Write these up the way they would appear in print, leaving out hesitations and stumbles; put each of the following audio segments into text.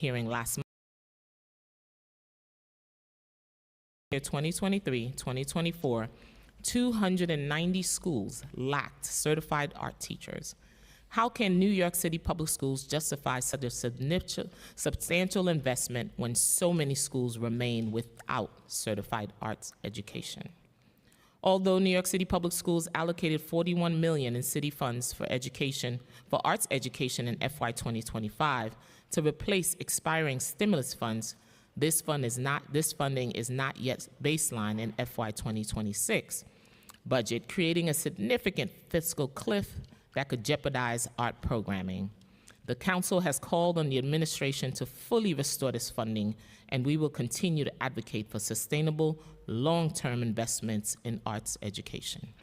hearing last month. Year 2023-2024, 290 schools lacked certified art teachers. How can New York City Public Schools justify such a substantial investment when so many schools remain without certified arts education? Although New York City Public Schools allocated $41 million in city funds for arts education in FY 2025 to replace expiring stimulus funds, this funding is not yet baseline in FY 2026 budget, creating a significant fiscal cliff that could jeopardize art programming. The Council has called on the administration to fully restore this funding, and we will continue to advocate for sustainable, long-term investments in arts education.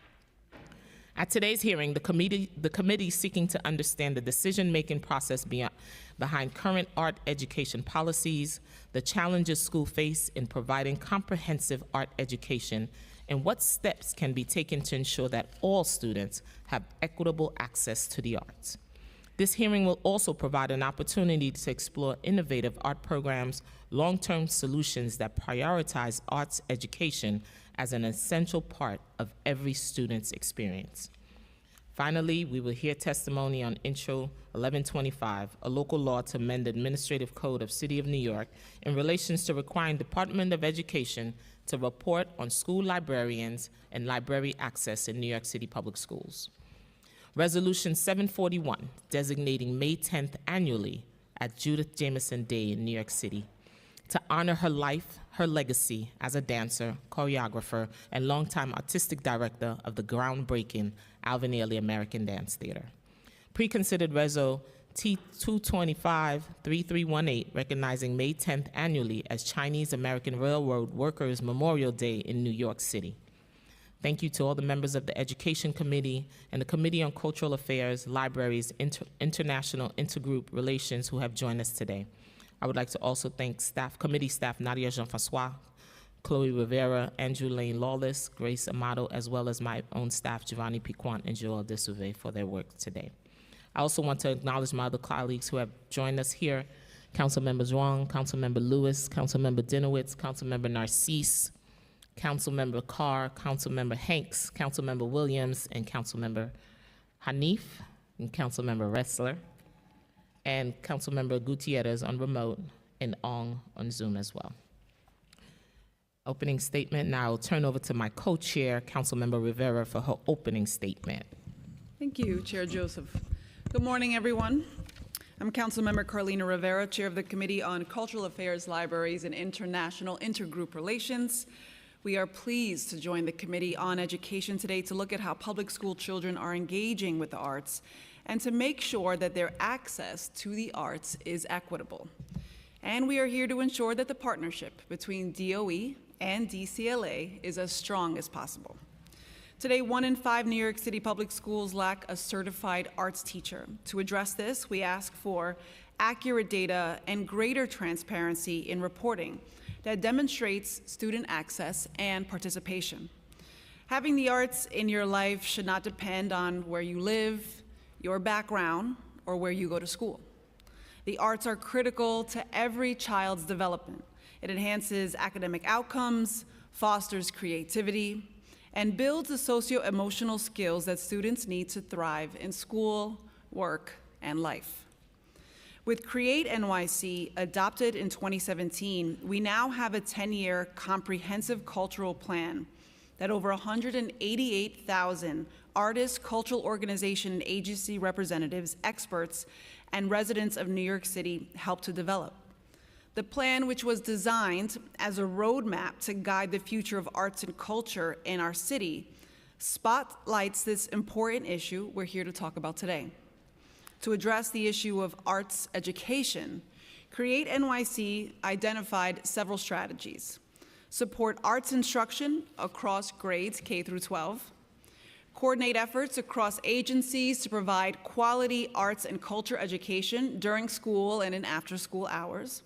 At today's hearing, the committee seeking to understand the decision-making process behind current art education policies, the challenges schools face in providing comprehensive art education, and what steps can be taken to ensure that all students have equitable access to the arts. This hearing will also provide an opportunity to explore innovative art programs, long-term solutions that prioritize arts education as an essential part of every student's experience. Finally, we will hear testimony on Intro 1125, a local law to amend the Administrative Code of City of New York in relation to requiring Department of Education to report on school librarians and library access in New York City Public Schools. Resolution 741, designating May 10th annually as Judith Jamison Day in New York City, to honor her life, her legacy as a dancer, choreographer, and longtime artistic director of the groundbreaking Alvin Ailey American Dance Theater. Preconsidered Reso T-225-3318, recognizing May 10th annually as Chinese American Railroad Workers Memorial Day in New York City. Thank you to all the members of the Education Committee and the Committee on Cultural Affairs, Libraries, International Intergroup Relations who have joined us today. I would like to also thank committee staff Nadia Jean-Francois, Chloe Rivera, Andrew Lane Lawless, Grace Amato, as well as my own staff, Giovanni Piquant and Joel Desouve, for their work today. I also want to acknowledge my other colleagues who have joined us here, Councilmember Zhuang, Councilmember Lewis, Councilmember Dinowitz, Councilmember Narcisse, Councilmember Carr, Councilmember Hanks, Councilmember Williams, and Councilmember Hanif, and Councilmember Ressler, and Councilmember Gutierrez on remote, and Ong on Zoom as well. Opening statement. Now I'll turn over to my co-chair, Councilmember Rivera, for her opening statement. Thank you, Chair Joseph. Good morning, everyone. I'm Councilmember Carlina Rivera, Chair of the Committee on Cultural Affairs, Libraries, and International Intergroup Relations. We are pleased to join the Committee on Education today to look at how public school children are engaging with the arts and to make sure that their access to the arts is equitable. And we are here to ensure that the partnership between DOE and DCLA is as strong as possible. Today, 1 in 5 New York City public schools lack a certified arts teacher. To address this, we ask for accurate data and greater transparency in reporting that demonstrates student access and participation. Having the arts in your life should not depend on where you live, your background, or where you go to school. The arts are critical to every child's development. It enhances academic outcomes, fosters creativity, and builds the socio-emotional skills that students need to thrive in school, work, and life. With Create NYC, adopted in 2017, we now have a 10-year comprehensive cultural plan that over 188,000 artists, cultural organization, and agency representatives, experts, and residents of New York City helped to develop. The plan, which was designed as a roadmap to guide the future of arts and culture in our city, spotlights this important issue we're here to talk about today. To address the issue of arts education, Create NYC identified several strategies. Support arts instruction across grades K through 12, coordinate efforts across agencies to provide quality arts and culture education during school and in after-school hours,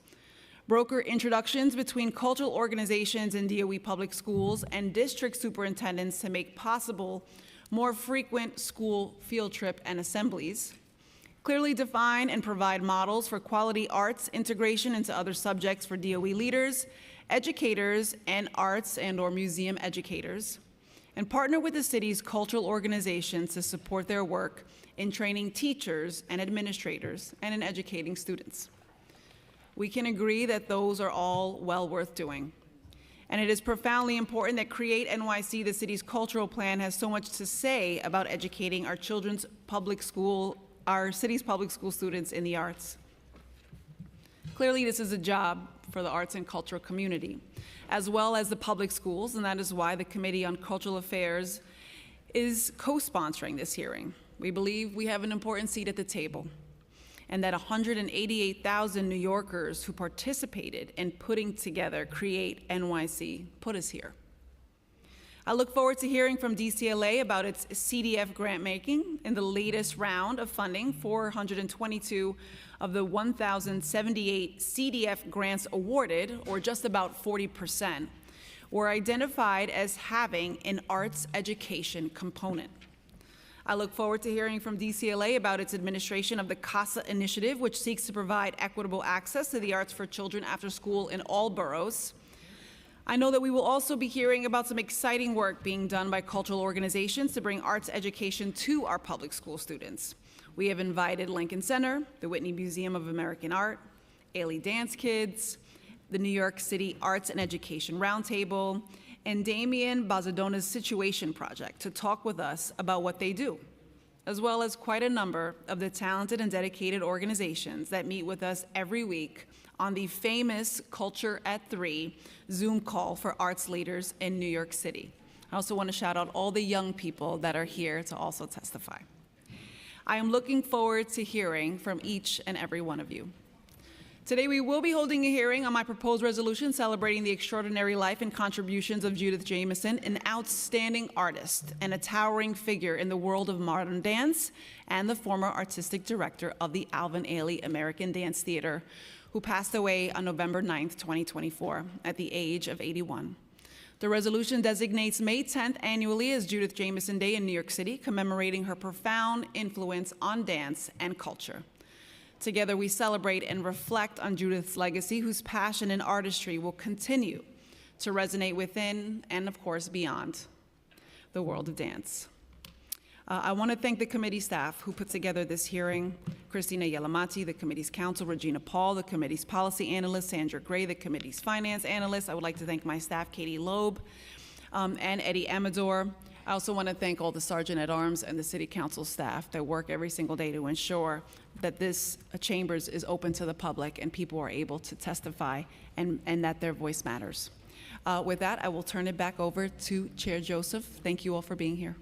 broker introductions between cultural organizations and DOE public schools and district superintendents to make possible more frequent school field trip and assemblies, Clearly define and provide models for quality arts integration into other subjects for DOE leaders, educators, and arts and/or museum educators, and partner with the city's cultural organizations to support their work in training teachers and administrators and in educating students. We can agree that those are all well worth doing. And it is profoundly important that Create NYC, the city's cultural plan, has so much to say about educating our city's public school students in the arts. Clearly, this is a job for the arts and cultural community, as well as the public schools, and that is why the Committee on Cultural Affairs is co-sponsoring this hearing. We believe we have an important seat at the table, and that 188,000 New Yorkers who participated in putting together Create NYC put us here. I look forward to hearing from DCLA about its CDF grant making in the latest round of funding. 422 of the 1,078 CDF grants awarded, or just about 40%, were identified as having an arts education component. I look forward to hearing from DCLA about its administration of the CASA initiative, which seeks to provide equitable access to the arts for children after school in all boroughs. I know that we will also be hearing about some exciting work being done by cultural organizations to bring arts education to our public school students. We have invited Lincoln Center, the Whitney Museum of American Art, Ailey Dance Kids, the New York City Arts and Education Roundtable, and Damien Bazadona's Situation Project to talk with us about what they do, as well as quite a number of the talented and dedicated organizations that meet with us every week on the famous Culture at 3 Zoom call for arts leaders in New York City. I also want to shout out all the young people that are here to also testify. I am looking forward to hearing from each and every one of you. Today we will be holding a hearing on my proposed resolution celebrating the extraordinary life and contributions of Judith Jamison, an outstanding artist and a towering figure in the world of modern dance, and the former artistic director of the Alvin Ailey American Dance Theater, who passed away on November 9th, 2024, at the age of 81. The resolution designates May 10th annually as Judith Jamison Day in New York City, commemorating her profound influence on dance and culture. Together, we celebrate and reflect on Judith's legacy, whose passion and artistry will continue to resonate within and, of course, beyond the world of dance. I want to thank the committee staff who put together this hearing: Christina Yelamati, the committee's counsel; Regina Paul, the committee's policy analyst; Sandra Gray, the committee's finance analyst. I would like to thank my staff, Katie Loeb and Eddie Amador. I also want to thank all the Sergeant-at-Arms and the City Council staff that work every single day to ensure that this chambers is open to the public and people are able to testify and that their voice matters. With that, I will turn it back over to Chair Joseph. Thank you all for being here.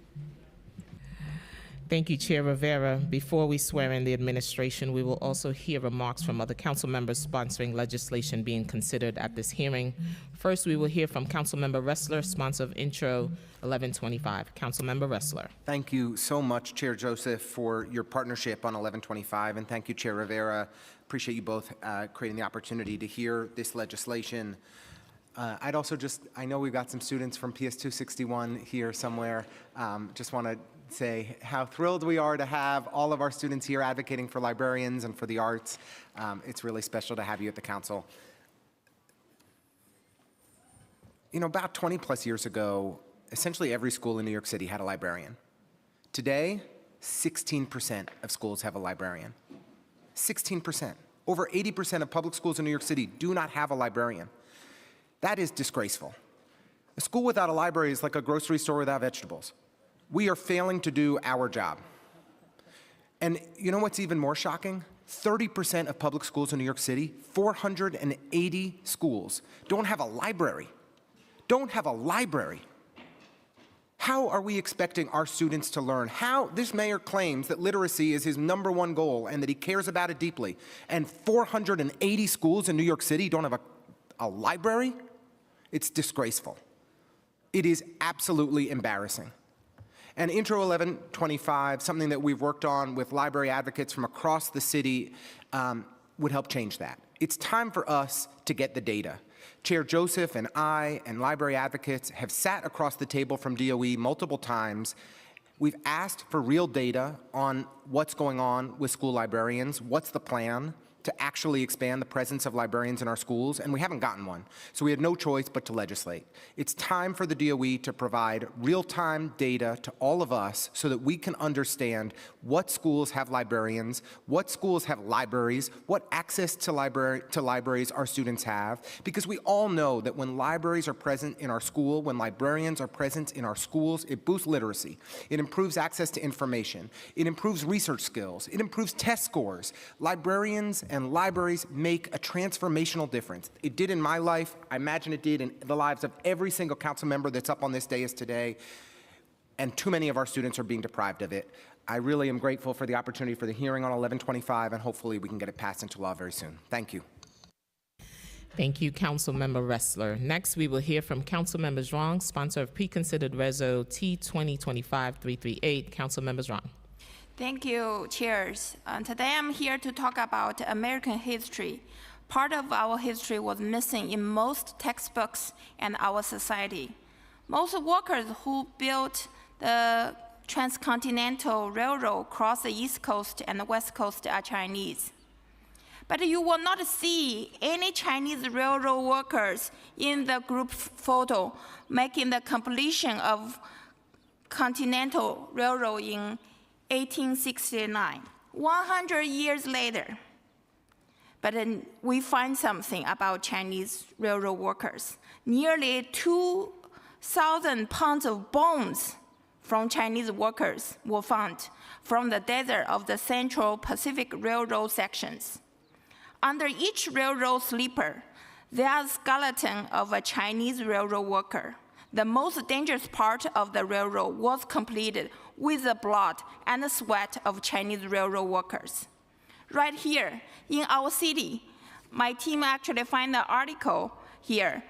Thank you, Chair Rivera. Before we swear in the administration, we will also hear remarks from other council members sponsoring legislation being considered at this hearing. First, we will hear from Councilmember Ressler, sponsor of Intro 1125. Councilmember Ressler. Thank you so much, Chair Joseph, for your partnership on 1125, and thank you, Chair Rivera. Appreciate you both creating the opportunity to hear this legislation. I'd also I know we've got some students from PS 261 here somewhere. Just want to say how thrilled we are to have all of our students here advocating for librarians and for the arts. It's really special to have you at the council. You know, about 20 plus years ago, essentially every school in New York City had a librarian. Today, 16% of schools have a librarian. 16%. Over 80% of public schools in New York City do not have a librarian. That is disgraceful. A school without a library is like a grocery store without vegetables. We are failing to do our job. And you know what's even more shocking? 30% of public schools in New York City, 480 schools, don't have a library. Don't have a library. How are we expecting our students to learn? This mayor claims that literacy is his #1 goal and that he cares about it deeply, and 480 schools in New York City don't have a library? It's disgraceful. It is absolutely embarrassing. And Intro 1125, something that we've worked on with library advocates from across the city, would help change that. It's time for us to get the data. Chair Joseph and I and library advocates have sat across the table from DOE multiple times We've asked for real data on what's going on with school librarians, what's the plan to actually expand the presence of librarians in our schools, and we haven't gotten one. So we had no choice but to legislate. It's time for the DOE to provide real-time data to all of us so that we can understand what schools have librarians, what schools have libraries, what access to libraries our students have, because we all know that when libraries are present in our school, when librarians are present in our schools, it boosts literacy, it improves access to information, it improves research skills, it improves test scores. Librarians and libraries make a transformational difference. It did in my life. I imagine it did in the lives of every single council member that's up on this dais today, and too many of our students are being deprived of it. I really am grateful for the opportunity for the hearing on 1125, and hopefully we can get it passed into law very soon. Thank you. Thank you, Councilmember Ressler. Next, we will hear from Councilmember Zhuang, sponsor of Preconsidered Reso T 2025-338. Councilmember Zhuang. Thank you, chairs. Today I'm here to talk about American history. Part of our history was missing in most textbooks and our society. Most workers who built the transcontinental railroad across the East Coast and the West Coast are Chinese. But you will not see any Chinese railroad workers in the group photo making the completion of Continental Railroad in 1869, 100 years later. But then we find something about Chinese railroad workers. Nearly 2,000 pounds of bones from Chinese workers were found from the desert of the Central Pacific Railroad sections. Under each railroad sleeper, there is a skeleton of a Chinese railroad worker. The most dangerous part of the railroad was completed with the blood and the sweat of Chinese railroad workers. Right here in our city, my team actually found an article here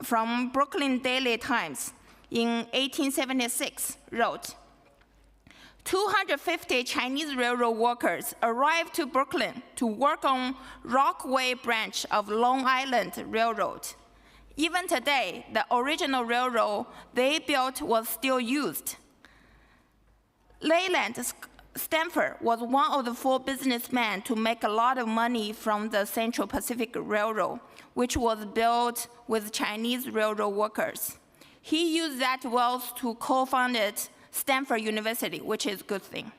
from Brooklyn Daily Times in 1876, wrote, 250 Chinese railroad workers arrived to Brooklyn to work on Rockaway branch of Long Island Railroad. Even today, the original railroad they built was still used. Leland Stanford was one of the 4 businessmen to make a lot of money from the Central Pacific Railroad, which was built with Chinese railroad workers. He used that wealth to co-found Stanford University, which is a good thing.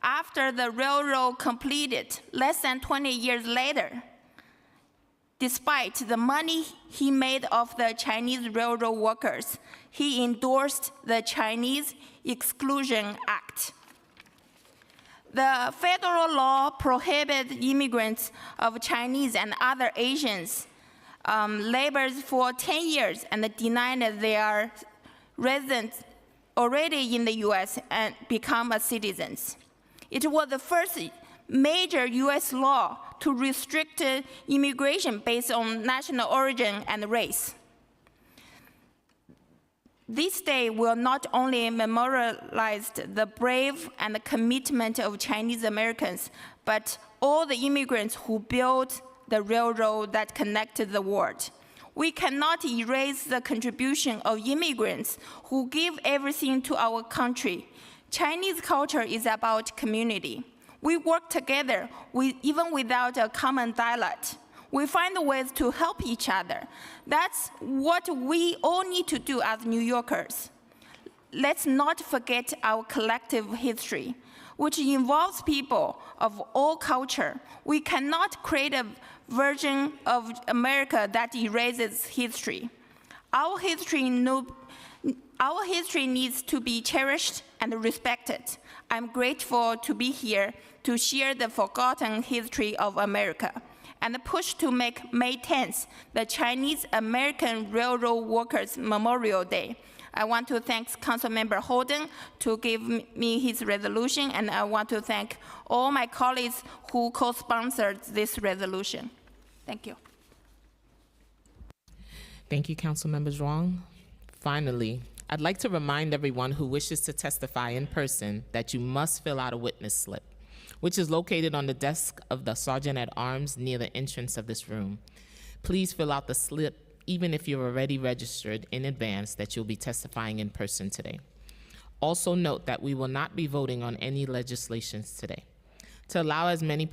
After the railroad completed, less than 20 years later, despite the money he made off the Chinese railroad workers, he endorsed the Chinese Exclusion Act. The federal law prohibited immigrants of Chinese and other Asians labors for 10 years and denied their residents already in the US and become citizens. It was the first major US law to restrict immigration based on national origin and race. This day will not only memorialize the brave and the commitment of Chinese Americans, but all the immigrants who built the railroad that connected the world. We cannot erase the contribution of immigrants who give everything to our country. Chinese culture is about community. We work together even without a common dialect. We find ways to help each other. That's what we all need to do as New Yorkers. Let's not forget our collective history, which involves people of all culture. We cannot create a version of America that erases history. Our history needs to be cherished and respected. I'm grateful to be here to share the forgotten history of America and push to make May 10th the Chinese American Railroad Workers Memorial Day. I want to thank Councilmember Holden to give me his resolution, and I want to thank all my colleagues who co-sponsored this resolution. Thank you. Thank you, Councilmember Zhuang. Finally, I'd like to remind everyone who wishes to testify in person that you must fill out a witness slip, which is located on the desk of the Sergeant at Arms near the entrance of this room. Please fill out the slip, even if you're already registered in advance that you'll be testifying in person today. Also note that we will not be voting on any legislations today. To allow as many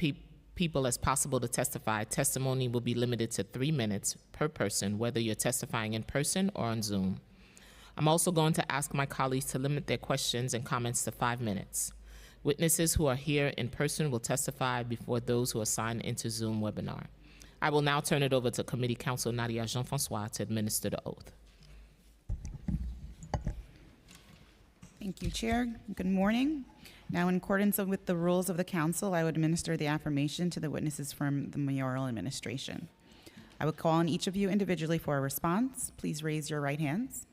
people as possible to testify, testimony will be limited to 3 minutes per person, whether you're testifying in person or on Zoom. I'm also going to ask my colleagues to limit their questions and comments to 5 minutes. Witnesses who are here in person will testify before those who are signed into Zoom webinar. I will now turn it over to Committee Counsel Nadia Jean-Francois to administer the oath. Thank you, Chair. Good morning. Now, in accordance with the rules of the council, I would administer the affirmation to the witnesses from the mayoral administration. I would call on each of you individually for a response. Please raise your right hands.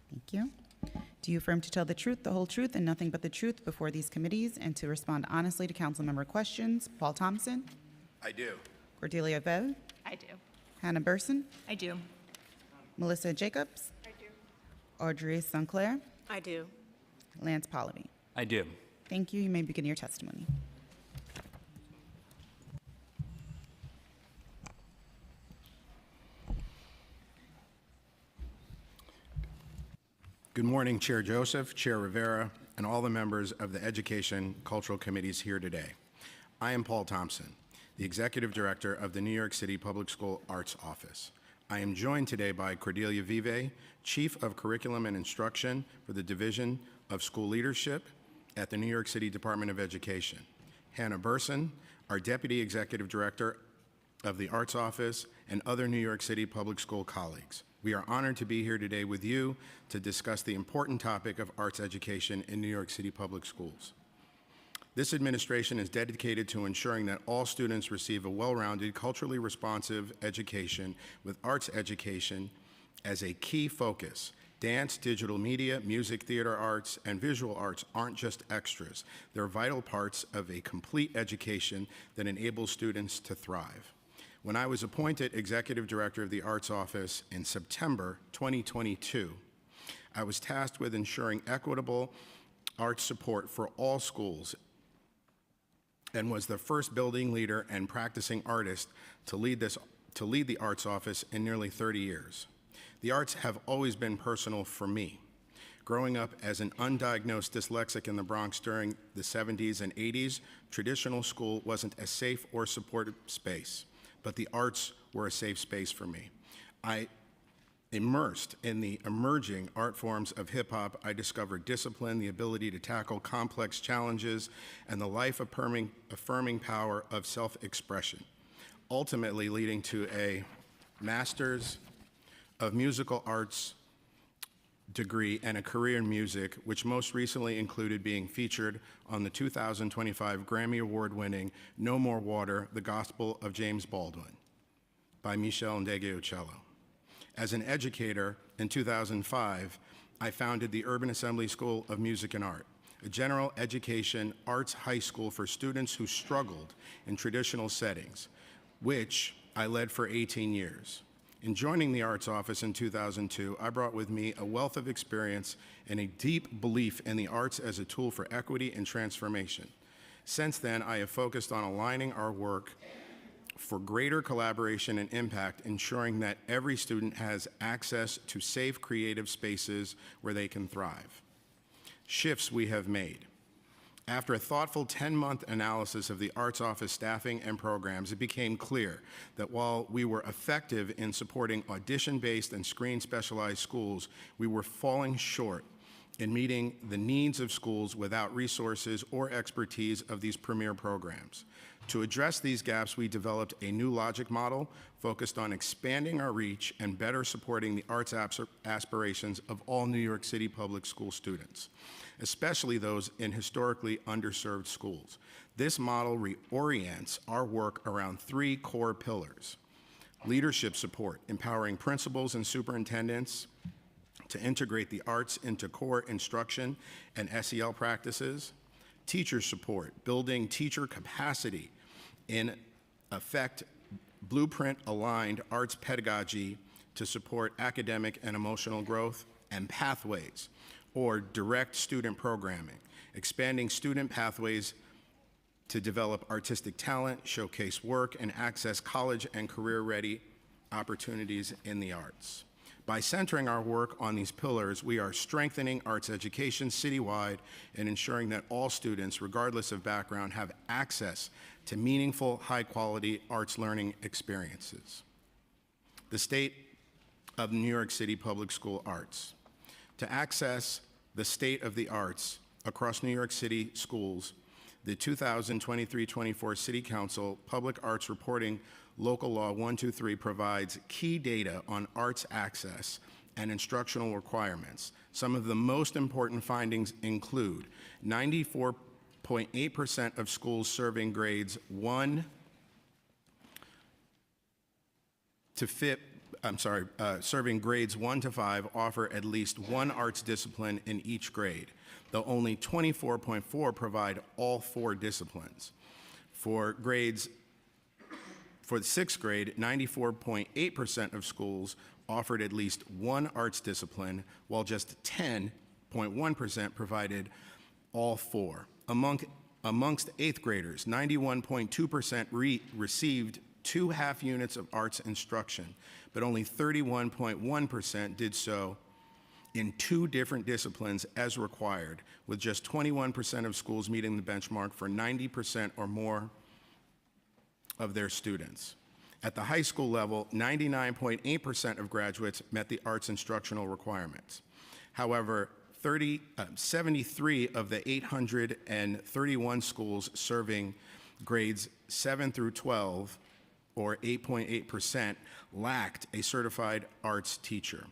Thank you. Do you affirm to tell the truth, the whole truth, and nothing but the truth before these committees, and to respond honestly to council member questions? Paul Thompson? I do. Cordelia Veve? I do. Hannah Burson? I do. Melissa Jacobs? I do. Audrey Sinclair? I do. Lance Pallavi? I do. Thank you. You may begin your testimony. Good morning, Chair Joseph, Chair Rivera, and all the members of the Education Cultural Committees here today. I am Paul Thompson, the Executive Director of the New York City Public School Arts Office. I am joined today by Cordelia Veve, Chief of Curriculum and Instruction for the Division of School Leadership at the New York City Department of Education, Hannah Burson, our Deputy Executive Director of the Arts Office, and other New York City public school colleagues. We are honored to be here today with you to discuss the important topic of arts education in New York City public schools. This administration is dedicated to ensuring that all students receive a well-rounded, culturally responsive education with arts education as a key focus. Dance, digital media, music, theater arts, and visual arts aren't just extras. They're vital parts of a complete education that enables students to thrive. When I was appointed Executive Director of the Arts Office in September 2022, I was tasked with ensuring equitable arts support for all schools and was the first building leader and practicing artist to lead the Arts Office in nearly 30 years. The arts have always been personal for me. Growing up as an undiagnosed dyslexic in the Bronx during the 70s and 80s, traditional school wasn't a safe or supportive space, but the arts were a safe space for me. Immersed in the emerging art forms of hip-hop, I discovered discipline, the ability to tackle complex challenges, and the life-affirming power of self-expression, ultimately leading to a Master's of Musical Arts degree and a career in music, which most recently included being featured on the 2025 Grammy Award-winning No More Water, The Gospel of James Baldwin by Michelle Ndegeocello. As an educator, in 2005, I founded the Urban Assembly School of Music and Art, a general education arts high school for students who struggled in traditional settings, which I led for 18 years. In joining the Arts Office in 2002, I brought with me a wealth of experience and a deep belief in the arts as a tool for equity and transformation. Since then, I have focused on aligning our work for greater collaboration and impact, ensuring that every student has access to safe, creative spaces where they can thrive. Shifts we have made. After a thoughtful 10-month analysis of the Arts Office staffing and programs, it became clear that while we were effective in supporting audition-based and screen-specialized schools, we were falling short in meeting the needs of schools without resources or expertise of these premier programs. To address these gaps, we developed a new logic model focused on expanding our reach and better supporting the arts aspirations of all New York City public school students, especially those in historically underserved schools. This model reorients our work around 3 core pillars: leadership support, empowering principals and superintendents to integrate the arts into core instruction and SEL practices; teacher support, building teacher capacity in effect blueprint-aligned arts pedagogy to support academic and emotional growth; and pathways, or direct student programming, expanding student pathways to develop artistic talent, showcase work, and access college and career-ready opportunities in the arts. By centering our work on these pillars, we are strengthening arts education citywide and ensuring that all students, regardless of background, have access to meaningful, high-quality arts learning experiences. The state of New York City Public School arts. To access the state of the arts across New York City schools, the 2023-24 City Council Public Arts Reporting Local Law 123 provides key data on arts access and instructional requirements. Some of the most important findings include 94.8% of schools serving grades 1 to 5, serving grades 1 to 5 offer at least one arts discipline in each grade, though only 24.4 provide all 4 disciplines. For the 6th grade, 94.8% of schools offered at least one arts discipline, while just 10.1% provided all 4. Amongst 8th graders, 91.2% received 2 half units of arts instruction, but only 31.1% did so in 2 different disciplines as required, with just 21% of schools meeting the benchmark for 90% or more of their students. At the high school level, 99.8% of graduates met the arts instructional requirements. However, 73 of the 831 schools serving grades 7 through 12, or 8.8%, lacked a certified arts teacher.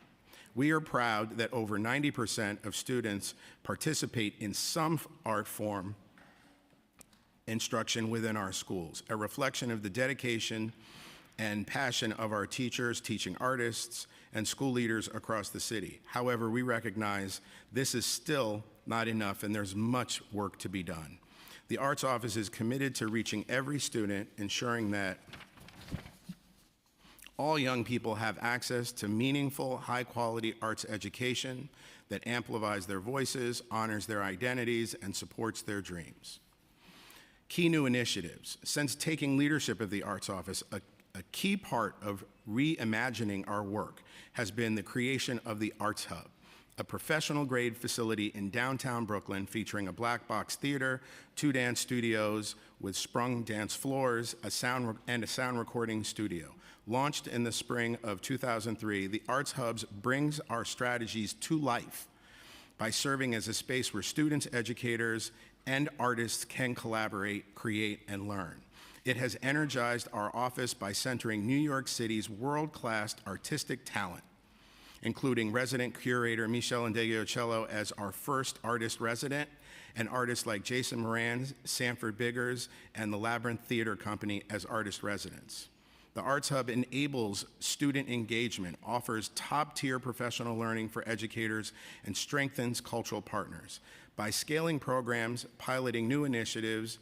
We are proud that over 90% of students participate in some art form instruction within our schools, a reflection of the dedication and passion of our teachers, teaching artists, and school leaders across the city. However, we recognize this is still not enough and there's much work to be done. The Arts Office is committed to reaching every student, ensuring that all young people have access to meaningful, high-quality arts education that amplifies their voices, honors their identities, and supports their dreams. Key new initiatives. Since taking leadership of the Arts Office, a key part of reimagining our work has been the creation of the Arts Hub, a professional-grade facility in downtown Brooklyn featuring a black box theater, 2 dance studios with sprung dance floors, a sound recording studio. Launched in the spring of 2003, the Arts Hubs brings our strategies to life by serving as a space where students, educators, and artists can collaborate, create, and learn. It has energized our office by centering New York City's world-class artistic talent, including resident curator Michelle Ndegeocello as our first artist resident, and artists like Jason Moran, Sanford Biggers, and the Labyrinth Theater Company as artist residents. The Arts Hub enables student engagement, offers top-tier professional learning for educators, and strengthens cultural partners. By scaling programs, piloting new initiatives,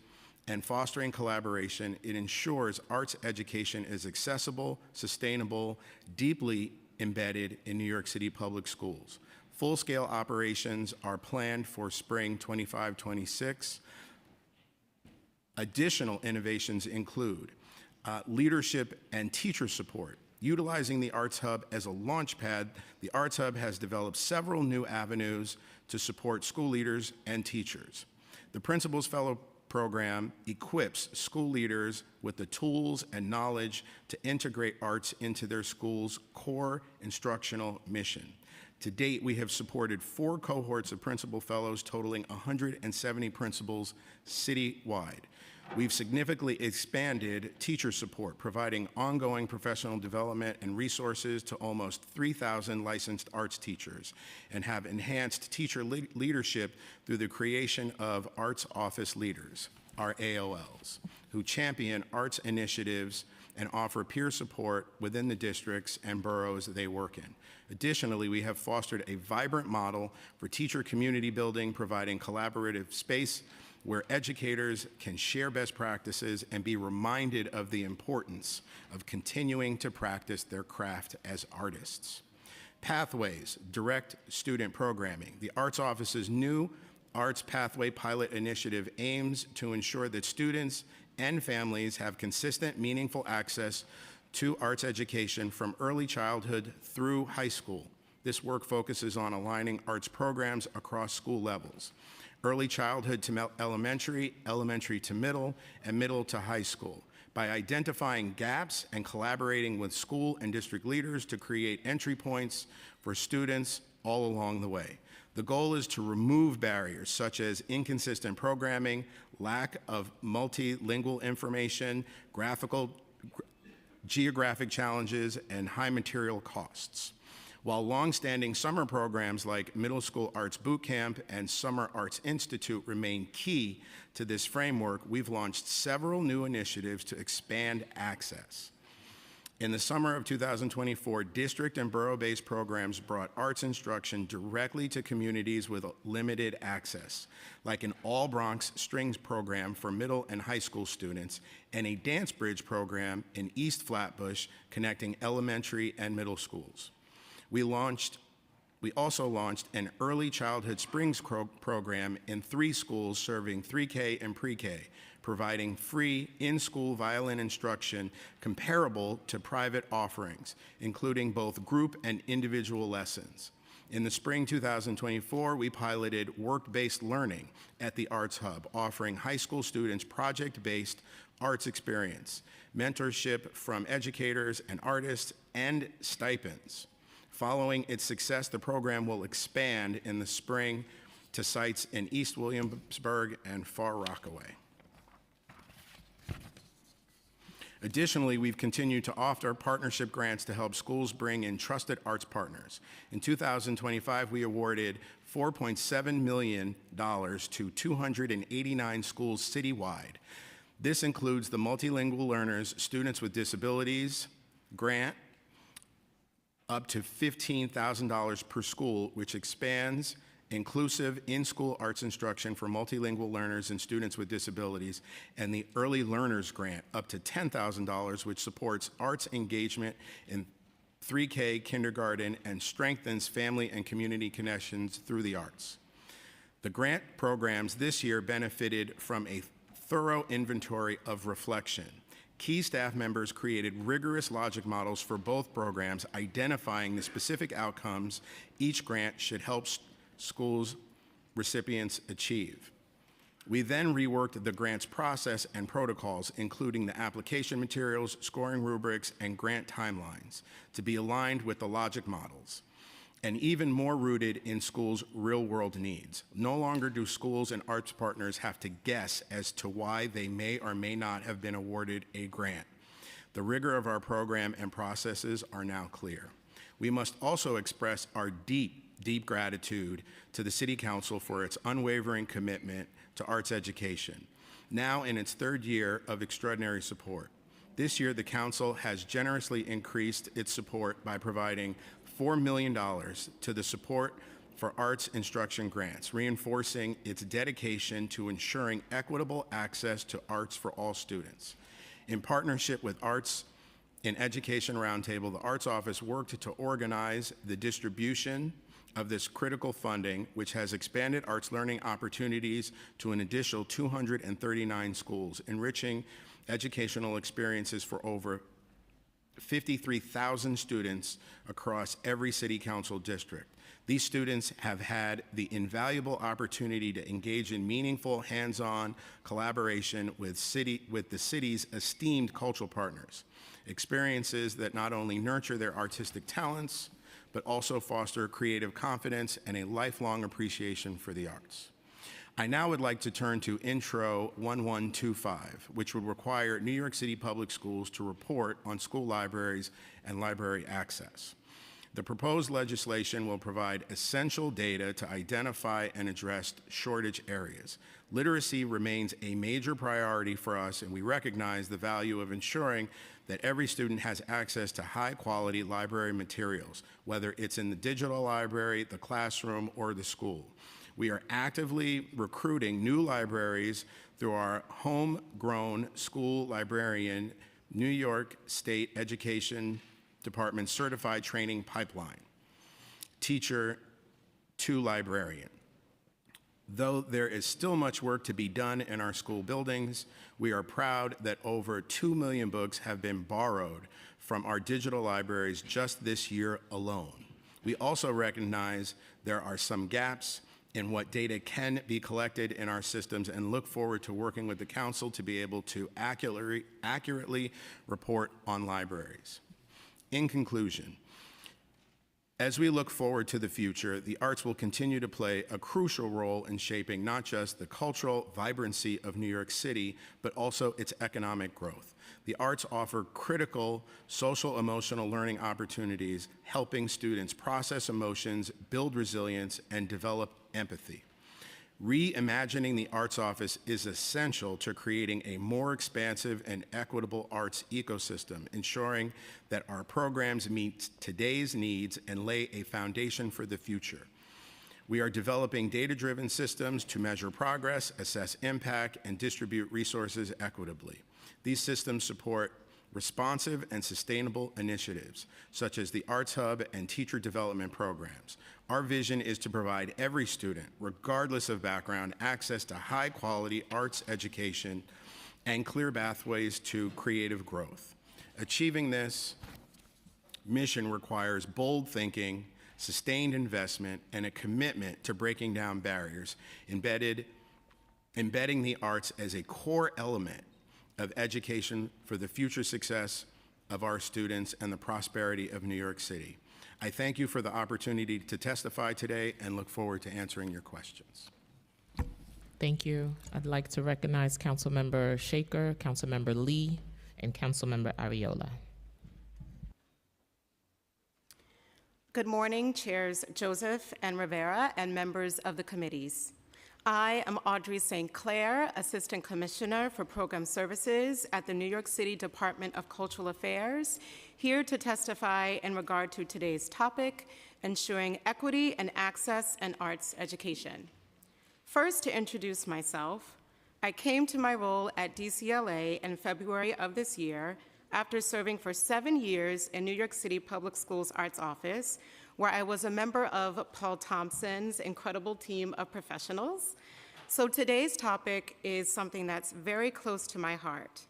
and fostering collaboration, it ensures arts education is accessible, sustainable, deeply embedded in New York City public schools. Full-scale operations are planned for spring 25-26. Additional innovations include leadership and teacher support. Utilizing the Arts Hub as a launch pad, the Arts Hub has developed several new avenues to support school leaders and teachers. The Principal's Fellow program equips school leaders with the tools and knowledge to integrate arts into their school's core instructional mission. To date, we have supported 4 cohorts of Principal Fellows totaling 170 principals citywide. We've significantly expanded teacher support, providing ongoing professional development and resources to almost 3,000 licensed arts teachers, and have enhanced teacher leadership through the creation of Arts Office Leaders, our AOLs, who champion arts initiatives and offer peer support within the districts and boroughs they work in. Additionally, we have fostered a vibrant model for teacher community building, providing collaborative space where educators can share best practices and be reminded of the importance of continuing to practice their craft as artists. Pathways, direct student programming. The Arts Office's new Arts Pathway Pilot Initiative aims to ensure that students and families have consistent, meaningful access to arts education from early childhood through high school. This work focuses on aligning arts programs across school levels, early childhood to elementary, elementary to middle, and middle to high school, by identifying gaps and collaborating with school and district leaders to create entry points for students all along the way. The goal is to remove barriers such as inconsistent programming, lack of multilingual information, geographic challenges, and high material costs. While longstanding summer programs like Middle School Arts Boot Camp and Summer Arts Institute remain key to this framework, we've launched several new initiatives to expand access. In the summer of 2024, district and borough-based programs brought arts instruction directly to communities with limited access, like an All Bronx Strings program for middle and high school students and a Dance Bridge program in East Flatbush connecting elementary and middle schools. We also launched an early childhood Springs program in 3 schools serving 3K and pre-K, providing free in-school violin instruction comparable to private offerings, including both group and individual lessons. In the spring 2024, we piloted work-based learning at the Arts Hub, offering high school students project-based arts experience, mentorship from educators and artists, and stipends. Following its success, the program will expand in the spring to sites in East Williamsburg and Far Rockaway. Additionally, we've continued to offer partnership grants to help schools bring in trusted arts partners. In 2025, we awarded $4.7 million to 289 schools citywide. This includes the Multilingual Learners Students with Disabilities grant, up to $15,000 per school, which expands inclusive in-school arts instruction for multilingual learners and students with disabilities, and the Early Learners Grant, up to $10,000, which supports arts engagement in 3K kindergarten and strengthens family and community connections through the arts. The grant programs this year benefited from a thorough inventory of reflection. Key staff members created rigorous logic models for both programs, identifying the specific outcomes each grant should help schools recipients achieve. We then reworked the grants process and protocols, including the application materials, scoring rubrics, and grant timelines, to be aligned with the logic models, and even more rooted in schools' real-world needs. No longer do schools and arts partners have to guess as to why they may or may not have been awarded a grant. The rigor of our program and processes are now clear. We must also express our deep gratitude to the City Council for its unwavering commitment to arts education, now in its 3rd year of extraordinary support. This year, the Council has generously increased its support by providing $4 million to the Support for Arts Instruction Grants, reinforcing its dedication to ensuring equitable access to arts for all students. In partnership with Arts in Education Roundtable, the Arts Office worked to organize the distribution of this critical funding, which has expanded arts learning opportunities to an additional 239 schools, enriching educational experiences for over 53,000 students across every City Council district. These students have had the invaluable opportunity to engage in meaningful, hands-on collaboration with the city's esteemed cultural partners, experiences that not only nurture their artistic talents, but also foster creative confidence and a lifelong appreciation for the arts. I now would like to turn to Intro 1125, which would require New York City Public Schools to report on school libraries and library access. The proposed legislation will provide essential data to identify and address shortage areas. Literacy remains a major priority for us, and we recognize the value of ensuring that every student has access to high-quality library materials, whether it's in the digital library, the classroom, or the school. We are actively recruiting new libraries through our homegrown school librarian, New York State Education Department Certified Training Pipeline, Teacher to Librarian. Though there is still much work to be done in our school buildings, we are proud that over 2 million books have been borrowed from our digital libraries just this year alone. We also recognize there are some gaps in what data can be collected in our systems and look forward to working with the Council to be able to accurately report on libraries. In conclusion, as we look forward to the future, the arts will continue to play a crucial role in shaping not just the cultural vibrancy of New York City, but also its economic growth. The arts offer critical social-emotional learning opportunities, helping students process emotions, build resilience, and develop empathy. Reimagining the Arts Office is essential to creating a more expansive and equitable arts ecosystem, ensuring that our programs meet today's needs and lay a foundation for the future. We are developing data-driven systems to measure progress, assess impact, and distribute resources equitably. These systems support responsive and sustainable initiatives, such as the Arts Hub and teacher development programs. Our vision is to provide every student, regardless of background, access to high-quality arts education and clear pathways to creative growth. Achieving this mission requires bold thinking, sustained investment, and a commitment to breaking down barriers, embedding the arts as a core element of education for the future success of our students and the prosperity of New York City. I thank you for the opportunity to testify today and look forward to answering your questions. Thank you. I'd like to recognize Councilmember Shaker, Councilmember Lee, and Councilmember Ariola. Good morning, Chairs Joseph and Rivera and members of the committees. I am Audrey St. Clair, Assistant Commissioner for Program Services at the New York City Department of Cultural Affairs, here to testify in regard to today's topic, ensuring equity and access in arts education. First, to introduce myself, I came to my role at DCLA in February of this year after serving for 7 years in New York City Public Schools Arts Office, where I was a member of Paul Thompson's incredible team of professionals. So today's topic is something that's very close to my heart.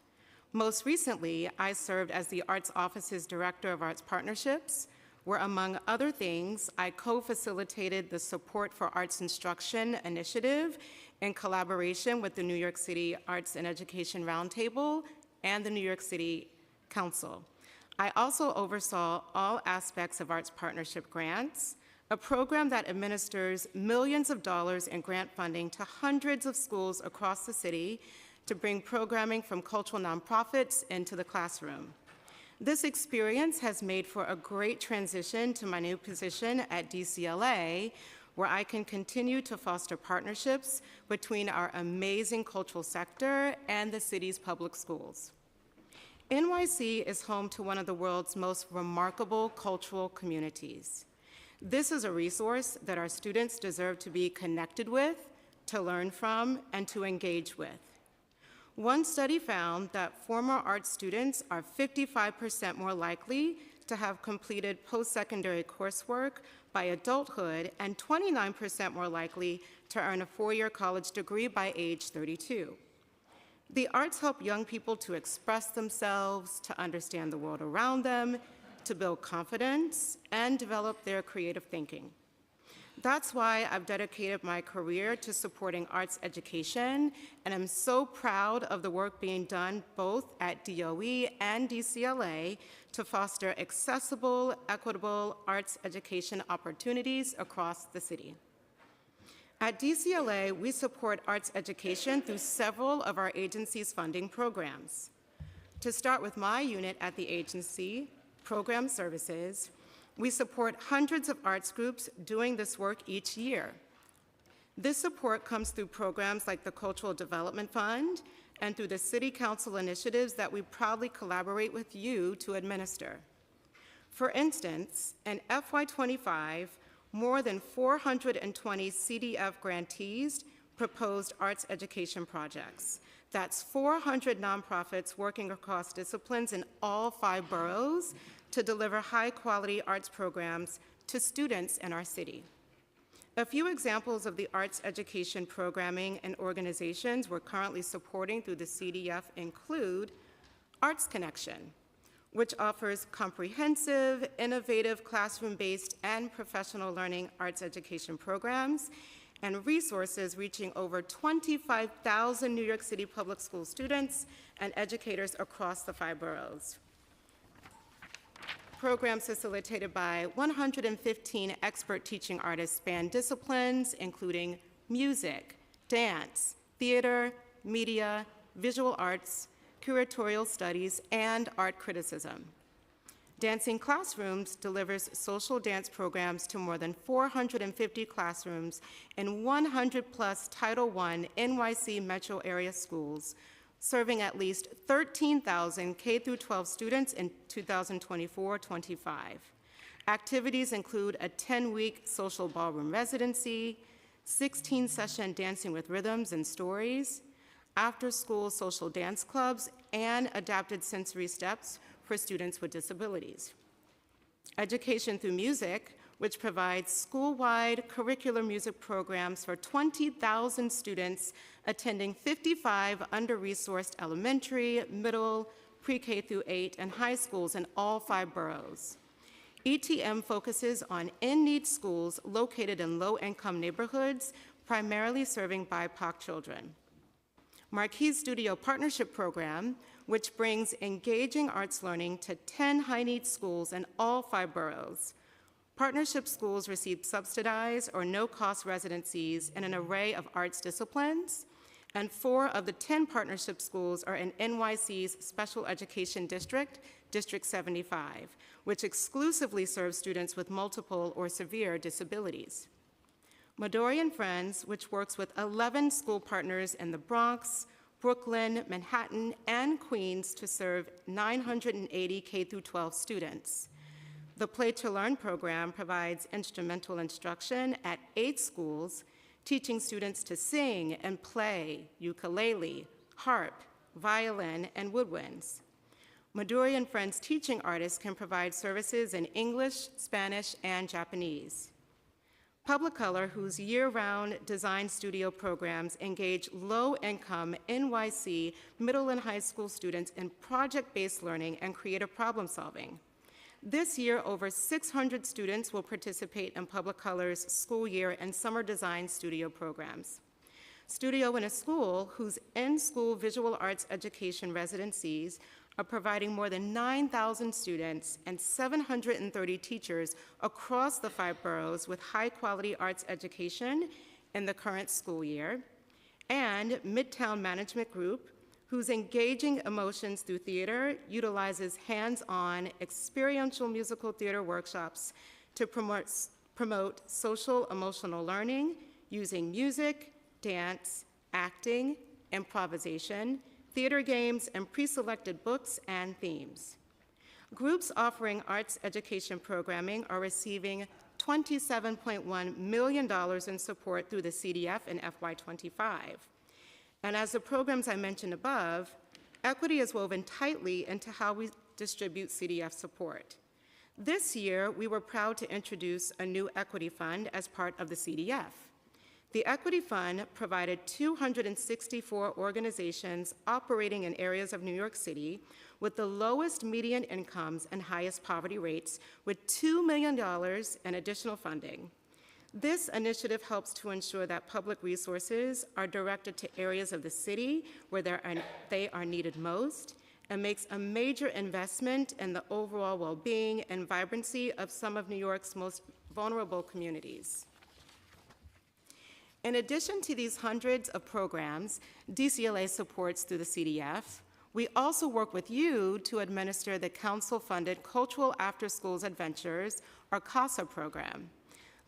Most recently, I served as the Arts Office's Director of Arts Partnerships, where among other things, I co-facilitated the Support for Arts Instruction initiative in collaboration with the New York City Arts and Education Roundtable and the New York City Council. I also oversaw all aspects of Arts Partnership Grants, a program that administers millions of dollars in grant funding to hundreds of schools across the city to bring programming from cultural nonprofits into the classroom. This experience has made for a great transition to my new position at DCLA, where I can continue to foster partnerships between our amazing cultural sector and the city's public schools. NYC is home to one of the world's most remarkable cultural communities. This is a resource that our students deserve to be connected with, to learn from, and to engage with. One study found that former art students are 55% more likely to have completed post-secondary coursework by adulthood and 29% more likely to earn a four-year college degree by age 32. The arts help young people to express themselves, to understand the world around them, to build confidence, and develop their creative thinking. That's why I've dedicated my career to supporting arts education, and I'm so proud of the work being done both at DOE and DCLA to foster accessible, equitable arts education opportunities across the city. At DCLA, we support arts education through several of our agency's funding programs. To start with my unit at the agency, Program Services, we support hundreds of arts groups doing this work each year. This support comes through programs like the Cultural Development Fund and through the City Council initiatives that we proudly collaborate with you to administer. For instance, in FY25, more than 420 CDF grantees proposed arts education projects. That's 400 nonprofits working across disciplines in all 5 boroughs to deliver high-quality arts programs to students in our city. A few examples of the arts education programming and organizations we're currently supporting through the CDF include Arts Connection, which offers comprehensive, innovative, classroom-based, and professional learning arts education programs and resources reaching over 25,000 New York City public school students and educators across the 5 boroughs. Programs facilitated by 115 expert teaching artists span disciplines, including music, dance, theater, media, visual arts, curatorial studies, and art criticism. Dancing Classrooms delivers social dance programs to more than 450 classrooms in 100+ Title I NYC metro area schools, serving at least 13,000 K-12 students in 2024-25. Activities include a 10-week social ballroom residency, 16-session Dancing with Rhythms and Stories, after-school social dance clubs, and adapted sensory steps for students with disabilities. Education Through Music, which provides school-wide curricular music programs for 20,000 students attending 55 under-resourced elementary, middle, pre-K through 8, and high schools in all 5 boroughs. ETM focuses on in-need schools located in low-income neighborhoods, primarily serving BIPOC children. Marquis Studio Partnership Program, which brings engaging arts learning to 10 high-need schools in all 5 boroughs. Partnership schools receive subsidized or no-cost residencies in an array of arts disciplines, and 4 of the 10 partnership schools are in NYC's Special Education District, District 75, which exclusively serves students with multiple or severe disabilities. Midori and Friends, which works with 11 school partners in the Bronx, Brooklyn, Manhattan, and Queens to serve 980 K-12 students. The Play to Learn program provides instrumental instruction at 8 schools, teaching students to sing and play ukulele, harp, violin, and woodwinds. Midori and Friends teaching artists can provide services in English, Spanish, and Japanese. Public Color, whose year-round design studio programs engage low-income NYC middle and high school students in project-based learning and creative problem-solving. This year, over 600 students will participate in Public Color's school year and summer design studio programs. Studio in a School, whose in-school visual arts education residencies are providing more than 9,000 students and 730 teachers across the 5 boroughs with high-quality arts education in the current school year, and Midtown Management Group, whose engaging emotions through theater utilizes hands-on experiential musical theater workshops to promote social emotional learning using music, dance, acting, improvisation, theater games, and pre-selected books and themes. Groups offering arts education programming are receiving $27.1 million in support through the CDF in FY25. And as the programs I mentioned above, equity is woven tightly into how we distribute CDF support. This year, we were proud to introduce a new equity fund as part of the CDF. The Equity Fund provided 264 organizations operating in areas of New York City with the lowest median incomes and highest poverty rates with $2 million in additional funding. This initiative helps to ensure that public resources are directed to areas of the city where they are needed most, and makes a major investment in the overall well-being and vibrancy of some of New York's most vulnerable communities. In addition to these hundreds of programs DCLA supports through the CDF, we also work with you to administer the council-funded Cultural After Schools Adventures, or CASA program.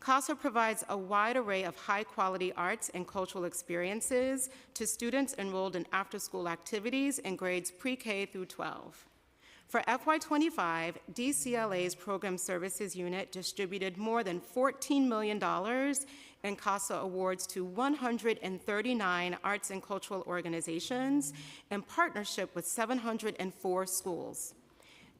CASA provides a wide array of high-quality arts and cultural experiences to students enrolled in after-school activities in grades pre-K through 12. For FY25, DCLA's Program Services Unit distributed more than $14 million in CASA awards to 139 arts and cultural organizations in partnership with 704 schools.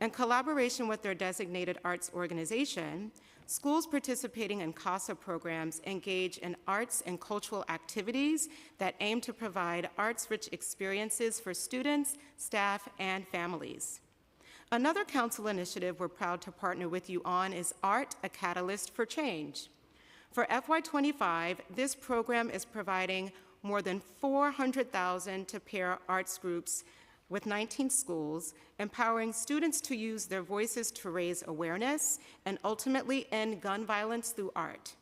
In collaboration with their designated arts organization, schools participating in CASA programs engage in arts and cultural activities that aim to provide arts-rich experiences for students, staff, and families. Another council initiative we're proud to partner with you on is Art, a Catalyst for Change. For FY25, this program is providing more than $400,000 to pair arts groups with 19 schools, empowering students to use their voices to raise awareness and ultimately end gun violence through art.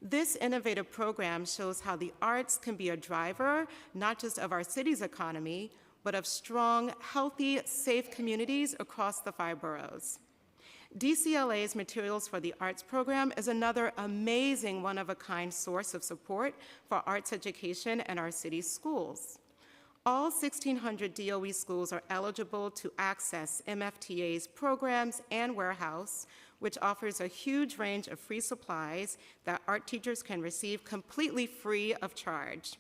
This innovative program shows how the arts can be a driver, not just of our city's economy, but of strong, healthy, safe communities across the 5 boroughs. DCLA's Materials for the Arts program is another amazing one-of-a-kind source of support for arts education in our city's schools. All 1,600 DOE schools are eligible to access MFTA's programs and warehouse, which offers a huge range of free supplies that art teachers can receive completely free of charge.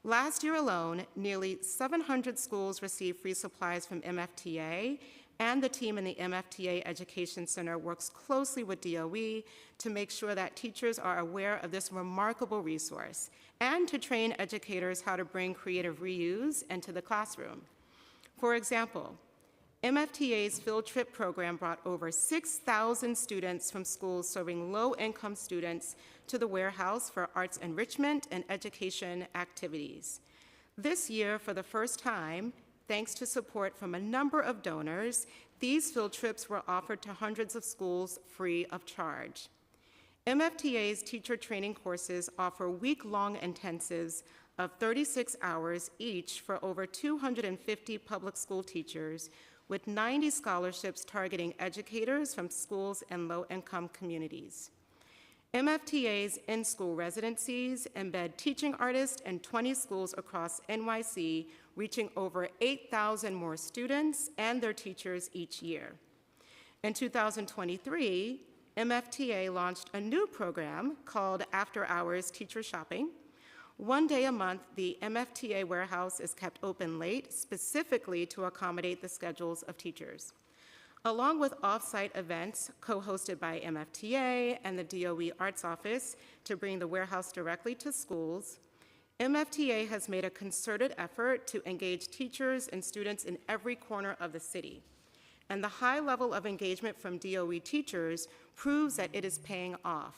Last year alone, nearly 700 schools received free supplies from MFTA, and the team in the MFTA Education Center works closely with DOE to make sure that teachers are aware of this remarkable resource and to train educators how to bring creative reuse into the classroom. For example, MFTA's field trip program brought over 6,000 students from schools serving low-income students to the warehouse for arts enrichment and education activities. This year, for the first time, thanks to support from a number of donors, these field trips were offered to hundreds of schools free of charge. MFTA's teacher training courses offer week-long intensives of 36 hours each for over 250 public school teachers, with 90 scholarships targeting educators from schools and low-income communities. MFTA's in-school residencies embed teaching artists in 20 schools across NYC, reaching over 8,000 more students and their teachers each year. In 2023, MFTA launched a new program called After Hours Teacher Shopping. One day a month, the MFTA warehouse is kept open late, specifically to accommodate the schedules of teachers. Along with off-site events co-hosted by MFTA and the DOE Arts Office to bring the warehouse directly to schools, MFTA has made a concerted effort to engage teachers and students in every corner of the city. And the high level of engagement from DOE teachers proves that it is paying off.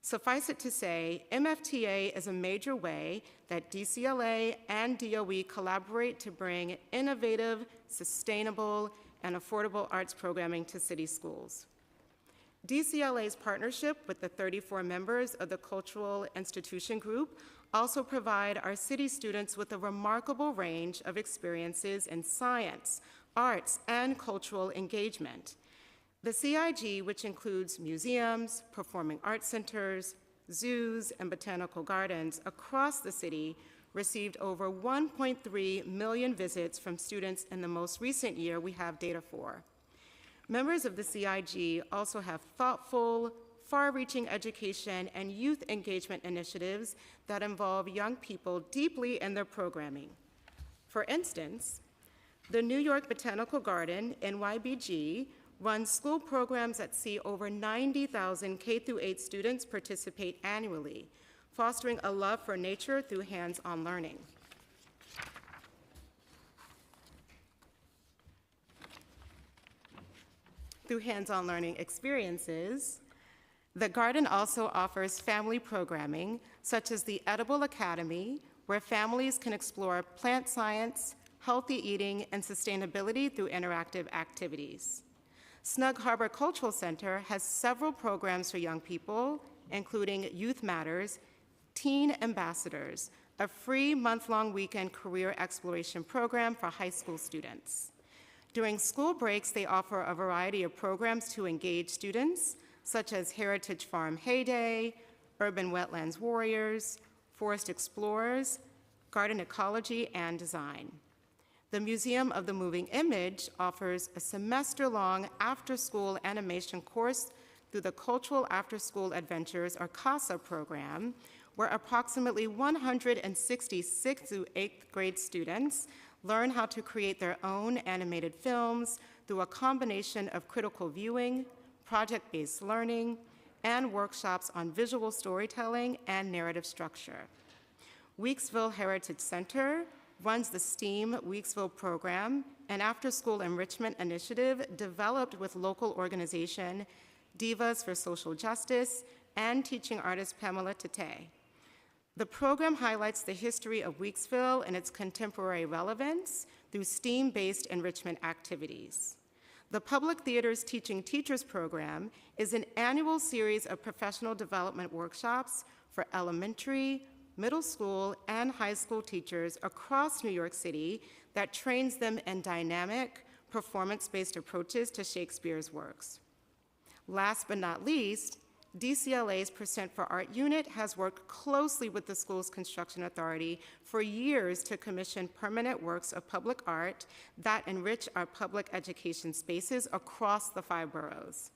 Suffice it to say, MFTA is a major way that DCLA and DOE collaborate to bring innovative, sustainable, and affordable arts programming to city schools. DCLA's partnership with the 34 members of the Cultural Institution Group also provide our city students with a remarkable range of experiences in science, arts, and cultural engagement. The CIG, which includes museums, performing arts centers, zoos, and botanical gardens across the city, received over 1.3 million visits from students in the most recent year we have data for. Members of the CIG also have thoughtful, far-reaching education and youth engagement initiatives that involve young people deeply in their programming. For instance, the New York Botanical Garden, NYBG, runs school programs that see over 90,000 K-8 students participate annually, fostering a love for nature through hands-on learning. Through hands-on learning experiences, the garden also offers family programming, such as the Edible Academy, where families can explore plant science, healthy eating, and sustainability through interactive activities. Snug Harbor Cultural Center has several programs for young people, including Youth Matters, Teen Ambassadors, a free month-long weekend career exploration program for high school students. During school breaks, they offer a variety of programs to engage students, such as Heritage Farm Heyday, Urban Wetlands Warriors, Forest Explorers, Garden Ecology, and Design. The Museum of the Moving Image offers a semester-long after-school animation course through the Cultural After-School Adventures, or CASA program, where approximately 160 6th through 8th grade students learn how to create their own animated films through a combination of critical viewing, project-based learning, and workshops on visual storytelling and narrative structure. Weeksville Heritage Center runs the STEAM Weeksville program an after-school enrichment initiative developed with local organization Divas for Social Justice and teaching artist Pamela Tate. The program highlights the history of Weeksville and its contemporary relevance through STEAM-based enrichment activities. The Public Theater's Teaching Teachers program is an annual series of professional development workshops for elementary, middle school, and high school teachers across New York City that trains them in dynamic, performance-based approaches to Shakespeare's works. Last but not least, DCLA's Percent for Art unit has worked closely with the school's construction authority for years to commission permanent works of public art that enrich our public education spaces across the 5 boroughs.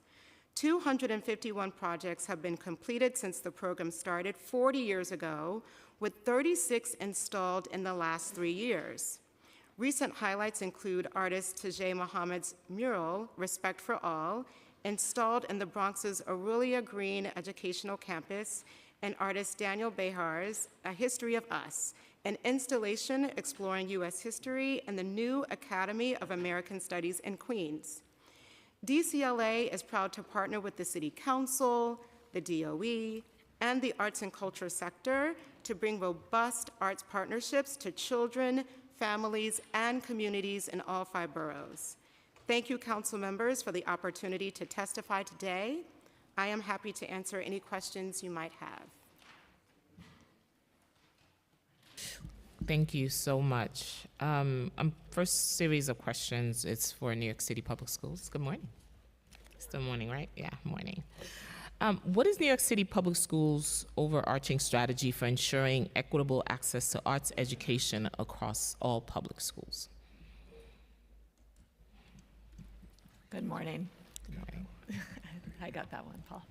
251 projects have been completed since the program started 40 years ago, with 36 installed in the last 3 years. Recent highlights include artist Tajay Muhammad's mural, Respect for All, installed in the Bronx's Aurelia Green Educational Campus, and artist Daniel Behar's A History of Us, an installation exploring U.S. history in the new Academy of American Studies in Queens. DCLA is proud to partner with the City Council, the DOE, and the arts and culture sector to bring robust arts partnerships to children, families, and communities in all 5 boroughs. Thank you, council members, for the opportunity to testify today. I am happy to answer any questions you might have. Thank you so much. First series of questions is for New York City Public Schools. Good morning. Still morning, right? Yeah, morning. What is New York City Public Schools' overarching strategy for ensuring equitable access to arts education across all public schools? Good morning. Good morning. I got that one, Paul.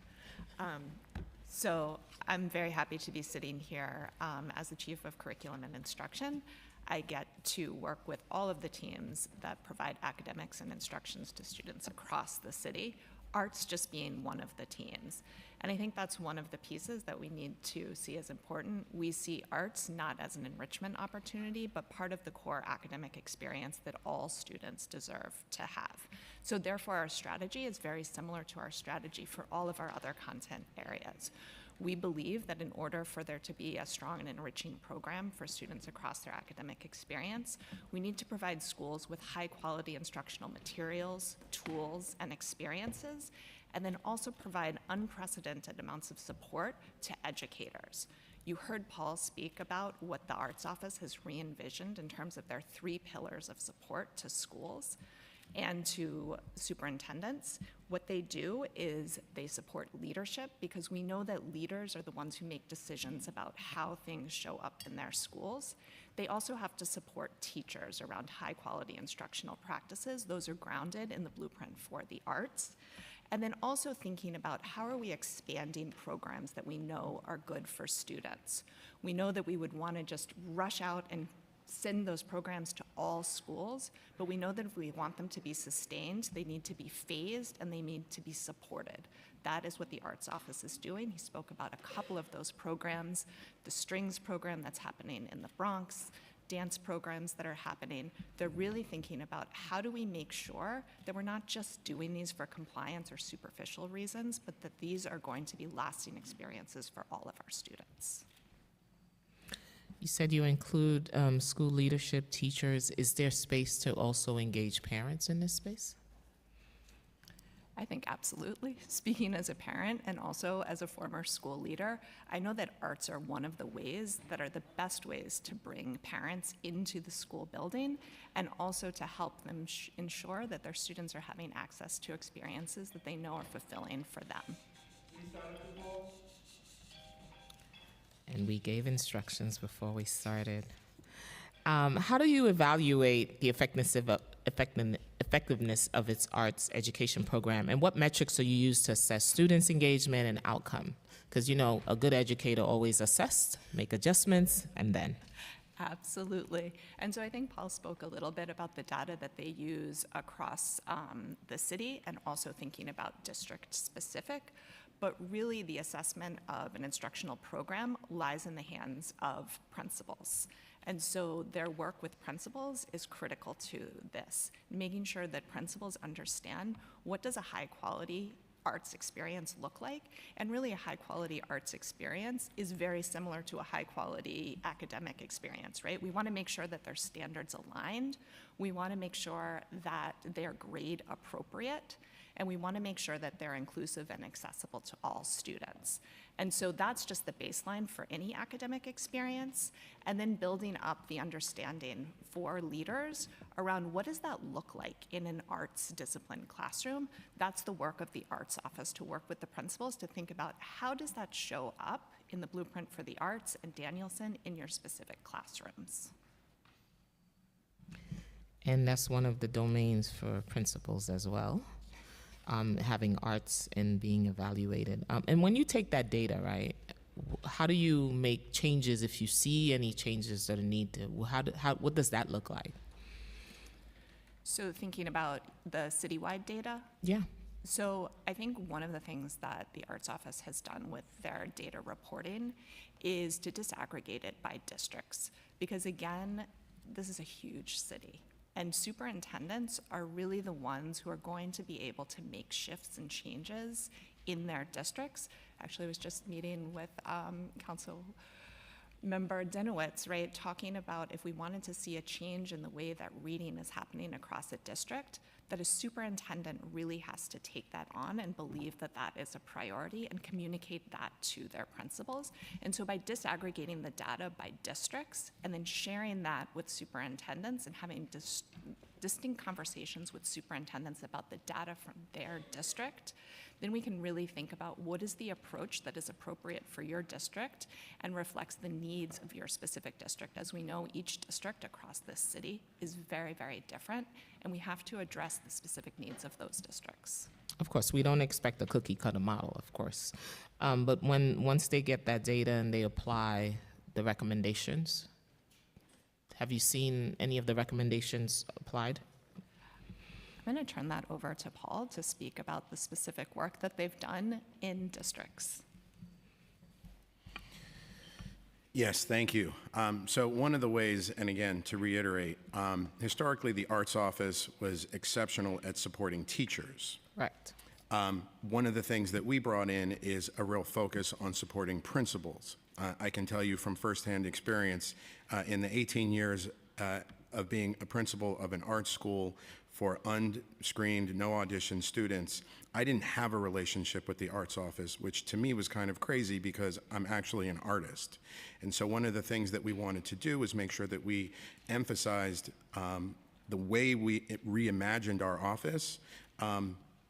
So I'm very happy to be sitting here as the Chief of Curriculum and Instruction. I get to work with all of the teams that provide academics and instructions to students across the city, arts just being one of the teams. And I think that's one of the pieces that we need to see as important. We see arts not as an enrichment opportunity, but part of the core academic experience that all students deserve to have. So therefore, our strategy is very similar to our strategy for all of our other content areas. We believe that in order for there to be a strong and enriching program for students across their academic experience, we need to provide schools with high quality instructional materials, tools, and experiences, and then also provide unprecedented amounts of support to educators. You heard Paul speak about what the Arts Office has re-envisioned in terms of their 3 pillars of support to schools and to superintendents. What they do is they support leadership, because we know that leaders are the ones who make decisions about how things show up in their schools. They also have to support teachers around high quality instructional practices. Those are grounded in the Blueprint for the Arts. And then also thinking about how are we expanding programs that we know are good for students. We know that we would want to just rush out and send those programs to all schools, but we know that if we want them to be sustained, they need to be phased and they need to be supported. That is what the Arts Office is doing. He spoke about a couple of those programs, the Strings program that's happening in the Bronx, dance programs that are happening. They're really thinking about how do we make sure that we're not just doing these for compliance or superficial reasons, but that these are going to be lasting experiences for all of our students. You said you include school leadership, teachers. Is there space to also engage parents in this space? I think absolutely. Speaking as a parent and also as a former school leader, I know that arts are one of the ways that are the best ways to bring parents into the school building and also to help them ensure that their students are having access to experiences that they know are fulfilling for them. And we gave instructions before we started. How do you evaluate the effectiveness of its arts education program, and what metrics are you use to assess students' engagement and outcome? Because, you know, a good educator always assess, make adjustments, and then. Absolutely. And so I think Paul spoke a little bit about the data that they use across the city and also thinking about district specific. But really the assessment of an instructional program lies in the hands of principals. And so their work with principals is critical to this, making sure that principals understand what does a high quality arts experience look like, and really a high quality arts experience is very similar to a high quality academic experience, right? We want to make sure that their standards aligned, we want to make sure that they're grade appropriate, and we want to make sure that they're inclusive and accessible to all students. And so that's just the baseline for any academic experience, and then building up the understanding for leaders around what does that look like in an arts discipline classroom. That's the work of the Arts Office, to work with the principals to think about how does that show up in the Blueprint for the Arts and Danielson in your specific classrooms. And that's one of the domains for principals as well, having arts and being evaluated. And when you take that data, right, how do you make changes if you see any changes that are needed? What does that look like? So thinking about the citywide data, Yeah. so I think one of the things that the Arts Office has done with their data reporting is to disaggregate it by districts. Because again, this is a huge city. And superintendents are really the ones who are going to be able to make shifts and changes in their districts. Actually, I was just meeting with Council Member Denowitz, right, talking about if we wanted to see a change in the way that reading is happening across a district, that a superintendent really has to take that on and believe that that is a priority and communicate that to their principals. And so by disaggregating the data by districts and then sharing that with superintendents and having distinct conversations with superintendents about the data from their district, then we can really think about what is the approach that is appropriate for your district and reflects the needs of your specific district. As we know, each district across this city is very, very different, and we have to address the specific needs of those districts. Of course, we don't expect a cookie cutter model, of course. But once they get that data and they apply the recommendations, have you seen any of the recommendations applied? I'm going to turn that over to Paul to speak about the specific work that they've done in districts. Yes, thank you. So one of the ways, and again, to reiterate, historically, the Arts Office was exceptional at supporting teachers. Right. One of the things that we brought in is a real focus on supporting principals. I can tell you from firsthand experience, in the 18 years of being a principal of an art school for unscreened, no audition students, I didn't have a relationship with the Arts Office, which to me was kind of crazy because I'm actually an artist. And so one of the things that we wanted to do was make sure that we emphasized the way we reimagined our office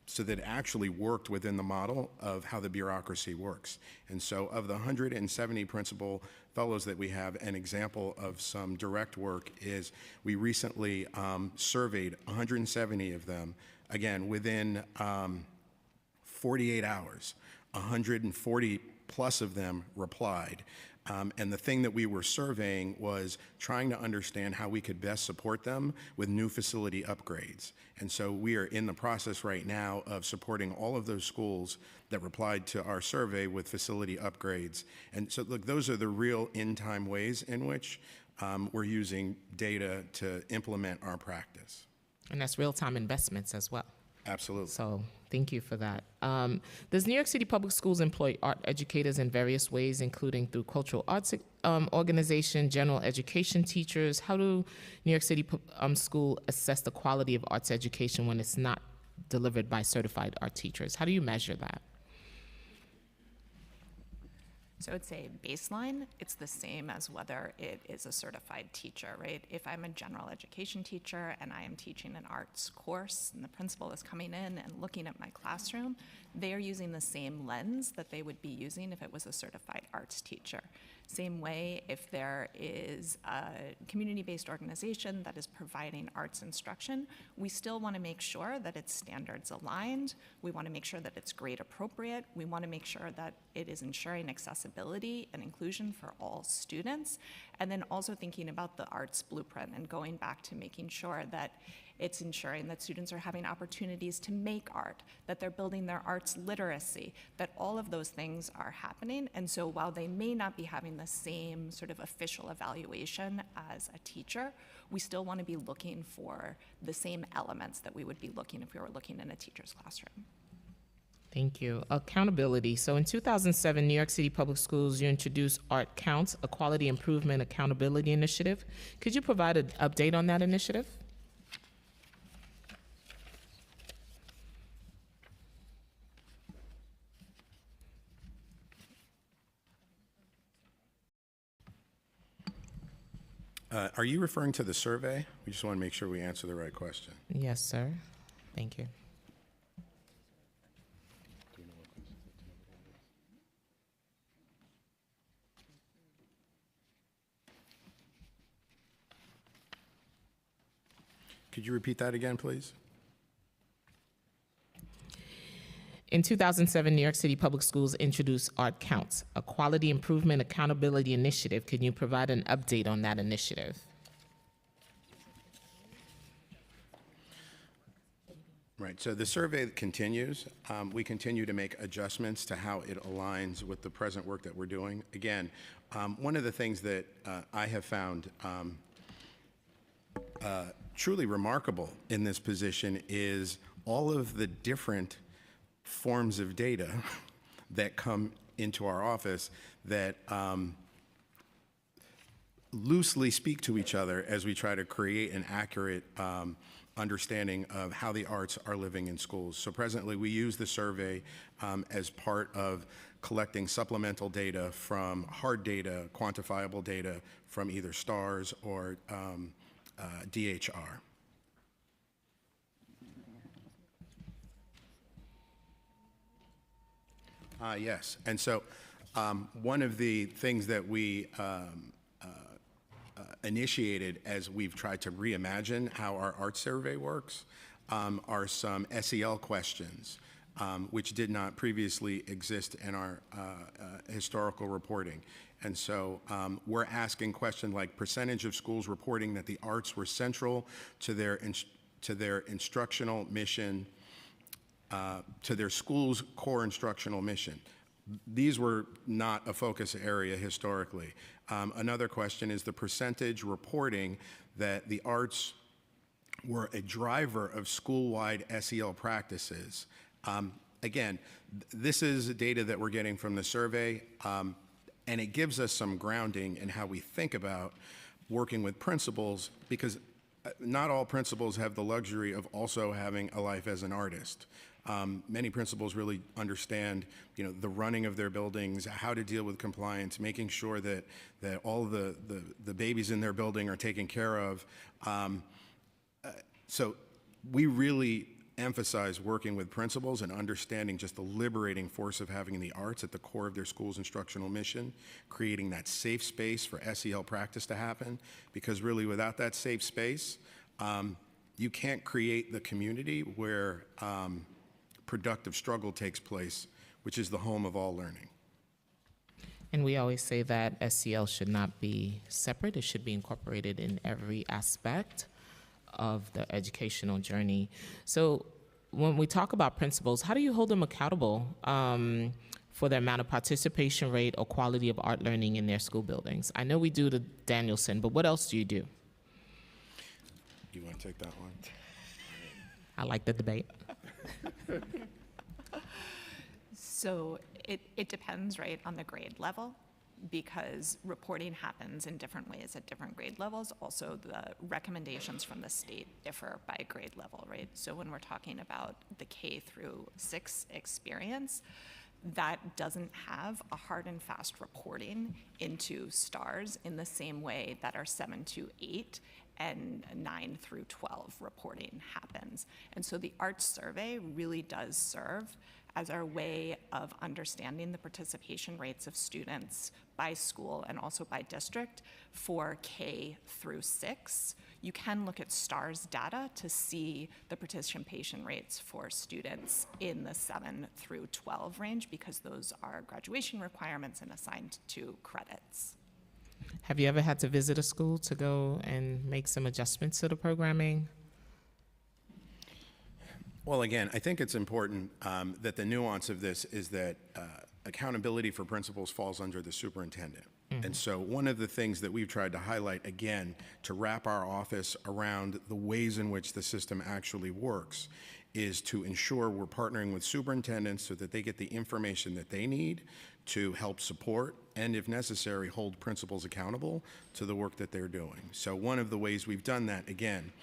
so that it actually worked within the model of how the bureaucracy works. And so of the 170 principal fellows that we have, an example of some direct work is we recently surveyed 170 of them, again, within 48 hours. 140 plus of them replied. And the thing that we were surveying was trying to understand how we could best support them with new facility upgrades. And so we are in the process right now of supporting all of those schools that replied to our survey with facility upgrades. And so, look, those are the real in-time ways in which we're using data to implement our practice. And that's real-time investments as well. Absolutely. So thank you for that. Does New York City Public Schools employ art educators in various ways, including through cultural arts organization, general education teachers? How do New York City School assess the quality of arts education when it's not delivered by certified art teachers? How do you measure that? So I would say baseline, it's the same as whether it is a certified teacher, right? If I'm a general education teacher and I am teaching an arts course and the principal is coming in and looking at my classroom, they are using the same lens that they would be using if it was a certified arts teacher. Same way, if there is a community-based organization that is providing arts instruction, we still want to make sure that it's standards aligned. We want to make sure that it's grade appropriate. We want to make sure that it is ensuring accessibility and inclusion for all students. And then also thinking about the arts blueprint and going back to making sure that It's ensuring that students are having opportunities to make art, that they're building their arts literacy, that all of those things are happening. And so while they may not be having the same sort of official evaluation as a teacher, we still want to be looking for the same elements that we would be looking if we were looking in a teacher's classroom. Thank you. Accountability. So in 2007, New York City Public Schools, you introduced Art Counts, a quality improvement accountability initiative. Could you provide an update on that initiative? Are you referring to the survey? We just want to make sure we answer the right question. Yes, sir. Thank you. Could you repeat that again, please? In 2007, New York City Public Schools introduced Art Counts, a quality improvement accountability initiative. Can you provide an update on that initiative? Right, so the survey continues. We continue to make adjustments to how it aligns with the present work that we're doing. Again, one of the things that I have found truly remarkable in this position is all of the different forms of data that come into our office that loosely speak to each other as we try to create an accurate understanding of how the arts are living in schools. So presently we use the survey as part of collecting supplemental data from hard data, quantifiable data from either STARS or DHR. Yes, and so one of the things that we initiated as we've tried to reimagine how our art survey works are some SEL questions, which did not previously exist in our historical reporting. And so we're asking questions like percentage of schools reporting that the arts were central to their instructional mission, to their school's core instructional mission. These were not a focus area historically. Another question is the percentage reporting that the arts were a driver of school-wide SEL practices. Again, this is data that we're getting from the survey, and it gives us some grounding in how we think about working with principals, because not all principals have the luxury of also having a life as an artist. Many principals really understand, the running of their buildings, how to deal with compliance, making sure that all the babies in their building are taken care of. So we really emphasize working with principals and understanding just the liberating force of having the arts at the core of their school's instructional mission, creating that safe space for SEL practice to happen, because really without that safe space, you can't create the community where productive struggle takes place, which is the home of all learning. And we always say that SEL should not be separate. It should be incorporated in every aspect of the educational journey. So when we talk about principals, how do you hold them accountable for the amount of participation rate or quality of art learning in their school buildings? I know we do the Danielson, but what else do you do? You want to take that one? I like the debate. So it depends, right, on the grade level, because reporting happens in different ways at different grade levels. Also, the recommendations from the state differ by grade level, right? So when we're talking about the K through 6 experience, that doesn't have a hard and fast reporting into STARS in the same way that our 7 to 8 and 9 through 12 reporting happens. And so the arts survey really does serve as our way of understanding the participation rates of students by school and also by district for K through 6. You can look at STARS data to see the participation rates for students in the 7 through 12 range, because those are graduation requirements and assigned to credits. Have you ever had to visit a school to go and make some adjustments to the programming? Well, again, I think it's important that the nuance of this is that accountability for principals falls under the superintendent. And so one of the things that we've tried to highlight, again, to wrap our office around the ways in which the system actually works, is to ensure we're partnering with superintendents so that they get the information that they need to help support and, if necessary, hold principals accountable to the work that they're doing. So one of the ways we've done that, again,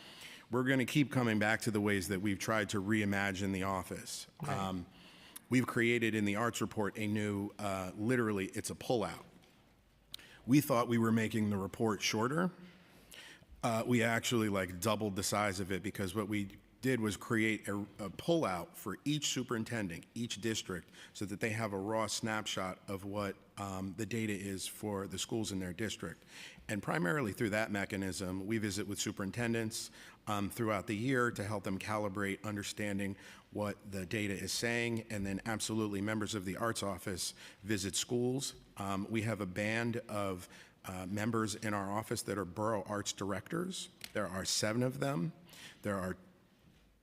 we're going to keep coming back to the ways that we've tried to reimagine the office. We've created in the arts report a new, literally, it's a pullout. We thought we were making the report shorter. We actually doubled the size of it, because what we did was create a pullout for each superintendent, each district, so that they have a raw snapshot of what the data is for the schools in their district. And primarily through that mechanism, we visit with superintendents throughout the year to help them calibrate understanding what the data is saying, and then absolutely members of the arts office visit schools. We have a band of members in our office that are borough arts directors. There are 7 of them. There are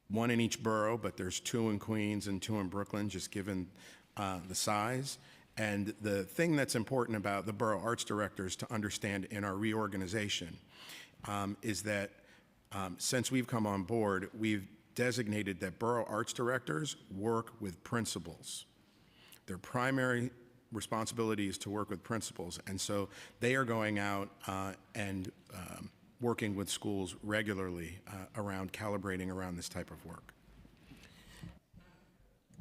1 in each borough, but there's 2 in Queens and 2 in Brooklyn, just given the size. And the thing that's important about the borough arts directors to understand in our reorganization is that since we've come on board, we've designated that borough arts directors work with principals. Their primary responsibility is to work with principals, and so they are going out and working with schools regularly around calibrating around this type of work.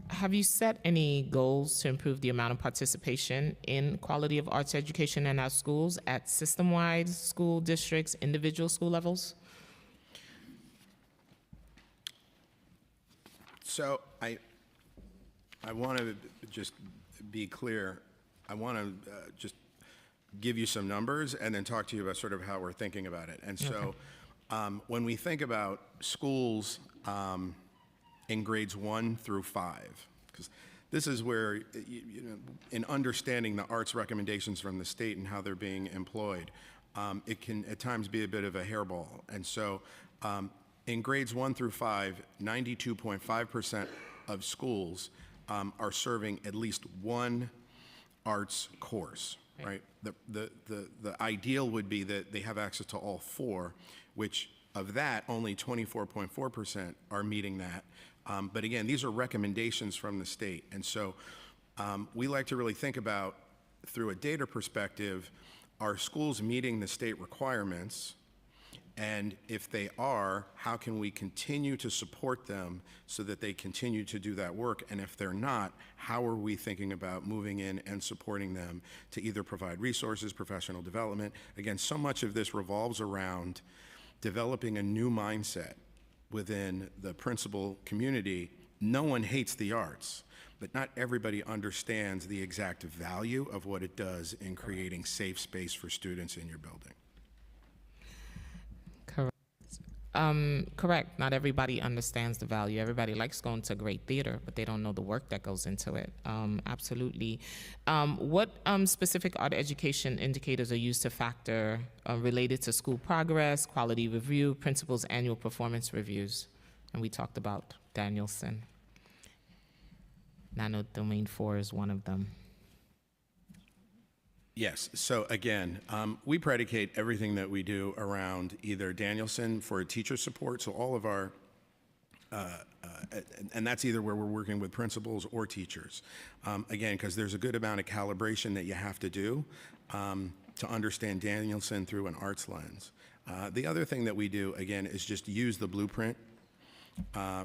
Have you set any goals to improve the amount of participation in quality of arts education in our schools at system-wide school districts, individual school levels? So I want to just be clear. I want to just give you some numbers and then talk to you about sort of how we're thinking about it. And so when we think about schools in grades 1 through 5, because this is where, in understanding the arts recommendations from the state and how they're being employed, it can at times be a bit of a hairball. And so in grades 1 through 5, 92.5% of schools are serving at least one arts course, right? The ideal would be that they have access to all 4, which of that, only 24.4% are meeting that. But again, these are recommendations from the state. And so we like to really think about, through a data perspective, are schools meeting the state requirements? And if they are, how can we continue to support them so that they continue to do that work? And if they're not, how are we thinking about moving in and supporting them to either provide resources, professional development? Again, so much of this revolves around developing a new mindset within the principal community. No one hates the arts, but not everybody understands the exact value of what it does in creating safe space for students in your building. Correct. Not everybody understands the value. Everybody likes going to great theater, but they don't know the work that goes into it. Absolutely. What specific art education indicators are used to factor related to school progress, quality review, principals' annual performance reviews? And we talked about Danielson. Nano Domain 4 is one of them. Yes. So again, we predicate everything that we do around either Danielson for teacher support. So all of our, and that's either where we're working with principals or teachers. Again, because there's a good amount of calibration that you have to do to understand Danielson through an arts lens. The other thing that we do, again, is just use the blueprint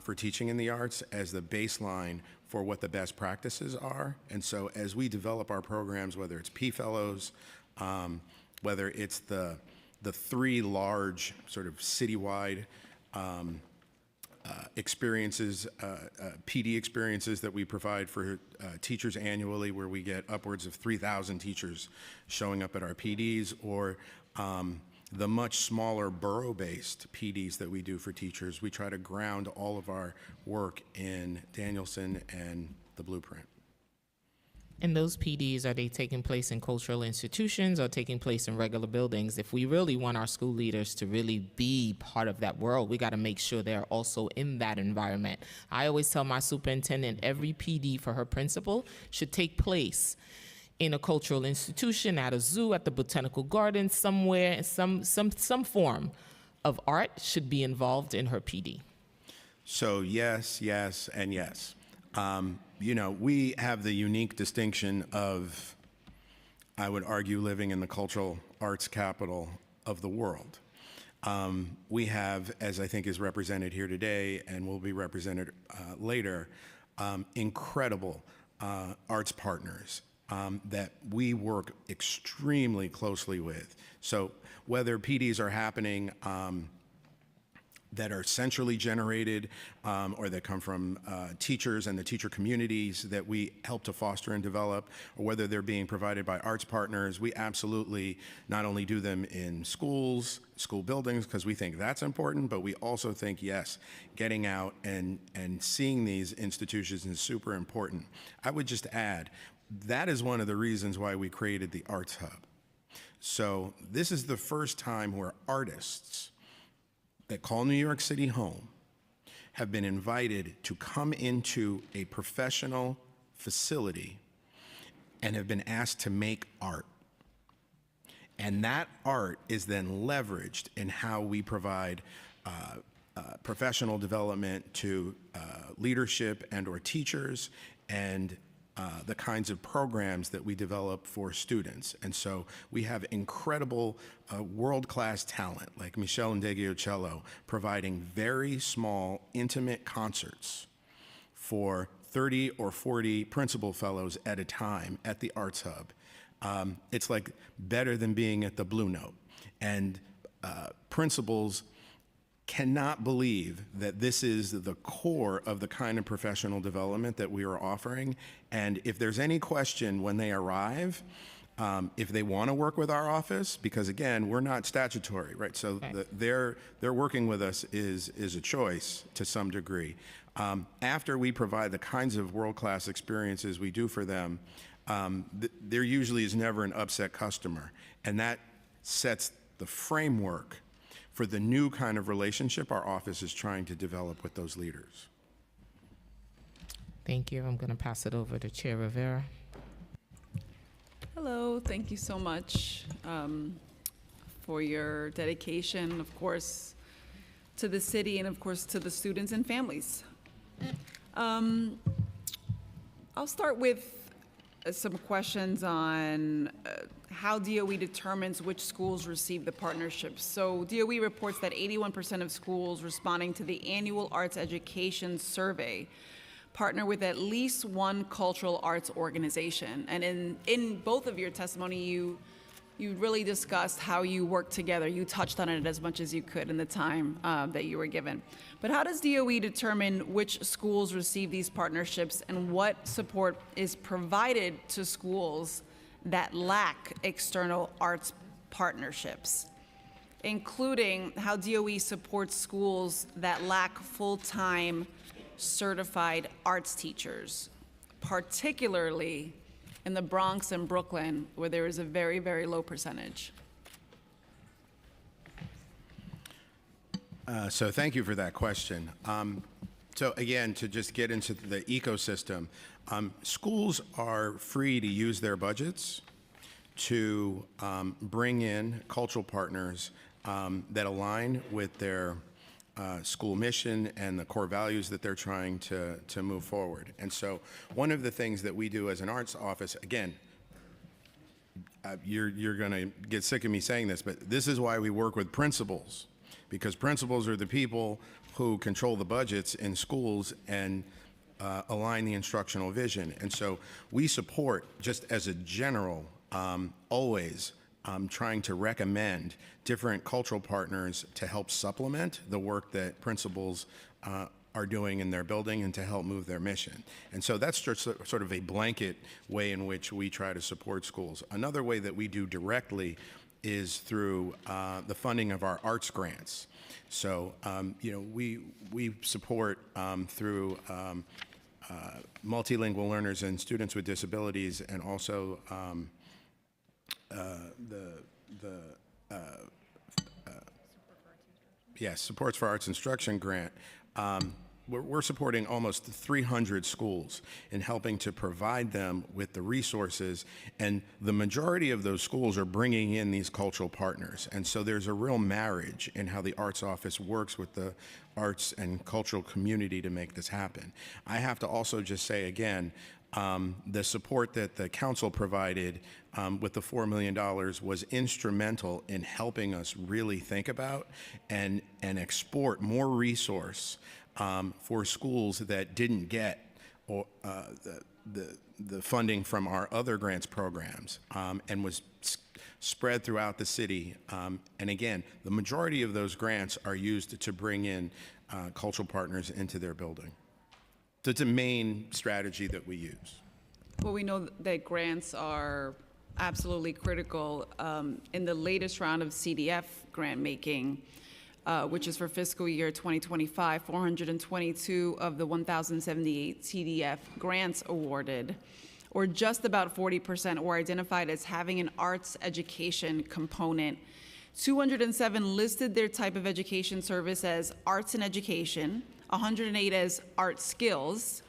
for teaching in the arts as the baseline for what the best practices are. And so as we develop our programs, whether it's P-Fellows, whether it's the 3 large sort of citywide experiences, PD experiences that we provide for teachers annually, where we get upwards of 3,000 teachers showing up at our PDs, or the much smaller borough-based PDs that we do for teachers, we try to ground all of our work in Danielson and the blueprint. And those PDs, are they taking place in cultural institutions or taking place in regular buildings? If we really want our school leaders to really be part of that world, we got to make sure they're also in that environment. I always tell my superintendent every PD for her principal should take place in a cultural institution, at a zoo, at the botanical garden, somewhere, some form of art should be involved in her PD. So yes, yes, and yes. You know, we have the unique distinction of, I would argue, living in the cultural arts capital of the world. We have, as I think is represented here today and will be represented later, incredible arts partners that we work extremely closely with. So whether PDs are happening that are centrally generated or that come from teachers and the teacher communities that we help to foster and develop, or whether they're being provided by arts partners, we absolutely not only do them in schools, school buildings, because we think that's important, but we also think, yes, getting out and seeing these institutions is super important. I would just add, that is one of the reasons why we created the Arts Hub. So this is the first time where artists that call New York City home have been invited to come into a professional facility and have been asked to make art. And that art is then leveraged in how we provide professional development to leadership and or teachers, and the kinds of programs that we develop for students. And so we have incredible world-class talent like Michelle Ndegeocello providing very small, intimate concerts for 30 or 40 principal fellows at a time at the Arts Hub. It's like better than being at the Blue Note. And principals cannot believe that this is the core of the kind of professional development that we are offering. And if there's any question when they arrive, if they want to work with our office, because again, we're not statutory, right? So their working with us is a choice to some degree. After we provide the kinds of world-class experiences we do for them, there usually is never an upset customer. And that sets the framework for the new kind of relationship our office is trying to develop with those leaders. Thank you. I'm going to pass it over to Chair Rivera. Hello, thank you so much for your dedication, of course, to the city and of course to the students and families. I'll start with some questions on how DOE determines which schools receive the partnerships. So DOE reports that 81% of schools responding to the annual arts education survey partner with at least one cultural arts organization. And in both of your testimony, you really discussed how you work together. You touched on it as much as you could in the time that you were given. But how does DOE determine which schools receive these partnerships and what support is provided to schools that lack external arts partnerships, including how DOE supports schools that lack full-time certified arts teachers, particularly in the Bronx and Brooklyn, where there is a very, very low percentage? So thank you for that question. So again, to just get into the ecosystem, schools are free to use their budgets to bring in cultural partners that align with their school mission and the core values that they're trying to move forward. And so one of the things that we do as an arts office, again, you're going to get sick of me saying this, but this is why we work with principals, because principals are the people who control the budgets in schools and align the instructional vision. And so we support, just as a general, always trying to recommend different cultural partners to help supplement the work that principals are doing in their building and to help move their mission. And so that's just sort of a blanket way in which we try to support schools. Another way that we do directly is through the funding of our arts grants. So, you know, we support through multilingual learners and students with disabilities, and also Supports for Arts Instruction grant. We're supporting almost 300 schools in helping to provide them with the resources, and the majority of those schools are bringing in these cultural partners. And so there's a real marriage in how the Arts Office works with the arts and cultural community to make this happen. I have to also just say again, the support that the council provided with the $4 million was instrumental in helping us really think about and export more resource for schools that didn't get the funding from our other grants programs, and was spread throughout the city. And again, the majority of those grants are used to bring in cultural partners into their building. So it's a main strategy that we use. Well, we know that grants are absolutely critical. In the latest round of CDF grant making, which is for fiscal year 2025, 422 of the 1,078 CDF grants awarded, or just about 40%, were identified as having an arts education component. 207 listed their type of education service as arts and education, 108 as art skills,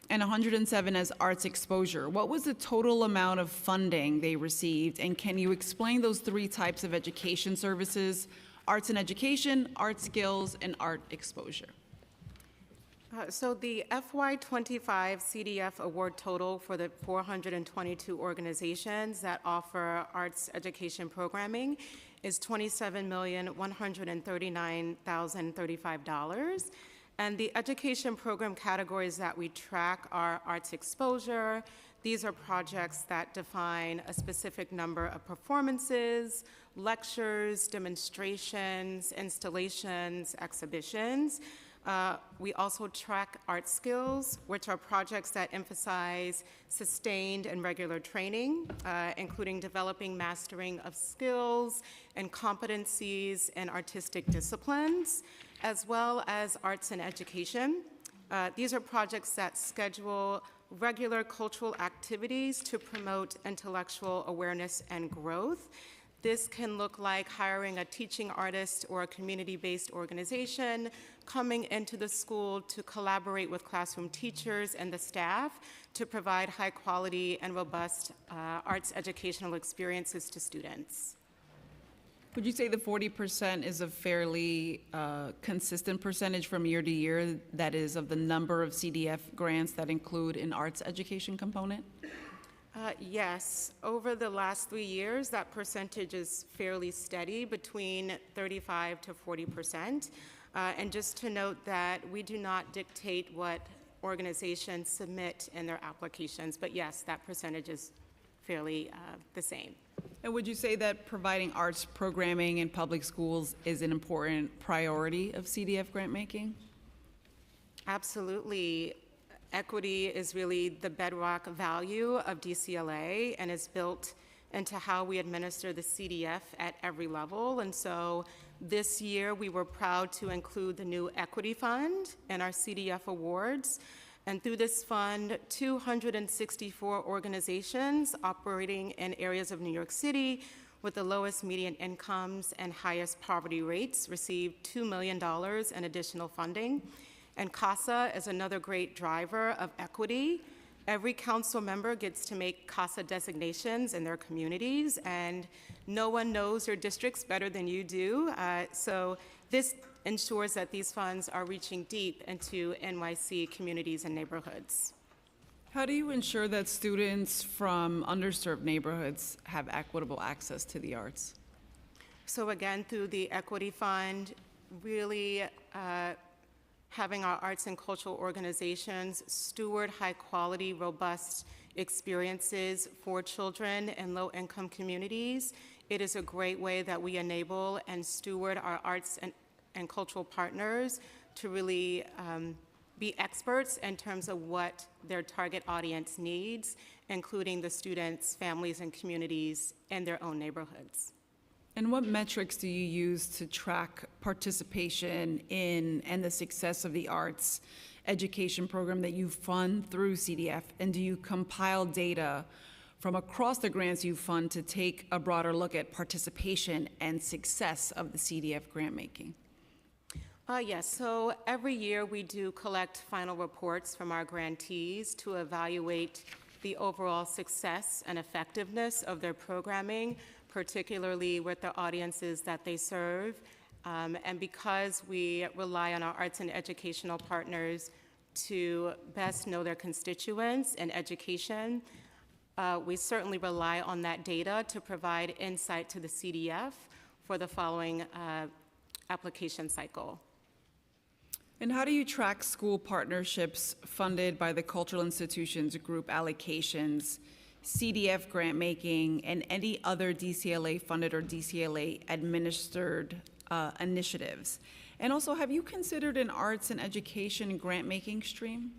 and 107 as arts exposure. What was the total amount of funding they received? And can you explain those three types of education services: arts and education, art skills, and art exposure? So the FY25 CDF award total for the 422 organizations that offer arts education programming is $27,139,035. And the education program categories that we track are arts exposure. These are projects that define a specific number of performances, lectures, demonstrations, installations, exhibitions. We also track art skills, which are projects that emphasize sustained and regular training, including developing mastering of skills and competencies in artistic disciplines, as well as arts and education. These are projects that schedule regular cultural activities to promote intellectual awareness and growth. This can look like hiring a teaching artist or a community-based organization, coming into the school to collaborate with classroom teachers and the staff to provide high-quality and robust arts educational experiences to students. Would you say the 40% is a fairly consistent percentage from year to year, that is, of the number of CDF grants that include an arts education component? Yes. Over the last 3 years, that percentage is fairly steady, between 35 to 40%. And just to note that we do not dictate what organizations submit in their applications, but yes, that percentage is fairly the same. And would you say that providing arts programming in public schools is an important priority of CDF grant making? Absolutely. Equity is really the bedrock value of DCLA and is built into how we administer the CDF at every level. And so this year we were proud to include the new Equity Fund in our CDF awards. And through this fund, 264 organizations operating in areas of New York City with the lowest median incomes and highest poverty rates received $2 million in additional funding. And CASA is another great driver of equity. Every council member gets to make CASA designations in their communities, and no one knows their districts better than you do. So this ensures that these funds are reaching deep into NYC communities and neighborhoods. How do you ensure that students from underserved neighborhoods have equitable access to the arts? So again, through the Equity Fund, really having our arts and cultural organizations steward high-quality, robust experiences for children in low-income communities. It is a great way that we enable and steward our arts and cultural partners to really be experts in terms of what their target audience needs, including the students, families, and communities in their own neighborhoods. And what metrics do you use to track participation in and the success of the arts education program that you fund through CDF? And do you compile data from across the grants you fund to take a broader look at participation and success of the CDF grant making? Yes, so every year we do collect final reports from our grantees to evaluate the overall success and effectiveness of their programming, particularly with the audiences that they serve. And because we rely on our arts and educational partners to best know their constituents in education, we certainly rely on that data to provide insight to the CDF for the following application cycle. And how do you track school partnerships funded by the cultural institutions group allocations, CDF grant making, and any other DCLA funded or DCLA administered initiatives? And also, have you considered an arts and education grant making stream?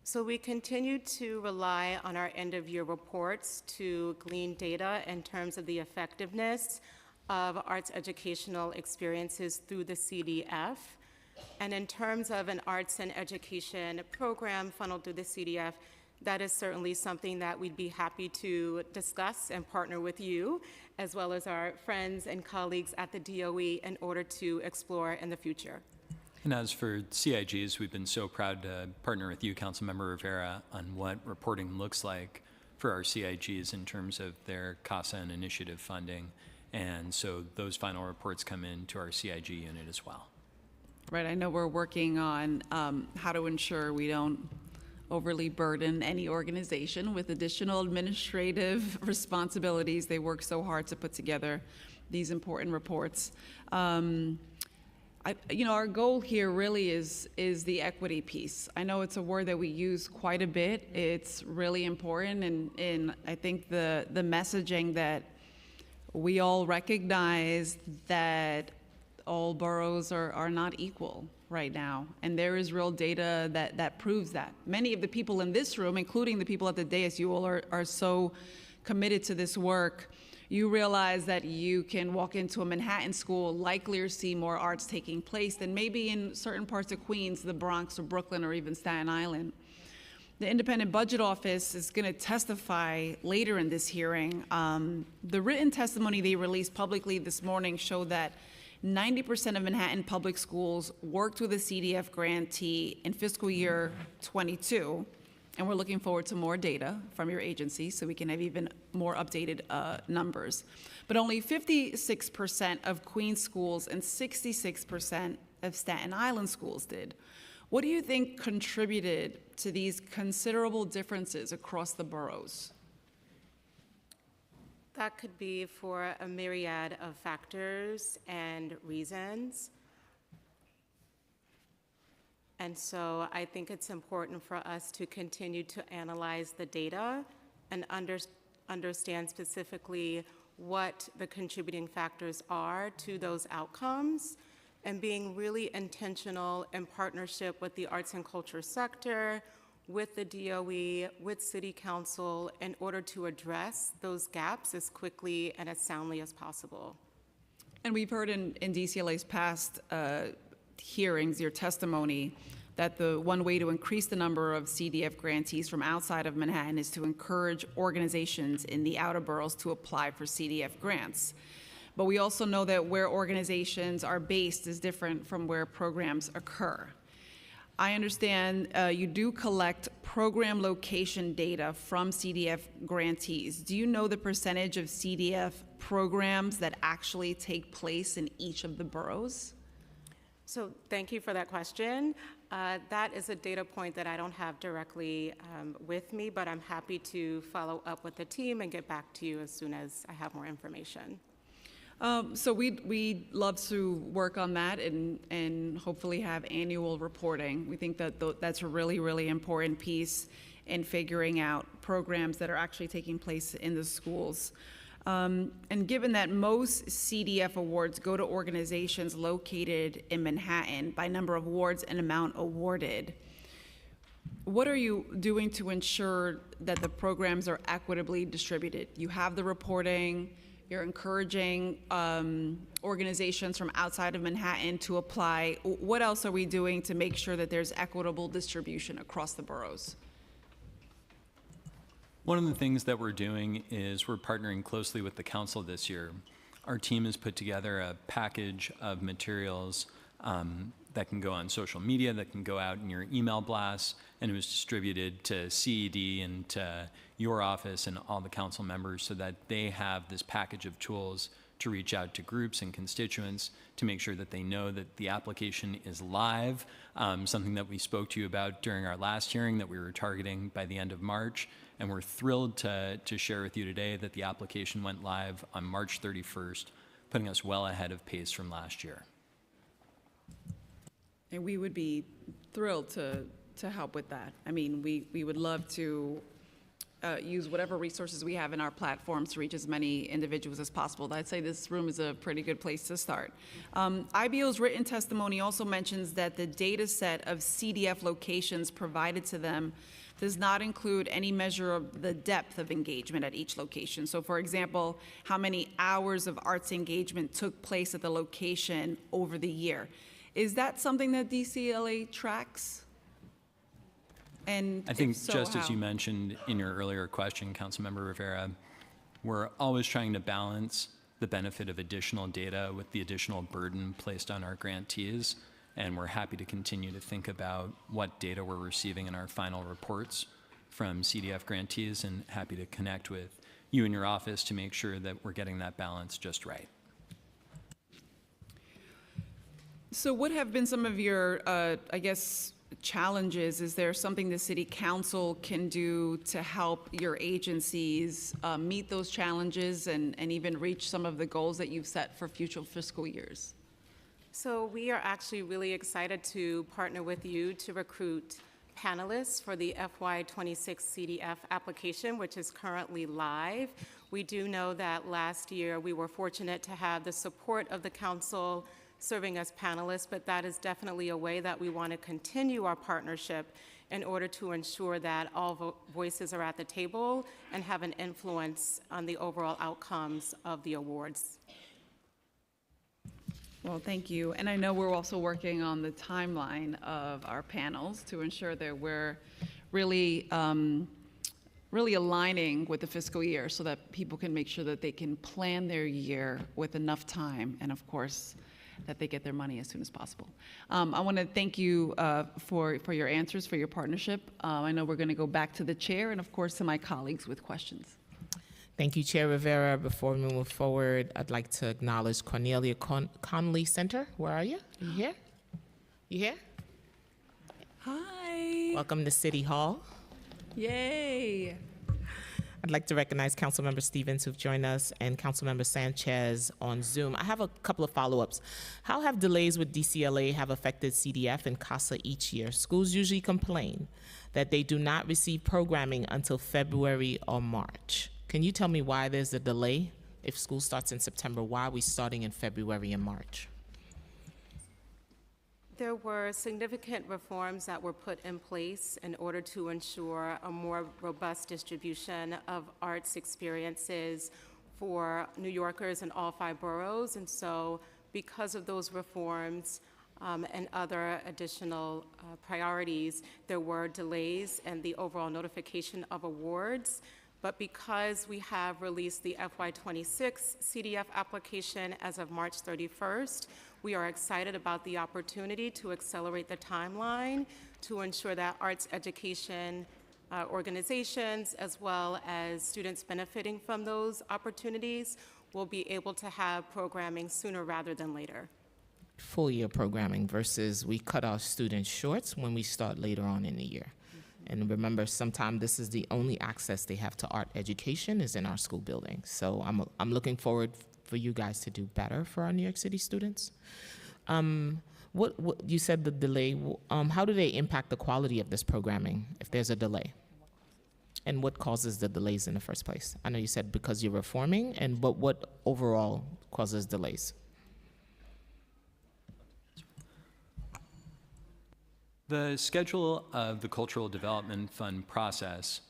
So we continue to rely on our end-of-year reports to glean data in terms of the effectiveness of arts educational experiences through the CDF. And in terms of an arts and education program funneled through the CDF, that is certainly something that we'd be happy to discuss and partner with you, as well as our friends and colleagues at the DOE in order to explore in the future. And as for CIGs, we've been so proud to partner with you, Councilmember Rivera, on what reporting looks like for our CIGs in terms of their CASA and initiative funding. And so those final reports come into our CIG unit as well. Right, I know we're working on how to ensure we don't overly burden any organization with additional administrative responsibilities. They work so hard to put together these important reports. Our goal here really is the equity piece. I know it's a word that we use quite a bit. It's really important, and I think the messaging that we all recognize that all boroughs are not equal right now, and there is real data that proves that. Many of the people in this room, including the people at the dais, you all are so committed to this work. You realize that you can walk into a Manhattan school, likelier see more arts taking place than maybe in certain parts of Queens, the Bronx, or Brooklyn, or even Staten Island. The Independent Budget Office is going to testify later in this hearing. The written testimony they released publicly this morning showed that 90% of Manhattan public schools worked with a CDF grantee in fiscal year 22, and we're looking forward to more data from your agency so we can have even more updated numbers. But only 56% of Queens schools and 66% of Staten Island schools did. What do you think contributed to these considerable differences across the boroughs? That could be for a myriad of factors and reasons. And so I think it's important for us to continue to analyze the data and understand specifically what the contributing factors are to those outcomes, and being really intentional in partnership with the arts and culture sector, with the DOE, with City Council, in order to address those gaps as quickly and as soundly as possible. And we've heard in DCLA's past hearings, your testimony, that the one way to increase the number of CDF grantees from outside of Manhattan is to encourage organizations in the outer boroughs to apply for CDF grants. But we also know that where organizations are based is different from where programs occur. I understand you do collect program location data from CDF grantees. Do you know the percentage of CDF programs that actually take place in each of the boroughs? So thank you for that question. That is a data point that I don't have directly with me, but I'm happy to follow up with the team and get back to you as soon as I have more information. So we'd love to work on that and hopefully have annual reporting. We think that that's a really, really important piece in figuring out programs that are actually taking place in the schools. And given that most CDF awards go to organizations located in Manhattan by number of awards and amount awarded, what are you doing to ensure that the programs are equitably distributed? You have the reporting, You're encouraging organizations from outside of Manhattan to apply. What else are we doing to make sure that there's equitable distribution across the boroughs? One of the things that we're doing is we're partnering closely with the council this year. Our team has put together a package of materials that can go on social media, that can go out in your email blasts, and it was distributed to CED and to your office and all the council members so that they have this package of tools to reach out to groups and constituents to make sure that they know that the application is live, something that we spoke to you about during our last hearing that we were targeting by the end of March. And we're thrilled to share with you today that the application went live on March 31st, putting us well ahead of pace from last year. And we would be thrilled to help with that. I mean, we would love to use whatever resources we have in our platforms to reach as many individuals as possible. I'd say this room is a pretty good place to start. IBO's written testimony also mentions that the data set of CDF locations provided to them does not include any measure of the depth of engagement at each location. So for example, how many hours of arts engagement took place at the location over the year. Is that something that DCLA tracks? And I think if so, just as how? you mentioned in your earlier question, Councilmember Rivera, we're always trying to balance the benefit of additional data with the additional burden placed on our grantees. And we're happy to continue to think about what data we're receiving in our final reports from CDF grantees, and happy to connect with you and your office to make sure that we're getting that balance just right. So what have been some of your, I guess, challenges? Is there something the City Council can do to help your agencies meet those challenges and even reach some of the goals that you've set for future fiscal years? So we are actually really excited to partner with you to recruit panelists for the FY26 CDF application, which is currently live. We do know that last year we were fortunate to have the support of the council serving as panelists, but that is definitely a way that we want to continue our partnership in order to ensure that all voices are at the table and have an influence on the overall outcomes of the awards. Well, thank you. And I know we're also working on the timeline of our panels to ensure that we're really, really aligning with the fiscal year so that people can make sure that they can plan their year with enough time, and of course, that they get their money as soon as possible. I want to thank you for your answers, for your partnership. I know we're going to go back to the chair and, of course, to my colleagues with questions. Thank you, Chair Rivera. Before we move forward, I'd like to acknowledge Cornelia Connolly Center. Where are you? You here? You here? Hi. Welcome to City Hall. Yay. I'd like to recognize Councilmember Stevens, who've joined us, and Councilmember Sanchez on Zoom. I have a couple of follow-ups. How have delays with DCLA have affected CDF and CASA each year? Schools usually complain that they do not receive programming until February or March. Can you tell me why there's a delay? If school starts in September, why are we starting in February and March? There were significant reforms that were put in place in order to ensure a more robust distribution of arts experiences for New Yorkers in all 5 boroughs. And so because of those reforms and other additional priorities, there were delays in the overall notification of awards. But because we have released the FY26 CDF application as of March 31st, we are excited about the opportunity to accelerate the timeline to ensure that arts education organizations, as well as students benefiting from those opportunities, will be able to have programming sooner rather than later. Full year programming versus we cut our students short when we start later on in the year. And remember, sometimes this is the only access they have to art education is in our school building. So I'm looking forward for you guys to do better for our New York City students. What you said the delay, how do they impact the quality of this programming if there's a delay? And what causes the delays in the first place? I know you said because you're reforming, but what overall causes delays? The schedule of the Cultural Development Fund process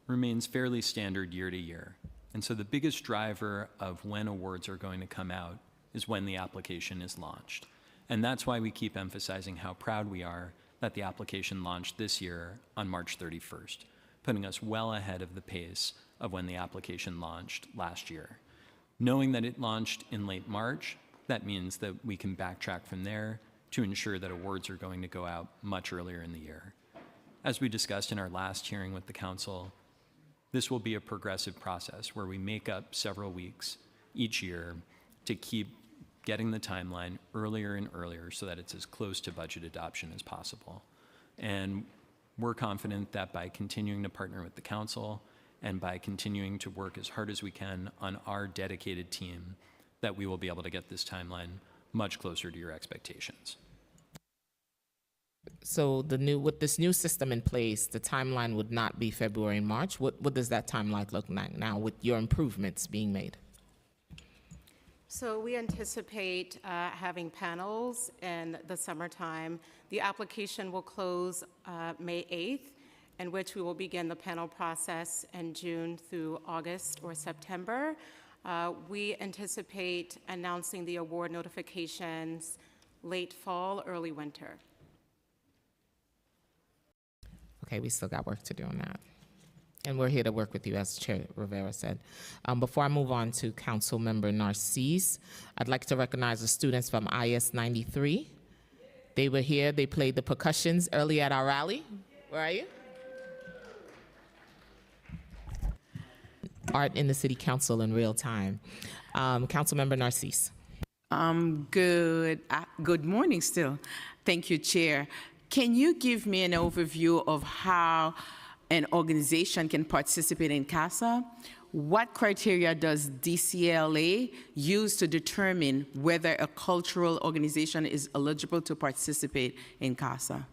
remains fairly standard year to year. And so the biggest driver of when awards are going to come out is when the application is launched. And that's why we keep emphasizing how proud we are that the application launched this year on March 31st, putting us well ahead of the pace of when the application launched last year. Knowing that it launched in late March, that means that we can backtrack from there to ensure that awards are going to go out much earlier in the year. As we discussed in our last hearing with the council, this will be a progressive process where we make up several weeks each year to keep getting the timeline earlier and earlier so that it's as close to budget adoption as possible. And we're confident that by continuing to partner with the council and by continuing to work as hard as we can on our dedicated team, that we will be able to get this timeline much closer to your expectations. So with this new system in place, the timeline would not be February and March. What does that timeline look like now with your improvements being made? So we anticipate having panels in the summertime. The application will close May 8th, in which we will begin the panel process in June through August or September. We anticipate announcing the award notifications late fall, early winter. Okay, we still got work to do on that. And we're here to work with you, as Chair Rivera said. Before I move on to Council Member Narcisse, I'd like to recognize the students from IS 93. They were here, they played the percussions early at our rally. Where are you? Art in the City Council in real time. Council Member Narcisse. Good morning still. Thank you, Chair. Can you give me an overview of how an organization can participate in CASA? What criteria does DCLA use to determine whether a cultural organization is eligible to participate in CASA?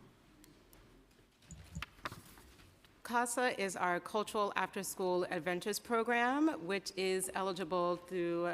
CASA is our Cultural After-School Adventures program, which is eligible through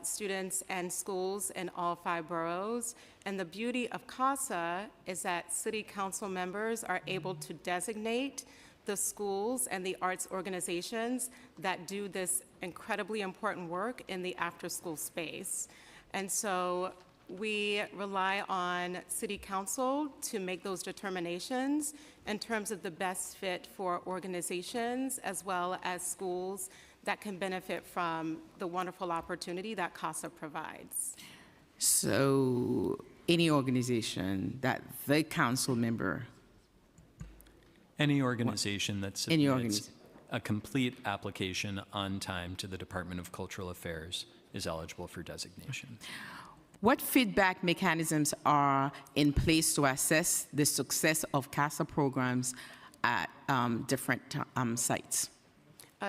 students and schools in all 5 boroughs. And the beauty of CASA is that city council members are able to designate the schools and the arts organizations that do this incredibly important work in the after-school space. And so we rely on city council to make those determinations in terms of the best fit for organizations as well as schools that can benefit from the wonderful opportunity that CASA provides. So any organization that the council member. Any organization that Any submits organization. a complete application on time to the Department of Cultural Affairs is eligible for designation. What feedback mechanisms are in place to assess the success of CASA programs at different sites?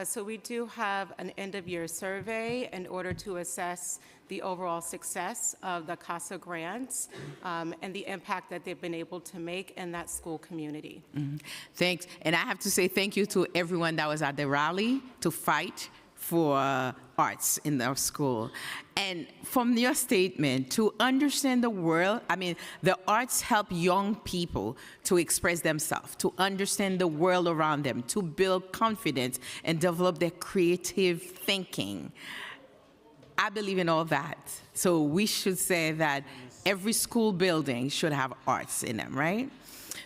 So we do have an end-of-year survey in order to assess the overall success of the CASA grants and the impact that they've been able to make in that school community. Mm-hmm. Thanks. And I have to say thank you to everyone that was at the rally to fight for arts in our school. And from your statement, to understand the world, I mean, the arts help young people to express themselves, to understand the world around them, to build confidence and develop their creative thinking. I believe in all that. So we should say that every school building should have arts in them, right?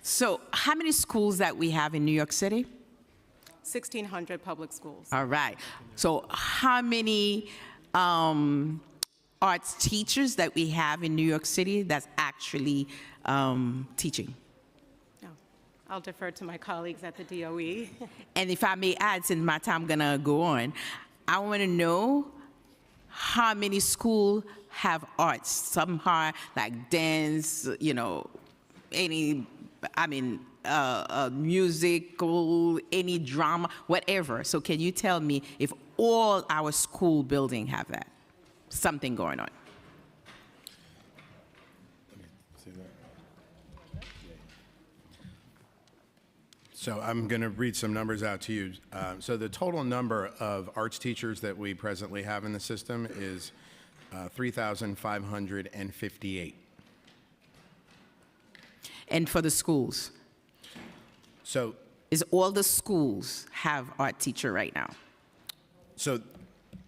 So how many schools that we have in New York City? 1,600 public schools. All right. So how many arts teachers that we have in New York City that's actually teaching? No, I'll defer to my colleagues at the DOE. And if I may add, since my time gonna go on, I want to know how many schools have arts. Some are like dance, you know, musical, any drama, whatever. So can you tell me if all our school buildings have that? Something going on. So I'm going to read some numbers out to you. So the total number of arts teachers that we presently have in the system is 3,558. And for the schools? So Is all the schools have art teacher right now? So,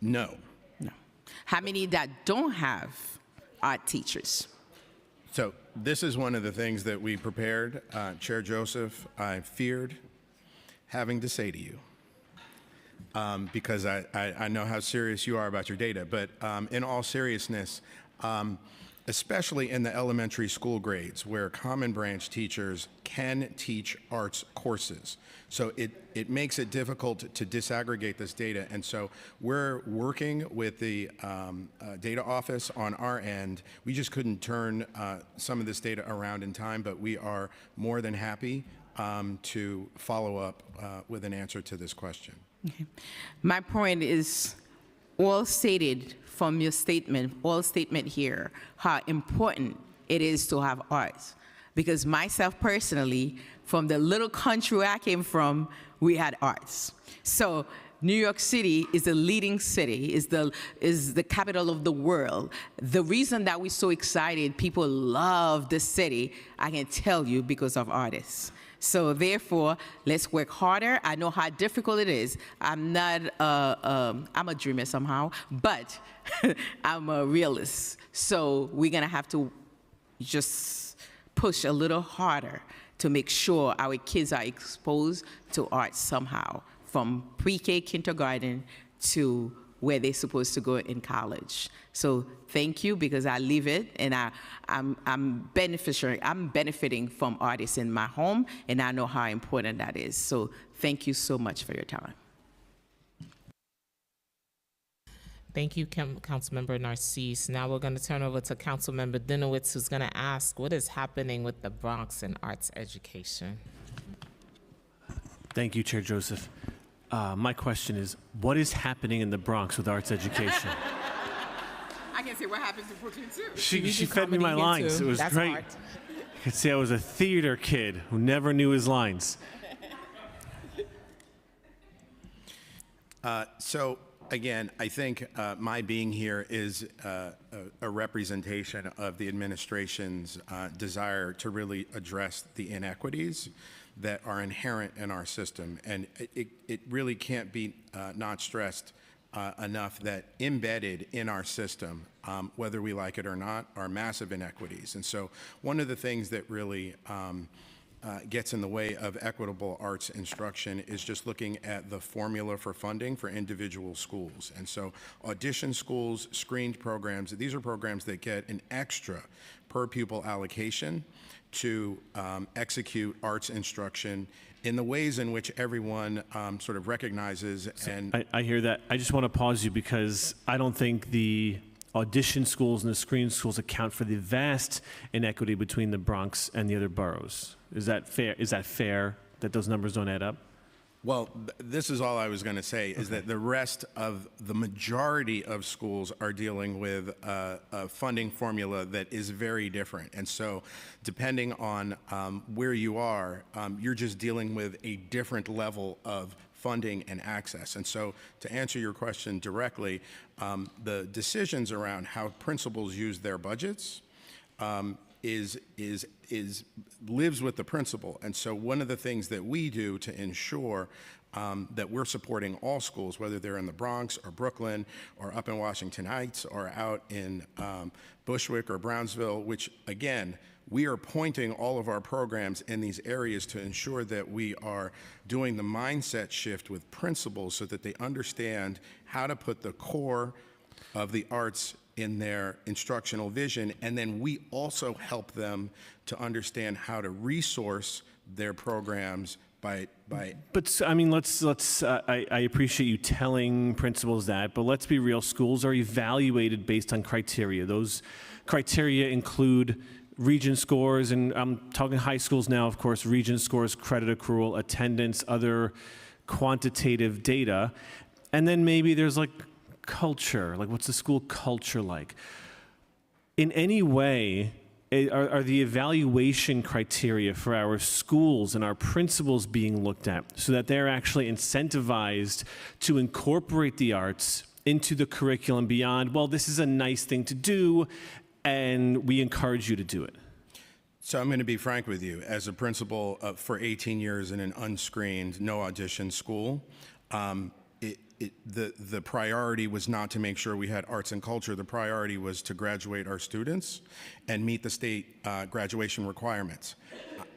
no. No. How many that don't have art teachers? So this is one of the things that we prepared. Chair Joseph, I feared having to say to you, because I know how serious you are about your data, but in all seriousness, especially in the elementary school grades where Common Branch teachers can teach arts courses. So it makes it difficult to disaggregate this data. And so we're working with the data office on our end. We just couldn't turn some of this data around in time, but we are more than happy to follow up with an answer to this question. Okay. My point is all stated from your statement, all statement here, how important it is to have arts. Because myself personally, from the little country where I came from, we had arts. So New York City is the leading city, is the capital of the world. The reason that we're so excited, people love the city, I can tell you, because of artists. So therefore, let's work harder. I know how difficult it is. I'm not, I'm a dreamer somehow, but I'm a realist. So we're gonna have to just push a little harder to make sure our kids are exposed to art somehow, from pre-K kindergarten to where they're supposed to go in college. So thank you, because I live it, and I'm benefiting from artists in my home, and I know how important that is. So thank you so much for your time. Thank you, Councilmember Narcisse. Now we're going to turn over to Councilmember Dinowitz, who's going to ask what is happening with the Bronx and arts education. Thank you, Chair Joseph. My question is, what is happening in the Bronx with arts education? I can say what happens in Brooklyn too. She fed me my lines. It was That's great. art. I could say I was a theater kid who never knew his lines. So again, I think my being here is a representation of the administration's desire to really address the inequities that are inherent in our system. And it really can't be not stressed enough that embedded in our system, whether we like it or not, are massive inequities. And so one of the things that really gets in the way of equitable arts instruction is just looking at the formula for funding for individual schools. And so audition schools, screened programs, these are programs that get an extra per pupil allocation to execute arts instruction in the ways in which everyone sort of recognizes. And I hear that. I just want to pause you because I don't think the audition schools and the screen schools account for the vast inequity between the Bronx and the other boroughs. Is that fair? Is that fair that those numbers don't add up? Well, this is all I was going to say, is that the rest of the majority of schools are dealing with a funding formula that is very different. And so depending on where you are, you're just dealing with a different level of funding and access. And so to answer your question directly, the decisions around how principals use their budgets lives with the principal. And so one of the things that we do to ensure that we're supporting all schools, whether they're in the Bronx or Brooklyn or up in Washington Heights or out in Bushwick or Brownsville, which again, we are pointing all of our programs in these areas to ensure that we are doing the mindset shift with principals so that they understand how to put the core of the arts in their instructional vision, and then we also help them to understand how to resource their programs by. But I mean, I appreciate you telling principals that, but let's be real. Schools are evaluated based on criteria. Those criteria include Regent scores, and I'm talking high schools now, of course. Regent scores, credit accrual, attendance, other quantitative data, and then maybe there's like culture, like what's the school culture like? In any way, are the evaluation criteria for our schools and our principals being looked at so that they're actually incentivized to incorporate the arts into the curriculum beyond, well, this is a nice thing to do, and we encourage you to do it? So I'm going to be frank with you. As a principal for 18 years in an unscreened, no audition school, the priority was not to make sure we had arts and culture. The priority was to graduate our students and meet the state graduation requirements.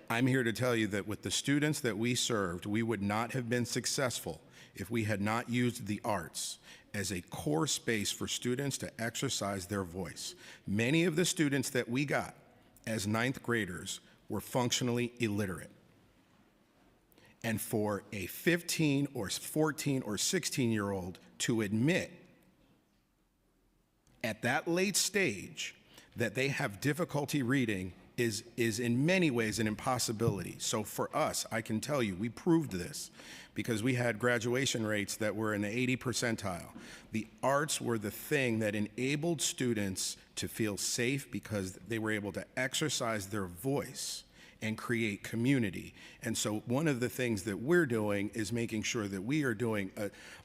I'm here to tell you that with the students that we served, we would not have been successful if we had not used the arts as a core space for students to exercise their voice. Many of the students that we got as ninth graders were functionally illiterate. And for a 15 or 14 or 16-year-old to admit at that late stage that they have difficulty reading is in many ways an impossibility. So for us, I can tell you, we proved this because we had graduation rates that were in the 80 percentile. The arts were the thing that enabled students to feel safe because they were able to exercise their voice and create community. And so one of the things that we're doing is making sure that we are doing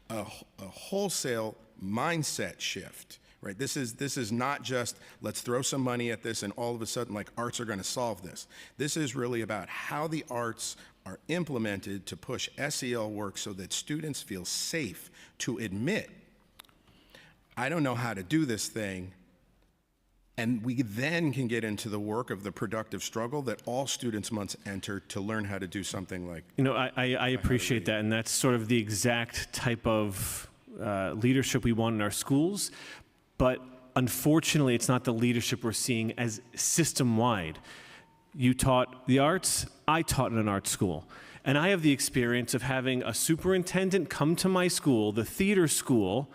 a wholesale mindset shift. Right? This is not just let's throw some money at this and all of a sudden like arts are going to solve this. This is really about how the arts are implemented to push SEL work so that students feel safe to admit, I don't know how to do this thing. And we then can get into the work of the productive struggle that all students must enter to learn how to do something like. You know, I appreciate that, and that's sort of the exact type of leadership we want in our schools. But unfortunately, it's not the leadership we're seeing as system-wide. You taught the arts, I taught in an art school. And I have the experience of having a superintendent come to my school, the theater school,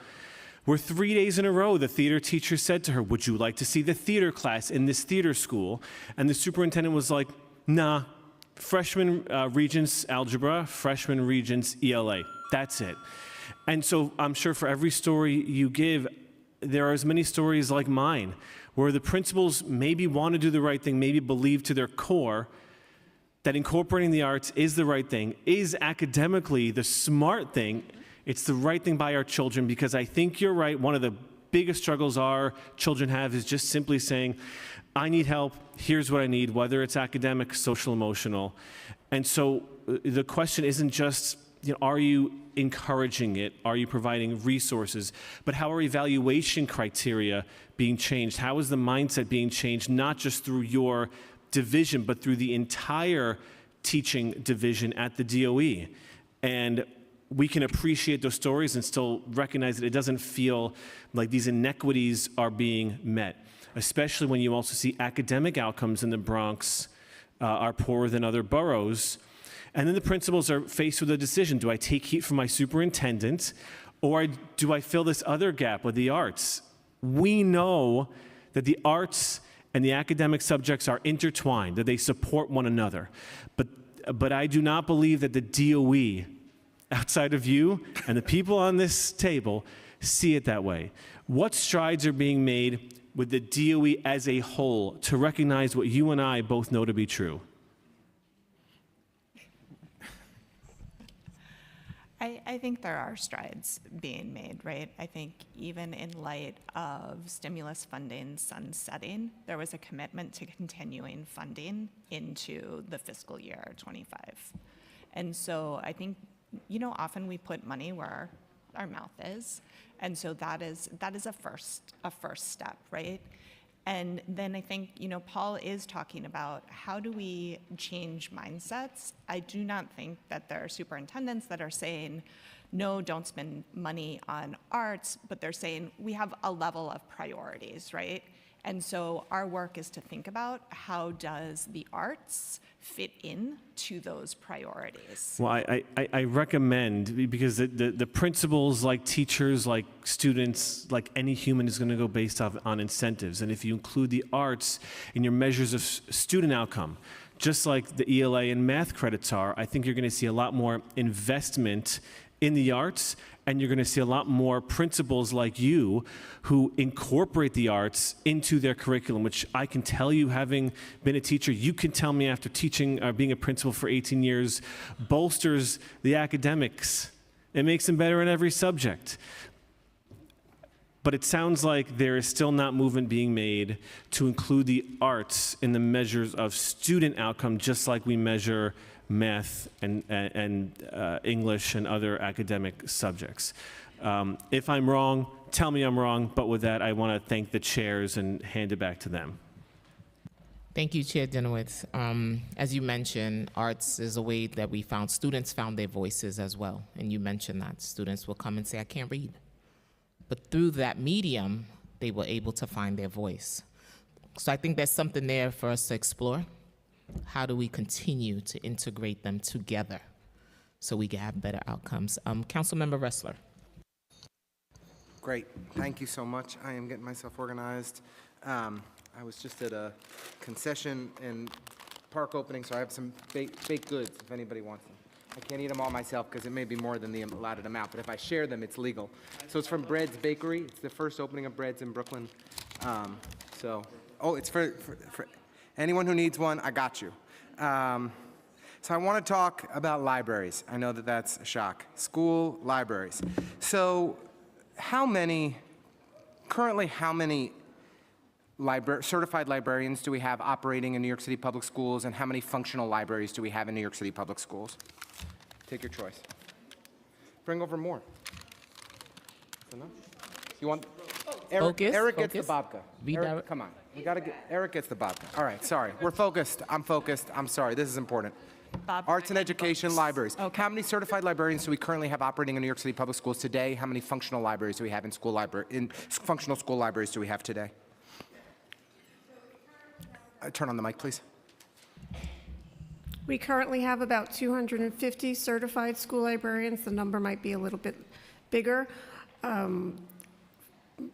where 3 days in a row, the theater teacher said to her, would you like to see the theater class in this theater school? And the superintendent was like, nah, freshman Regents algebra, freshman Regents ELA, that's it. And so I'm sure for every story you give, there are as many stories like mine, where the principals maybe want to do the right thing, maybe believe to their core that incorporating the arts is the right thing, is academically the smart thing. It's the right thing by our children, because I think you're right. One of the biggest struggles our children have is just simply saying, I need help, here's what I need, whether it's academic, social, emotional. And so the question isn't just, are you encouraging it? Are you providing resources? But how are evaluation criteria being changed? How is the mindset being changed, not just through your division, but through the entire teaching division at the DOE? And we can appreciate those stories and still recognize that it doesn't feel like these inequities are being met, especially when you also see academic outcomes in the Bronx are poorer than other boroughs. And then the principals are faced with a decision. Do I take heat from my superintendent, or do I fill this other gap with the arts? We know that the arts and the academic subjects are intertwined, that they support one another. But I do not believe that the DOE, outside of you and the people on this table, see it that way. What strides are being made with the DOE as a whole to recognize what you and I both know to be true? I think there are strides being made, right? I think even in light of stimulus funding sunsetting, there was a commitment to continuing funding into the fiscal year 25. And so I think, often we put money where our mouth is. And so that is a first step, right? And then I think, Paul is talking about how do we change mindsets. I do not think that there are superintendents that are saying, no, don't spend money on arts, but they're saying we have a level of priorities, right? And so our work is to think about how does the arts fit in to those priorities. Well, I recommend, because the principles, like teachers, like students, like any human, is going to go based on incentives. And if you include the arts in your measures of student outcome, just like the ELA and math credits are, I think you're going to see a lot more investment in the arts, and you're going to see a lot more principals like you who incorporate the arts into their curriculum, which I can tell you, having been a teacher, you can tell me after teaching, being a principal for 18 years, bolsters the academics. It makes them better in every subject. But it sounds like there is still not movement being made to include the arts in the measures of student outcome, just like we measure math, and English and other academic subjects. If I'm wrong, tell me I'm wrong, but with that, I want to thank the chairs and hand it back to them. Thank you, Chair Dinowitz. As you mentioned, arts is a way that students found their voices as well. And you mentioned that students will come and say, I can't read. But through that medium, they were able to find their voice. So I think there's something there for us to explore. How do we continue to integrate them together so we can have better outcomes? Councilmember Ressler. Great. Thank you so much. I am getting myself organized. I was just at a concession and park opening, so I have some baked goods if anybody wants them. I can't eat them all myself because it may be more than the allotted amount, but if I share them, it's legal. So it's from Bread's Bakery. It's the first opening of Bread's in Brooklyn. It's for anyone who needs one, I got you. So I want to talk about libraries. I know that that's a shock. School libraries. So currently how many certified librarians do we have operating in New York City Public Schools, and how many functional libraries do we have in New York City Public Schools? Take your choice. Bring over more. Enough? You want? Eric gets the babka. Eric, come on. We gotta get. Eric gets the babka. All right. Sorry. We're focused. I'm focused. I'm sorry. This is important. Arts and education libraries. Okay. How many certified librarians do we currently have operating in New York City Public Schools today? How many functional libraries do we have in functional school libraries do we have today? Turn on the mic, please. We currently have about 250 certified school librarians. The number might be a little bit bigger.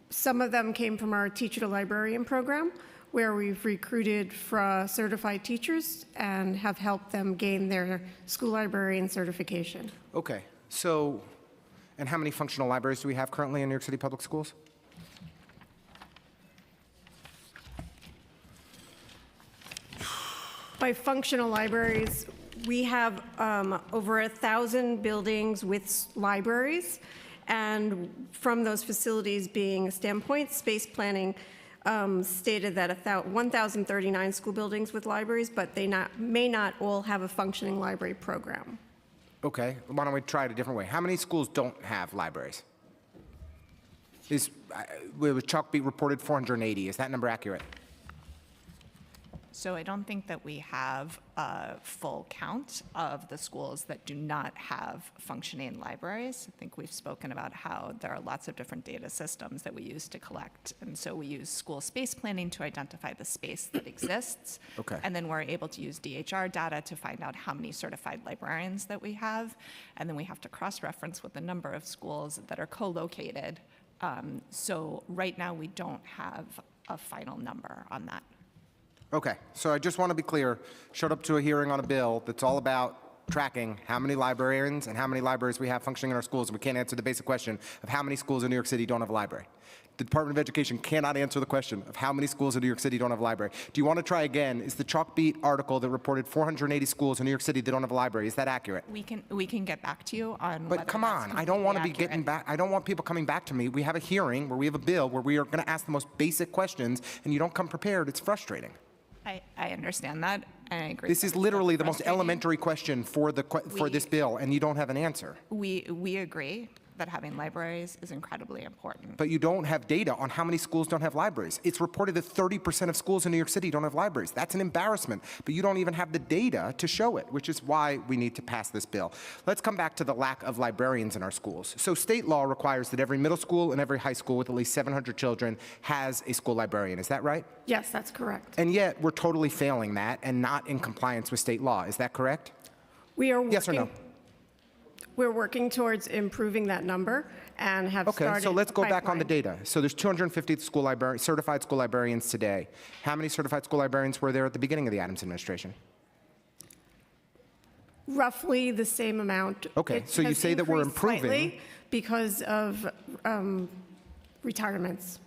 Some of them came from our Teacher to Librarian program, where we've recruited certified teachers and have helped them gain their school librarian certification. Okay. So, and how many functional libraries do we have currently in New York City Public Schools? By functional libraries, we have over 1,000 buildings with libraries, and from those facilities being a standpoint, space planning stated that 1,039 school buildings with libraries, but they may not all have a functioning library program. Okay, why don't we try it a different way? How many schools don't have libraries? With Chalkbeat reported 480, is that number accurate? So I don't think that we have a full count of the schools that do not have functioning libraries. I think we've spoken about how there are lots of different data systems that we use to collect. And so we use school space planning to identify the space that exists. Okay. And then we're able to use DHR data to find out how many certified librarians that we have. And then we have to cross-reference with the number of schools that are co-located. So right now we don't have a final number on that. Okay, so I just want to be clear, showed up to a hearing on a bill that's all about tracking how many librarians and how many libraries we have functioning in our schools, and we can't answer the basic question of how many schools in New York City don't have a library. The Department of Education cannot answer the question of how many schools in New York City don't have a library. Do you want to try again? Is the Chalkbeat article that reported 480 schools in New York City that don't have a library, is that accurate? We can get back to you on. But come on, I don't want to be getting back. I don't want people coming back to me. We have a hearing where we have a bill where we are going to ask the most basic questions, and you don't come prepared. It's frustrating. I understand that, and I agree. This is literally the most elementary question for this bill, and you don't have an answer. We agree that having libraries is incredibly important. But you don't have data on how many schools don't have libraries. It's reported that 30% of schools in New York City don't have libraries. That's an embarrassment, but you don't even have the data to show it, which is why we need to pass this bill. Let's come back to the lack of librarians in our schools. So state law requires that every middle school and every high school with at least 700 children has a school librarian. Is that right? Yes, that's correct. And yet we're totally failing that and not in compliance with state law. Is that correct? We are working. Yes or no? We're working towards improving that number and have started. Okay, so let's go back on the data. So there's 250 certified school librarians today. How many certified school librarians were there at the beginning of the Adams administration? Roughly the same amount. Okay, It so you has say that we're increased improving. slightly because of retirements.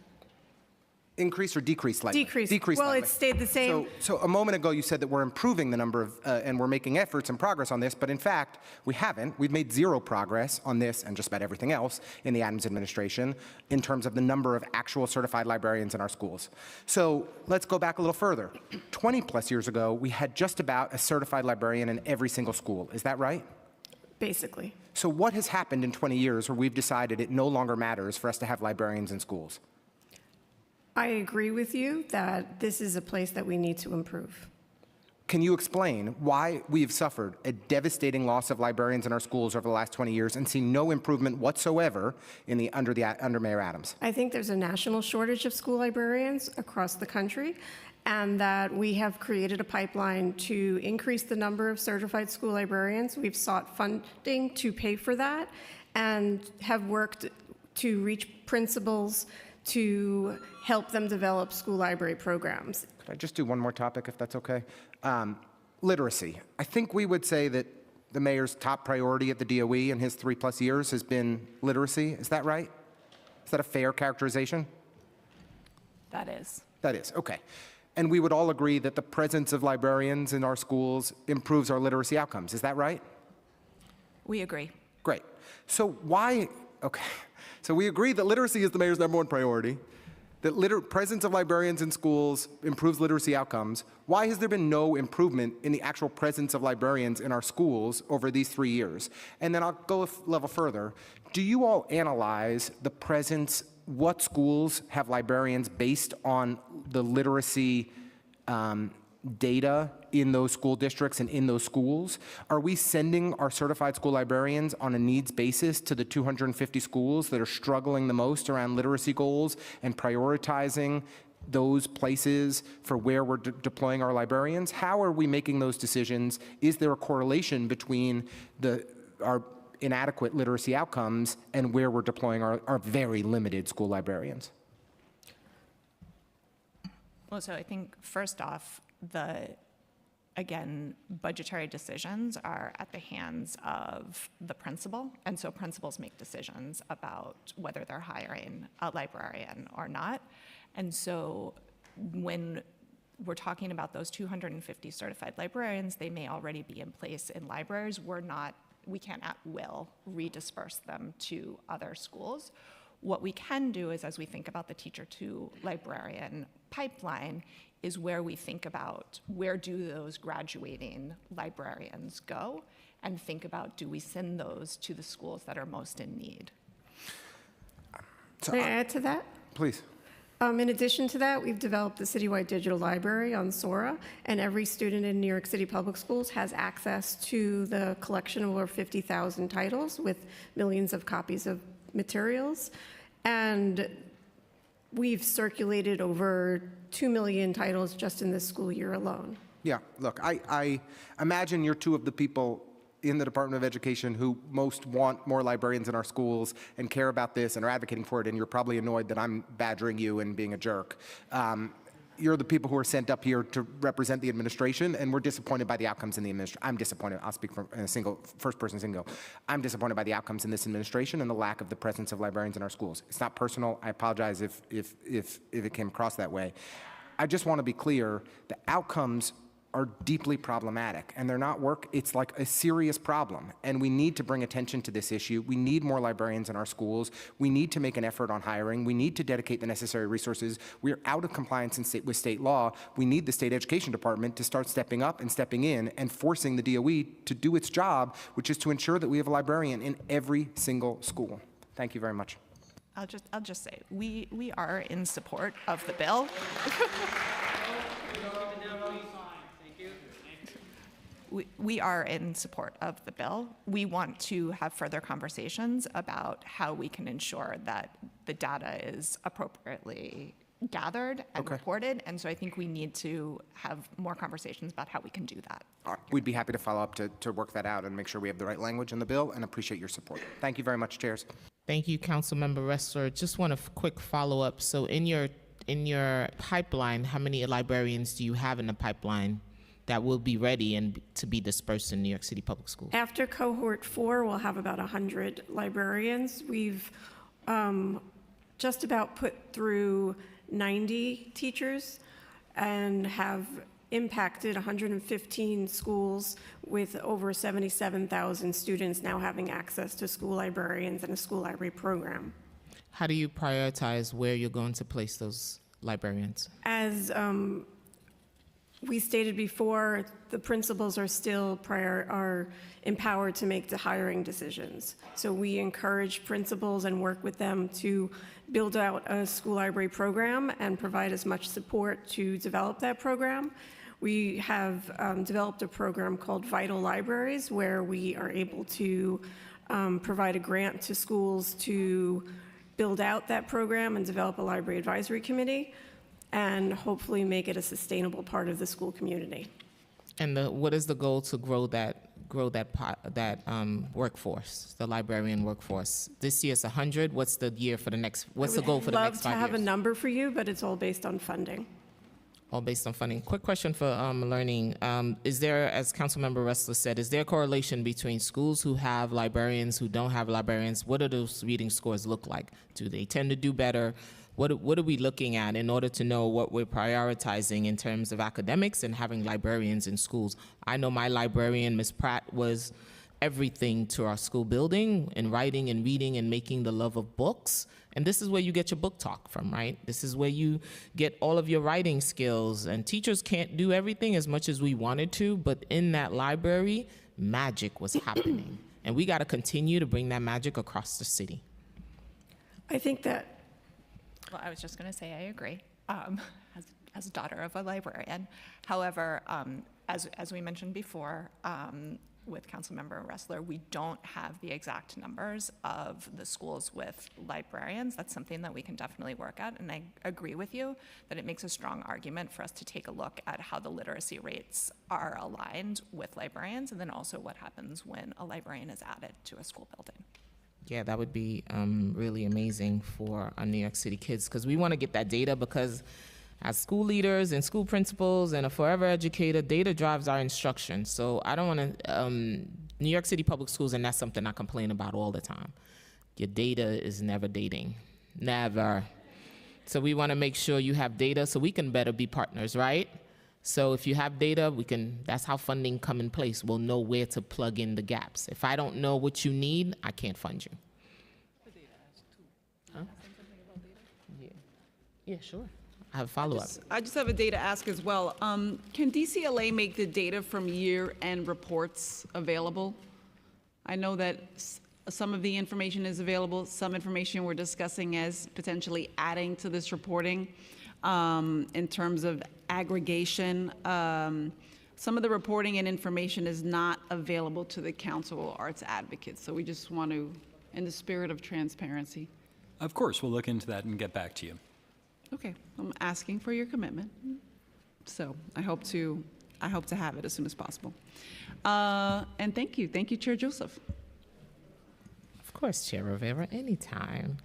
Increased or decreased slightly? Decreased. Decreased Well, slightly. it stayed the same. So a moment ago, you said that we're improving the number of, and we're making efforts and progress on this, but in fact, we haven't. We've made zero progress on this and just about everything else in the Adams administration in terms of the number of actual certified librarians in our schools. So let's go back a little further. 20 plus years ago, we had just about a certified librarian in every single school. Is that right? Basically. So what has happened in 20 years where we've decided it no longer matters for us to have librarians in schools? I agree with you that this is a place that we need to improve. Can you explain why we have suffered a devastating loss of librarians in our schools over the last 20 years and see no improvement whatsoever in under Mayor Adams? I think there's a national shortage of school librarians across the country, and that we have created a pipeline to increase the number of certified school librarians. We've sought funding to pay for that and have worked to reach principals to help them develop school library programs. Could I just do one more topic, if that's okay? Literacy. I think we would say that the mayor's top priority at the DOE in his 3+ years has been literacy. Is that right? Is that a fair characterization? That is. That is, okay. And we would all agree that the presence of librarians in our schools improves our literacy outcomes. Is that right? We agree. Great. So why, okay. So we agree that literacy is the mayor's #1 priority, that presence of librarians in schools improves literacy outcomes. Why has there been no improvement in the actual presence of librarians in our schools over these 3 years? And then I'll go a level further. Do you all analyze the presence, what schools have librarians based on the literacy data in those school districts and in those schools? Are we sending our certified school librarians on a needs basis to the 250 schools that are struggling the most around literacy goals and prioritizing those places for where we're deploying our librarians? How are we making those decisions? Is there a correlation between our inadequate literacy outcomes and where we're deploying our very limited school librarians? Well, so I think first off, again, budgetary decisions are at the hands of the principal, and so principals make decisions about whether they're hiring a librarian or not. And so when we're talking about those 250 certified librarians, they may already be in place in libraries. We can't at will redisperse them to other schools. What we can do is, as we think about the teacher to librarian pipeline, is where we think about where do those graduating librarians go, and think about, do we send those to the schools that are most in need? So May I add to that? please. In addition to that, we've developed the citywide digital library on Sora, and every student in New York City Public Schools has access to the collection of over 50,000 titles with millions of copies of materials. And we've circulated over 2 million titles just in this school year alone. Yeah, look, I imagine you're two of the people in the Department of Education who most want more librarians in our schools and care about this and are advocating for it, and you're probably annoyed that I'm badgering you and being a jerk. You're the people who are sent up here to represent the administration, and we're disappointed by the outcomes in the administration. I'm disappointed. I'll speak from a first-person single. I'm disappointed by the outcomes in this administration and the lack of the presence of librarians in our schools. It's not personal. I apologize if it came across that way. I just want to be clear. The outcomes are deeply problematic, and they're not it's like a serious problem, and we need to bring attention to this issue. We need more librarians in our schools. We need to make an effort on hiring. We need to dedicate the necessary resources. We're out of compliance with state law. We need the state education department to start stepping up and stepping in and forcing the DOE to do its job, which is to ensure that we have a librarian in every single school. Thank you very much. I'll just say, we are in support of the bill. We are in support of the bill. We want to have further conversations about how we can ensure that the data is appropriately gathered and reported. And so I think we need to have more conversations about how we can do that. All right. We'd be happy to follow up to work that out and make sure we have the right language in the bill, and appreciate your support. Thank you very much, chairs. Thank you, Councilmember Ressler. Just want a quick follow-up. So in your pipeline, how many librarians do you have in the pipeline that will be ready and to be dispersed in New York City Public Schools? After cohort 4, we'll have about 100 librarians. We've just about put through 90 teachers and have impacted 115 schools with over 77,000 students now having access to school librarians and a school library program. How do you prioritize where you're going to place those librarians? As we stated before, the principals are still are empowered to make the hiring decisions. So we encourage principals and work with them to build out a school library program and provide as much support to develop that program. We have developed a program called Vital Libraries, where we are able to provide a grant to schools to build out that program and develop a library advisory committee, and hopefully make it a sustainable part of the school community. And what is the goal to grow that workforce, the librarian workforce? This year it's 100. What's the year for the next? What's the goal for the next 5 years? I would love to have a number for you, but it's all based on funding. All based on funding. Quick question for learning. Is there, as Councilmember Ressler said, is there a correlation between schools who have librarians, who don't have librarians? What do those reading scores look like? Do they tend to do better? What are we looking at in order to know what we're prioritizing in terms of academics and having librarians in schools? I know my librarian, Ms. Pratt, was everything to our school building in writing and reading and making the love of books. And this is where you get your book talk from, right? This is where you get all of your writing skills. And teachers can't do everything as much as we wanted to, but in that library, magic was happening. And we got to continue to bring that magic across the city. I think that Well, I was just going to say I agree, as a daughter of a librarian. However, as we mentioned before, with Councilmember Ressler, we don't have the exact numbers of the schools with librarians. That's something that we can definitely work at, and I agree with you that it makes a strong argument for us to take a look at how the literacy rates are aligned with librarians, and then also what happens when a librarian is added to a school building. Yeah, that would be really amazing for our New York City kids, because we want to get that data, because as school leaders and school principals and a forever educator, data drives our instruction. So I don't want to, New York City Public Schools, and that's something I complain about all the time. Your data is never dating, never. So we want to make sure you have data so we can better be partners, right? So if you have data, that's how funding come in place. We'll know where to plug in the gaps. If I don't know what you need, I can't fund you. Huh? Yeah, sure. I have a follow-up. I just have a data ask as well. Can DCLA make the data from year-end reports available? I know that some of the information is available. Some information we're discussing as potentially adding to this reporting in terms of aggregation. Some of the reporting and information is not available to the Council of Arts Advocates. So we just want to, in the spirit of transparency. Of course, we'll look into that and get back to you. Okay, I'm asking for your commitment. So I hope to have it as soon as possible. And thank you, Chair Joseph. Of course, Chair Rivera, anytime.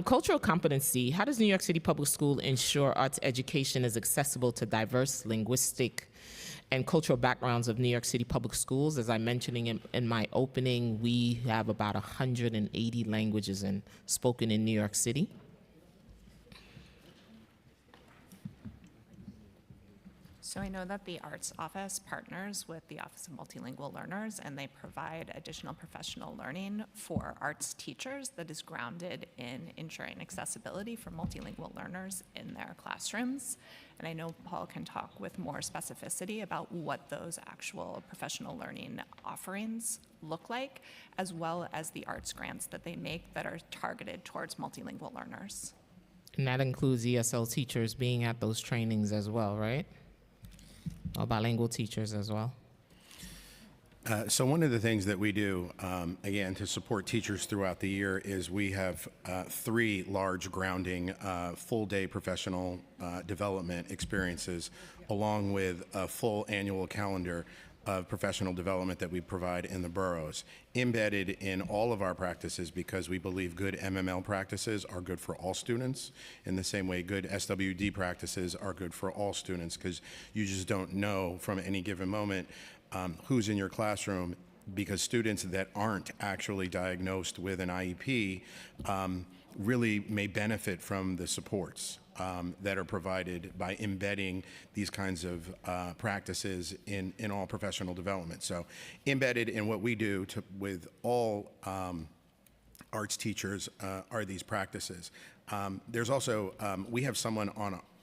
Cultural competency. How does New York City Public School ensure arts education is accessible to diverse linguistic and cultural backgrounds of New York City Public Schools? As I mentioned in my opening, we have about 180 languages spoken in New York City. So I know that the Arts Office partners with the Office of Multilingual Learners, and they provide additional professional learning for arts teachers that is grounded in ensuring accessibility for multilingual learners in their classrooms. And I know Paul can talk with more specificity about what those actual professional learning offerings look like, as well as the arts grants that they make that are targeted towards multilingual learners. And that includes ESL teachers being at those trainings as well, right? Or bilingual teachers as well? So one of the things that we do, again, to support teachers throughout the year is we have 3 large grounding full-day professional development experiences, along with a full annual calendar of professional development that we provide in the boroughs, embedded in all of our practices, because we believe good MML practices are good for all students, in the same way good SWD practices are good for all students, because you just don't know from any given moment who's in your classroom because students that aren't actually diagnosed with an IEP really may benefit from the supports that are provided by embedding these kinds of practices in all professional development. So embedded in what we do with all arts teachers are these practices. There's also, we have someone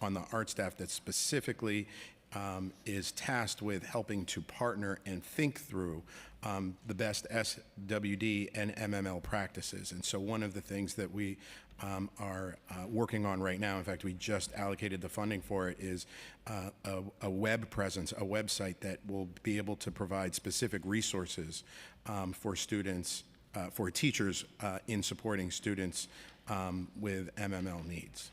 on the art staff that specifically is tasked with helping to partner and think through the best SWD and MML practices. And so one of the things that we are working on right now, in fact, we just allocated the funding for it, is a web presence, a website that will be able to provide specific resources for students, for teachers in supporting students with MML needs.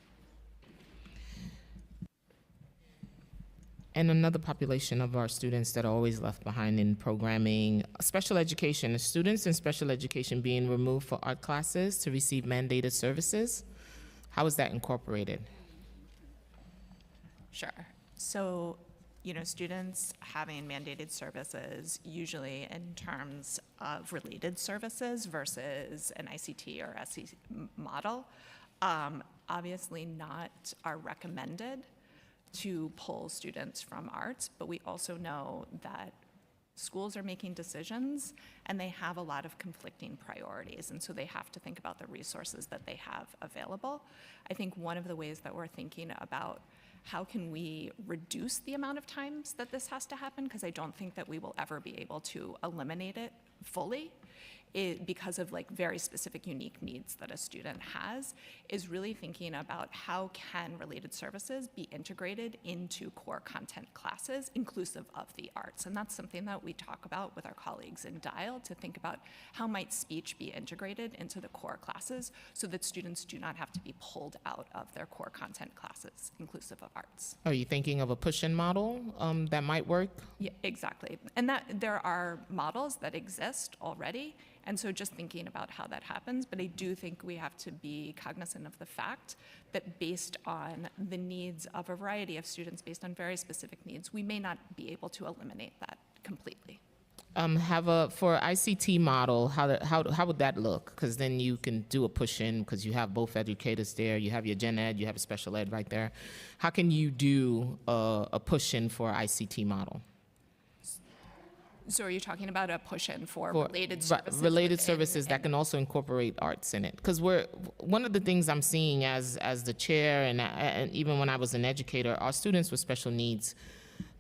And another population of our students that are always left behind in programming, special education. Are students in special education being removed for art classes to receive mandated services? How is that incorporated? Sure. So, students having mandated services, usually in terms of related services versus an ICT or SE model, obviously not are recommended to pull students from arts, but we also know that schools are making decisions and they have a lot of conflicting priorities, and so they have to think about the resources that they have available. I think one of the ways that we're thinking about how can we reduce the amount of times that this has to happen, because I don't think that we will ever be able to eliminate it fully, because of very specific unique needs that a student has, is really thinking about how can related services be integrated into core content classes inclusive of the arts. And that's something that we talk about with our colleagues in Dial, to think about how might speech be integrated into the core classes so that students do not have to be pulled out of their core content classes inclusive of arts. Are you thinking of a push-in model that might work? Yeah, exactly. And that there are models that exist already. And so just thinking about how that happens, but I do think we have to be cognizant of the fact that based on the needs of a variety of students, based on very specific needs, we may not be able to eliminate that completely. For ICT model, how would that look? Because then you can do a push-in because you have both educators there, you have your gen ed, you have a special ed right there. How can you do a push-in for ICT model? So are you talking about a push-in for related services? Related services that can also incorporate arts in it. Because one of the things I'm seeing as the chair and even when I was an educator, our students with special needs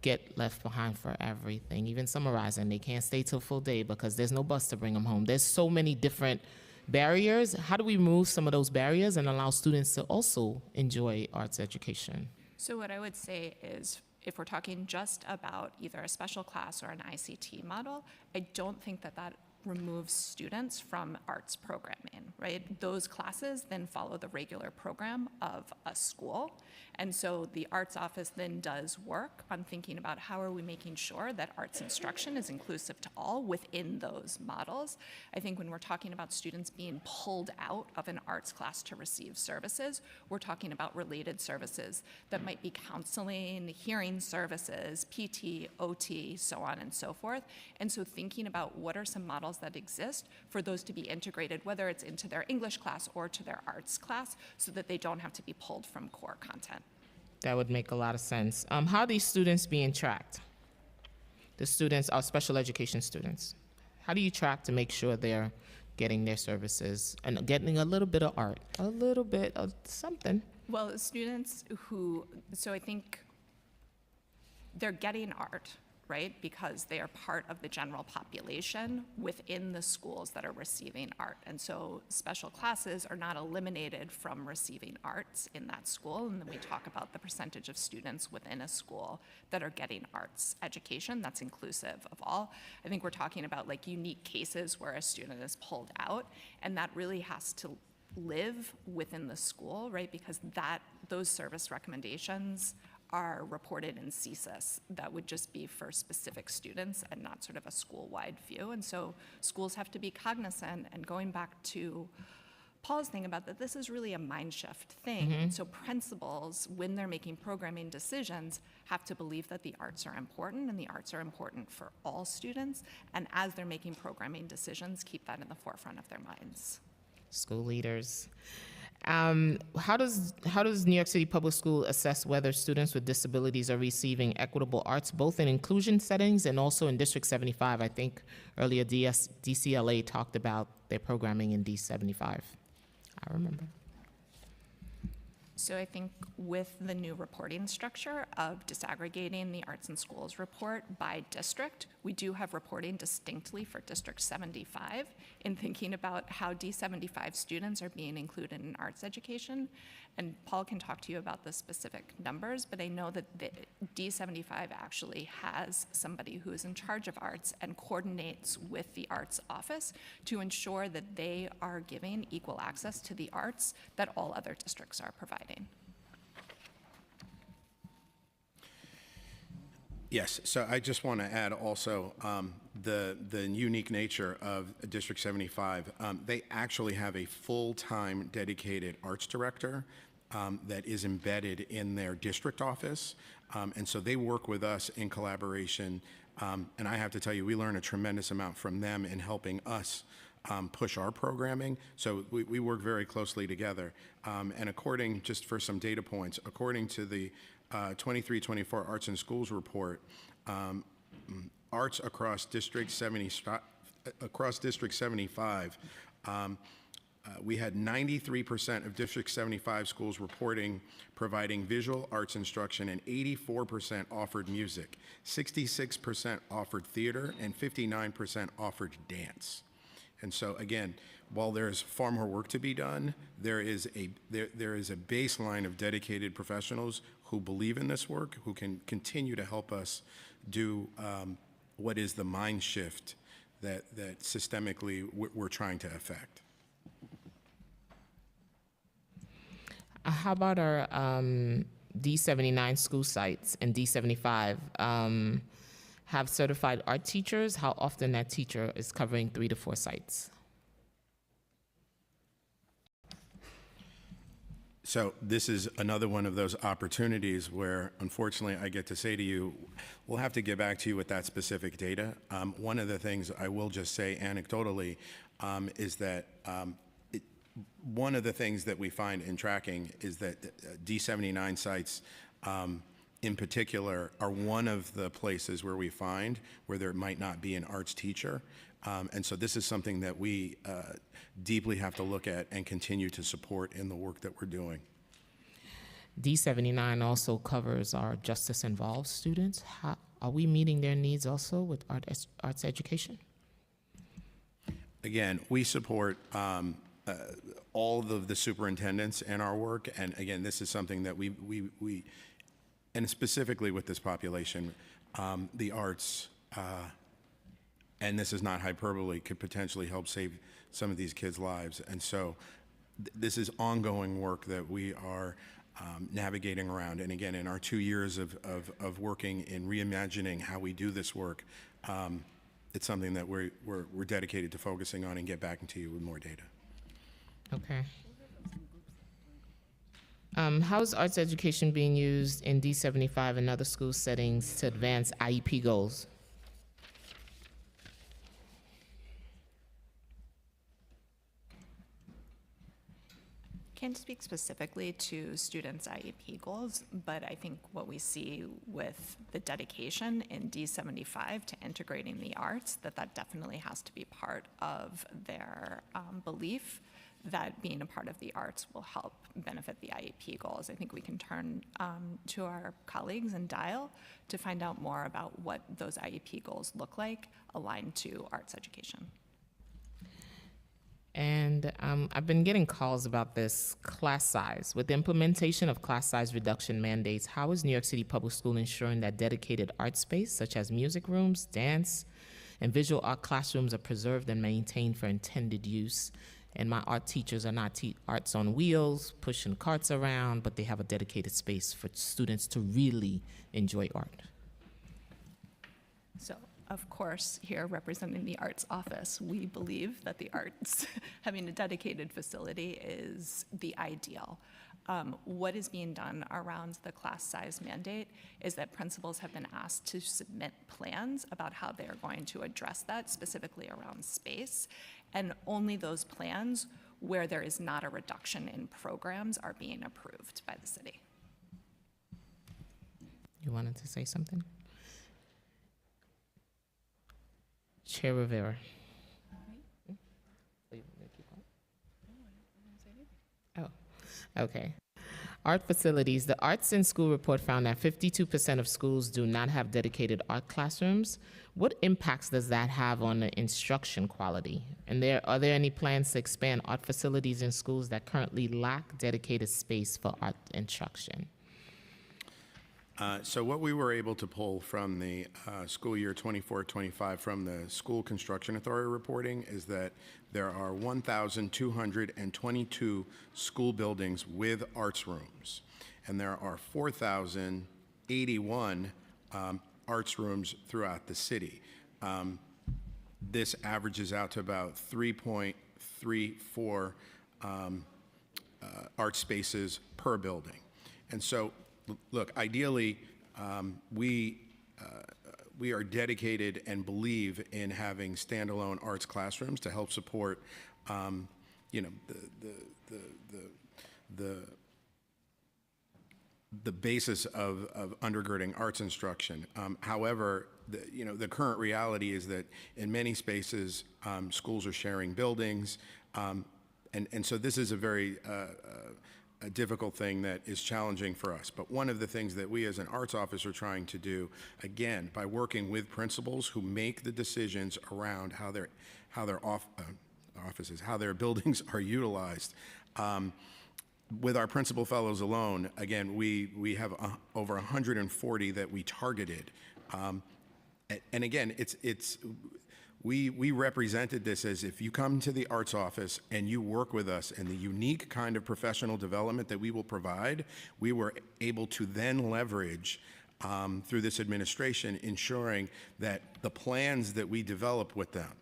get left behind for everything. Even summarizing, they can't stay till full day because there's no bus to bring them home. There's so many different barriers. How do we remove some of those barriers and allow students to also enjoy arts education? So what I would say is, if we're talking just about either a special class or an ICT model, I don't think that that removes students from arts programming, right? Those classes then follow the regular program of a school. And so the arts office then does work on thinking about how are we making sure that arts instruction is inclusive to all within those models. I think when we're talking about students being pulled out of an arts class to receive services, we're talking about related services that might be counseling, hearing services, PT, OT, so on and so forth. And so thinking about what are some models that exist for those to be integrated, whether it's into their English class or to their arts class, so that they don't have to be pulled from core content. That would make a lot of sense. How are these students being tracked? The students are special education students. How do you track to make sure they're getting their services and getting a little bit of art, a little bit of something? Well, students so I think they're getting art, right? Because they are part of the general population within the schools that are receiving art. And so special classes are not eliminated from receiving arts in that school. And then we talk about the percentage of students within a school that are getting arts education. That's inclusive of all. I think we're talking about unique cases where a student is pulled out, and that really has to live within the school, right? Because those service recommendations are reported in CSIS. That would just be for specific students and not sort of a school-wide view. And so schools have to be cognizant, and going back to Paul's thing about that this is really a mind shift thing. And so principals, when they're making programming decisions, have to believe that the arts are important and the arts are important for all students. And as they're making programming decisions, keep that in the forefront of their minds. School leaders. How does New York City Public School assess whether students with disabilities are receiving equitable arts, both in inclusion settings and also in District 75? I think earlier DCLA talked about their programming in D75. I remember. So I think with the new reporting structure of disaggregating the arts and schools report by district, we do have reporting distinctly for District 75 in thinking about how D75 students are being included in arts education. And Paul can talk to you about the specific numbers, but I know that the D75 actually has somebody who is in charge of arts and coordinates with the arts office to ensure that they are giving equal access to the arts that all other districts are providing. Yes, so I just want to add also the unique nature of District 75. They actually have a full-time dedicated arts director that is embedded in their district office. And so they work with us in collaboration. And I have to tell you, we learn a tremendous amount from them in helping us push our programming. So we work very closely together. And according, just for some data points, according to the 23-24 Arts and Schools report, arts across District 75, we had 93% of District 75 schools reporting providing visual arts instruction, and 84% offered music, 66% offered theater, and 59% offered dance. And so again, while there's far more work to be done, there is a baseline of dedicated professionals who believe in this work, who can continue to help us do what is the mind shift that systemically we're trying to affect. How about our D79 school sites and D75 have certified art teachers? How often that teacher is covering 3 to 4 sites? So this is another one of those opportunities where, unfortunately, I get to say to you, we'll have to get back to you with that specific data. One of the things I will just say anecdotally is that one of the things that we find in tracking is that D79 sites in particular are one of the places where we find where there might not be an arts teacher. And so this is something that we deeply have to look at and continue to support in the work that we're doing. D79 also covers our justice-involved students. How, are we meeting their needs also with arts education? Again, we support all of the superintendents in our work, and again, this is something that we and specifically with this population, the arts, and this is not hyperbole, could potentially help save some of these kids' lives. And so this is ongoing work that we are navigating around. And again, in our 2 years of working in reimagining how we do this work, it's something that we're dedicated to focusing on and get back into you with more data. Okay. How is arts education being used in D75 and other school settings to advance IEP goals? Can't speak specifically to students' IEP goals, but I think what we see with the dedication in D75 to integrating the arts, that definitely has to be part of their belief that being a part of the arts will help benefit the IEP goals. I think we can turn to our colleagues in Dial to find out more about what those IEP goals look like aligned to arts education. And I've been getting calls about this class size. With the implementation of class size reduction mandates, how is New York City Public School ensuring that dedicated art space, such as music rooms, dance, and visual art classrooms are preserved and maintained for intended use? And my art teachers are not arts on wheels, pushing carts around, but they have a dedicated space for students to really enjoy art. So Of course, here representing the Arts Office, we believe that the arts, having a dedicated facility is the ideal. What is being done around the class size mandate is that principals have been asked to submit plans about how they're going to address that, specifically around space, and only those plans where there is not a reduction in programs are being approved by the city. You wanted to say something? Chair Rivera. Oh, okay. Art facilities. The Arts in School report found that 52% of schools do not have dedicated art classrooms. What impacts does that have on the instruction quality? And are there any plans to expand art facilities in schools that currently lack dedicated space for art instruction? So what we were able to pull from the school year 24-25 from the School Construction Authority reporting is that there are 1,222 school buildings with arts rooms, and there are 4,081 arts rooms throughout the city. This averages out to about 3.34 art spaces per building. And so, look, ideally, we are dedicated and believe in having standalone arts classrooms to help support, you know, the basis of undergirding arts instruction. However, the current reality is that in many spaces, schools are sharing buildings, and so this is a very a difficult thing that is challenging for us. But one of the things that we as an arts office are trying to do, again, by working with principals who make the decisions around how their offices, how their buildings are utilized. With our principal fellows alone, again, we have over 140 that we targeted. And again, we represented this as if you come to the arts office and you work with us and the unique kind of professional development that we will provide, we were able to then leverage through this administration, ensuring that the plans that we develop with them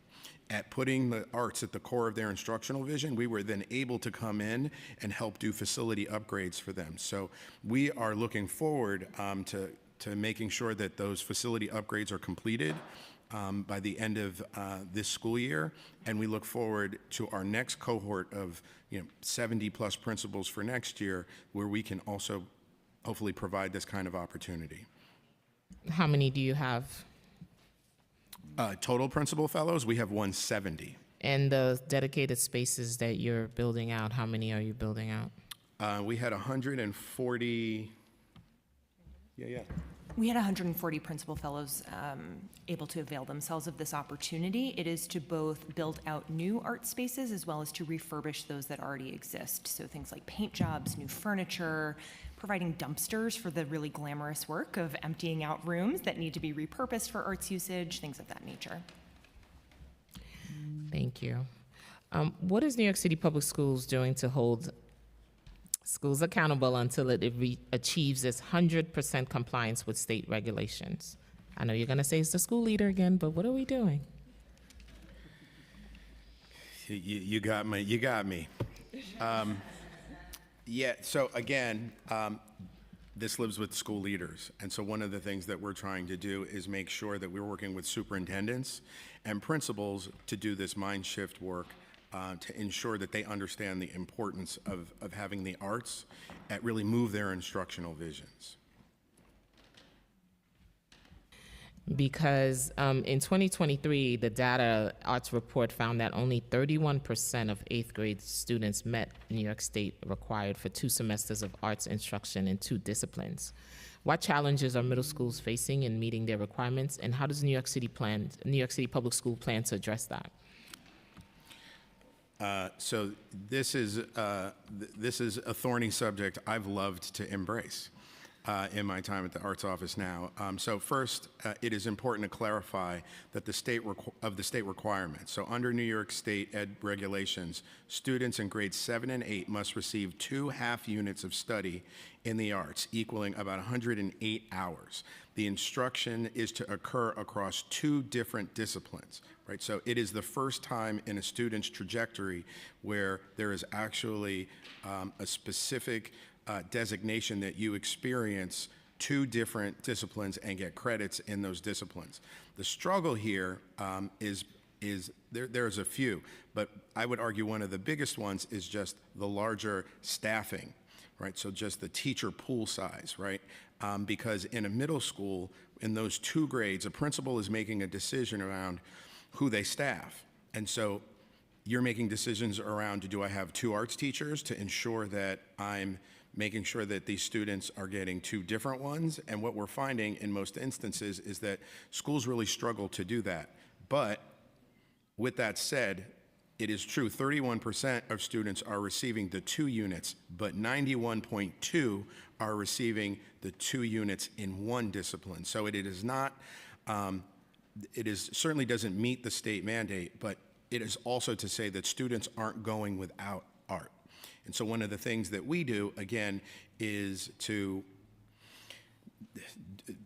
at putting the arts at the core of their instructional vision, we were then able to come in and help do facility upgrades for them. So we are looking forward to making sure that those facility upgrades are completed by the end of this school year, and we look forward to our next cohort of 70-plus principals for next year, where we can also hopefully provide this kind of opportunity. How many do you have? Total principal fellows, we have 170. And the dedicated spaces that you're building out, how many are you building out? We had 140. We had 140 principal fellows able to avail themselves of this opportunity. It is to both build out new art spaces as well as to refurbish those that already exist. So things like paint jobs, new furniture, providing dumpsters for the really glamorous work of emptying out rooms that need to be repurposed for arts usage, things of that nature. Thank you. What is New York City Public Schools doing to hold schools accountable until it achieves its 100% compliance with state regulations? I know you're going to say it's the school leader again, but what are we doing? You got me. You got me. Yeah. So again, this lives with school leaders, and so one of the things that we're trying to do is make sure that we're working with superintendents and principals to do this mind shift work. To ensure that they understand the importance of having the arts and really move their instructional visions. Because in 2023, the data arts report found that only 31% of 8th grade students met New York State required for 2 semesters of arts instruction in 2 disciplines. What challenges are middle schools facing in meeting their requirements, and how does New York City Public School plan to address that? So this is a thorny subject I've loved to embrace. in my time at the Arts Office now. So first, it is important to clarify that the state requirements. So under New York State ed regulations, students in grades 7 and 8 must receive 2 half units of study in the arts, equaling about 108 hours. The instruction is to occur across 2 different disciplines, right? So it is the first time in a student's trajectory where there is actually a specific designation that you experience 2 different disciplines and get credits in those disciplines. The struggle here is there's a few, but I would argue one of the biggest ones is just the larger staffing, right? So just the teacher pool size, right? Because in a middle school, in those 2 grades, a principal is making a decision around who they staff. And so you're making decisions around, do I have 2 arts teachers to ensure that I'm making sure that these students are getting 2 different ones? And what we're finding in most instances is that schools really struggle to do that. But with that said, it is true, 31% of students are receiving the 2 units, but 91.2 are receiving the 2 units in 1 discipline. So it is not, certainly doesn't meet the state mandate, but it is also to say that students aren't going without art. And so one of the things that we do, again, is to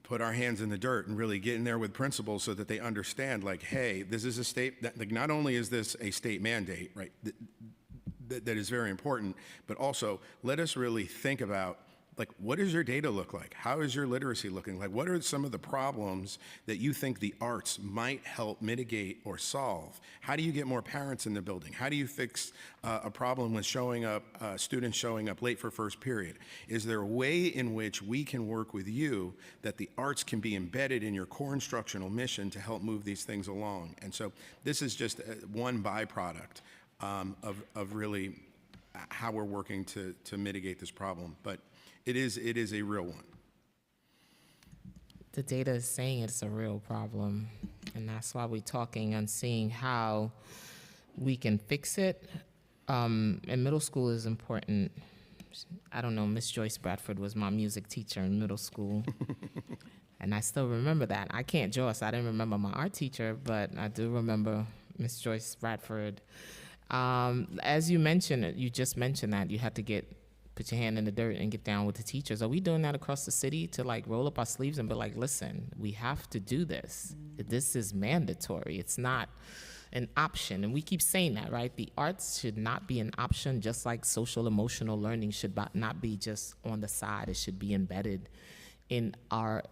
put our hands in the dirt and really get in there with principals so that they understand, like, hey, this is a state, like, not only is this a state mandate, right, that is very important, but also let us really think about, like, what does your data look like? How is your literacy looking like? What are some of the problems that you think the arts might help mitigate or solve? How do you get more parents in the building? How do you fix a problem with students showing up late for first period? Is there a way in which we can work with you that the arts can be embedded in your core instructional mission to help move these things along? And so this is just one byproduct of really how we're working to mitigate this problem. But it is a real one. The data is saying it's a real problem, and that's why we're talking and seeing how we can fix it. And middle school is important. I don't know, Miss Joyce Bradford was my music teacher in middle school, and I still remember that. I can't draw, so I didn't remember my art teacher, but I do remember Miss Joyce Bradford. As you mentioned, you just mentioned that you had to put your hand in the dirt and get down with the teachers. Are we doing that across the city to, like, roll up our sleeves and be like, listen, we have to do this. This is mandatory. It's not an option. And we keep saying that, right? The arts should not be an option, just like social emotional learning should not be just on the side. It should be embedded in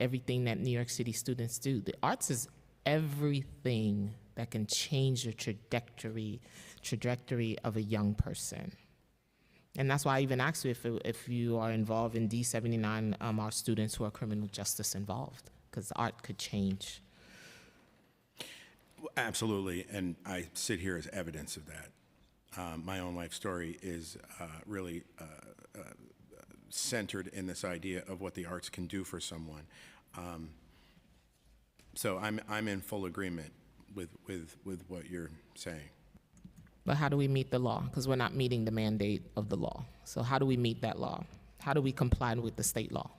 everything that New York City students do. The arts is everything that can change the trajectory of a young person. And that's why I even asked you if you are involved in D79, our students who are criminal justice involved, because art could change. Absolutely, and I sit here as evidence of that. My own life story is really centered in this idea of what the arts can do for someone. So I'm in full agreement with what you're saying. But how do we meet the law? Because we're not meeting the mandate of the law. So how do we meet that law? How do we comply with the state law?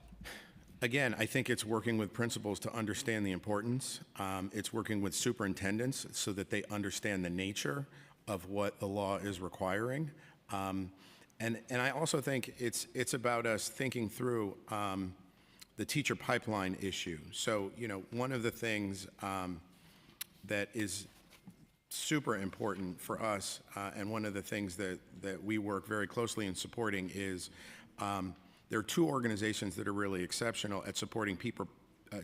Again, I think it's working with principals to understand the importance. It's working with superintendents so that they understand the nature of what the law is requiring. And I also think it's about us thinking through the teacher pipeline issue. So, one of the things that is super important for us, and one of the things that we work very closely in supporting is there are 2 organizations that are really exceptional at supporting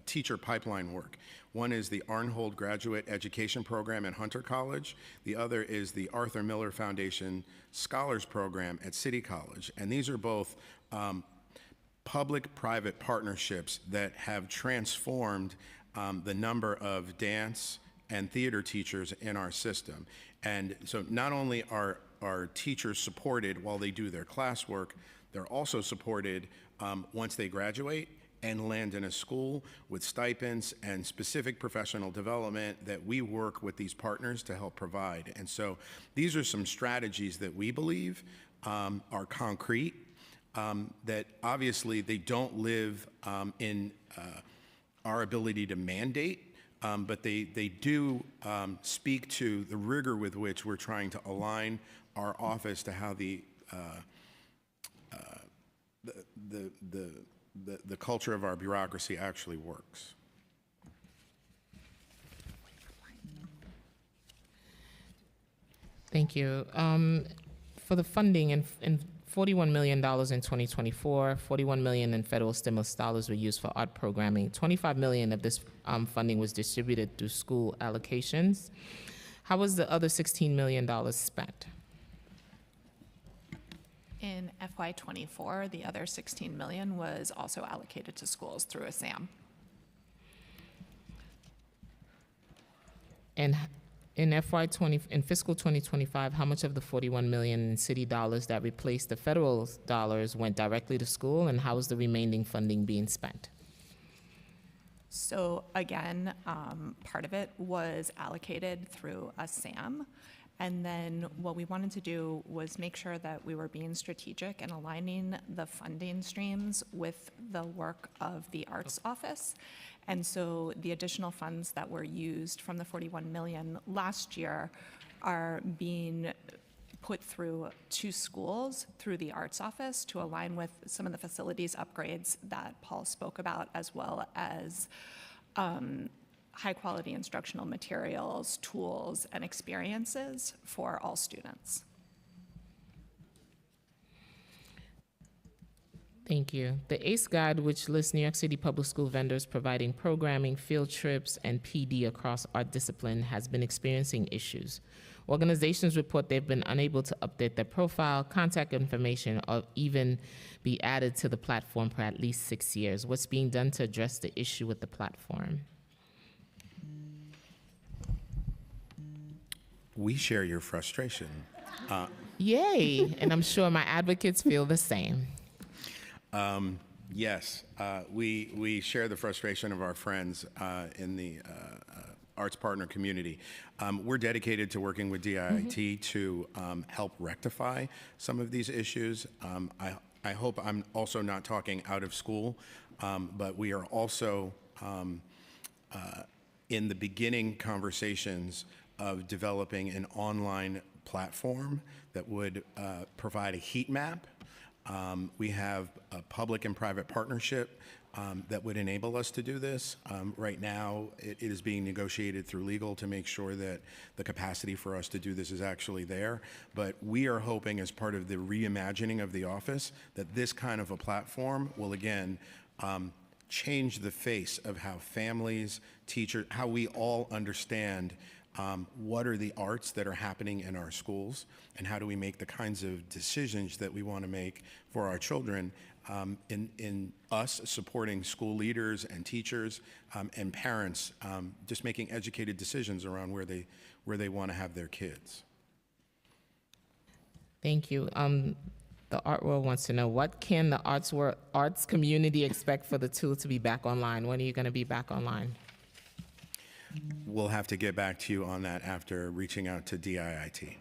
teacher pipeline work. One is the Arnhold Graduate Education Program at Hunter College. The other is the Arthur Miller Foundation Scholars Program at City College. And these are both public-private partnerships that have transformed the number of dance and theater teachers in our system. And so not only are teachers supported while they do their classwork, they're also supported once they graduate and land in a school with stipends and specific professional development that we work with these partners to help provide. And so these are some strategies that we believe are concrete, that obviously they don't live in our ability to mandate, but they do speak to the rigor with which we're trying to align our office to how the culture of our bureaucracy actually works. Thank you. For the funding, in $41 million in 2024, $41 million in federal stimulus dollars were used for art programming. $25 million of this funding was distributed through school allocations. How was the other $16 million spent? In FY24, the other $16 million was also allocated to schools through a SAM. And in in fiscal 2025, how much of the $41 million in city dollars that replaced the federal dollars went directly to school, and how is the remaining funding being spent? So again, part of it was allocated through a SAM. And then what we wanted to do was make sure that we were being strategic and aligning the funding streams with the work of the Arts Office. And so the additional funds that were used from the $41 million last year are being put through to schools through the Arts Office to align with some of the facilities upgrades that Paul spoke about, as well as high-quality instructional materials, tools, and experiences for all students. Thank you. The ACE Guide, which lists New York City public school vendors providing programming, field trips, and PD across art discipline, has been experiencing issues. Organizations report they've been unable to update their profile, contact information, or even be added to the platform for at least 6 years. What's being done to address the issue with the platform? We share your frustration. Yay, and I'm sure my advocates feel the same. Yes, we share the frustration of our friends in the arts partner community. We're dedicated to working with DIIT to help rectify some of these issues. I hope I'm also not talking out of school, but we are also in the beginning conversations of developing an online platform that would provide a heat map. We have a public and private partnership that would enable us to do this. Right now, it is being negotiated through legal to make sure that the capacity for us to do this is actually there. But we are hoping, as part of the reimagining of the office, that this kind of a platform will, again, change the face of how families, teachers, how we all understand what are the arts that are happening in our schools, and how do we make the kinds of decisions that we want to make for our children, in us supporting school leaders and teachers and parents, just making educated decisions around where they want to have their kids. Thank you. The art world wants to know, what can the arts community expect for the tool to be back online? When are you going to be back online? We'll have to get back to you on that after reaching out to DIIT.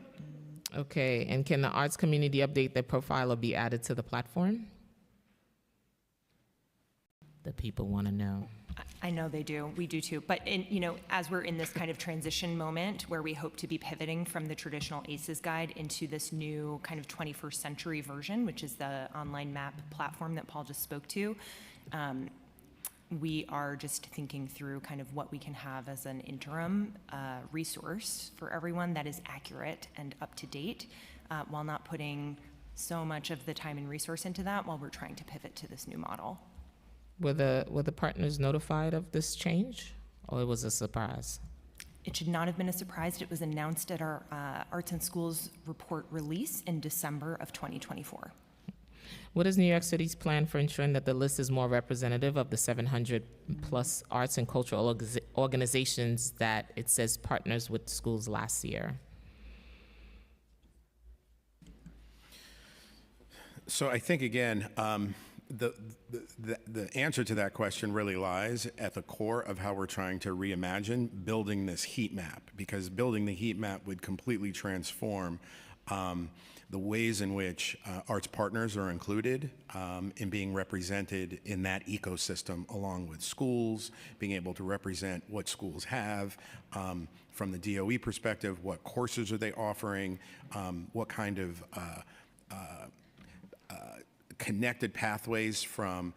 Okay, and can the arts community update their profile or be added to the platform? The people want to know. I know they do. We do too. But as we're in this kind of transition moment where we hope to be pivoting from the traditional ACES guide into this new kind of 21st century version, which is the online map platform that Paul just spoke to, we are just thinking through kind of what we can have as an interim resource for everyone that is accurate and up to date, while not putting so much of the time and resource into that while we're trying to pivot to this new model. Were the partners notified of this change, or it was a surprise? It should not have been a surprise. It was announced at our Arts and Schools report release in December of 2024. What is New York City's plan for ensuring that the list is more representative of the 700 plus arts and cultural organizations that it says partners with schools last year? So I think, again, the answer to that question really lies at the core of how we're trying to reimagine building this heat map, because building the heat map would completely transform the ways in which arts partners are included in being represented in that ecosystem, along with schools, being able to represent what schools have, from the DOE perspective, what courses are they offering, what kind of connected pathways from,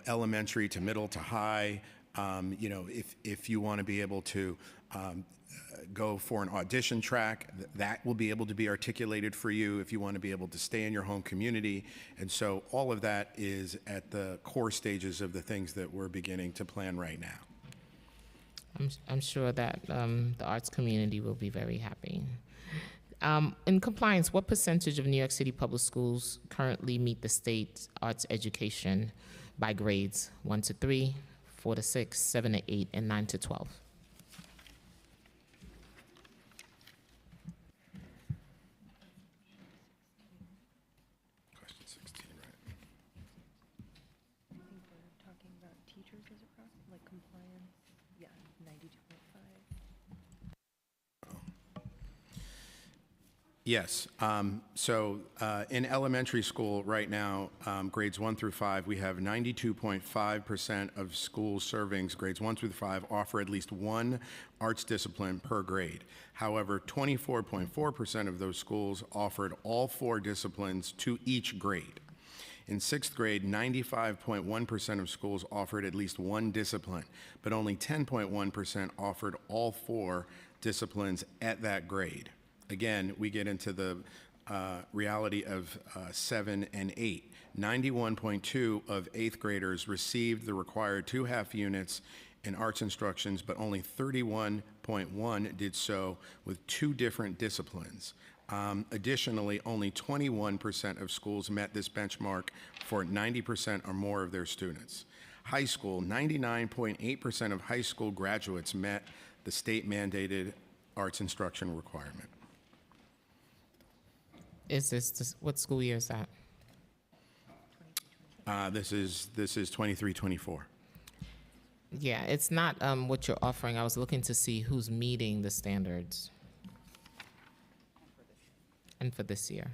elementary to middle to high. If you want to be able to go for an audition track, that will be able to be articulated for you if you want to be able to stay in your home community. And so all of that is at the core stages of the things that we're beginning to plan right now. I'm sure that the arts community will be very happy. In compliance, what percentage of New York City public schools currently meet the state arts education by grades 1 to 3, 4 to 6, 7 to 8, and 9 to 12? Question 16, right? I think we're talking about teachers as a process, like compliance, yeah, 92.5. Yes. So in elementary school right now, grades 1 through 5, we have 92.5% of schools serving grades 1 through 5 offer at least one arts discipline per grade. However, 24.4% of those schools offered all 4 disciplines to each grade. In 6th grade, 95.1% of schools offered at least one discipline, but only 10.1% offered all 4 disciplines at that grade. Again, we get into the reality of 7 and 8. 91.2 of 8th graders received the required 2 half units in arts instructions, but only 31.1 did so with 2 different disciplines. Additionally, only 21% of schools met this benchmark for 90% or more of their students. High school, 99.8% of high school graduates met the state mandated arts instruction requirement. What school year is that? This is 23-24. Yeah, it's not what you're offering. I was looking to see who's meeting the standards. And for this year.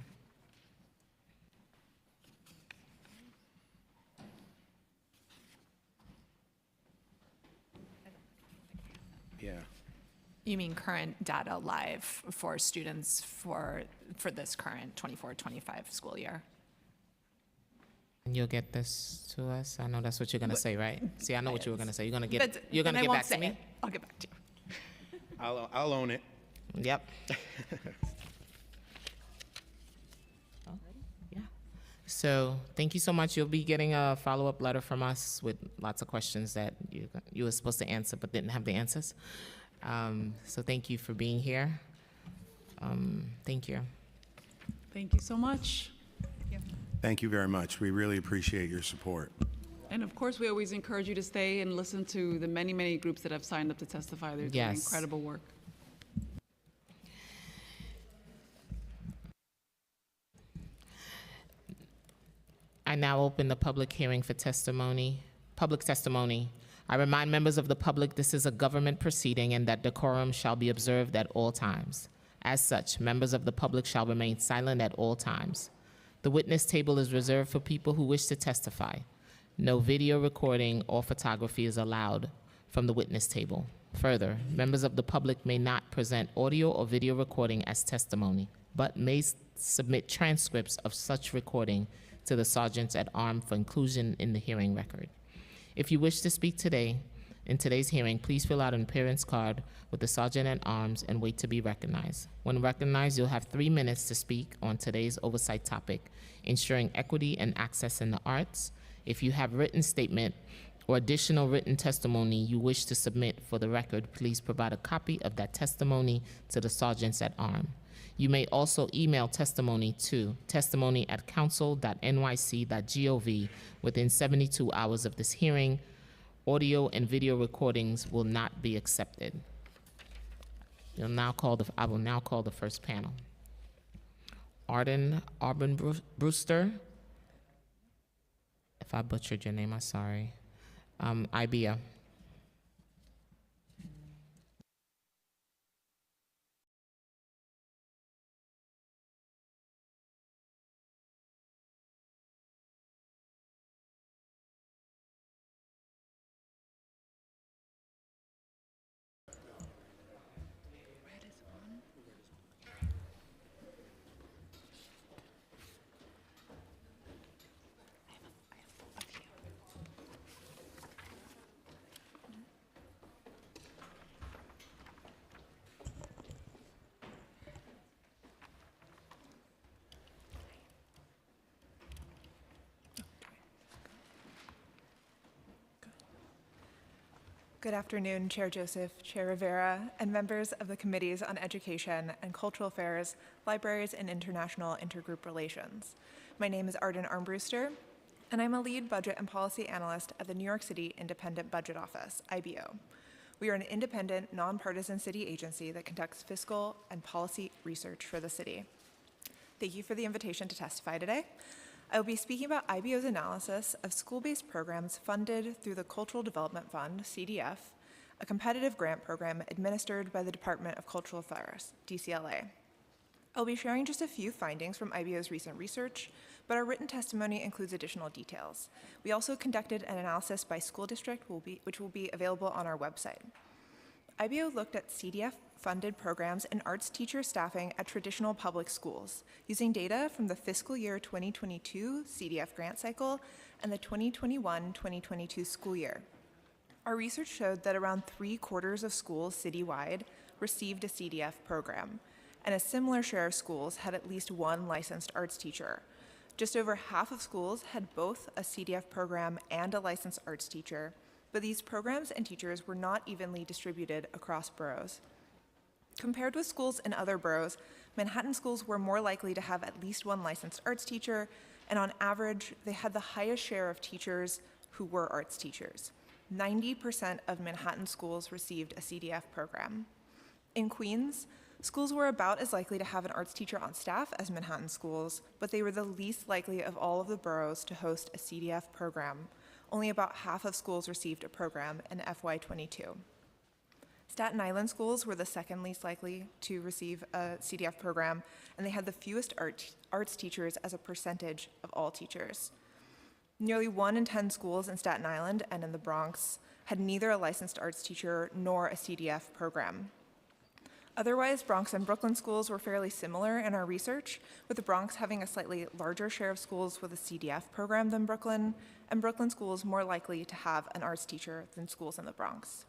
Yeah. You mean current data live for students for this current 24-25 school year? And you'll get this to us? I know that's what you're going to say, right? See, I know what you were going to say. You're going to Then get I back won't to say me? it. I'll get back to you. I'll own it. Yep. Oh, yeah. So thank you so much. You'll be getting a follow-up letter from us with lots of questions that you were supposed to answer but didn't have the answers. So thank you for being here. Thank you. Thank you so much. Thank you very much. We really appreciate your support. And of course, we always encourage you to stay and listen to the many, many groups that have signed up to testify. They're doing Yes. incredible work. I now open the public hearing for public testimony. I remind members of the public this is a government proceeding and that decorum shall be observed at all times. As such, members of the public shall remain silent at all times. The witness table is reserved for people who wish to testify. No video recording or photography is allowed from the witness table. Further, members of the public may not present audio or video recording as testimony, but may submit transcripts of such recording to the sergeants at arms for inclusion in the hearing record. If you wish to speak today, in today's hearing, please fill out an appearance card with the sergeant at arms and wait to be recognized. When recognized, you'll have 3 minutes to speak on today's oversight topic, ensuring equity and access in the arts. If you have written statement or additional written testimony you wish to submit for the record, please provide a copy of that testimony to the sergeants at arms. You may also email testimony to testimony@council.nyc.gov within 72 hours of this hearing. Audio and video recordings will not be accepted. I will now call the first panel. Arden Brewster. If I butchered your name, I'm sorry. Ibia. Good afternoon, Chair Joseph, Chair Rivera, and members of the Committees on Education and Cultural Affairs, Libraries, and International Intergroup Relations. My name is Arden Armbruster, and I'm a lead budget and policy analyst at the New York City Independent Budget Office, IBO. We are an independent, nonpartisan city agency that conducts fiscal and policy research for the city. Thank you for the invitation to testify today. I will be speaking about IBO's analysis of school-based programs funded through the Cultural Development Fund, CDF, a competitive grant program administered by the Department of Cultural Affairs, DCLA. I'll be sharing just a few findings from IBO's recent research, but our written testimony includes additional details. We also conducted an analysis by school district, which will be available on our website. IBO looked at CDF-funded programs and arts teacher staffing at traditional public schools, using data from the fiscal year 2022 CDF grant cycle and the 2021-2022 school year. Our research showed that around 3/4 of schools citywide received a CDF program, and a similar share of schools had at least one licensed arts teacher. Just over half of schools had both a CDF program and a licensed arts teacher, but these programs and teachers were not evenly distributed across boroughs. Compared with schools in other boroughs, Manhattan schools were more likely to have at least one licensed arts teacher, and on average, they had the highest share of teachers who were arts teachers. 90% of Manhattan schools received a CDF program. In Queens, schools were about as likely to have an arts teacher on staff as Manhattan schools, but they were the least likely of all of the boroughs to host a CDF program. Only about half of schools received a program in FY22. Staten Island schools were the second least likely to receive a CDF program, and they had the fewest arts teachers as a percentage of all teachers. Nearly 1 in 10 schools in Staten Island and in the Bronx had neither a licensed arts teacher nor a CDF program. Otherwise, Bronx and Brooklyn schools were fairly similar in our research, with the Bronx having a slightly larger share of schools with a CDF program than Brooklyn, and Brooklyn schools more likely to have an arts teacher than schools in the Bronx.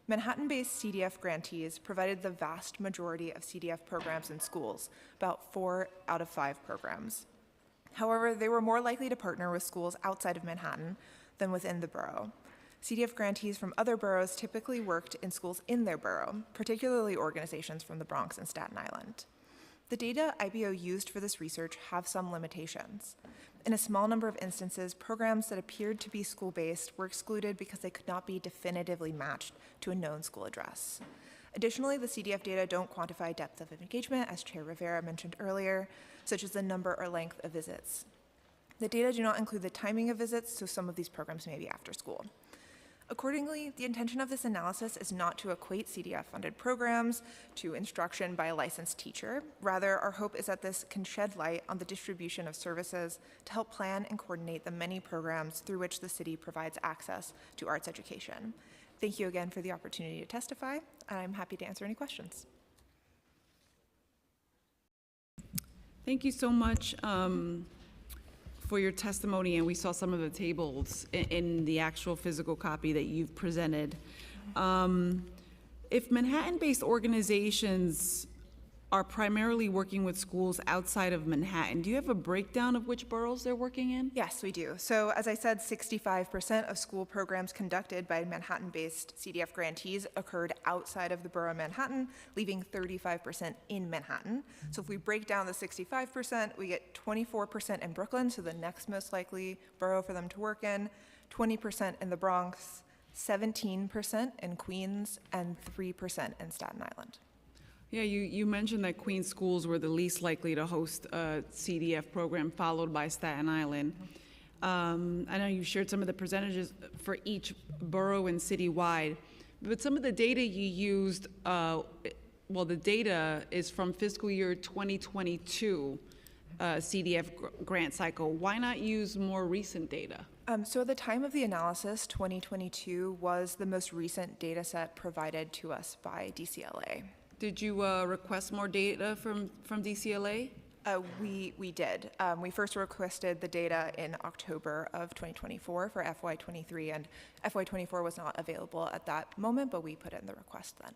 Manhattan-based CDF grantees provided the vast majority of CDF programs in schools, about 4 out of 5 programs. However, they were more likely to partner with schools outside of Manhattan than within the borough. CDF grantees from other boroughs typically worked in schools in their borough, particularly organizations from the Bronx and Staten Island. The data IBO used for this research have some limitations. In a small number of instances, programs that appeared to be school-based were excluded because they could not be definitively matched to a known school address. Additionally, the CDF data don't quantify depth of engagement, as Chair Rivera mentioned earlier, such as the number or length of visits. The data do not include the timing of visits, so some of these programs may be after school. Accordingly, the intention of this analysis is not to equate CDF-funded programs to instruction by a licensed teacher. Rather, our hope is that this can shed light on the distribution of services to help plan and coordinate the many programs through which the city provides access to arts education. Thank you again for the opportunity to testify, and I'm happy to answer any questions. Thank you so much for your testimony, and we saw some of the tables in the actual physical copy that you've presented. If Manhattan-based organizations are primarily working with schools outside of Manhattan, do you have a breakdown of which boroughs they're working in? Yes, we do. So as I said, 65% of school programs conducted by Manhattan-based CDF grantees occurred outside of the borough of Manhattan, leaving 35% in Manhattan. So if we break down the 65%, we get 24% in Brooklyn, so the next most likely borough for them to work in, 20% in the Bronx, 17% in Queens, and 3% in Staten Island. Yeah, you mentioned that Queens schools were the least likely to host a CDF program, followed by Staten Island. I know you shared some of the percentages for each borough and citywide, but some of the data you used, well, the data is from fiscal year 2022 CDF grant cycle. Why not use more recent data? So at the time of the analysis, 2022 was the most recent data set provided to us by DCLA. Did you request more data from DCLA? We did. We first requested the data in October of 2024 for FY23, and FY24 was not available at that moment, but we put in the request then.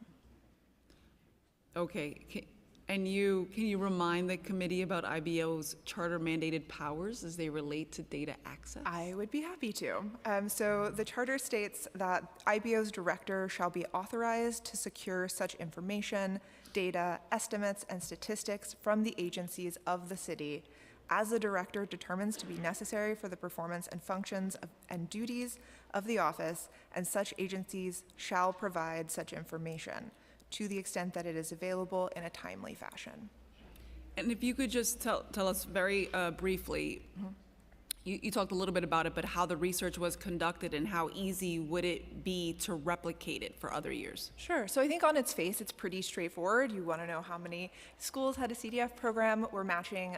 Okay. And can you remind the committee about IBO's charter mandated powers as they relate to data access? I would be happy to. So the charter states that IBO's director shall be authorized to secure such information, data, estimates, and statistics from the agencies of the city as the director determines to be necessary for the performance and functions and duties of the office, and such agencies shall provide such information to the extent that it is available in a timely fashion. And if you could just tell us very briefly, you talked a little bit about it, but how the research was conducted and how easy would it be to replicate it for other years? Sure. So I think on its face, it's pretty straightforward. You want to know how many schools had a CDF program. We're matching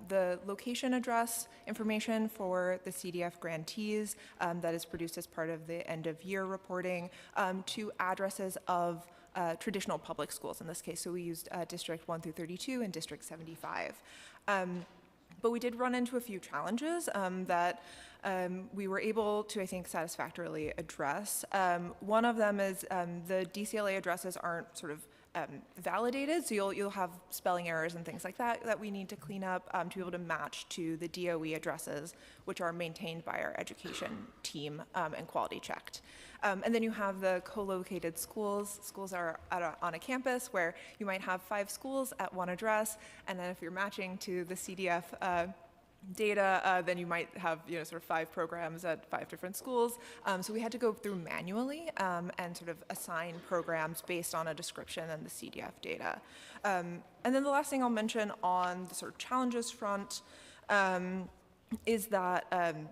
the location address information for the CDF grantees that is produced as part of the end of year reporting to addresses of traditional public schools in this case. So we used District 1 through 32 and District 75. But we did run into a few challenges that we were able to, I think, satisfactorily address. One of them is the DCLA addresses aren't sort of validated, so you'll have spelling errors and things like that we need to clean up to be able to match to the DOE addresses, which are maintained by our education team and quality checked. And then you have the co-located schools. Schools are on a campus where you might have 5 schools at one address, and then if you're matching to the CDF data, then you might have sort of 5 programs at 5 different schools. So we had to go through manually and sort of assign programs based on a description and the CDF data. And then the last thing I'll mention on the sort of challenges front is that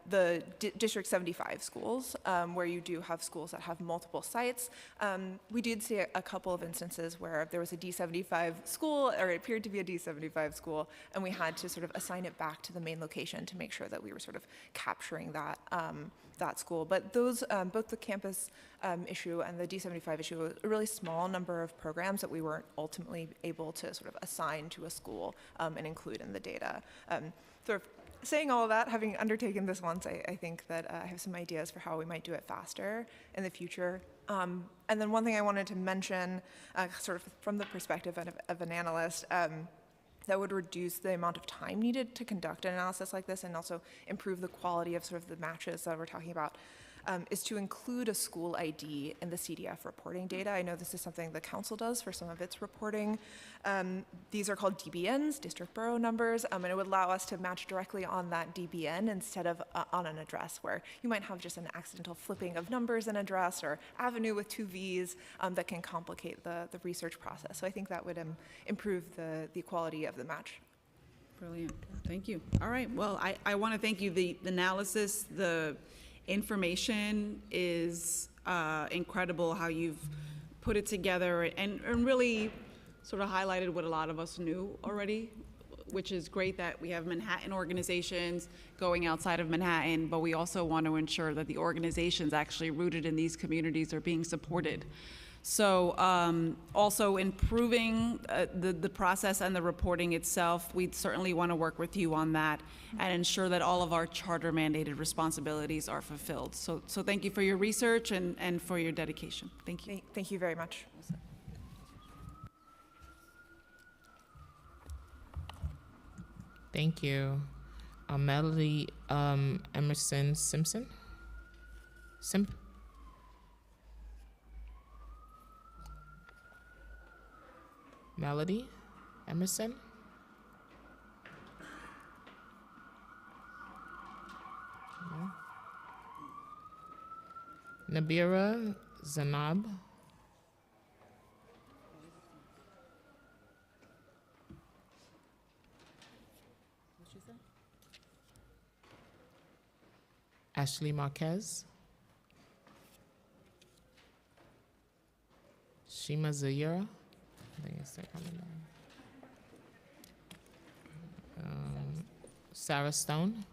the District 75 schools, where you do have schools that have multiple sites, we did see a couple of instances where there was a D75 school, or it appeared to be a D75 school, and we had to sort of assign it back to the main location to make sure that we were sort of capturing that that school. But those, both the campus issue and the D75 issue, a really small number of programs that we weren't ultimately able to sort of assign to a school and include in the data. Sort of saying all of that, having undertaken this once, I think that I have some ideas for how we might do it faster in the future. And then one thing I wanted to mention, sort of from the perspective of an analyst, that would reduce the amount of time needed to conduct an analysis like this and also improve the quality of sort of the matches that we're talking about, is to include a school ID in the CDF reporting data. I know this is something the council does for some of its reporting. These are called DBNs, district borough numbers, and it would allow us to match directly on that DBN instead of on an address where you might have just an accidental flipping of numbers in address or avenue with 2 Vs that can complicate the research process. So I think that would improve the quality of the match. Brilliant. Thank you. All right. Well, I want to thank you. The analysis, the information is incredible, how you've put it together and really sort of highlighted what a lot of us knew already, which is great that we have Manhattan organizations going outside of Manhattan, but we also want to ensure that the organizations actually rooted in these communities are being supported. So also improving the process and the reporting itself, we'd certainly want to work with you on that and ensure that all of our charter mandated responsibilities are fulfilled. So thank you for your research and for your dedication. Thank you. Thank you very much. Thank you. Melody Emerson Simpson? Melody Emerson? No. Nabira Zanab? Ashley Marquez? Shima Zayira? I think it's Sarah Stone?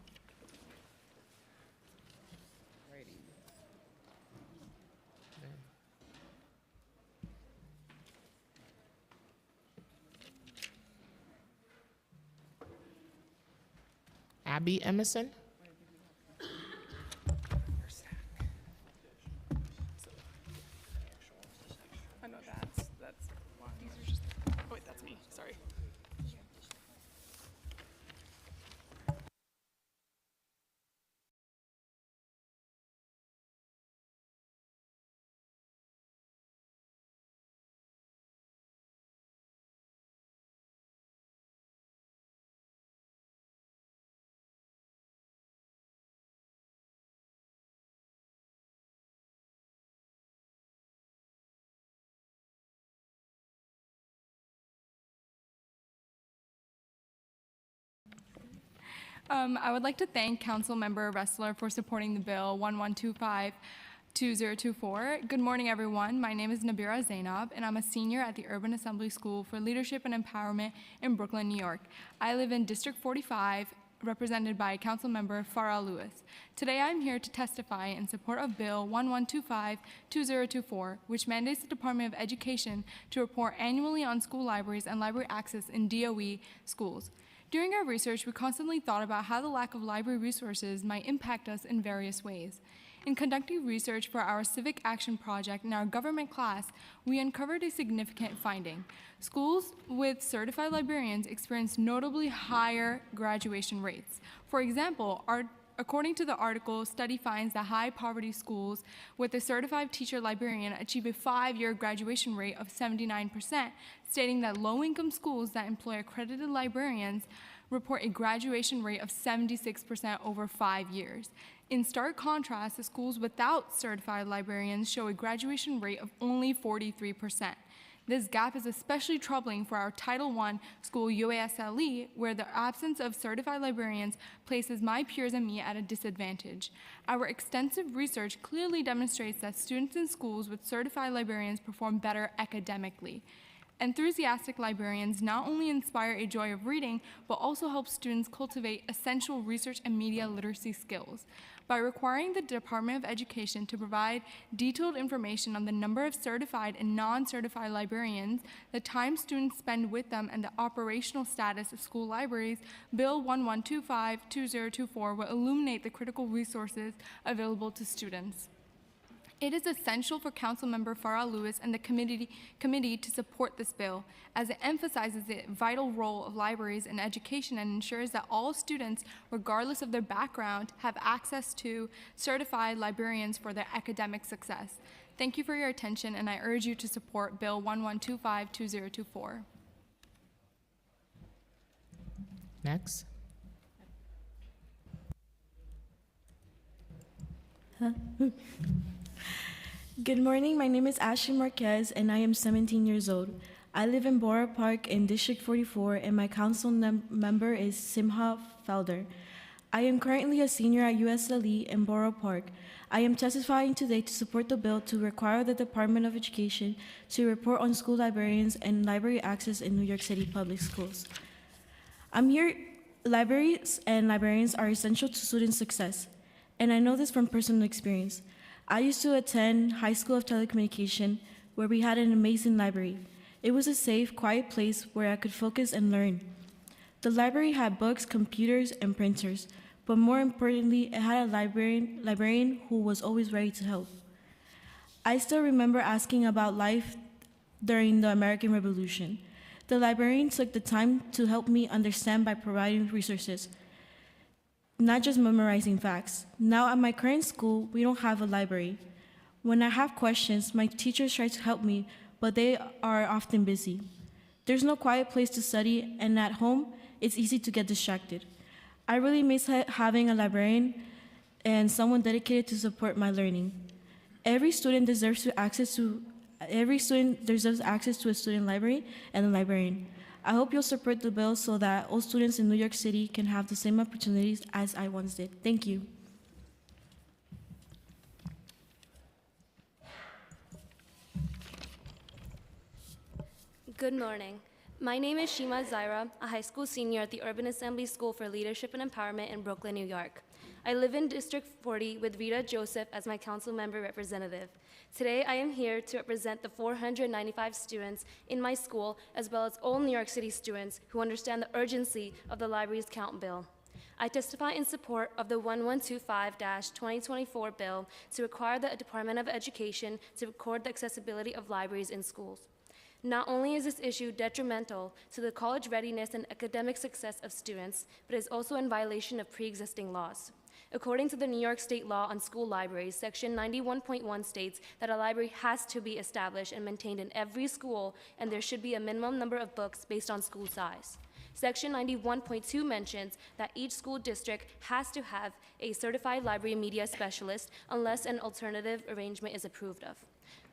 Abby Emerson? I know that's these are just, oh wait, that's me, sorry. I would like to thank Councilmember Ressler for supporting the bill 1125-2024. Good morning, everyone. My name is Nabira Zainab, and I'm a senior at the Urban Assembly School for Leadership and Empowerment in Brooklyn, New York. I live in District 45, represented by Councilmember Farah Lewis. Today, I'm here to testify in support of Bill 1125-2024, which mandates the Department of Education to report annually on school libraries and library access in DOE schools. During our research, we constantly thought about how the lack of library resources might impact us in various ways. In conducting research for our civic action project in our government class, we uncovered a significant finding. Schools with certified librarians experience notably higher graduation rates. For example, according to the article, study finds that high poverty schools with a certified teacher librarian achieve a 5-year graduation rate of 79%, stating that low-income schools that employ accredited librarians report a graduation rate of 76% over 5 years. In stark contrast, the schools without certified librarians show a graduation rate of only 43%. This gap is especially troubling for our Title I school, UASLE, where the absence of certified librarians places my peers and me at a disadvantage. Our extensive research clearly demonstrates that students in schools with certified librarians perform better academically. Enthusiastic librarians not only inspire a joy of reading, but also help students cultivate essential research and media literacy skills. By requiring the Department of Education to provide detailed information on the number of certified and non-certified librarians, the time students spend with them, and the operational status of school libraries, Bill 1125-2024 will illuminate the critical resources available to students. It is essential for Councilmember Farah Lewis and the committee to support this bill, as it emphasizes the vital role of libraries in education and ensures that all students, regardless of their background, have access to certified librarians for their academic success. Thank you for your attention, and I urge you to support Bill 1125-2024. Next. Good morning, my name is Ashley Marquez and I am 17 years old. I live in Borough Park in District 44 and my council member is Simha Felder. I am currently a senior at USLE in Borough Park. I am testifying today to support the bill to require the Department of Education to report on school librarians and library access in New York City public schools. Libraries and librarians are essential to student success, and I know this from personal experience. I used to attend High School of Telecommunication, where we had an amazing library. It was a safe, quiet place where I could focus and learn. The library had books, computers, and printers, but more importantly, it had a librarian who was always ready to help. I still remember asking about life during the American Revolution. The librarian took the time to help me understand by providing resources, not just memorizing facts. Now at my current school, we don't have a library. When I have questions, my teachers try to help me, but they are often busy. There's no quiet place to study, and at home, it's easy to get distracted. I really miss having a librarian and someone dedicated to support my learning. Every student deserves access to a student library and a librarian. I hope you'll support the bill so that all students in New York City can have the same opportunities as I once did. Thank you. Good morning. My name is Shima Zaira, a high school senior at the Urban Assembly School for Leadership and Empowerment in Brooklyn, New York. I live in District 40 with Rita Joseph as my council member representative. Today, I am here to represent the 495 students in my school, as well as all New York City students who understand the urgency of the library's count bill. I testify in support of the 1125-2024 bill to require the Department of Education to record the accessibility of libraries in schools. Not only is this issue detrimental to the college readiness and academic success of students, but is also in violation of pre-existing laws. According to the New York State Law on School Libraries, Section 91.1 states that a library has to be established and maintained in every school, and there should be a minimum number of books based on school size. Section 91.2 mentions that each school district has to have a certified library media specialist unless an alternative arrangement is approved of.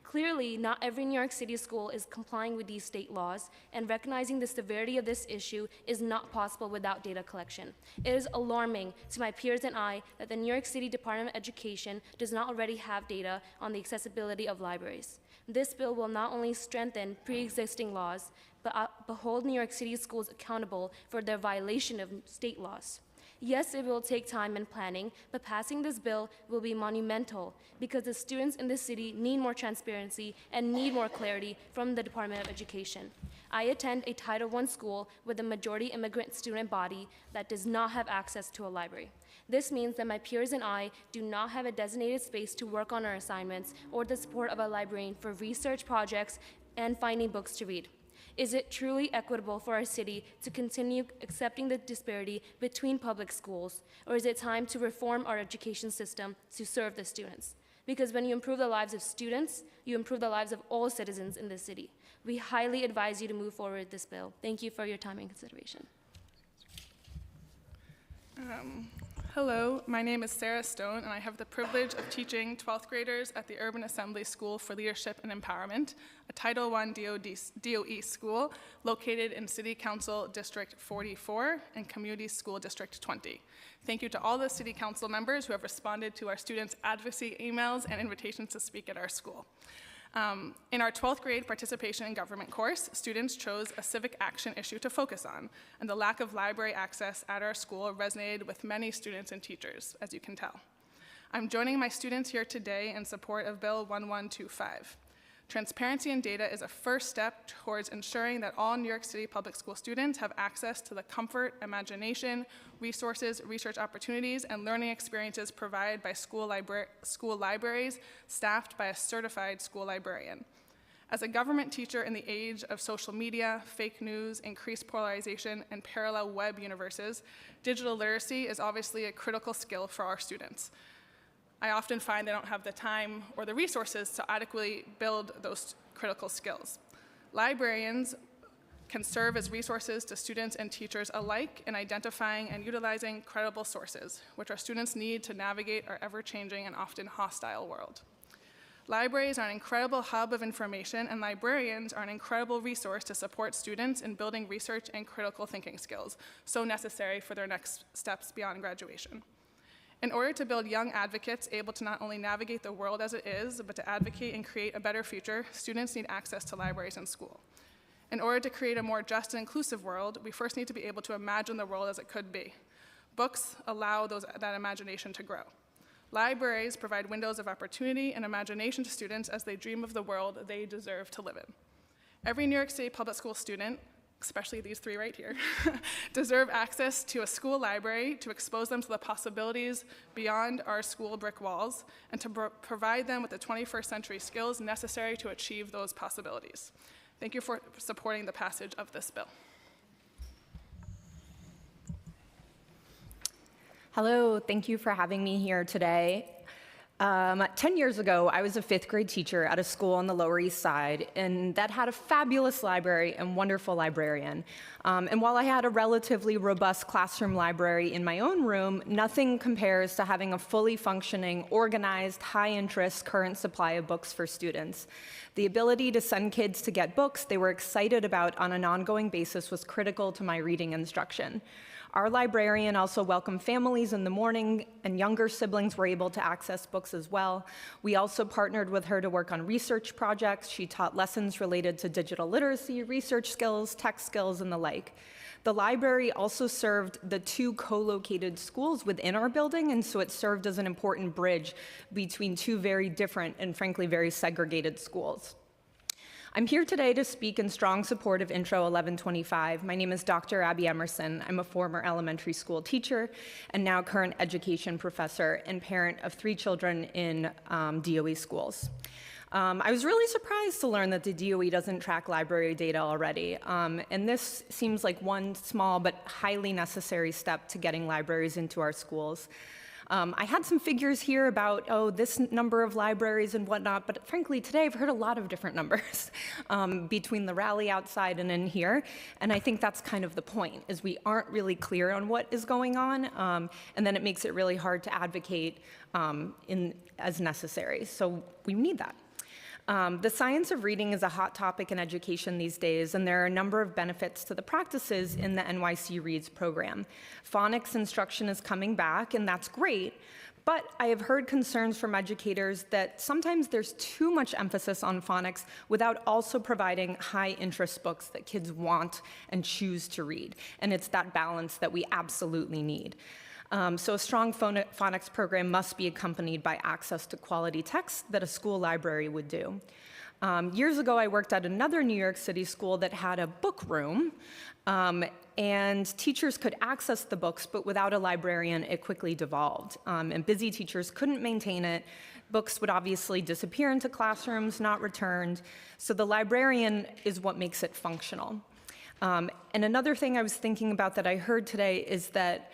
Clearly, not every New York City school is complying with these state laws, and recognizing the severity of this issue is not possible without data collection. It is alarming to my peers and I that the New York City Department of Education does not already have data on the accessibility of libraries. This bill will not only strengthen pre-existing laws, but hold New York City schools accountable for their violation of state laws. Yes, it will take time and planning, but passing this bill will be monumental because the students in the city need more transparency and need more clarity from the Department of Education. I attend a Title I school with a majority immigrant student body that does not have access to a library. This means that my peers and I do not have a designated space to work on our assignments or the support of a librarian for research projects and finding books to read. Is it truly equitable for our city to continue accepting the disparity between public schools, or is it time to reform our education system to serve the students? Because when you improve the lives of students, you improve the lives of all citizens in the city. We highly advise you to move forward with this bill. Thank you for your time and consideration. Hello, my name is Sarah Stone, and I have the privilege of teaching 12th graders at the Urban Assembly School for Leadership and Empowerment, a Title I DOE school located in City Council District 44 and Community School District 20. Thank you to all the City Council members who have responded to our students' advocacy emails and invitations to speak at our school. In our 12th grade participation in government course, students chose a civic action issue to focus on, and the lack of library access at our school resonated with many students and teachers, as you can tell. I'm joining my students here today in support of Bill 1125. Transparency in data is a first step towards ensuring that all New York City public school students have access to the comfort, imagination, resources, research opportunities, and learning experiences provided by school libraries staffed by a certified school librarian. As a government teacher in the age of social media, fake news, increased polarization, and parallel web universes, digital literacy is obviously a critical skill for our students. I often find they don't have the time or the resources to adequately build those critical skills. Librarians can serve as resources to students and teachers alike in identifying and utilizing credible sources, which our students need to navigate our ever-changing and often hostile world. Libraries are an incredible hub of information, and librarians are an incredible resource to support students in building research and critical thinking skills, so necessary for their next steps beyond graduation. In order to build young advocates able to not only navigate the world as it is, but to advocate and create a better future, students need access to libraries in school. In order to create a more just and inclusive world, we first need to be able to imagine the world as it could be. Books allow that imagination to grow. Libraries provide windows of opportunity and imagination to students as they dream of the world they deserve to live in. Every New York City public school student, especially these three right here, deserve access to a school library to expose them to the possibilities beyond our school brick walls and to provide them with the 21st century skills necessary to achieve those possibilities. Thank you for supporting the passage of this bill. Hello, thank you for having me here today. 10 years ago, I was a 5th grade teacher at a school on the Lower East Side, and that had a fabulous library and wonderful librarian. And while I had a relatively robust classroom library in my own room, nothing compares to having a fully functioning, organized, high-interest current supply of books for students. The ability to send kids to get books they were excited about on an ongoing basis was critical to my reading instruction. Our librarian also welcomed families in the morning, and younger siblings were able to access books as well. We also partnered with her to work on research projects. She taught lessons related to digital literacy, research skills, tech skills, and the like. The library also served the 2 co-located schools within our building, and so it served as an important bridge between 2 very different and frankly very segregated schools. I'm here today to speak in strong support of Intro 1125. My name is Dr. Abby Emerson. I'm a former elementary school teacher and now current education professor and parent of 3 children in DOE schools. I was really surprised to learn that the DOE doesn't track library data already, and this seems like one small but highly necessary step to getting libraries into our schools. I had some figures here about, this number of libraries and whatnot, but frankly, today I've heard a lot of different numbers between the rally outside and in here, and I think that's kind of the point, is we aren't really clear on what is going on, and then it makes it really hard to advocate as necessary, so we need that. The science of reading is a hot topic in education these days, and there are a number of benefits to the practices in the NYC Reads program. Phonics instruction is coming back, and that's great, but I have heard concerns from educators that sometimes there's too much emphasis on phonics without also providing high-interest books that kids want and choose to read, and it's that balance that we absolutely need. So a strong phonics program must be accompanied by access to quality text that a school library would do. Years ago, I worked at another New York City school that had a book room, and teachers could access the books, but without a librarian, it quickly devolved. And busy teachers couldn't maintain it. Books would obviously disappear into classrooms, not returned. So the librarian is what makes it functional. And another thing I was thinking about that I heard today is that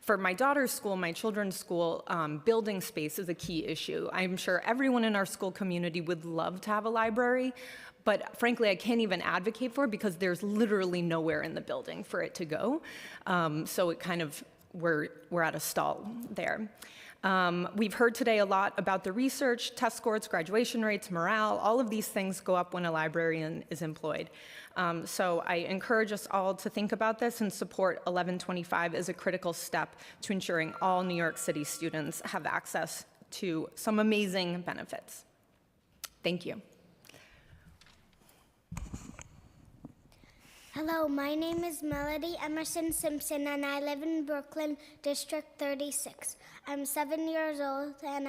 for my daughter's school, my children's school, building space is a key issue. I'm sure everyone in our school community would love to have a library, but frankly, I can't even advocate for it because there's literally nowhere in the building for it to go. So it kind of, we're at a stall there. We've heard today a lot about the research, test scores, graduation rates, morale. All of these things go up when a librarian is employed. So I encourage us all to think about this and support 1125 as a critical step to ensuring all New York City students have access to some amazing benefits. Thank you. Hello, my name is Melody Emerson Simpson, and I live in Brooklyn, District 36. I'm 7 years old, and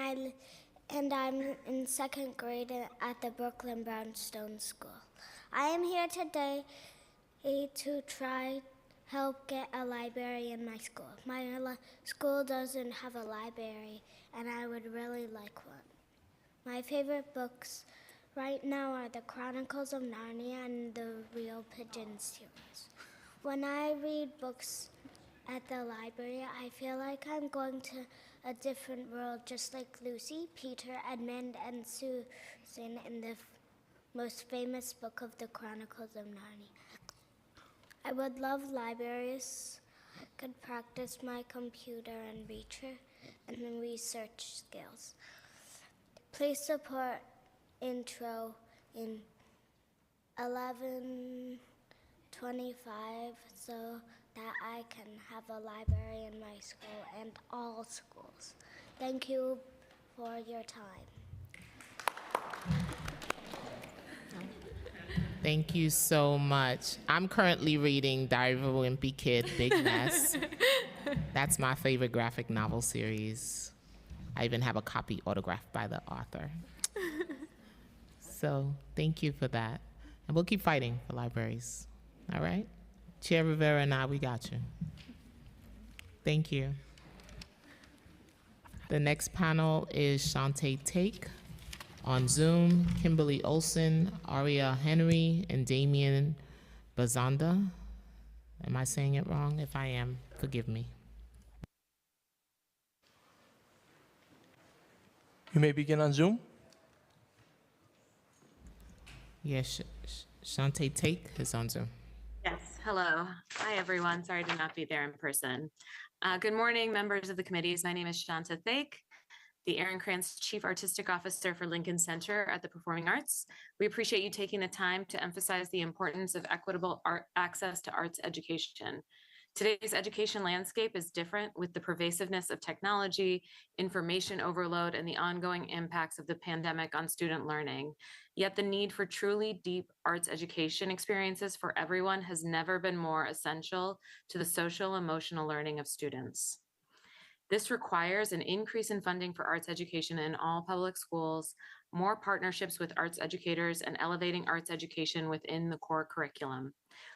I'm in second grade at the Brooklyn Brownstone School. I am here today to try help get a library in my school. My school doesn't have a library, and I would really like one. My favorite books right now are the Chronicles of Narnia and the Real Pigeon series. When I read books at the library, I feel like I'm going to a different world, just like Lucy, Peter, Edmund, and Susan in the most famous book of the Chronicles of Narnia. I would love libraries, could practice my computer and research skills. Please support intro in 1125 so that I can have a library in my school and all schools. Thank you for your time. Thank you so much. I'm currently reading Diary of a Wimpy Kid, Big Mess. That's my favorite graphic novel series. I even have a copy autographed by the author. So thank you for that. And we'll keep fighting for libraries. All right? Chair Rivera and I, we got you. Thank you. The next panel is Shantae Take. On Zoom, Kimberly Olson, Aria Henry, and Damien Bazanda. Am I saying it wrong? If I am, forgive me. You may begin on Zoom. Yes, Shantae Take is on Zoom. Yes, hello. Hi, everyone. Sorry to not be there in person. Good morning, members of the committees. My name is Shanta Thake, the Aaron Krantz Chief Artistic Officer for Lincoln Center at the Performing Arts. We appreciate you taking the time to emphasize the importance of equitable access to arts education. Today's education landscape is different with the pervasiveness of technology, information overload, and the ongoing impacts of the pandemic on student learning. Yet the need for truly deep arts education experiences for everyone has never been more essential to the social emotional learning of students. This requires an increase in funding for arts education in all public schools, more partnerships with arts educators, and elevating arts education within the core curriculum.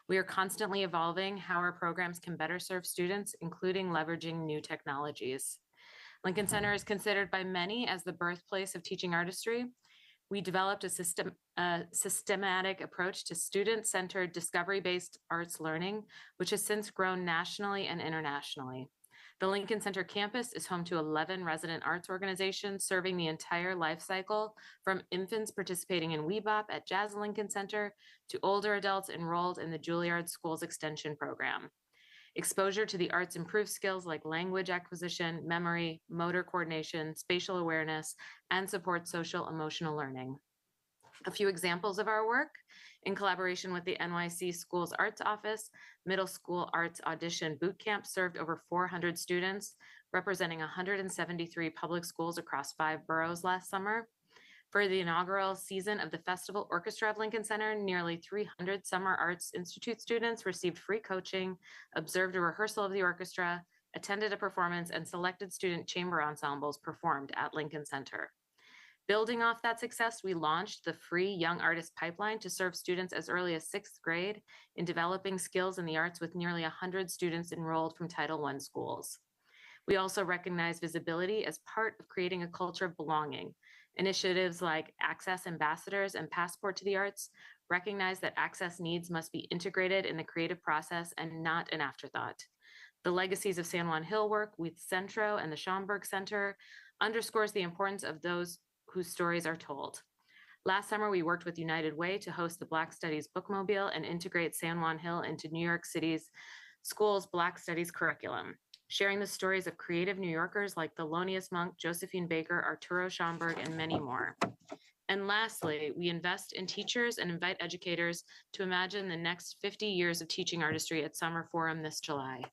We are constantly evolving how our programs can better serve students, including leveraging new technologies. Lincoln Center is considered by many as the birthplace of teaching artistry. We developed a systematic approach to student-centered, discovery-based arts learning, which has since grown nationally and internationally. The Lincoln Center campus is home to 11 resident arts organizations serving the entire life cycle, from infants participating in WeBop at Jazz Lincoln Center to older adults enrolled in the Juilliard School's extension program. Exposure to the arts improves skills like language acquisition, memory, motor coordination, spatial awareness, and supports social emotional learning. A few examples of our work: in collaboration with the NYC Schools Arts Office, Middle School Arts Audition Bootcamp served over 400 students, representing 173 public schools across 5 boroughs last summer. For the inaugural season of the Festival Orchestra of Lincoln Center, nearly 300 Summer Arts Institute students received free coaching, observed a rehearsal of the orchestra, attended a performance, and selected student chamber ensembles performed at Lincoln Center. Building off that success, we launched the free Young Artist Pipeline to serve students as early as 6th grade in developing skills in the arts, with nearly 100 students enrolled from Title I schools. We also recognize visibility as part of creating a culture of belonging. Initiatives like Access Ambassadors and Passport to the Arts recognize that access needs must be integrated in the creative process and not an afterthought. The Legacies of San Juan Hill work with Centro and the Schomburg Center underscores the importance of those whose stories are told. Last summer, we worked with United Way to host the Black Studies Bookmobile and integrate San Juan Hill into New York City's school's Black Studies curriculum, sharing the stories of creative New Yorkers like Thelonious Monk, Josephine Baker, Arturo Schomburg, and many more. And lastly, we invest in teachers and invite educators to imagine the next 50 years of teaching artistry at Summer Forum this July.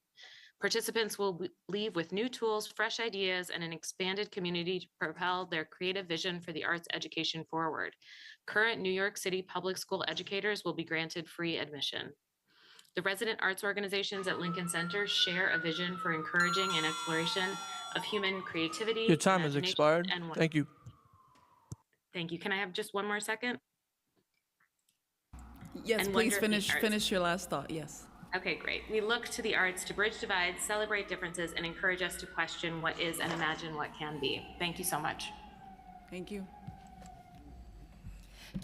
Participants will leave with new tools, fresh ideas, and an expanded community to propel their creative vision for the arts education forward. Current New York City public school educators will be granted free admission. The resident arts organizations at Lincoln Center share a vision for encouraging an exploration of human creativity. Your time has imagination, expired. and Thank you. Thank you. Can I have just one more second? Yes, And please wonder in the arts. finish your last thought, yes. Okay, great. We look to the arts to bridge divides, celebrate differences, and encourage us to question what is and imagine what can be. Thank you so much. Thank you.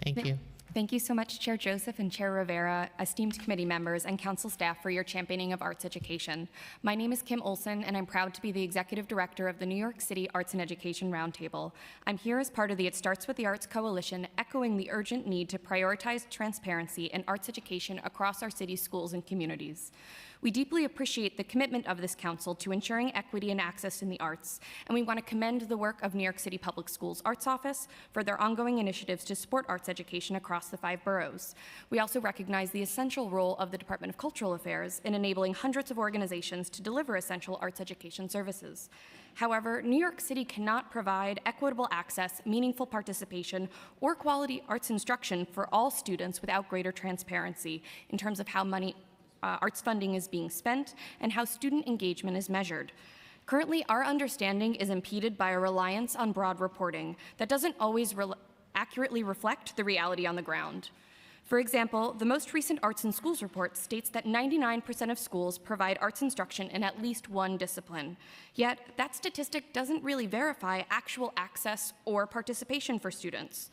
Thank you. Thank you so much, Chair Joseph and Chair Rivera, esteemed committee members, and council staff for your championing of arts education. My name is Kim Olson, and I'm proud to be the Executive Director of the New York City Arts and Education Roundtable. I'm here as part of the It Starts with the Arts Coalition, echoing the urgent need to prioritize transparency in arts education across our city's schools and communities. We deeply appreciate the commitment of this council to ensuring equity and access in the arts, and we want to commend the work of New York City Public Schools Arts Office for their ongoing initiatives to support arts education across the 5 boroughs. We also recognize the essential role of the Department of Cultural Affairs in enabling hundreds of organizations to deliver essential arts education services. However, New York City cannot provide equitable access, meaningful participation, or quality arts instruction for all students without greater transparency in terms of how arts funding is being spent and how student engagement is measured. Currently, our understanding is impeded by a reliance on broad reporting that doesn't always accurately reflect the reality on the ground. For example, the most recent Arts in Schools report states that 99% of schools provide arts instruction in at least one discipline. Yet, that statistic doesn't really verify actual access or participation for students.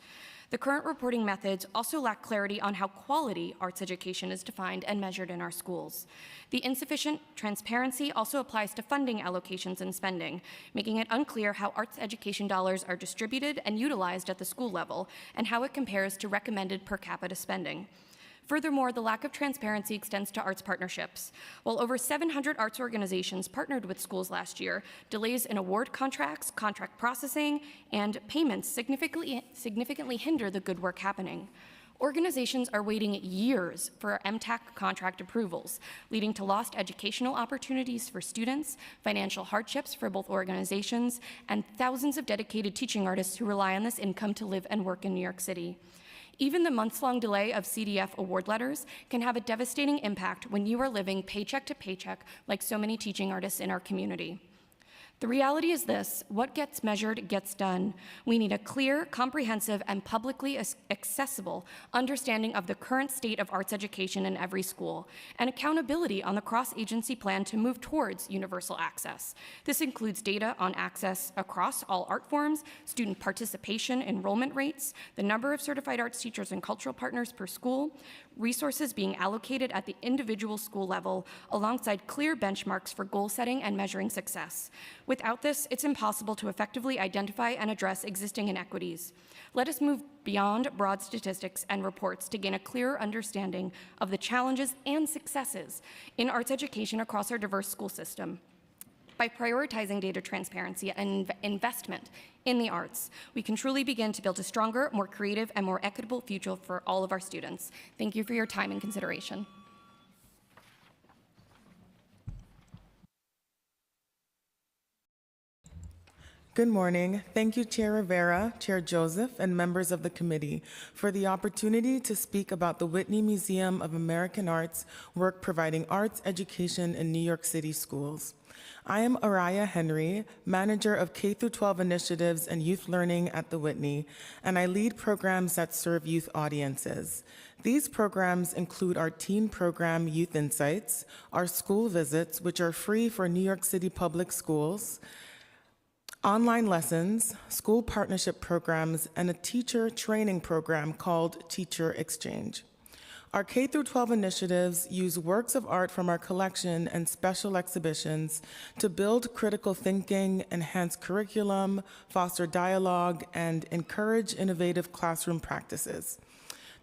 The current reporting methods also lack clarity on how quality arts education is defined and measured in our schools. The insufficient transparency also applies to funding allocations and spending, making it unclear how arts education dollars are distributed and utilized at the school level, and how it compares to recommended per capita spending. Furthermore, the lack of transparency extends to arts partnerships. While over 700 arts organizations partnered with schools last year, delays in award contracts, contract processing, and payments significantly hinder the good work happening. Organizations are waiting years for MTAC contract approvals, leading to lost educational opportunities for students, financial hardships for both organizations, and thousands of dedicated teaching artists who rely on this income to live and work in New York City. Even the months-long delay of CDF award letters can have a devastating impact when you are living paycheck to paycheck like so many teaching artists in our community. The reality is this: what gets measured gets done. We need a clear, comprehensive, and publicly accessible understanding of the current state of arts education in every school, and accountability on the cross-agency plan to move towards universal access. This includes data on access across all art forms, student participation, enrollment rates, the number of certified arts teachers and cultural partners per school, resources being allocated at the individual school level, alongside clear benchmarks for goal setting and measuring success. Without this, it's impossible to effectively identify and address existing inequities. Let us move beyond broad statistics and reports to gain a clearer understanding of the challenges and successes in arts education across our diverse school system. By prioritizing data transparency and investment in the arts, we can truly begin to build a stronger, more creative, and more equitable future for all of our students. Thank you for your time and consideration. Good morning. Thank you, Chair Rivera, Chair Joseph, and members of the committee for the opportunity to speak about the Whitney Museum of American Art's work providing arts education in New York City schools. I am Araya Henry, manager of K-12 initiatives and youth learning at the Whitney, and I lead programs that serve youth audiences. These programs include our teen program, Youth Insights, our school visits, which are free for New York City public schools, online lessons, school partnership programs, and a teacher training program called Teacher Exchange. Our K-12 initiatives use works of art from our collection and special exhibitions to build critical thinking, enhance curriculum, foster dialogue, and encourage innovative classroom practices.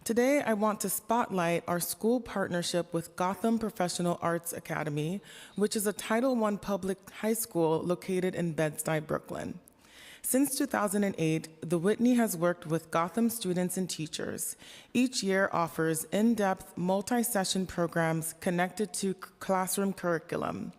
Today, I want to spotlight our school partnership with Gotham Professional Arts Academy, which is a Title I public high school located in Bed-Stuy, Brooklyn. Since 2008, the Whitney has worked with Gotham students and teachers. Each year offers in-depth, multi-session programs connected to classroom curriculum.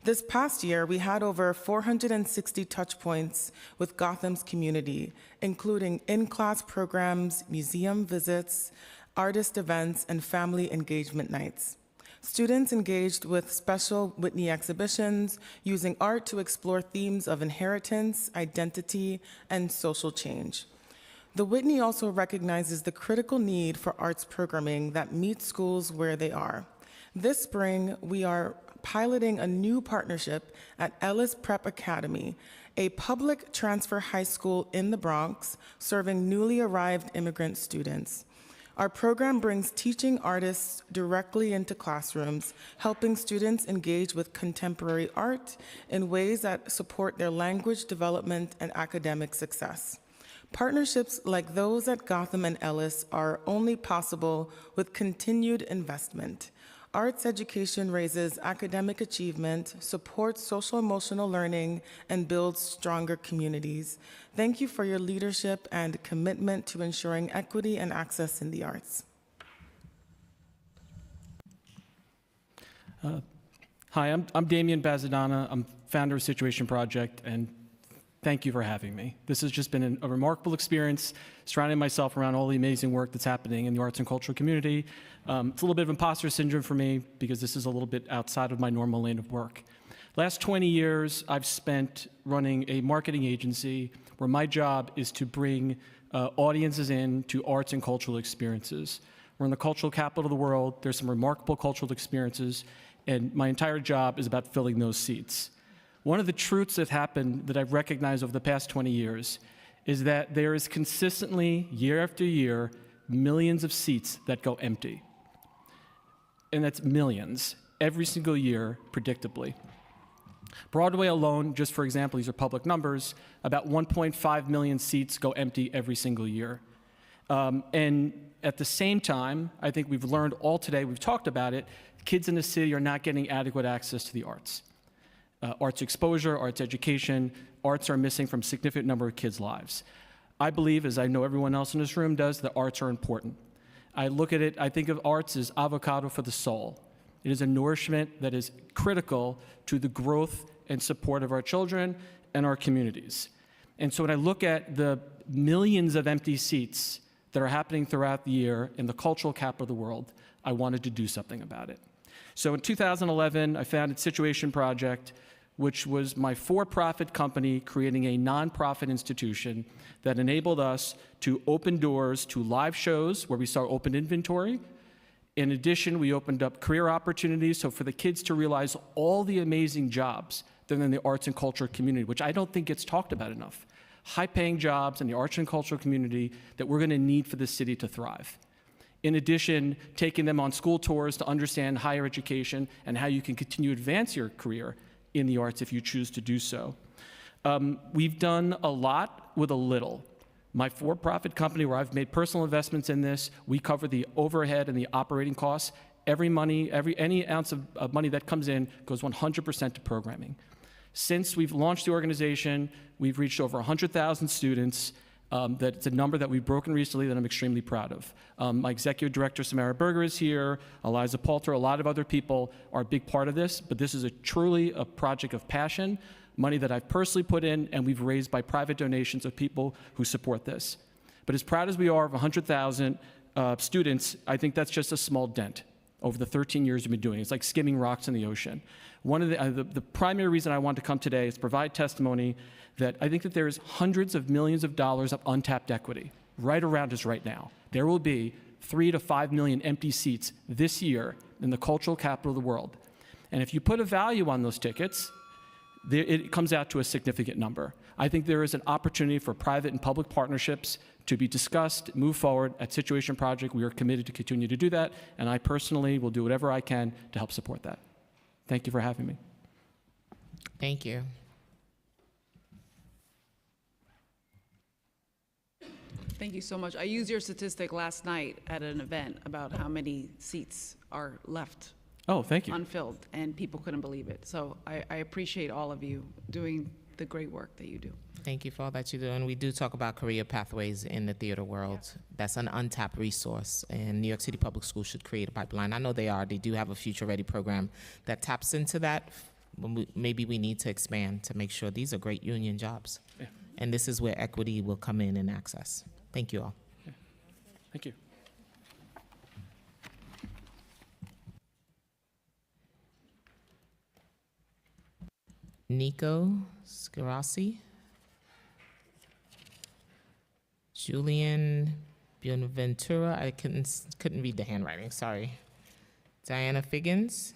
This past year, we had over 460 touch points with Gotham's community, including in-class programs, museum visits, artist events, and family engagement nights. Students engaged with special Whitney exhibitions, using art to explore themes of inheritance, identity, and social change. The Whitney also recognizes the critical need for arts programming that meets schools where they are. This spring, we are piloting a new partnership at Ellis Prep Academy, a public transfer high school in the Bronx, serving newly arrived immigrant students. Our program brings teaching artists directly into classrooms, helping students engage with contemporary art in ways that support their language development and academic success. Partnerships like those at Gotham and Ellis are only possible with continued investment. Arts education raises academic achievement, supports social-emotional learning, and builds stronger communities. Thank you for your leadership and commitment to ensuring equity and access in the arts. Hi, I'm Damian Bazadana. I'm founder of Situation Project, and thank you for having me. This has just been a remarkable experience, surrounding myself around all the amazing work that's happening in the arts and cultural community. It's a little bit of imposter syndrome for me because this is a little bit outside of my normal lane of work. Last 20 years, I've spent running a marketing agency where my job is to bring audiences in to arts and cultural experiences. We're in the cultural capital of the world. There's some remarkable cultural experiences, and my entire job is about filling those seats. One of the truths that happened that I've recognized over the past 20 years is that there is consistently, year after year, millions of seats that go empty. And that's millions, every single year, predictably. Broadway alone, just for example, these are public numbers, about 1.5 million seats go empty every single year. And at the same time, I think we've learned all today, we've talked about it, kids in the city are not getting adequate access to the arts. Arts exposure, arts education, arts are missing from a significant number of kids' lives. I believe, as I know everyone else in this room does, that arts are important. I look at it, I think of arts as avocado for the soul. It is a nourishment that is critical to the growth and support of our children and our communities. And so when I look at the millions of empty seats that are happening throughout the year in the cultural capital of the world, I wanted to do something about it. So in 2011, I founded Situation Project, which was my for-profit company creating a nonprofit institution that enabled us to open doors to live shows where we saw open inventory. In addition, we opened up career opportunities, so for the kids to realize all the amazing jobs that are in the arts and culture community, which I don't think gets talked about enough. High-paying jobs in the arts and cultural community that we're going to need for the city to thrive. In addition, taking them on school tours to understand higher education and how you can continue to advance your career in the arts if you choose to do so. We've done a lot with a little. My for-profit company, where I've made personal investments in this, we cover the overhead and the operating costs. Any ounce of money that comes in goes 100% to programming. Since we've launched the organization, we've reached over 100,000 students. That's a number that we've broken recently that I'm extremely proud of. My executive director, Samara Berger, is here. Eliza Palter, a lot of other people are a big part of this, but this is truly a project of passion, money that I've personally put in, and we've raised by private donations of people who support this. But as proud as we are of 100,000 students, I think that's just a small dent over the 13 years we've been doing it. It's like skimming rocks in the ocean. One of the primary reason I want to come today is provide testimony that I think that there is hundreds of millions of dollars of untapped equity right around us right now. There will be 3 to 5 million empty seats this year in the cultural capital of the world. And if you put a value on those tickets, it comes out to a significant number. I think there is an opportunity for private and public partnerships to be discussed, move forward. At Situation Project, we are committed to continue to do that, and I personally will do whatever I can to help support that. Thank you for having me. Thank you. Thank you so much. I used your statistic last night at an event about how many seats are left Oh, thank you. unfilled, and people couldn't believe it. So I appreciate all of you doing the great work that you do. Thank you for all that you do. And we do talk about career pathways in the theater world. That's an untapped resource, and New York City Public Schools should create a pipeline. I know they are. They do have a Future Ready program that taps into that. Maybe we need to expand to make sure these are great union jobs. Yeah. And this is where equity will come in and access. Thank you all. Thank you. Nico Scarassi. Julian Buenaventura. I couldn't read the handwriting, sorry. Diana Figgins.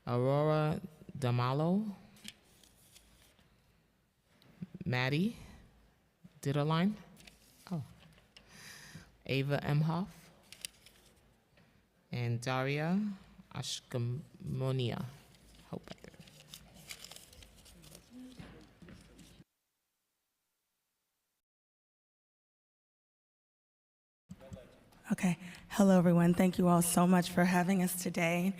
Aurora Damalo. Maddie Ditterline. Oh. Ava Emhoff. And Daria Ashkamonia. Hope I did. Okay. Hello, everyone. Thank you all so much for having us today.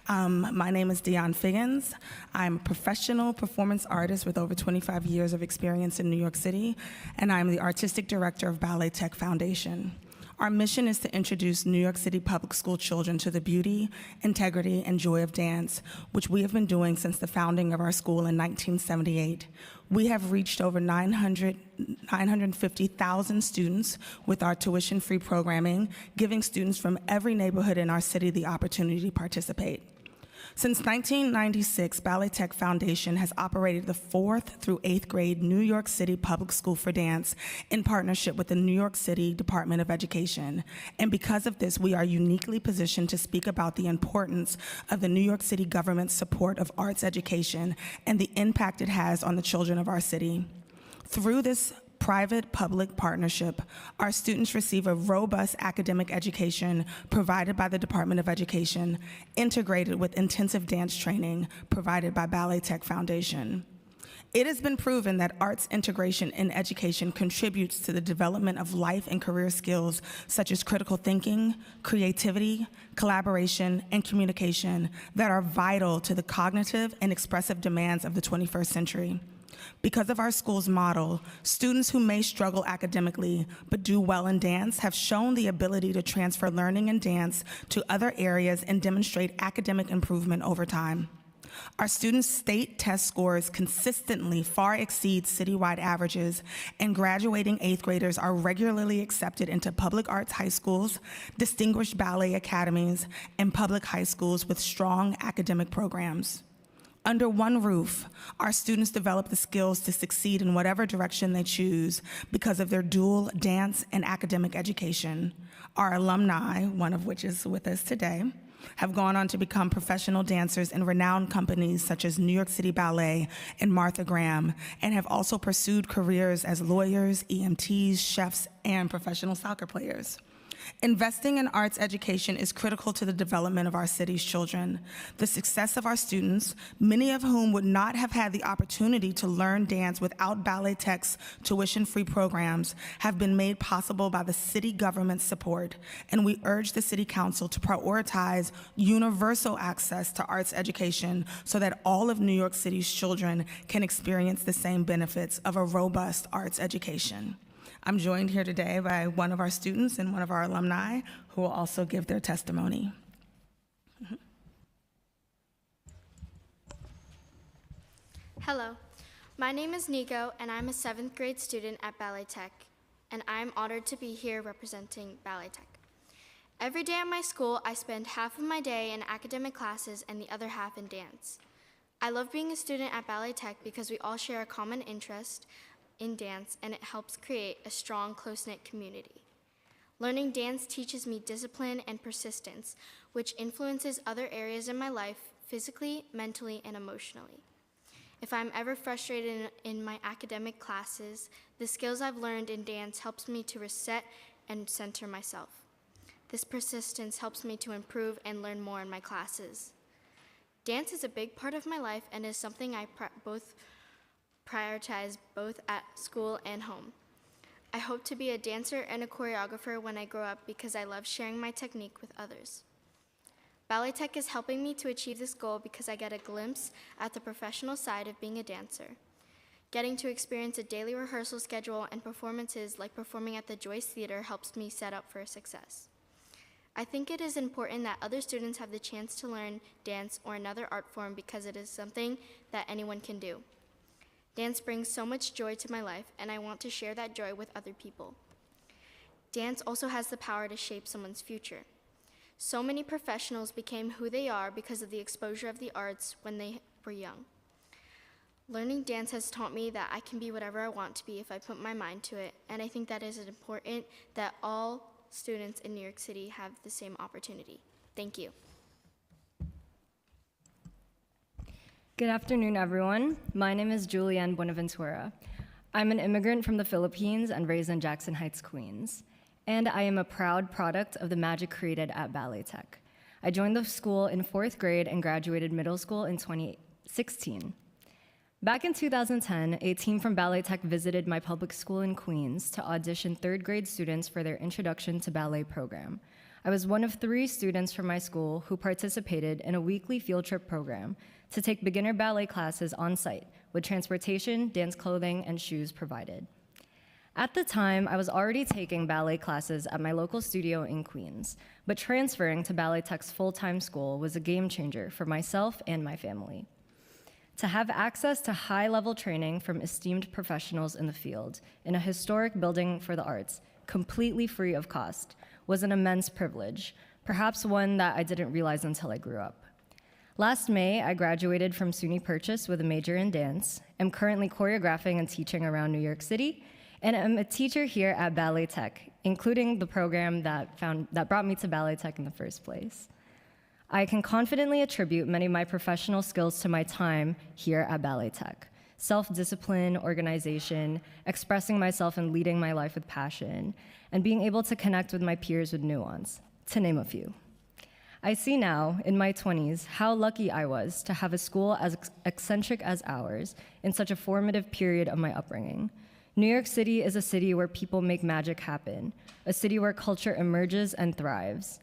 My name is Dion Figgins. I'm a professional performance artist with over 25 years of experience in New York City, and I'm the artistic director of Ballet Tech Foundation. Our mission is to introduce New York City public school children to the beauty, integrity, and joy of dance, which we have been doing since the founding of our school in 1978. We have reached over 950,000 students with our tuition-free programming, giving students from every neighborhood in our city the opportunity to participate. Since 1996, Ballet Tech Foundation has operated the 4th through 8th grade New York City Public School for Dance in partnership with the New York City Department of Education. And because of this, we are uniquely positioned to speak about the importance of the New York City government's support of arts education and the impact it has on the children of our city. Through this private-public partnership, our students receive a robust academic education provided by the Department of Education, integrated with intensive dance training provided by Ballet Tech Foundation. It has been proven that arts integration in education contributes to the development of life and career skills such as critical thinking, creativity, collaboration, and communication that are vital to the cognitive and expressive demands of the 21st century. Because of our school's model, students who may struggle academically but do well in dance have shown the ability to transfer learning in dance to other areas and demonstrate academic improvement over time. Our students' state test scores consistently far exceed citywide averages, and graduating 8th graders are regularly accepted into public arts high schools, distinguished ballet academies, and public high schools with strong academic programs. Under one roof, our students develop the skills to succeed in whatever direction they choose because of their dual dance and academic education. Our alumni, one of which is with us today, have gone on to become professional dancers in renowned companies such as New York City Ballet and Martha Graham, and have also pursued careers as lawyers, EMTs, chefs, and professional soccer players. Investing in arts education is critical to the development of our city's children. The success of our students, many of whom would not have had the opportunity to learn dance without Ballet Tech's tuition-free programs, have been made possible by the city government's support, and we urge the City Council to prioritize universal access to arts education so that all of New York City's children can experience the same benefits of a robust arts education. I'm joined here today by one of our students and one of our alumni who will also give their testimony. Hello, my name is Nico, and I'm a 7th grade student at Ballet Tech, and I'm honored to be here representing Ballet Tech. Every day at my school, I spend half of my day in academic classes and the other half in dance. I love being a student at Ballet Tech because we all share a common interest in dance, and it helps create a strong, close-knit community. Learning dance teaches me discipline and persistence, which influences other areas in my life, physically, mentally, and emotionally. If I'm ever frustrated in my academic classes, the skills I've learned in dance helps me to reset and center myself. This persistence helps me to improve and learn more in my classes. Dance is a big part of my life and is something I prioritize both at school and home. I hope to be a dancer and a choreographer when I grow up because I love sharing my technique with others. Ballet Tech is helping me to achieve this goal because I get a glimpse at the professional side of being a dancer. Getting to experience a daily rehearsal schedule and performances like performing at the Joyce Theater helps me set up for success. I think it is important that other students have the chance to learn dance or another art form because it is something that anyone can do. Dance brings so much joy to my life, and I want to share that joy with other people. Dance also has the power to shape someone's future. So many professionals became who they are because of the exposure of the arts when they were young. Learning dance has taught me that I can be whatever I want to be if I put my mind to it, and I think that it is important that all students in New York City have the same opportunity. Thank you. Good afternoon, everyone. My name is Julianne Buenaventura. I'm an immigrant from the Philippines and raised in Jackson Heights, Queens. And I am a proud product of the magic created at Ballet Tech. I joined the school in 4th grade and graduated middle school in 2016. Back in 2010, a team from Ballet Tech visited my public school in Queens to audition 3rd grade students for their Introduction to Ballet program. I was one of 3 students from my school who participated in a weekly field trip program to take beginner ballet classes on site with transportation, dance clothing, and shoes provided. At the time, I was already taking ballet classes at my local studio in Queens, but transferring to Ballet Tech's full-time school was a game changer for myself and my family. To have access to high-level training from esteemed professionals in the field in a historic building for the arts, completely free of cost, was an immense privilege, perhaps one that I didn't realize until I grew up. Last May, I graduated from SUNY Purchase with a major in dance. I'm currently choreographing and teaching around New York City, and I'm a teacher here at Ballet Tech, including the program that brought me to Ballet Tech in the first place. I can confidently attribute many of my professional skills to my time here at Ballet Tech. Self-discipline, organization, expressing myself and leading my life with passion, and being able to connect with my peers with nuance, to name a few. I see now, in my 20s, how lucky I was to have a school as eccentric as ours in such a formative period of my upbringing. New York City is a city where people make magic happen, a city where culture emerges and thrives.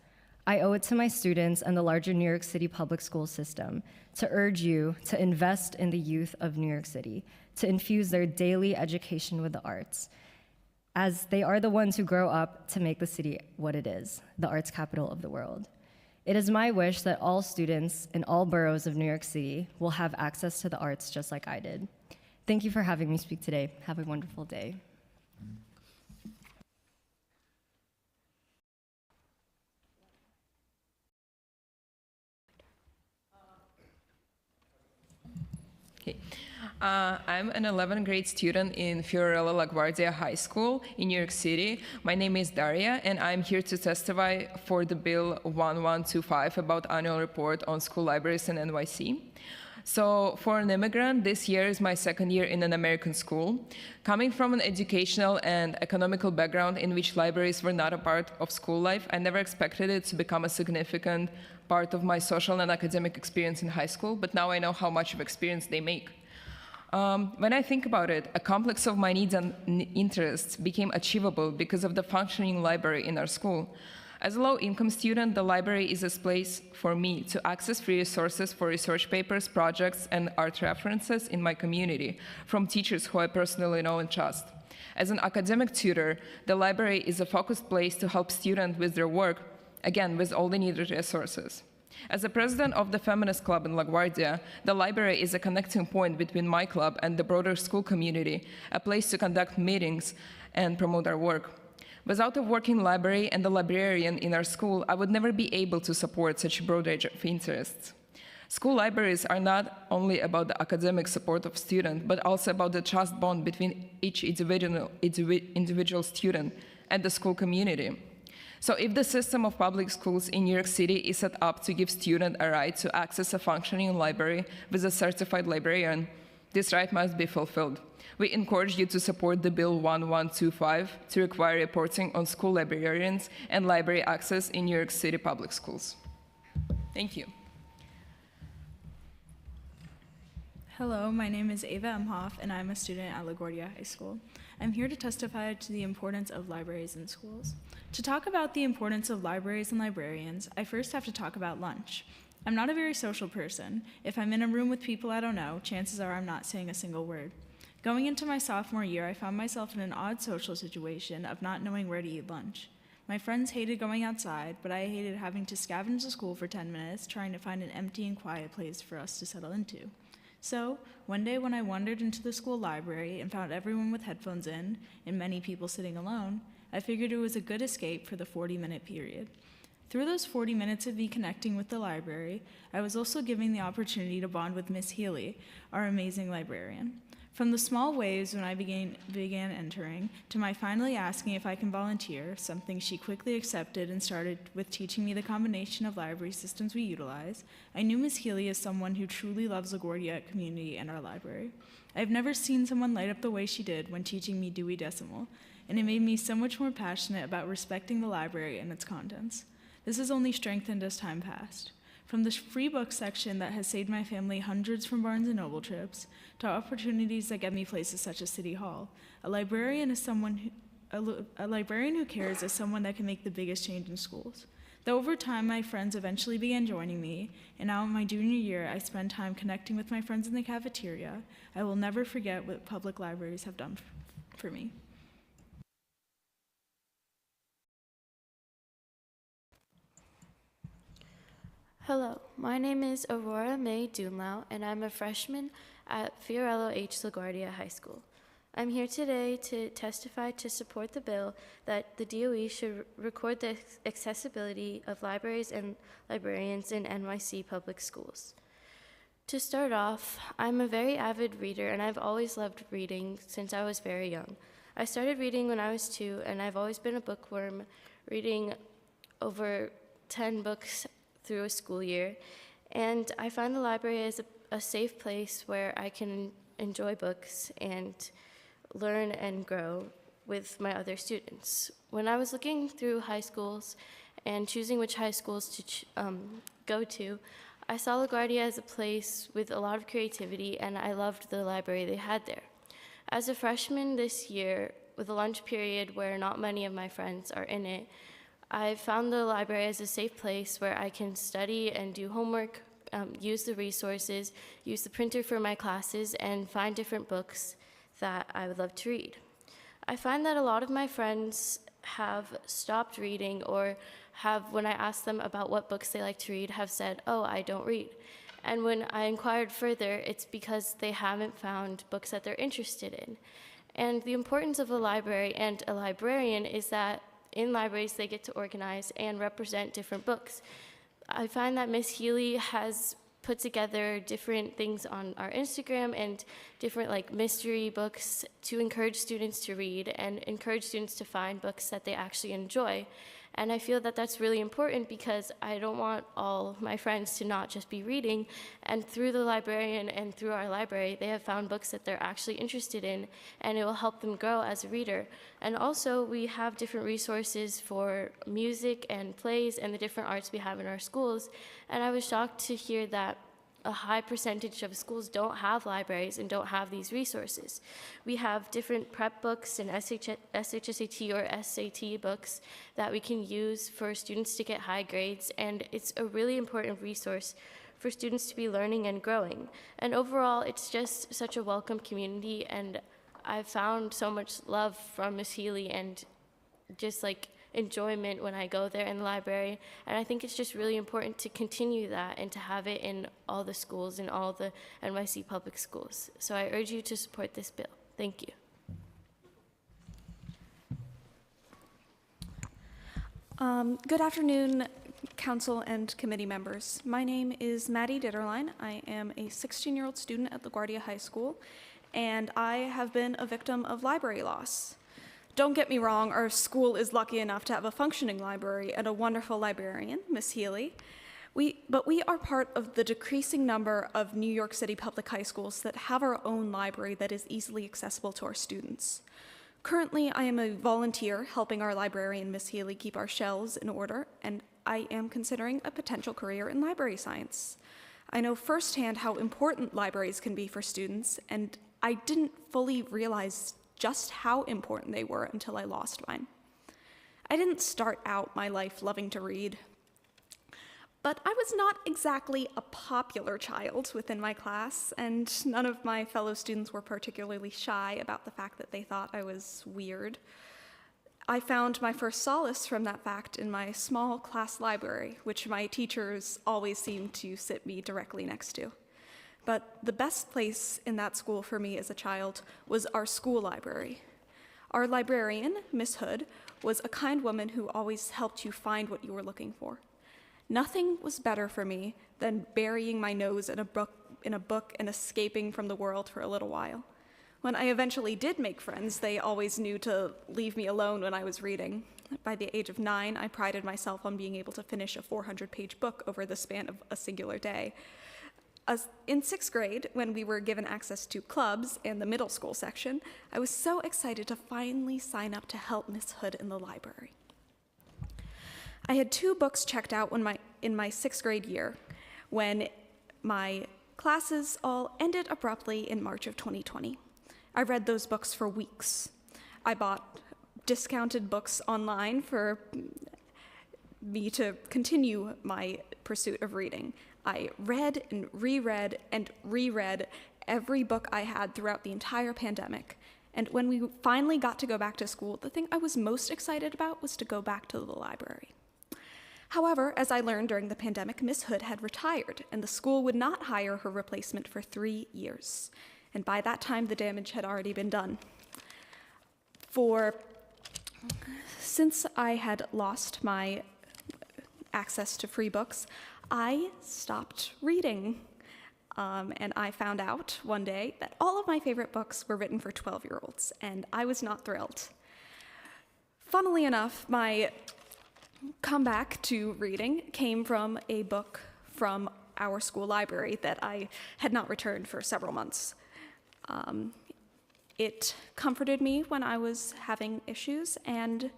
I owe it to my students and the larger New York City public school system to urge you to invest in the youth of New York City, to infuse their daily education with the arts, as they are the ones who grow up to make the city what it is, the arts capital of the world. It is my wish that all students in all boroughs of New York City will have access to the arts just like I did. Thank you for having me speak today. Have a wonderful day. Okay. I'm an 11th grade student in Fiorello LaGuardia High School in New York City. My name is Daria, and I'm here to testify for the Bill 1125 about annual report on school libraries in NYC. So for an immigrant, this year is my second year in an American school. Coming from an educational and economical background in which libraries were not a part of school life, I never expected it to become a significant part of my social and academic experience in high school, but now I know how much of experience they make. When I think about it, a complex of my needs and interests became achievable because of the functioning library in our school. As a low-income student, the library is a place for me to access free resources for research papers, projects, and art references in my community from teachers who I personally know and trust. As an academic tutor, the library is a focused place to help students with their work, again, with all the needed resources. As the president of the Feminist Club in LaGuardia, the library is a connecting point between my club and the broader school community, a place to conduct meetings and promote our work. Without a working library and a librarian in our school, I would never be able to support such a broad range of interests. School libraries are not only about the academic support of students, but also about the trust bond between each individual student and the school community. So if the system of public schools in New York City is set up to give students a right to access a functioning library with a certified librarian, this right must be fulfilled. We encourage you to support the Bill 1125 to require reporting on school librarians and library access in New York City public schools. Thank you. Hello, my name is Ava Emhoff, and I'm a student at LaGuardia High School. I'm here to testify to the importance of libraries in schools. To talk about the importance of libraries and librarians, I first have to talk about lunch. I'm not a very social person. If I'm in a room with people I don't know, chances are I'm not saying a single word. Going into my sophomore year, I found myself in an odd social situation of not knowing where to eat lunch. My friends hated going outside, but I hated having to scavenge the school for 10 minutes trying to find an empty and quiet place for us to settle into. So, one day when I wandered into the school library and found everyone with headphones in, and many people sitting alone, I figured it was a good escape for the 40-minute period. Through those 40 minutes of me connecting with the library, I was also given the opportunity to bond with Miss Healy, our amazing librarian. From the small waves when I began entering, to my finally asking if I can volunteer, something she quickly accepted and started with teaching me the combination of library systems we utilize, I knew Ms. Healy as someone who truly loves LaGuardia community and our library. I've never seen someone light up the way she did when teaching me Dewey Decimal, and it made me so much more passionate about respecting the library and its contents. This has only strengthened as time passed. From the free book section that has saved my family hundreds from Barnes & Noble trips, to opportunities that get me places such as City Hall, a librarian who cares is someone that can make the biggest change in schools. Though over time my friends eventually began joining me, and now in my junior year I spend time connecting with my friends in the cafeteria, I will never forget what public libraries have done for me. Hello, my name is Aurora May Dunlau, and I'm a freshman at Fiorello H. LaGuardia High School. I'm here today to testify to support the bill that the DOE should record the accessibility of libraries and librarians in NYC public schools. To start off, I'm a very avid reader, and I've always loved reading since I was very young. I started reading when I was 2, and I've always been a bookworm, reading over 10 books through a school year, and I find the library as a safe place where I can enjoy books and learn and grow with my other students. When I was looking through high schools and choosing which high schools to go to, I saw LaGuardia as a place with a lot of creativity, and I loved the library they had there. As a freshman this year, with a lunch period where not many of my friends are in it, I found the library as a safe place where I can study and do homework, use the resources, use the printer for my classes, and find different books that I would love to read. I find that a lot of my friends have stopped reading, or have, when I ask them about what books they like to read, have said, "Oh, I don't read." And when I inquired further, it's because they haven't found books that they're interested in. And the importance of a library and a librarian is that in libraries, they get to organize and represent different books. I find that Ms. Healy has put together different things on our Instagram and different mystery books to encourage students to read and encourage students to find books that they actually enjoy. And I feel that that's really important because I don't want all my friends to not just be reading. And through the librarian and through our library, they have found books that they're actually interested in, and it will help them grow as a reader. And also, we have different resources for music and plays and the different arts we have in our schools. And I was shocked to hear that a high percentage of schools don't have libraries and don't have these resources. We have different prep books and SHSAT or SAT books that we can use for students to get high grades, and it's a really important resource for students to be learning and growing. And overall, it's just such a welcome community, and I've found so much love from Ms. Healy and just like enjoyment when I go there in the library. And I think it's just really important to continue that and to have it in all the schools, in all the NYC public schools. So I urge you to support this bill. Thank you. Good afternoon, council and committee members. My name is Maddie Ditterline. I am a 16-year-old student at LaGuardia High School, and I have been a victim of library loss. Don't get me wrong, our school is lucky enough to have a functioning library and a wonderful librarian, Ms. Healy. But we are part of the decreasing number of New York City public high schools that have our own library that is easily accessible to our students. Currently, I am a volunteer helping our librarian, Ms. Healy, keep our shelves in order, and I am considering a potential career in library science. I know firsthand how important libraries can be for students, and I didn't fully realize just how important they were until I lost mine. I didn't start out my life loving to read, but I was not exactly a popular child within my class, and none of my fellow students were particularly shy about the fact that they thought I was weird. I found my first solace from that fact in my small class library, which my teachers always seemed to sit me directly next to. But the best place in that school for me as a child was our school library. Our librarian, Miss Hood, was a kind woman who always helped you find what you were looking for. Nothing was better for me than burying my nose in a book and escaping from the world for a little while. When I eventually did make friends, they always knew to leave me alone when I was reading. By the age of 9, I prided myself on being able to finish a 400-page book over the span of a singular day. In 6th grade, when we were given access to clubs and the middle school section, I was so excited to finally sign up to help Miss Hood in the library. I had 2 books checked out in my 6th grade year when my classes all ended abruptly in March of 2020. I read those books for weeks. I bought discounted books online for me to continue my pursuit of reading. I read and reread every book I had throughout the entire pandemic. And when we finally got to go back to school, the thing I was most excited about was to go back to the library. However, as I learned during the pandemic, Miss Hood had retired, and the school would not hire her replacement for 3 years. And by that time, the damage had already been done. Since I had lost my access to free books, I stopped reading. And I found out one day that all of my favorite books were written for 12-year-olds, and I was not thrilled. Funnily enough, my comeback to reading came from a book from our school library that I had not returned for several months. It comforted me when I was having issues, and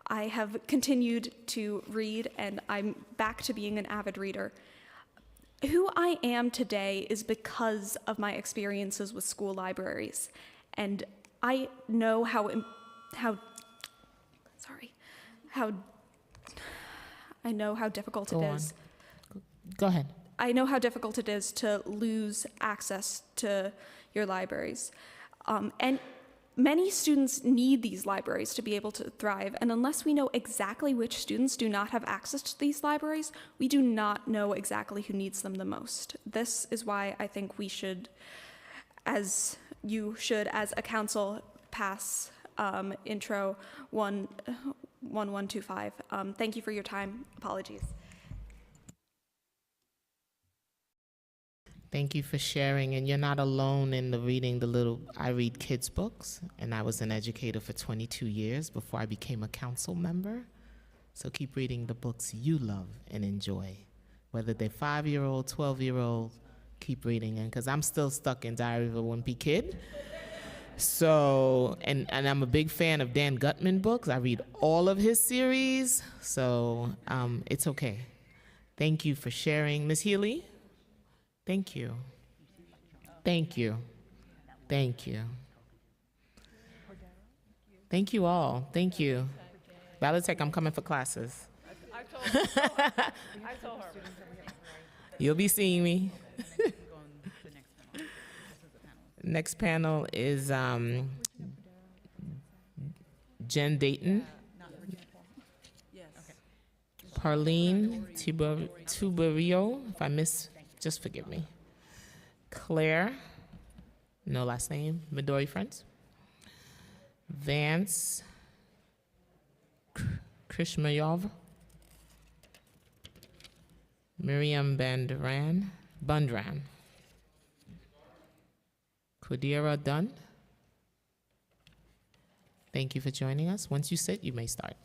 I have continued to read, and I'm back to being an avid reader. Who I am today is because of my experiences with school libraries, and I know how difficult it is. Go ahead. I know how difficult it is to lose access to your libraries. And many students need these libraries to be able to thrive, and unless we know exactly which students do not have access to these libraries, we do not know exactly who needs them the most. This is why I think we should, as you should as a council, pass Intro 1125. Thank you for your time. Apologies. Thank you for sharing, and you're not alone in I read kids' books, and I was an educator for 22 years before I became a council member. So keep reading the books you love and enjoy. Whether they're 5-year-old, 12-year-old, keep reading them, because I'm still stuck in Diary of a Wimpy Kid. So, and I'm a big fan of Dan Gutman books. I read all of his series, so it's okay. Thank you for sharing. Ms. Healy? Thank you. Thank you. Thank you. Thank you all. Thank you. Ballotech, I'm coming for classes. I told her. You'll be seeing me. Next panel is Jen Dayton, Parlene Tuberio, if I miss, just forgive me. Claire, no last name, Midori Friends. Vance Krishmayov, Miriam Bundran, Kodira Dunn. Thank you for joining us. Once you sit, you may start.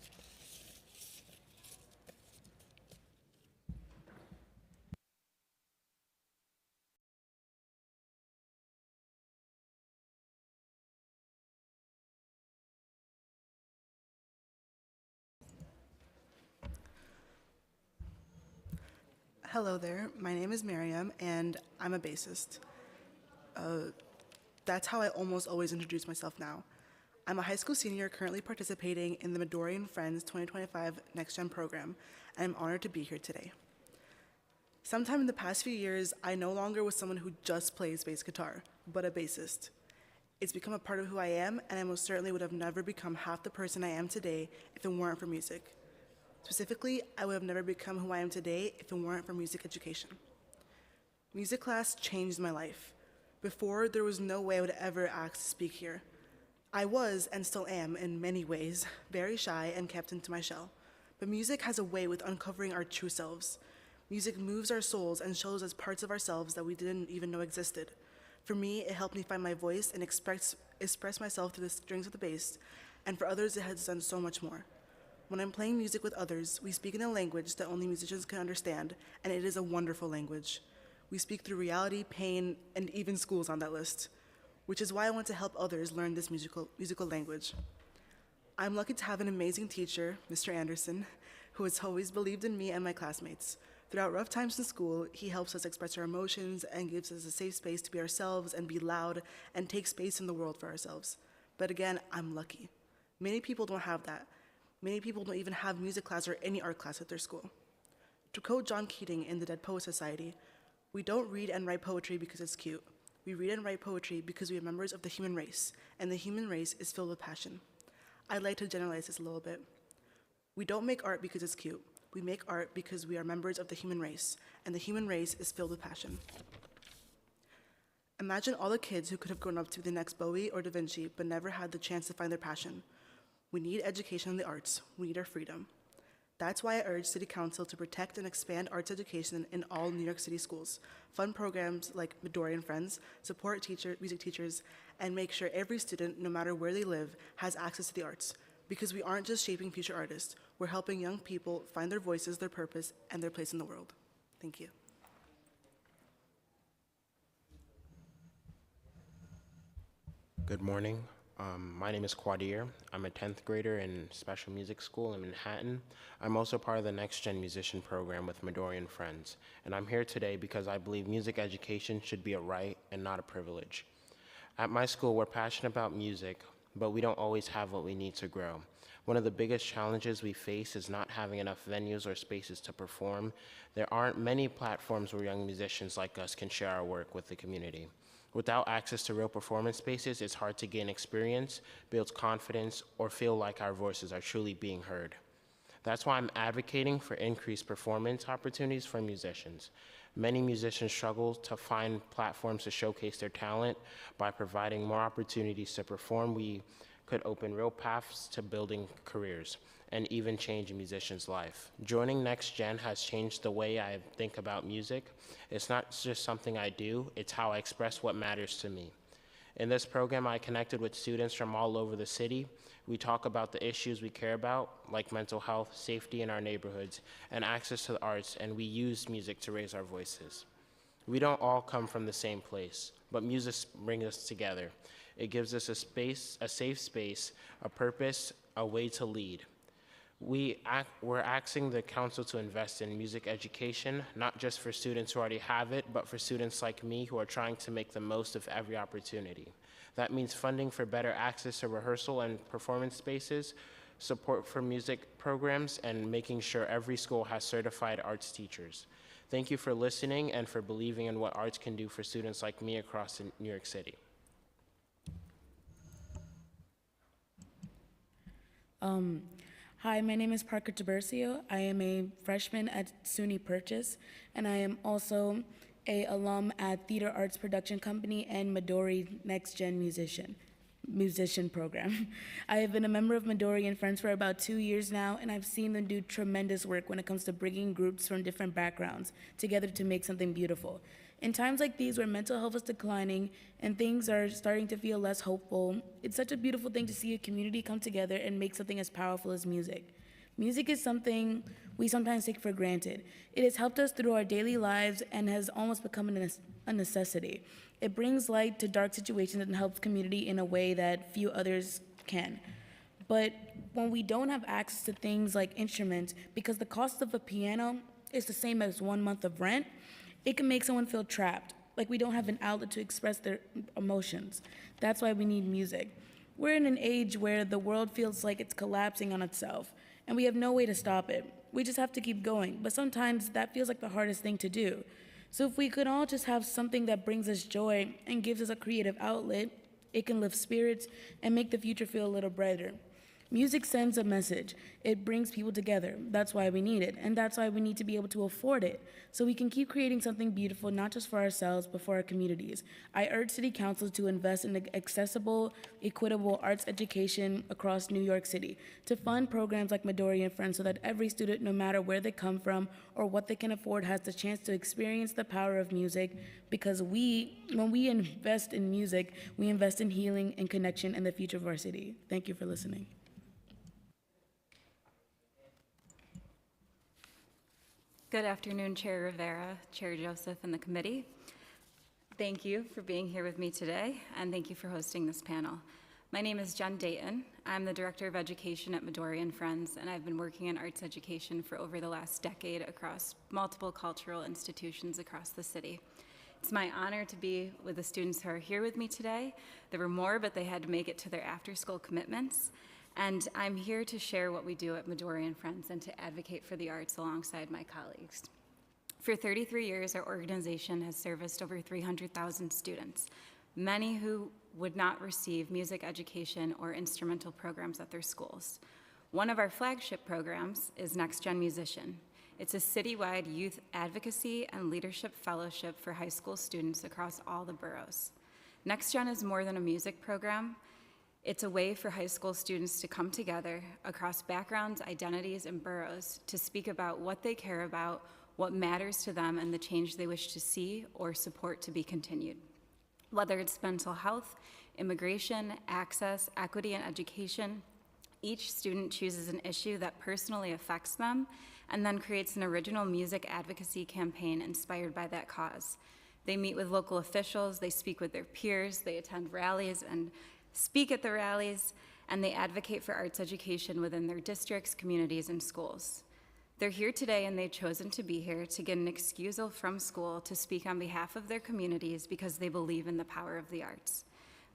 Hello there, my name is Miriam, and I'm a bassist. That's how I almost always introduce myself now. I'm a high school senior currently participating in the Midori and Friends 2025 Next Gen program, and I'm honored to be here today. Sometime in the past few years, I no longer was someone who just plays bass guitar, but a bassist. It's become a part of who I am, and I most certainly would have never become half the person I am today if it weren't for music. Specifically, I would have never become who I am today if it weren't for music education. Music class changed my life. Before, there was no way I would ever ask to speak here. I was, and still am in many ways, very shy and kept into my shell. But music has a way with uncovering our true selves. Music moves our souls and shows us parts of ourselves that we didn't even know existed. For me, it helped me find my voice and express myself through the strings of the bass, and for others, it has done so much more. When I'm playing music with others, we speak in a language that only musicians can understand, and it is a wonderful language. We speak through reality, pain, and even school's on that list, which is why I want to help others learn this musical language. I'm lucky to have an amazing teacher, Mr. Anderson, who has always believed in me and my classmates. Throughout rough times in school, he helps us express our emotions and gives us a safe space to be ourselves and be loud and take space in the world for ourselves. But again, I'm lucky. Many people don't have that. Many people don't even have music class or any art class at their school. To quote John Keating in the Dead Poets Society, "We don't read and write poetry because it's cute. We read and write poetry because we are members of the human race, and the human race is filled with passion." I'd like to generalize this a little bit. We don't make art because it's cute. We make art because we are members of the human race, and the human race is filled with passion. Imagine all the kids who could have grown up to be the next Bowie or Da Vinci, but never had the chance to find their passion. We need education in the arts. We need our freedom. That's why I urge City Council to protect and expand arts education in all New York City schools, fund programs like Midori and Friends, support music teachers, and make sure every student, no matter where they live, has access to the arts. Because we aren't just shaping future artists, we're helping young people find their voices, their purpose, and their place in the world. Thank you. Good morning. My name is Quadir. I'm a 10th grader in special music school in Manhattan. I'm also part of the Next Gen Musician program with Midori and Friends. And I'm here today because I believe music education should be a right and not a privilege. At my school, we're passionate about music, but we don't always have what we need to grow. One of the biggest challenges we face is not having enough venues or spaces to perform. There aren't many platforms where young musicians like us can share our work with the community. Without access to real performance spaces, it's hard to gain experience, build confidence, or feel like our voices are truly being heard. That's why I'm advocating for increased performance opportunities for musicians. Many musicians struggle to find platforms to showcase their talent. By providing more opportunities to perform, we could open real paths to building careers and even change a musician's life. Joining Next Gen has changed the way I think about music. It's not just something I do, it's how I express what matters to me. In this program, I connected with students from all over the city. We talk about the issues we care about, like mental health, safety in our neighborhoods, and access to the arts, and we use music to raise our voices. We don't all come from the same place, but music brings us together. It gives us a safe space, a purpose, a way to lead. We're asking the council to invest in music education, not just for students who already have it, but for students like me who are trying to make the most of every opportunity. That means funding for better access to rehearsal and performance spaces, support for music programs, and making sure every school has certified arts teachers. Thank you for listening and for believing in what arts can do for students like me across New York City. Hi, my name is Parker Tiburcio. I am a freshman at SUNY Purchase, and I am also an alum at Theater Arts Production Company and Midori Next Gen Musician Program. I have been a member of Midori and Friends for about 2 years now, and I've seen them do tremendous work when it comes to bringing groups from different backgrounds together to make something beautiful. In times like these where mental health is declining and things are starting to feel less hopeful, it's such a beautiful thing to see a community come together and make something as powerful as music. Music is something we sometimes take for granted. It has helped us through our daily lives and has almost become a necessity. It brings light to dark situations and helps community in a way that few others can. But when we don't have access to things like instruments, because the cost of a piano is the same as 1 month of rent, it can make someone feel trapped, like we don't have an outlet to express their emotions. That's why we need music. We're in an age where the world feels like it's collapsing on itself, and we have no way to stop it. We just have to keep going, but sometimes that feels like the hardest thing to do. So if we could all just have something that brings us joy and gives us a creative outlet, it can lift spirits and make the future feel a little brighter. Music sends a message. It brings people together. That's why we need it, and that's why we need to be able to afford it, so we can keep creating something beautiful, not just for ourselves, but for our communities. I urge City Council to invest in accessible, equitable arts education across New York City, to fund programs like Midori and Friends so that every student, no matter where they come from or what they can afford, has the chance to experience the power of music, because when we invest in music, we invest in healing and connection and the future of our city. Thank you for listening. Good afternoon, Chair Rivera, Chair Joseph, and the committee. Thank you for being here with me today, and thank you for hosting this panel. My name is Jen Dayton. I'm the Director of Education at Midori and Friends, and I've been working in arts education for over the last decade across multiple cultural institutions across the city. It's my honor to be with the students who are here with me today. There were more, but they had to make it to their after-school commitments. And I'm here to share what we do at Midori and Friends and to advocate for the arts alongside my colleagues. For 33 years, our organization has serviced over 300,000 students, many who would not receive music education or instrumental programs at their schools. One of our flagship programs is Next Gen Musician. It's a citywide youth advocacy and leadership fellowship for high school students across all the boroughs. Next Gen is more than a music program. It's a way for high school students to come together across backgrounds, identities, and boroughs to speak about what they care about, what matters to them, and the change they wish to see or support to be continued. Whether it's mental health, immigration, access, equity, and education, each student chooses an issue that personally affects them and then creates an original music advocacy campaign inspired by that cause. They meet with local officials, they speak with their peers, they attend rallies and speak at the rallies, and they advocate for arts education within their districts, communities, and schools. They're here today and they've chosen to be here to get an excusal from school to speak on behalf of their communities because they believe in the power of the arts.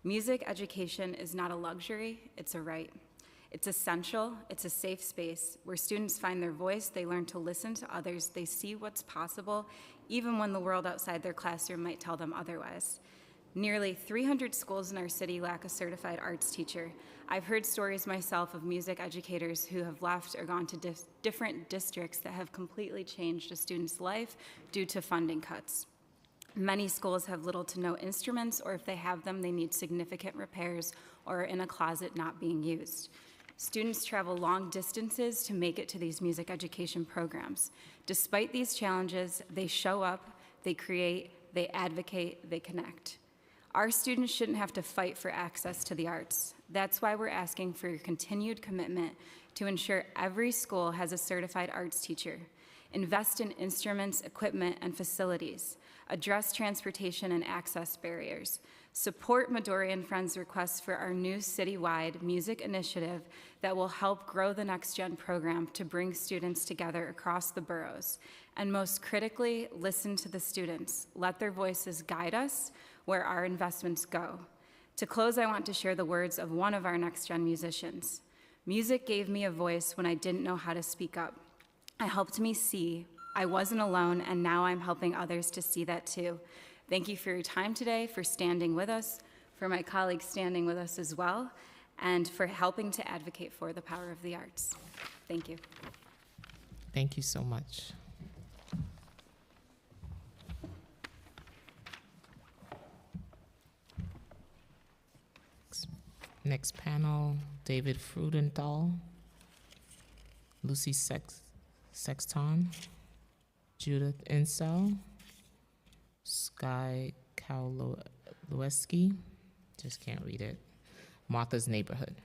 Music education is not a luxury, it's a right. It's essential, it's a safe space where students find their voice, they learn to listen to others, they see what's possible, even when the world outside their classroom might tell them otherwise. Nearly 300 schools in our city lack a certified arts teacher. I've heard stories myself of music educators who have left or gone to different districts that have completely changed a student's life due to funding cuts. Many schools have little to no instruments, or if they have them, they need significant repairs or are in a closet not being used. Students travel long distances to make it to these music education programs. Despite these challenges, they show up, they create, they advocate, they connect. Our students shouldn't have to fight for access to the arts. That's why we're asking for your continued commitment to ensure every school has a certified arts teacher. Invest in instruments, equipment, and facilities. Address transportation and access barriers. Support Midori and Friends' requests for our new citywide music initiative that will help grow the Next Gen program to bring students together across the boroughs. And most critically, listen to the students. Let their voices guide us where our investments go. To close, I want to share the words of one of our Next Gen musicians. Music gave me a voice when I didn't know how to speak up. It helped me see I wasn't alone, and now I'm helping others to see that too. Thank you for your time today, for standing with us, for my colleagues standing with us as well, and for helping to advocate for the power of the arts. Thank you. Thank you so much. Next panel, David Frudenthal, Lucy Sexton, Judith Insel, Sky Kowalewski, just can't read it, Martha's Neighborhood.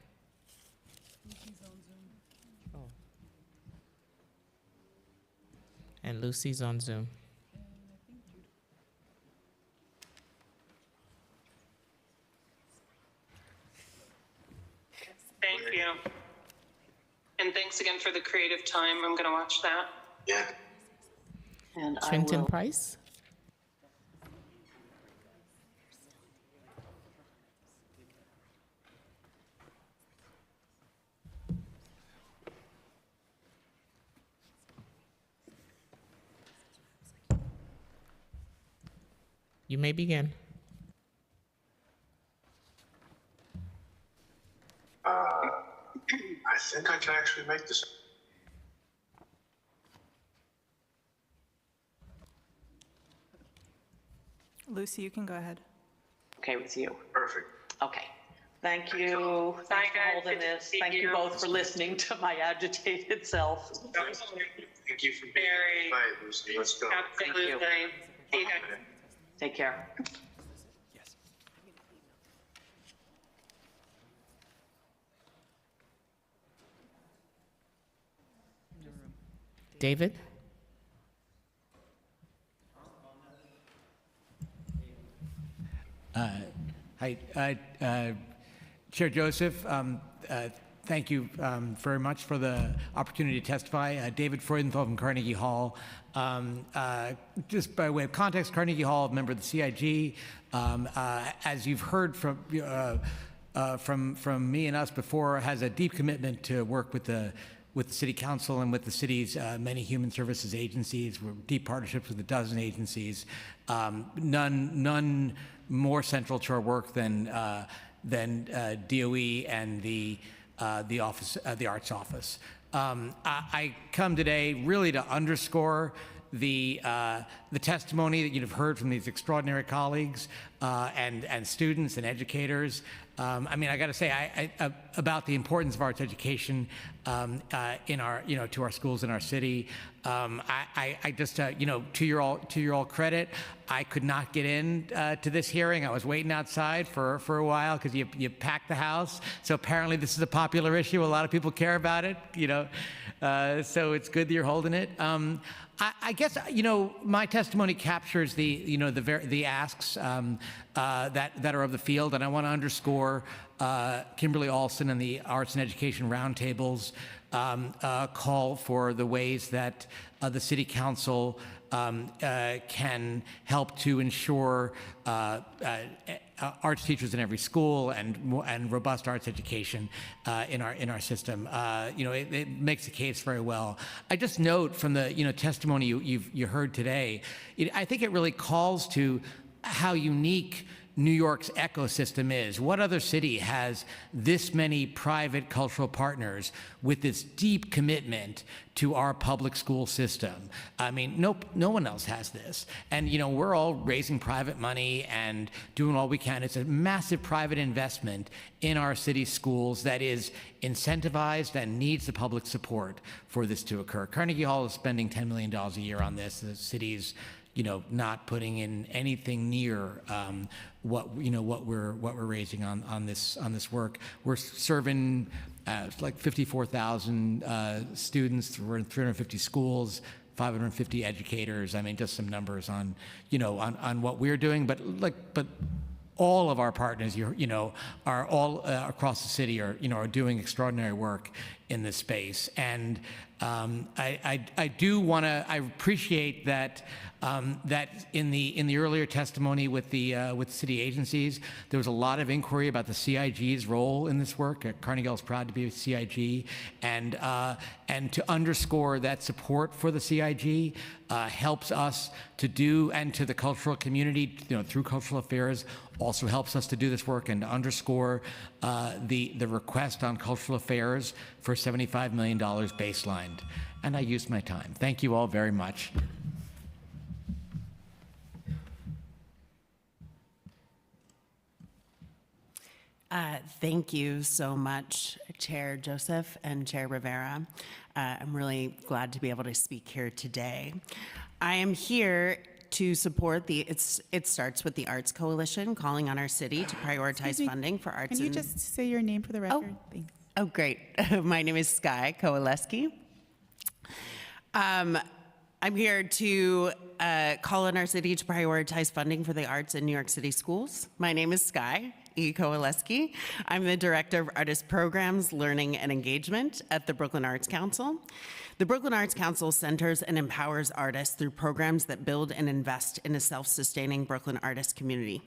And Lucy's on Zoom. Thank you. And thanks again for the creative time. I'm going to watch that. Yeah. And Trenton Price. You may begin. I think I can actually make this. Lucy, you can go ahead. Okay with you? Perfect. Okay. Thank you. Thanks for holding this. Thank you both for listening to my agitated self. Thank you for being here. Bye, Lucy. Let's go. Absolutely. See you guys. Take care. David? Hi, Chair Joseph. Thank you very much for the opportunity to testify. David Freudenthal from Carnegie Hall. Just by way of context, Carnegie Hall, member of the CIG. As you've heard from me and us before, has a deep commitment to work with the City Council and with the city's many human services agencies. We're deep partnerships with a dozen agencies. None more central to our work than DOE and the office, the Arts Office. I come today really to underscore the testimony that you've heard from these extraordinary colleagues and students and educators. I mean, I got to say, about the importance of arts education in our, to our schools in our city. I just, to your all credit, I could not get in to this hearing. I was waiting outside for a while because you packed the house. So apparently this is a popular issue. A lot of people care about it. So it's good that you're holding it. I guess my testimony captures the asks that are of the field, and I want to underscore Kimberly Alston and the Arts and Education Roundtables call for the ways that the City Council can help to ensure arts teachers in every school and robust arts education in our system. It makes the case very well. I just note from the testimony you heard today, I think it really calls to how unique New York's ecosystem is. What other city has this many private cultural partners with this deep commitment to our public school system? I mean, no one else has this. And we're all raising private money and doing all we can. It's a massive private investment in our city schools that is incentivized and needs the public support for this to occur. Carnegie Hall is spending $10 million a year on this. The city's not putting in anything near what we're raising on this work. We're serving like 54,000 students. We're in 350 schools, 550 educators. I mean, just some numbers on on what we're doing, but all of our partners, are all across the city are doing extraordinary work in this space. And I do want to. I appreciate that that in the earlier testimony with city agencies, there was a lot of inquiry about the CIG's role in this work. Carnegie is proud to be a CIG, and to underscore that support for the CIG helps us to do, and to the cultural community, through cultural affairs, also helps us to do this work, and to underscore the request on cultural affairs for $75 million baselined. And I used my time. Thank you all very much. Thank you so much, Chair Joseph and Chair Rivera. I'm really glad to be able to speak here today. I am here to support It Starts with the Arts Coalition, calling on our city to prioritize funding for arts. Can you just say your name for the record? Thanks. Oh, great. My name is Sky Kowaleski. I'm here to call on our city to prioritize funding for the arts in New York City schools. My name is Sky E. Kowaleski. I'm the Director of Artist Programs, Learning, and Engagement at the Brooklyn Arts Council. The Brooklyn Arts Council centers and empowers artists through programs that build and invest in a self-sustaining Brooklyn artist community.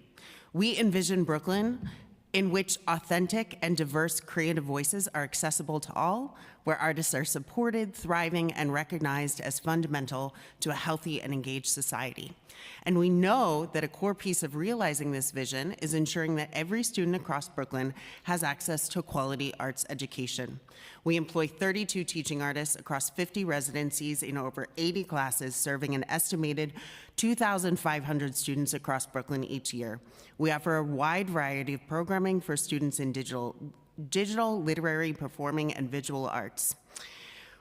We envision Brooklyn in which authentic and diverse creative voices are accessible to all, where artists are supported, thriving, and recognized as fundamental to a healthy and engaged society. And we know that a core piece of realizing this vision is ensuring that every student across Brooklyn has access to quality arts education. We employ 32 teaching artists across 50 residencies in over 80 classes, serving an estimated 2,500 students across Brooklyn each year. We offer a wide variety of programming for students in digital, literary, performing, and visual arts.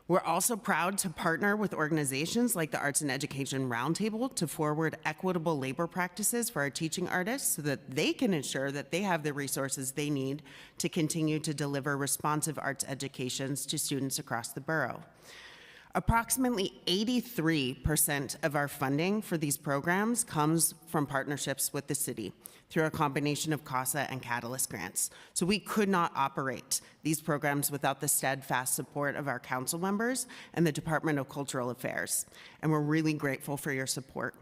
We're also proud to partner with organizations like the Arts and Education Roundtable to forward equitable labor practices for our teaching artists so that they can ensure that they have the resources they need to continue to deliver responsive arts educations to students across the borough. Approximately 83% of our funding for these programs comes from partnerships with the city through a combination of CASA and Catalyst grants. So we could not operate these programs without the steadfast support of our council members and the Department of Cultural Affairs, and we're really grateful for your support.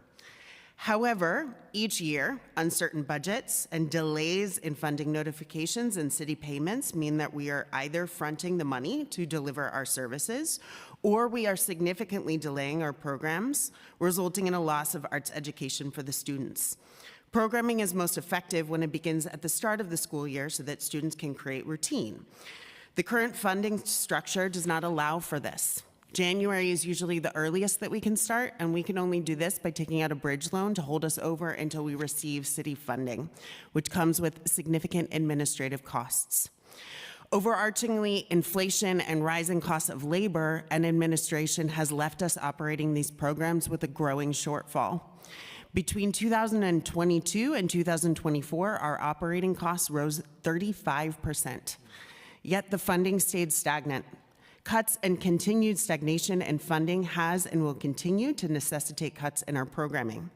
However, each year, uncertain budgets and delays in funding notifications and city payments mean that we are either fronting the money to deliver our services, or we are significantly delaying our programs, resulting in a loss of arts education for the students. Programming is most effective when it begins at the start of the school year so that students can create routine. The current funding structure does not allow for this. January is usually the earliest that we can start, and we can only do this by taking out a bridge loan to hold us over until we receive city funding, which comes with significant administrative costs. Overarchingly, inflation and rising costs of labor and administration has left us operating these programs with a growing shortfall. Between 2022 and 2024, our operating costs rose 35%, yet the funding stayed stagnant. Cuts and continued stagnation in funding has and will continue to necessitate cuts in our programming.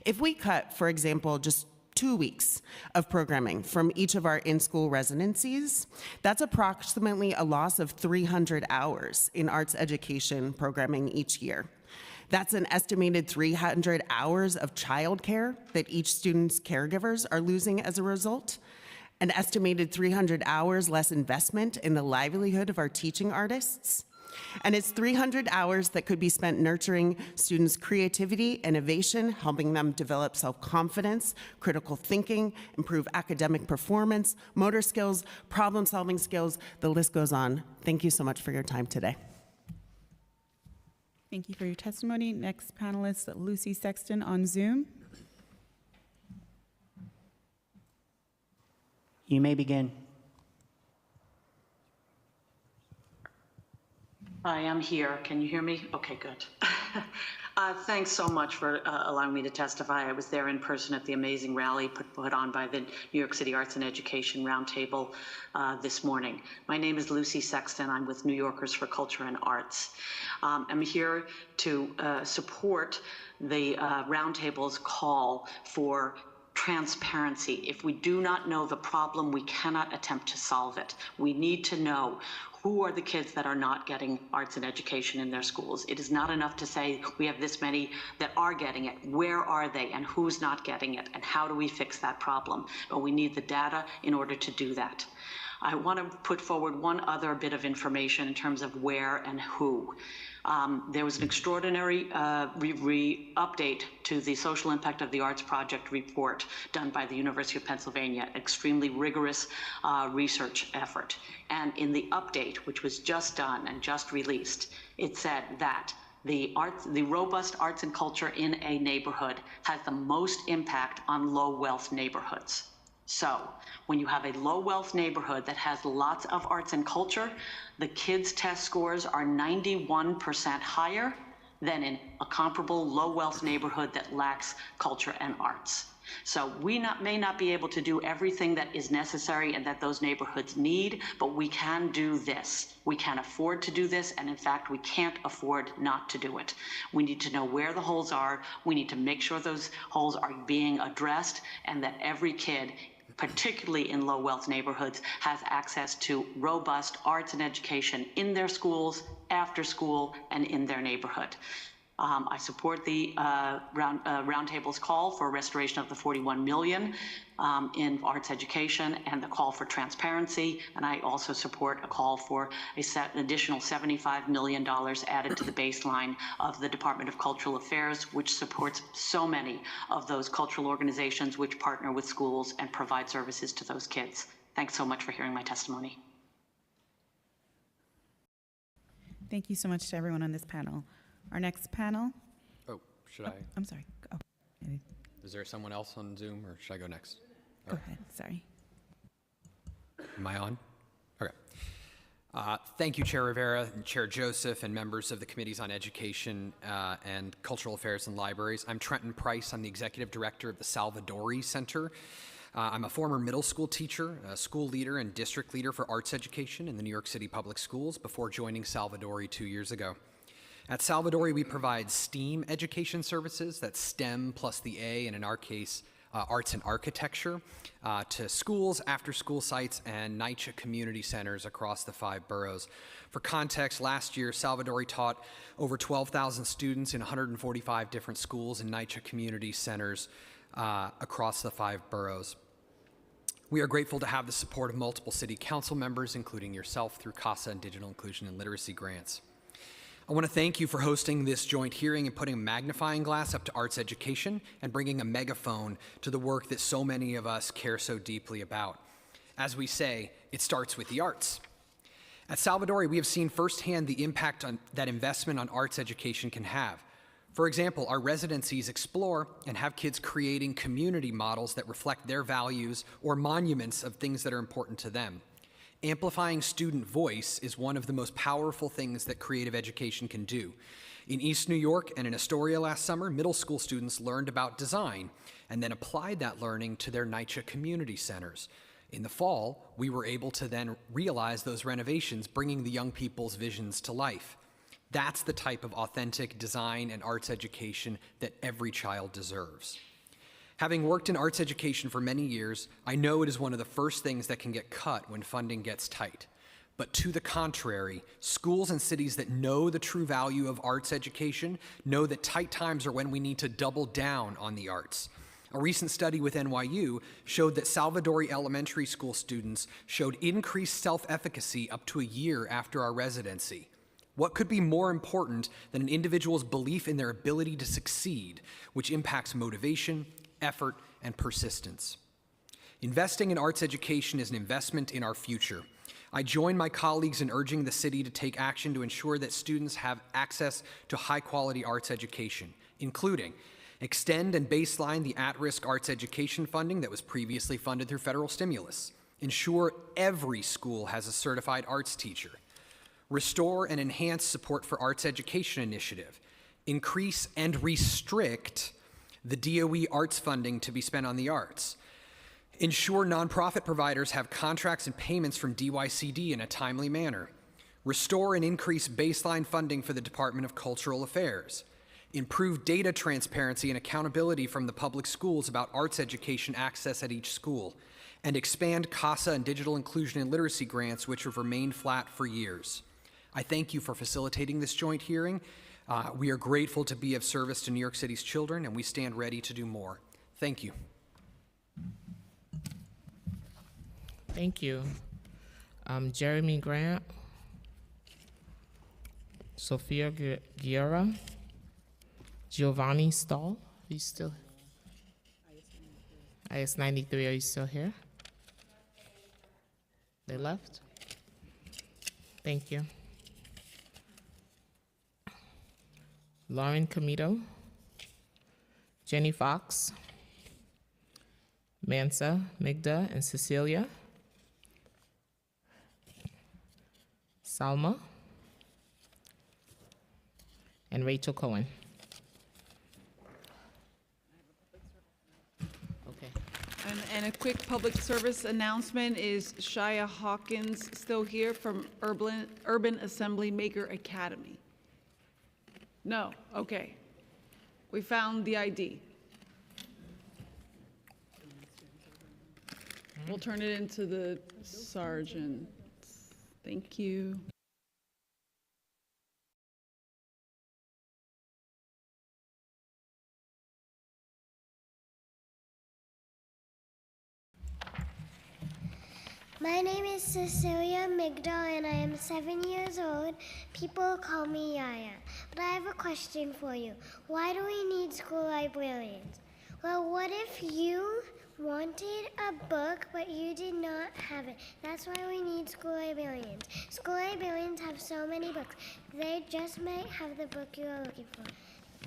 If we cut, for example, just 2 weeks of programming from each of our in-school residencies, that's approximately a loss of 300 hours in arts education programming each year. That's an estimated 300 hours of childcare that each student's caregivers are losing as a result, an estimated 300 hours less investment in the livelihood of our teaching artists, and it's 300 hours that could be spent nurturing students' creativity, innovation, helping them develop self-confidence, critical thinking, improve academic performance, motor skills, problem-solving skills. The list goes on. Thank you so much for your time today. Thank you for your testimony. Next panelist, Lucy Sexton on Zoom. You may begin. Hi, I'm here. Can you hear me? Okay, good. Thanks so much for allowing me to testify. I was there in person at the amazing rally put on by the New York City Arts and Education Roundtable this morning. My name is Lucy Sexton. I'm with New Yorkers for Culture and Arts. I'm here to support the Roundtable's call for transparency. If we do not know the problem, we cannot attempt to solve it. We need to know who are the kids that are not getting arts and education in their schools. It is not enough to say we have this many that are getting it. Where are they and who's not getting it, and how do we fix that problem? But we need the data in order to do that. I want to put forward one other bit of information in terms of where and who. There was an extraordinary update to the Social Impact of the Arts Project report done by the University of Pennsylvania, extremely rigorous research effort. And in the update, which was just done and just released, it said that the robust arts and culture in a neighborhood has the most impact on low wealth neighborhoods. So when you have a low wealth neighborhood that has lots of arts and culture, the kids' test scores are 91% higher than in a comparable low wealth neighborhood that lacks culture and arts. So we may not be able to do everything that is necessary and that those neighborhoods need, but we can do this. We can afford to do this, and in fact, we can't afford not to do it. We need to know where the holes are. We need to make sure those holes are being addressed, and that every kid, particularly in low wealth neighborhoods, has access to robust arts and education in their schools, after school, and in their neighborhood. I support the Roundtable's call for restoration of the $41 million in arts education and the call for transparency. And I also support a call for an additional $75 million added to the baseline of the Department of Cultural Affairs, which supports so many of those cultural organizations which partner with schools and provide services to those kids. Thanks so much for hearing my testimony. Thank you so much to everyone on this panel. Our next panel. Oh, should I? I'm sorry. Oh, Is there someone else on Zoom, or should I go next? go ahead. Sorry. Am I on? Okay. Thank you, Chair Rivera, and Chair Joseph, and members of the Committees on Education and Cultural Affairs and Libraries. I'm Trenton Price. I'm the Executive Director of the Salvadori Center. I'm a former middle school teacher, a school leader, and district leader for arts education in the New York City Public Schools before joining Salvadori 2 years ago. At Salvadori, we provide STEAM education services, that's STEM plus the A, and in our case, arts and architecture, to schools, after-school sites, and NYCHA community centers across the 5 boroughs. For context, last year, Salvadori taught over 12,000 students in 145 different schools and NYCHA community centers across the 5 boroughs. We are grateful to have the support of multiple city council members, including yourself, through CASA and digital inclusion and literacy grants. I want to thank you for hosting this joint hearing and putting a magnifying glass up to arts education and bringing a megaphone to the work that so many of us care so deeply about. As we say, it starts with the arts. At Salvadori, we have seen firsthand the impact that investment on arts education can have. For example, our residencies explore and have kids creating community models that reflect their values or monuments of things that are important to them. Amplifying student voice is one of the most powerful things that creative education can do. In East New York and in Astoria last summer, middle school students learned about design and then applied that learning to their NYCHA community centers. In the fall, we were able to then realize those renovations, bringing the young people's visions to life. That's the type of authentic design and arts education that every child deserves. Having worked in arts education for many years, I know it is one of the first things that can get cut when funding gets tight. But to the contrary, schools and cities that know the true value of arts education know that tight times are when we need to double down on the arts. A recent study with NYU showed that Salvadori elementary school students showed increased self-efficacy up to a year after our residency. What could be more important than an individual's belief in their ability to succeed, which impacts motivation, effort, and persistence? Investing in arts education is an investment in our future. I join my colleagues in urging the city to take action to ensure that students have access to high-quality arts education, including extend and baseline the at-risk arts education funding that was previously funded through federal stimulus, ensure every school has a certified arts teacher, restore and enhance support for arts education initiative, increase and restrict the DOE arts funding to be spent on the arts, ensure nonprofit providers have contracts and payments from DYCD in a timely manner, restore and increase baseline funding for the Department of Cultural Affairs, improve data transparency and accountability from the public schools about arts education access at each school, and expand CASA and digital inclusion and literacy grants, which have remained flat for years. I thank you for facilitating this joint hearing. We are grateful to be of service to New York City's children, and we stand ready to do more. Thank you. Thank you. Jeremy Grant, Sophia Guerra, Giovanni Stahl, are you still? IS 93, are you still here? They left? Thank you. Lauren Comito, Jenny Fox, Mansa, Migda, and Cecilia, Salma, and Rachel Cohen. Okay. And a quick public service announcement is Shia Hawkins still here from Urban Assembly Maker Academy? No, okay. We found the ID. We'll turn it into the sergeant. Thank you. My name is Cecilia Migdal and I am 7 years old. People call me Yaya. But I have a question for you. Why do we need school librarians? Well, what if you wanted a book but you did not have it? That's why we need school librarians. School librarians have so many books. They just might have the book you are looking for.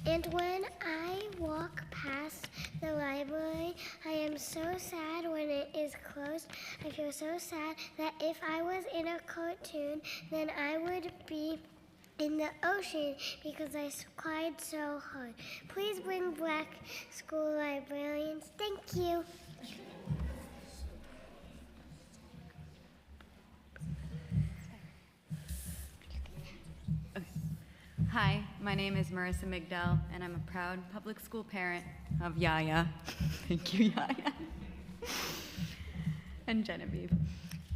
And when I walk past the library, I am so sad when it is closed. I feel so sad that if I was in a cartoon, then I would be in the ocean because I cried so hard. Please bring back school librarians. Thank you. Hi, my name is Marissa Migdal, and I'm a proud public school parent of Yaya. Thank you, Yaya. And Genevieve.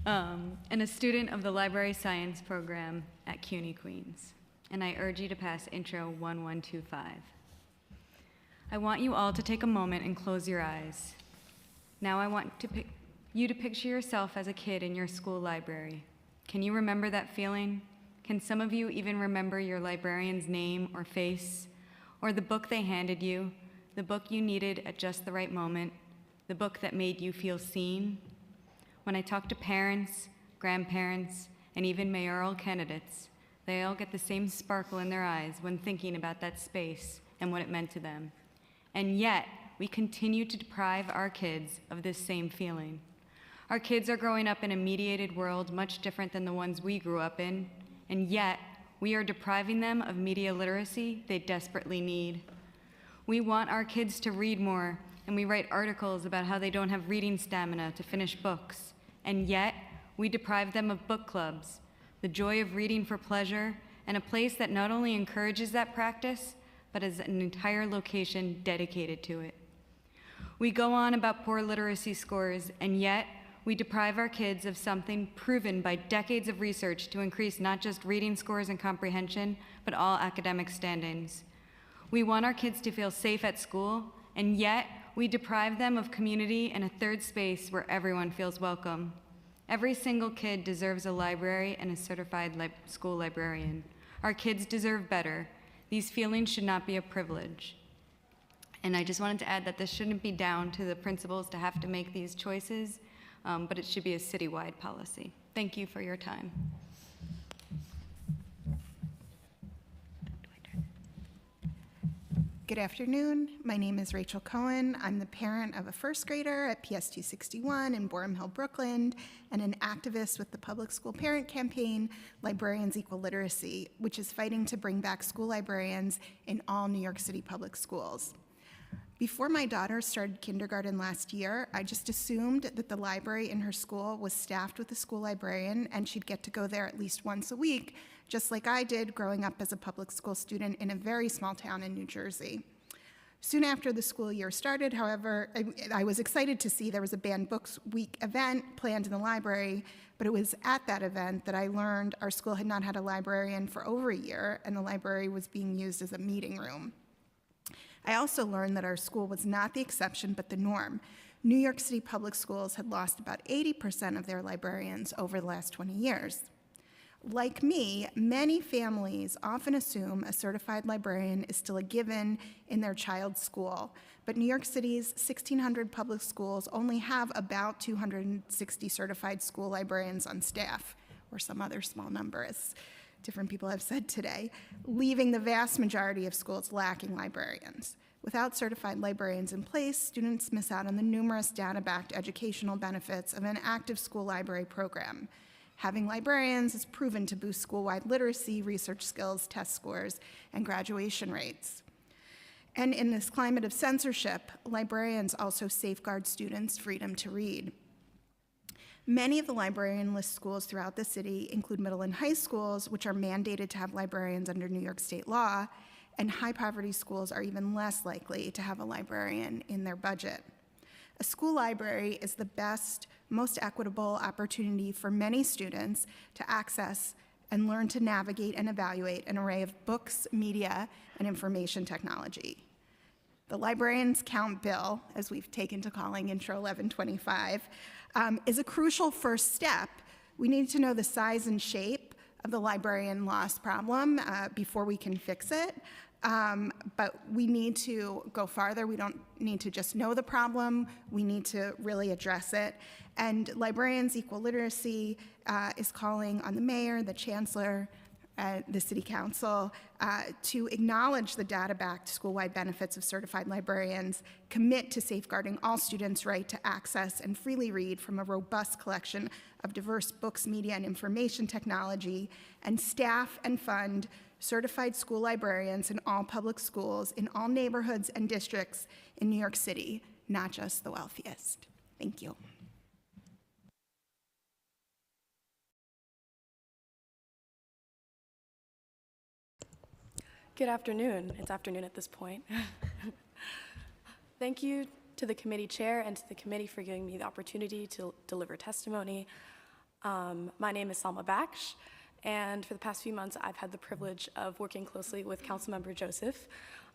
And a student of the Library Science program at CUNY Queens. And I urge you to pass Intro 1125. I want you all to take a moment and close your eyes. Now I want you to picture yourself as a kid in your school library. Can you remember that feeling? Can some of you even remember your librarian's name or face, or the book they handed you, the book you needed at just the right moment, the book that made you feel seen? When I talk to parents, grandparents, and even mayoral candidates, they all get the same sparkle in their eyes when thinking about that space and what it meant to them. And yet, we continue to deprive our kids of this same feeling. Our kids are growing up in a mediated world much different than the ones we grew up in, and yet, we are depriving them of media literacy they desperately need. We want our kids to read more, and we write articles about how they don't have reading stamina to finish books, and yet, we deprive them of book clubs, the joy of reading for pleasure, and a place that not only encourages that practice, but has an entire location dedicated to it. We go on about poor literacy scores, and yet, we deprive our kids of something proven by decades of research to increase not just reading scores and comprehension, but all academic standings. We want our kids to feel safe at school, and yet we deprive them of community and a third space where everyone feels welcome. Every single kid deserves a library and a certified school librarian. Our kids deserve better. These feelings should not be a privilege. And I just wanted to add that this shouldn't be down to the principals to have to make these choices, but it should be a citywide policy. Thank you for your time. Good afternoon. My name is Rachel Cohen. I'm the parent of a first grader at PS 261 in Boerum Hill, Brooklyn, and an activist with the public school parent campaign, Librarians Equal Literacy, which is fighting to bring back school librarians in all New York City public schools. Before my daughter started kindergarten last year, I just assumed that the library in her school was staffed with a school librarian and she'd get to go there at least once a week, just like I did growing up as a public school student in a very small town in New Jersey. Soon after the school year started, however, I was excited to see there was a Banned Books Week event planned in the library, but it was at that event that I learned our school had not had a librarian for over a year and the library was being used as a meeting room. I also learned that our school was not the exception but the norm. New York City public schools had lost about 80% of their librarians over the last 20 years. Like me, many families often assume a certified librarian is still a given in their child's school, but New York City's 1,600 public schools only have about 260 certified school librarians on staff, or some other small number, as different people have said today, leaving the vast majority of schools lacking librarians. Without certified librarians in place, students miss out on the numerous data-backed educational benefits of an active school library program. Having librarians is proven to boost school-wide literacy, research skills, test scores, and graduation rates. And in this climate of censorship, librarians also safeguard students' freedom to read. Many of the librarian-less schools throughout the city include middle and high schools, which are mandated to have librarians under New York state law, and high-poverty schools are even less likely to have a librarian in their budget. A school library is the best, most equitable opportunity for many students to access and learn to navigate and evaluate an array of books, media, and information technology. The Librarians Count Bill, as we've taken to calling Intro 1125, is a crucial first step. We need to know the size and shape of the librarian loss problem before we can fix it. But we need to go farther. We don't need to just know the problem. We need to really address it. And Librarians Equal Literacy is calling on the mayor, the chancellor, the city council to acknowledge the data-backed school-wide benefits of certified librarians, commit to safeguarding all students' right to access and freely read from a robust collection of diverse books, media, and information technology, and staff and fund certified school librarians in all public schools in all neighborhoods and districts in New York City, not just the wealthiest. Thank you. Good afternoon. It's afternoon at this point. Thank you to the committee chair and to the committee for giving me the opportunity to deliver testimony. My name is Salma Baksh, and for the past few months, I've had the privilege of working closely with Councilmember Joseph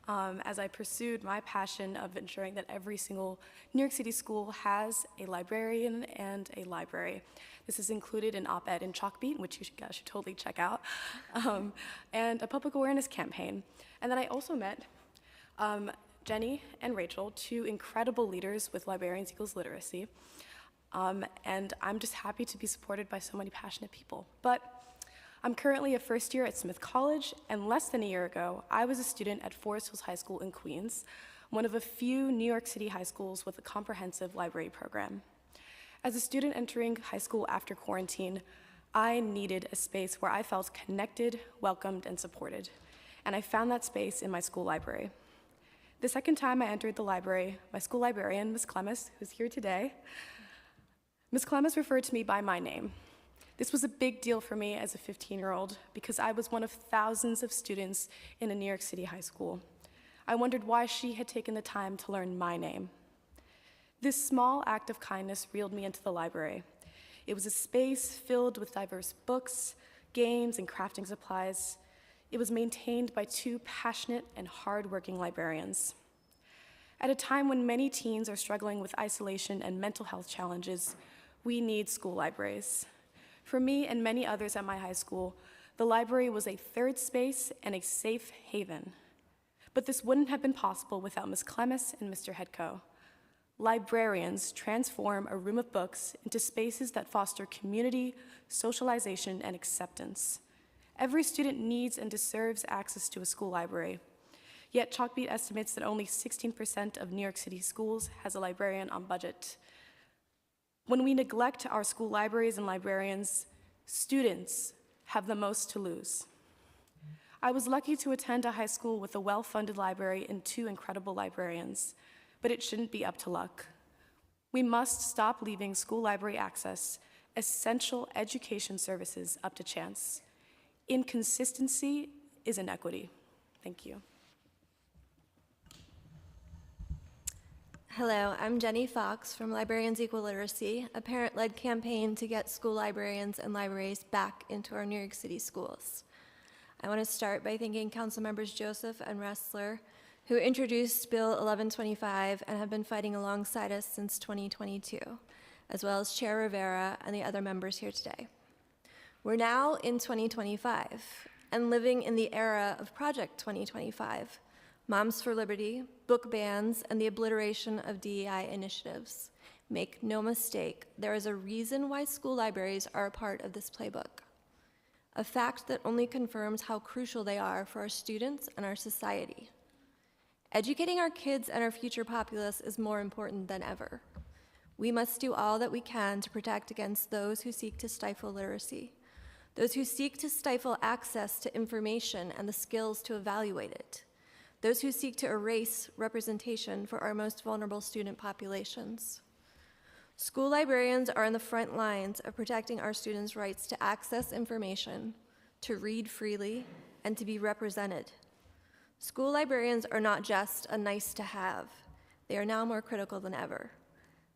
as I pursued my passion of ensuring that every single New York City school has a librarian and a library. This is included in op-ed in Chalkbeat, which you guys should totally check out, and a public awareness campaign. And then I also met Jenny and Rachel, two incredible leaders with Librarians Equals Literacy, and I'm just happy to be supported by so many passionate people. But I'm currently a first year at Smith College, and less than a year ago, I was a student at Forest Hills High School in Queens, one of a few New York City high schools with a comprehensive library program. As a student entering high school after quarantine, I needed a space where I felt connected, welcomed, and supported, and I found that space in my school library. The second time I entered the library, my school librarian, Ms. Clemes, who's here today, Ms. Clemes referred to me by my name. This was a big deal for me as a 15-year-old because I was one of thousands of students in a New York City high school. I wondered why she had taken the time to learn my name. This small act of kindness reeled me into the library. It was a space filled with diverse books, games, and crafting supplies. It was maintained by two passionate and hardworking librarians. At a time when many teens are struggling with isolation and mental health challenges, we need school libraries. For me and many others at my high school, the library was a third space and a safe haven. But this wouldn't have been possible without Ms. Clemes and Mr. Hedko. Librarians transform a room of books into spaces that foster community, socialization, and acceptance. Every student needs and deserves access to a school library. Yet Chalkbeat estimates that only 16% of New York City schools has a librarian on budget. When we neglect our school libraries and librarians, students have the most to lose. I was lucky to attend a high school with a well-funded library and 2 incredible librarians, but it shouldn't be up to luck. We must stop leaving school library access, essential education services, up to chance. Inconsistency is inequity. Thank you. Hello, I'm Jenny Fox from Librarians Equal Literacy, a parent-led campaign to get school librarians and libraries back into our New York City schools. I want to start by thanking Council Members Joseph and Ressler, who introduced Bill 1125 and have been fighting alongside us since 2022, as well as Chair Rivera and the other members here today. We're now in 2025 and living in the era of Project 2025, Moms for Liberty, book bans, and the obliteration of DEI initiatives. Make no mistake, there is a reason why school libraries are a part of this playbook, a fact that only confirms how crucial they are for our students and our society. Educating our kids and our future populace is more important than ever. We must do all that we can to protect against those who seek to stifle literacy, those who seek to stifle access to information and the skills to evaluate it, those who seek to erase representation for our most vulnerable student populations. School librarians are on the front lines of protecting our students' rights to access information, to read freely, and to be represented. School librarians are not just a nice to have. They are now more critical than ever.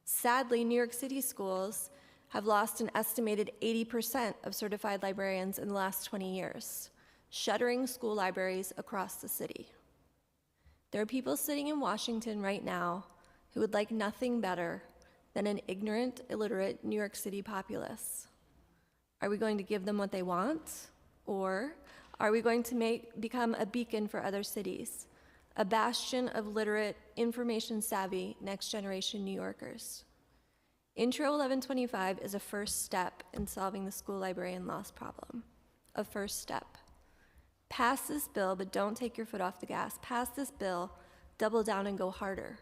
Sadly, New York City schools have lost an estimated 80% of certified librarians in the last 20 years, shuttering school libraries across the city. There are people sitting in Washington right now who would like nothing better than an ignorant, illiterate New York City populace. Are we going to give them what they want? Or are we going to become a beacon for other cities, a bastion of literate, information-savvy, next-generation New Yorkers? Intro 1125 is a first step in solving the school librarian loss problem, a first step. Pass this bill, but don't take your foot off the gas. Pass this bill, double down and go harder.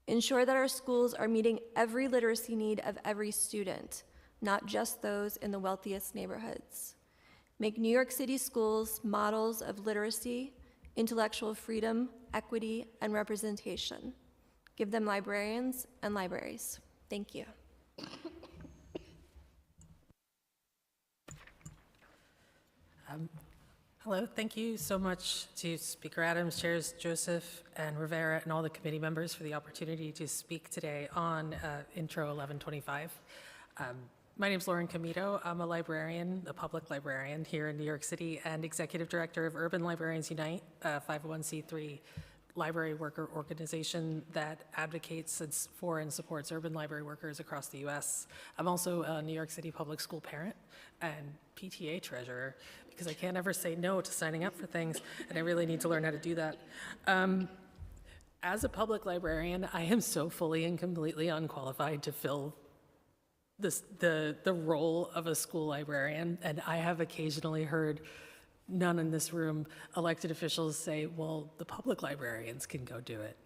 Ensure that our schools are meeting every literacy need of every student, not just those in the wealthiest neighborhoods. Make New York City schools models of literacy, intellectual freedom, equity, and representation. Give them librarians and libraries. Thank you. Hello, thank you so much to Speaker Adams, Chairs Joseph and Rivera, and all the committee members for the opportunity to speak today on Intro 1125. My name is Lauren Comito. I'm a librarian, a public librarian here in New York City, and Executive Director of Urban Librarians Unite, a 501c3 library worker organization that advocates for and supports urban library workers across the U.S. I'm also a New York City public school parent and PTA treasurer, because I can't ever say no to signing up for things, and I really need to learn how to do that. As a public librarian, I am so fully and completely unqualified to fill the role of a school librarian, and I have occasionally heard none in this room, elected officials say, well, the public librarians can go do it.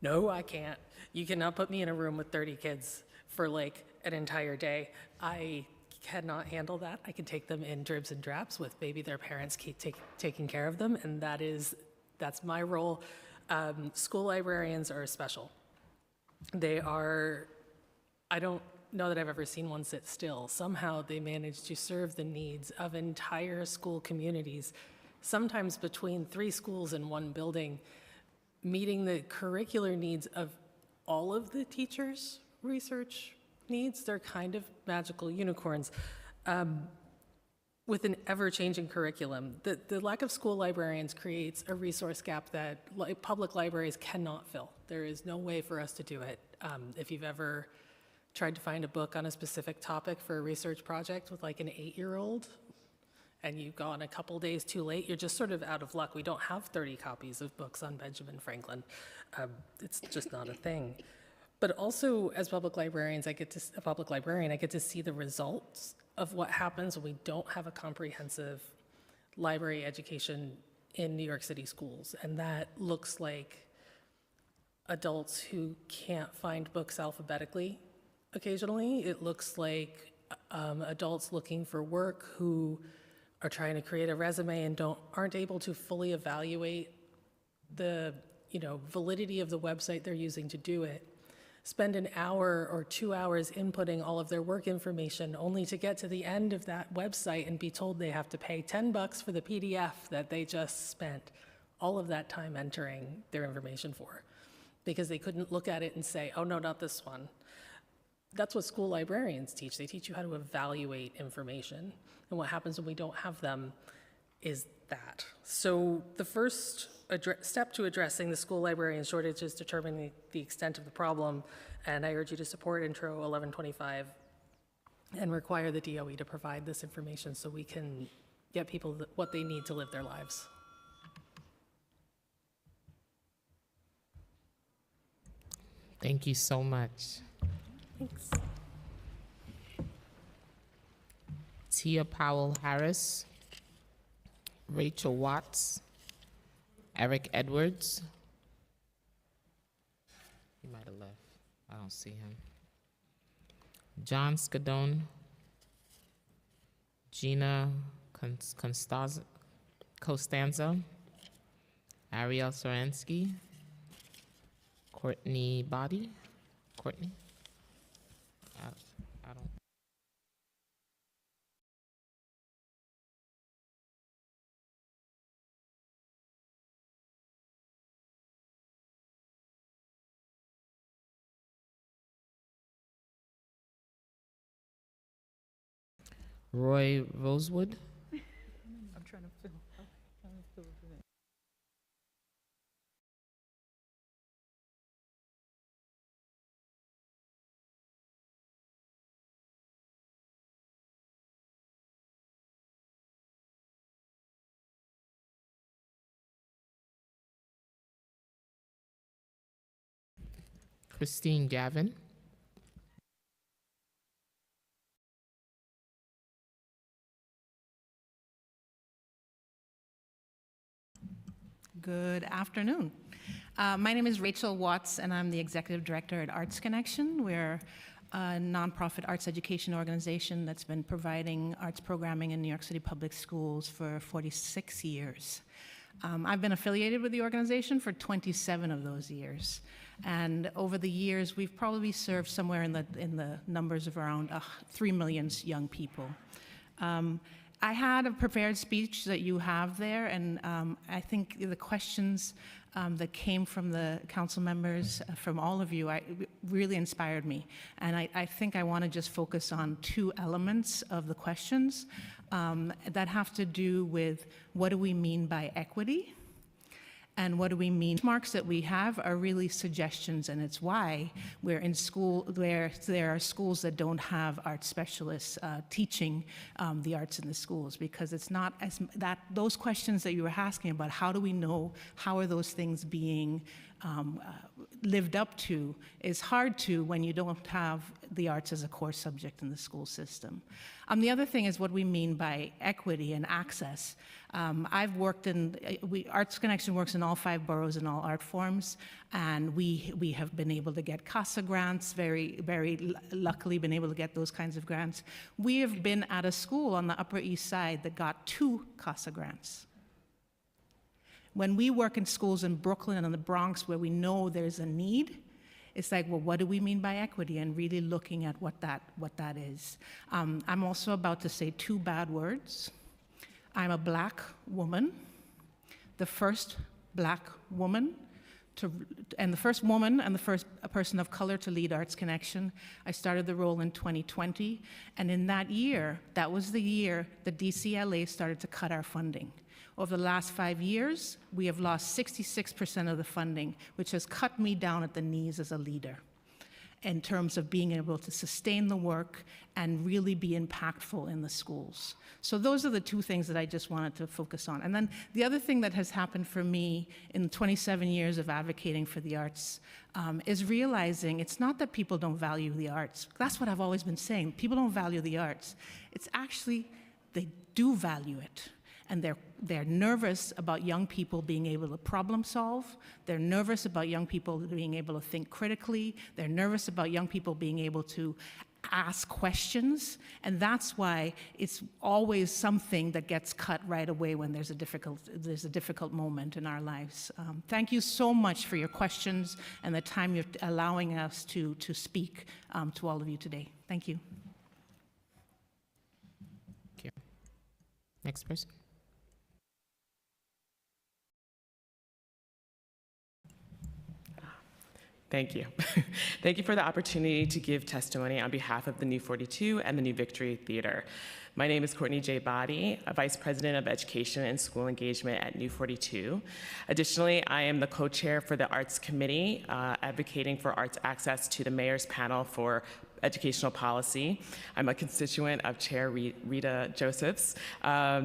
No, I can't. You cannot put me in a room with 30 kids for like an entire day. I cannot handle that. I can take them in dribs and drabs with maybe their parents keep taking care of them, and that's my role. School librarians are special. They are, I don't know that I've ever seen one sit still. Somehow they manage to serve the needs of entire school communities, sometimes between 3 schools in one building, meeting the curricular needs of all of the teachers' research needs. They're kind of magical unicorns. With an ever-changing curriculum, the lack of school librarians creates a resource gap that public libraries cannot fill. There is no way for us to do it. If you've ever tried to find a book on a specific topic for a research project with like an 8-year-old, and you've gone a couple days too late, you're just sort of out of luck. We don't have 30 copies of books on Benjamin Franklin. It's just not a thing. But also, as public librarians, I get to see the results of what happens when we don't have a comprehensive library education in New York City schools, and that looks like adults who can't find books alphabetically occasionally. It looks like adults looking for work who are trying to create a resume and aren't able to fully evaluate the validity of the website they're using to do it, spend an hour or 2 hours inputting all of their work information only to get to the end of that website and be told they have to pay $10 for the PDF that they just spent all of that time entering their information for, because they couldn't look at it and say, oh no, not this one. That's what school librarians teach. They teach you how to evaluate information. And what happens when we don't have them is that. So the first step to addressing the school librarian shortage is determining the extent of the problem. And I urge you to support Intro 1125 and require the DOE to provide this information so we can get people what they need to live their lives. Thank you so much. Thanks. Tia Powell Harris, Rachel Watts, Eric Edwards. He might have left. I don't see him. John Scadone, Gina Costanza, Ariel Soransky, Courtney Body. Courtney? I don't. Roy Rosewood. I'm trying to fill. Christine Gavin. Good afternoon. My name is Rachel Watts, and I'm the Executive Director at Arts Connection. We're a nonprofit arts education organization that's been providing arts programming in New York City public schools for 46 years. I've been affiliated with the organization for 27 of those years. And over the years, we've probably served somewhere in the numbers of around 3 million young people. I had a prepared speech that you have there, and I think the questions that came from the council members, from all of you, really inspired me. And I think I want to just focus on 2 elements of the questions that have to do with what do we mean by equity, and what do we mean? Marks that we have are really suggestions, and it's why we're in school where there are schools that don't have art specialists teaching the arts in the schools, because it's not as that those questions that you were asking about, how do we know, how are those things being lived up to, is hard to when you don't have the arts as a core subject in the school system. The other thing is what we mean by equity and access. I've worked Arts Connection works in all 5 boroughs in all art forms, and we have been able to get CASA grants, very, very luckily been able to get those kinds of grants. We have been at a school on the Upper East Side that got 2 CASA grants. When we work in schools in Brooklyn and the Bronx where we know there's a need, it's like, well, what do we mean by equity? And really looking at what that is. I'm also about to say 2 bad words. I'm a Black woman, the first Black woman and the first woman and the first person of color to lead Arts Connection. I started the role in 2020, and in that year, that was the year the DCLA started to cut our funding. Over the last 5 years, we have lost 66% of the funding, which has cut me down at the knees as a leader in terms of being able to sustain the work and really be impactful in the schools. So those are the 2 things that I just wanted to focus on. And then the other thing that has happened for me in 27 years of advocating for the arts is realizing it's not that people don't value the arts. That's what I've always been saying. People don't value the arts. It's actually, they do value it. And they're nervous about young people being able to problem solve. They're nervous about young people being able to think critically. They're nervous about young people being able to ask questions, and that's why it's always something that gets cut right away when there's a difficult moment in our lives. Thank you so much for your questions and the time you're allowing us to speak to all of you today. Thank you. Thank you. Next person. Thank you. Thank you for the opportunity to give testimony on behalf of the New 42 and the New Victory Theater. My name is Courtney J. Body, Vice President of Education and School Engagement at New 42. Additionally, I am the co-chair for the Arts Committee, advocating for arts access to the Mayor's Panel for Educational Policy. I'm a constituent of Chair Rita Joseph's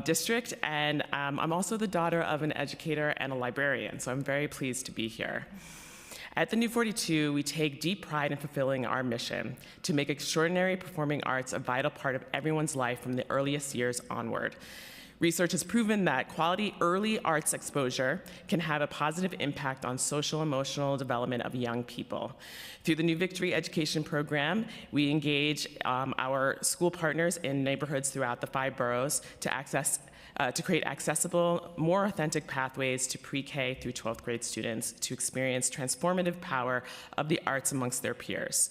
district, and I'm also the daughter of an educator and a librarian, so I'm very pleased to be here. At the New 42, we take deep pride in fulfilling our mission to make extraordinary performing arts a vital part of everyone's life from the earliest years onward. Research has proven that quality early arts exposure can have a positive impact on social emotional development of young people. Through the New Victory Education Program, we engage our school partners in neighborhoods throughout the 5 boroughs to create accessible, more authentic pathways to pre-K through 12th grade students to experience transformative power of the arts amongst their peers.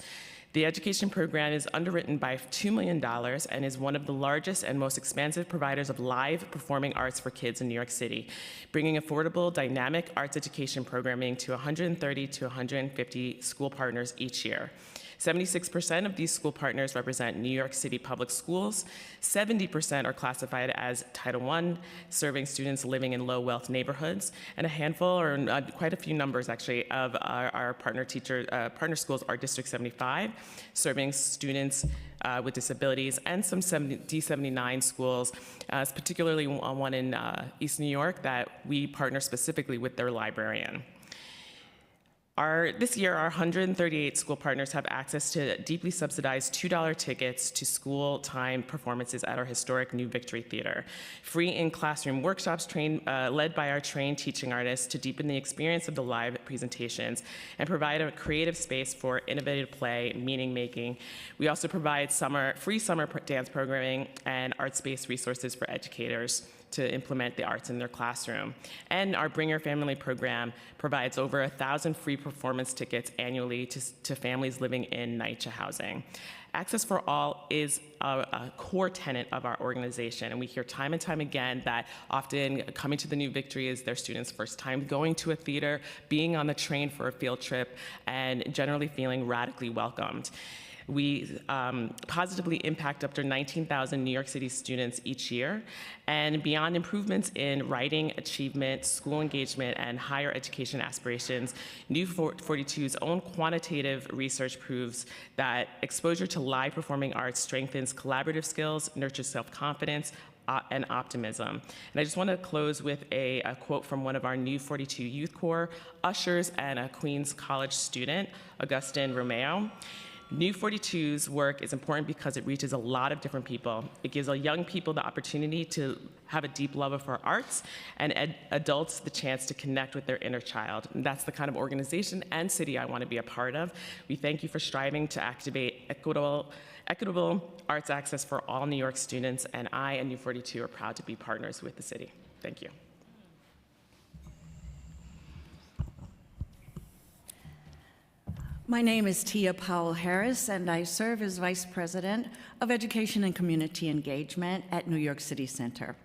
The education program is underwritten by $2 million and is one of the largest and most expansive providers of live performing arts for kids in New York City, bringing affordable, dynamic arts education programming to 130 to 150 school partners each year. 76% of these school partners represent New York City public schools. 70% are classified as Title I, serving students living in low-wealth neighborhoods. And a handful, or quite a few numbers actually, of our partner schools are District 75, serving students with disabilities, and some D79 schools, particularly one in East New York that we partner specifically with their librarian. This year, our 138 school partners have access to deeply subsidized $2 tickets to school time performances at our historic New Victory Theater. Free in-classroom workshops led by our trained teaching artists to deepen the experience of the live presentations and provide a creative space for innovative play, meaning making. We also provide free summer dance programming and arts-based resources for educators to implement the arts in their classroom. And our Bring Your Family program provides over 1,000 free performance tickets annually to families living in NYCHA housing. Access for All is a core tenet of our organization, and we hear time and time again that often coming to the New Victory is their students' first time going to a theater, being on the train for a field trip, and generally feeling radically welcomed. We positively impact up to 19,000 New York City students each year. And beyond improvements in writing, achievement, school engagement, and higher education aspirations, New 42's own quantitative research proves that exposure to live performing arts strengthens collaborative skills, nurtures self-confidence, and optimism. And I just want to close with a quote from one of our New 42 Youth Corps ushers and a Queens College student, Augustin Romeo. New 42's work is important because it reaches a lot of different people. It gives young people the opportunity to have a deep love for arts, and adults the chance to connect with their inner child. And that's the kind of organization and city I want to be a part of. We thank you for striving to activate equitable arts access for all New York students, and I and New 42 are proud to be partners with the city. Thank you. My name is Tia Powell Harris, and I serve as Vice President of Education and Community Engagement at New York City Center.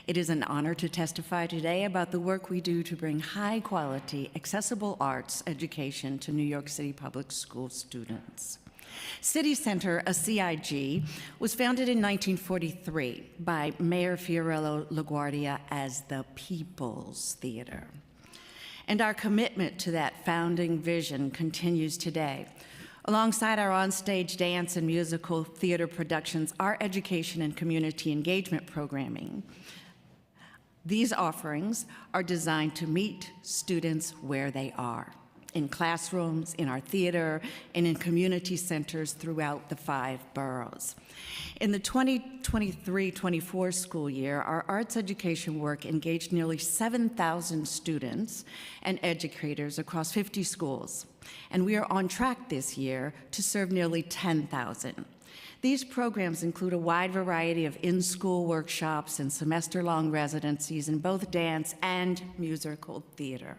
It is an honor to testify today about the work we do to bring high-quality, accessible arts education to New York City public school students. City Center, a CIG, was founded in 1943 by Mayor Fiorello LaGuardia as the People's Theater. And our commitment to that founding vision continues today. Alongside our onstage dance and musical theater productions, our education and community engagement programming. These offerings are designed to meet students where they are in classrooms, in our theater, and in community centers throughout the 5 boroughs. In the 2023-24 school year, our arts education work engaged nearly 7,000 students and educators across 50 schools, and we are on track this year to serve nearly 10,000. These programs include a wide variety of in-school workshops and semester-long residencies in both dance and musical theater.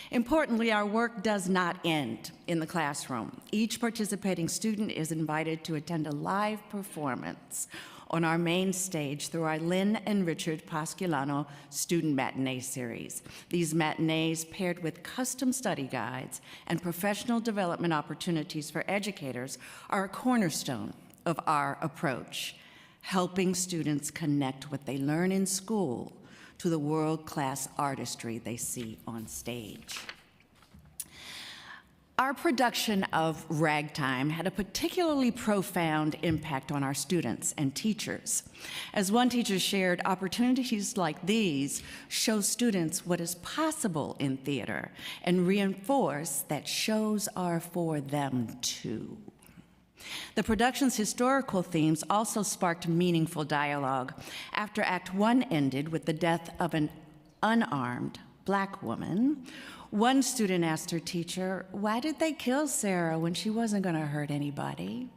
Importantly, our work does not end in the classroom. Each participating student is invited to attend a live performance on our main stage through our Lynn and Richard Pasquilano student matinee series. These matinees, paired with custom study guides and professional development opportunities for educators, are a cornerstone of our approach, helping students connect what they learn in school to the world-class artistry they see on stage. Our production of Ragtime had a particularly profound impact on our students and teachers. As one teacher shared, opportunities like these show students what is possible in theater and reinforce that shows are for them too. The production's historical themes also sparked meaningful dialogue. After Act 1 ended with the death of an unarmed Black woman, one student asked her teacher, "Why did they kill Sarah when she wasn't going to hurt anybody?"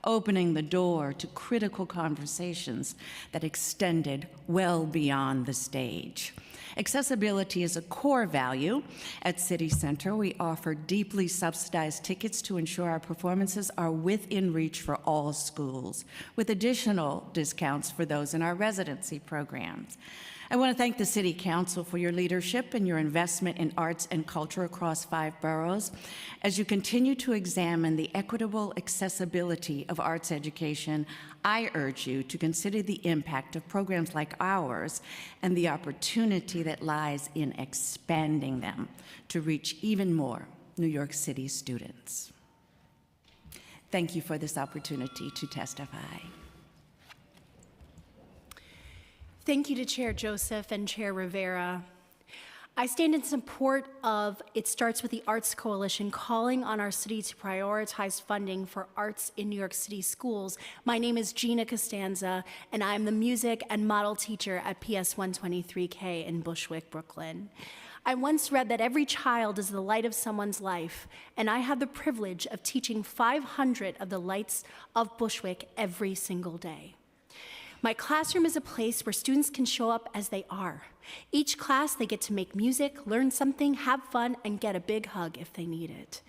Opening the door to critical conversations that extended well beyond the stage. Accessibility is a core value. At City Center, we offer deeply subsidized tickets to ensure our performances are within reach for all schools, with additional discounts for those in our residency programs. I want to thank the City Council for your leadership and your investment in arts and culture across 5 boroughs. As you continue to examine the equitable accessibility of arts education, I urge you to consider the impact of programs like ours and the opportunity that lies in expanding them to reach even more New York City students. Thank you for this opportunity to testify. Thank you to Chair Joseph and Chair Rivera. I stand in support of It Starts With the Arts Coalition, calling on our city to prioritize funding for arts in New York City schools. My name is Gina Costanza, and I'm the music and model teacher at PS 123K in Bushwick, Brooklyn. I once read that every child is the light of someone's life, and I have the privilege of teaching 500 of the lights of Bushwick every single day. My classroom is a place where students can show up as they are. Each class, they get to make music, learn something, have fun, and get a big hug if they need it.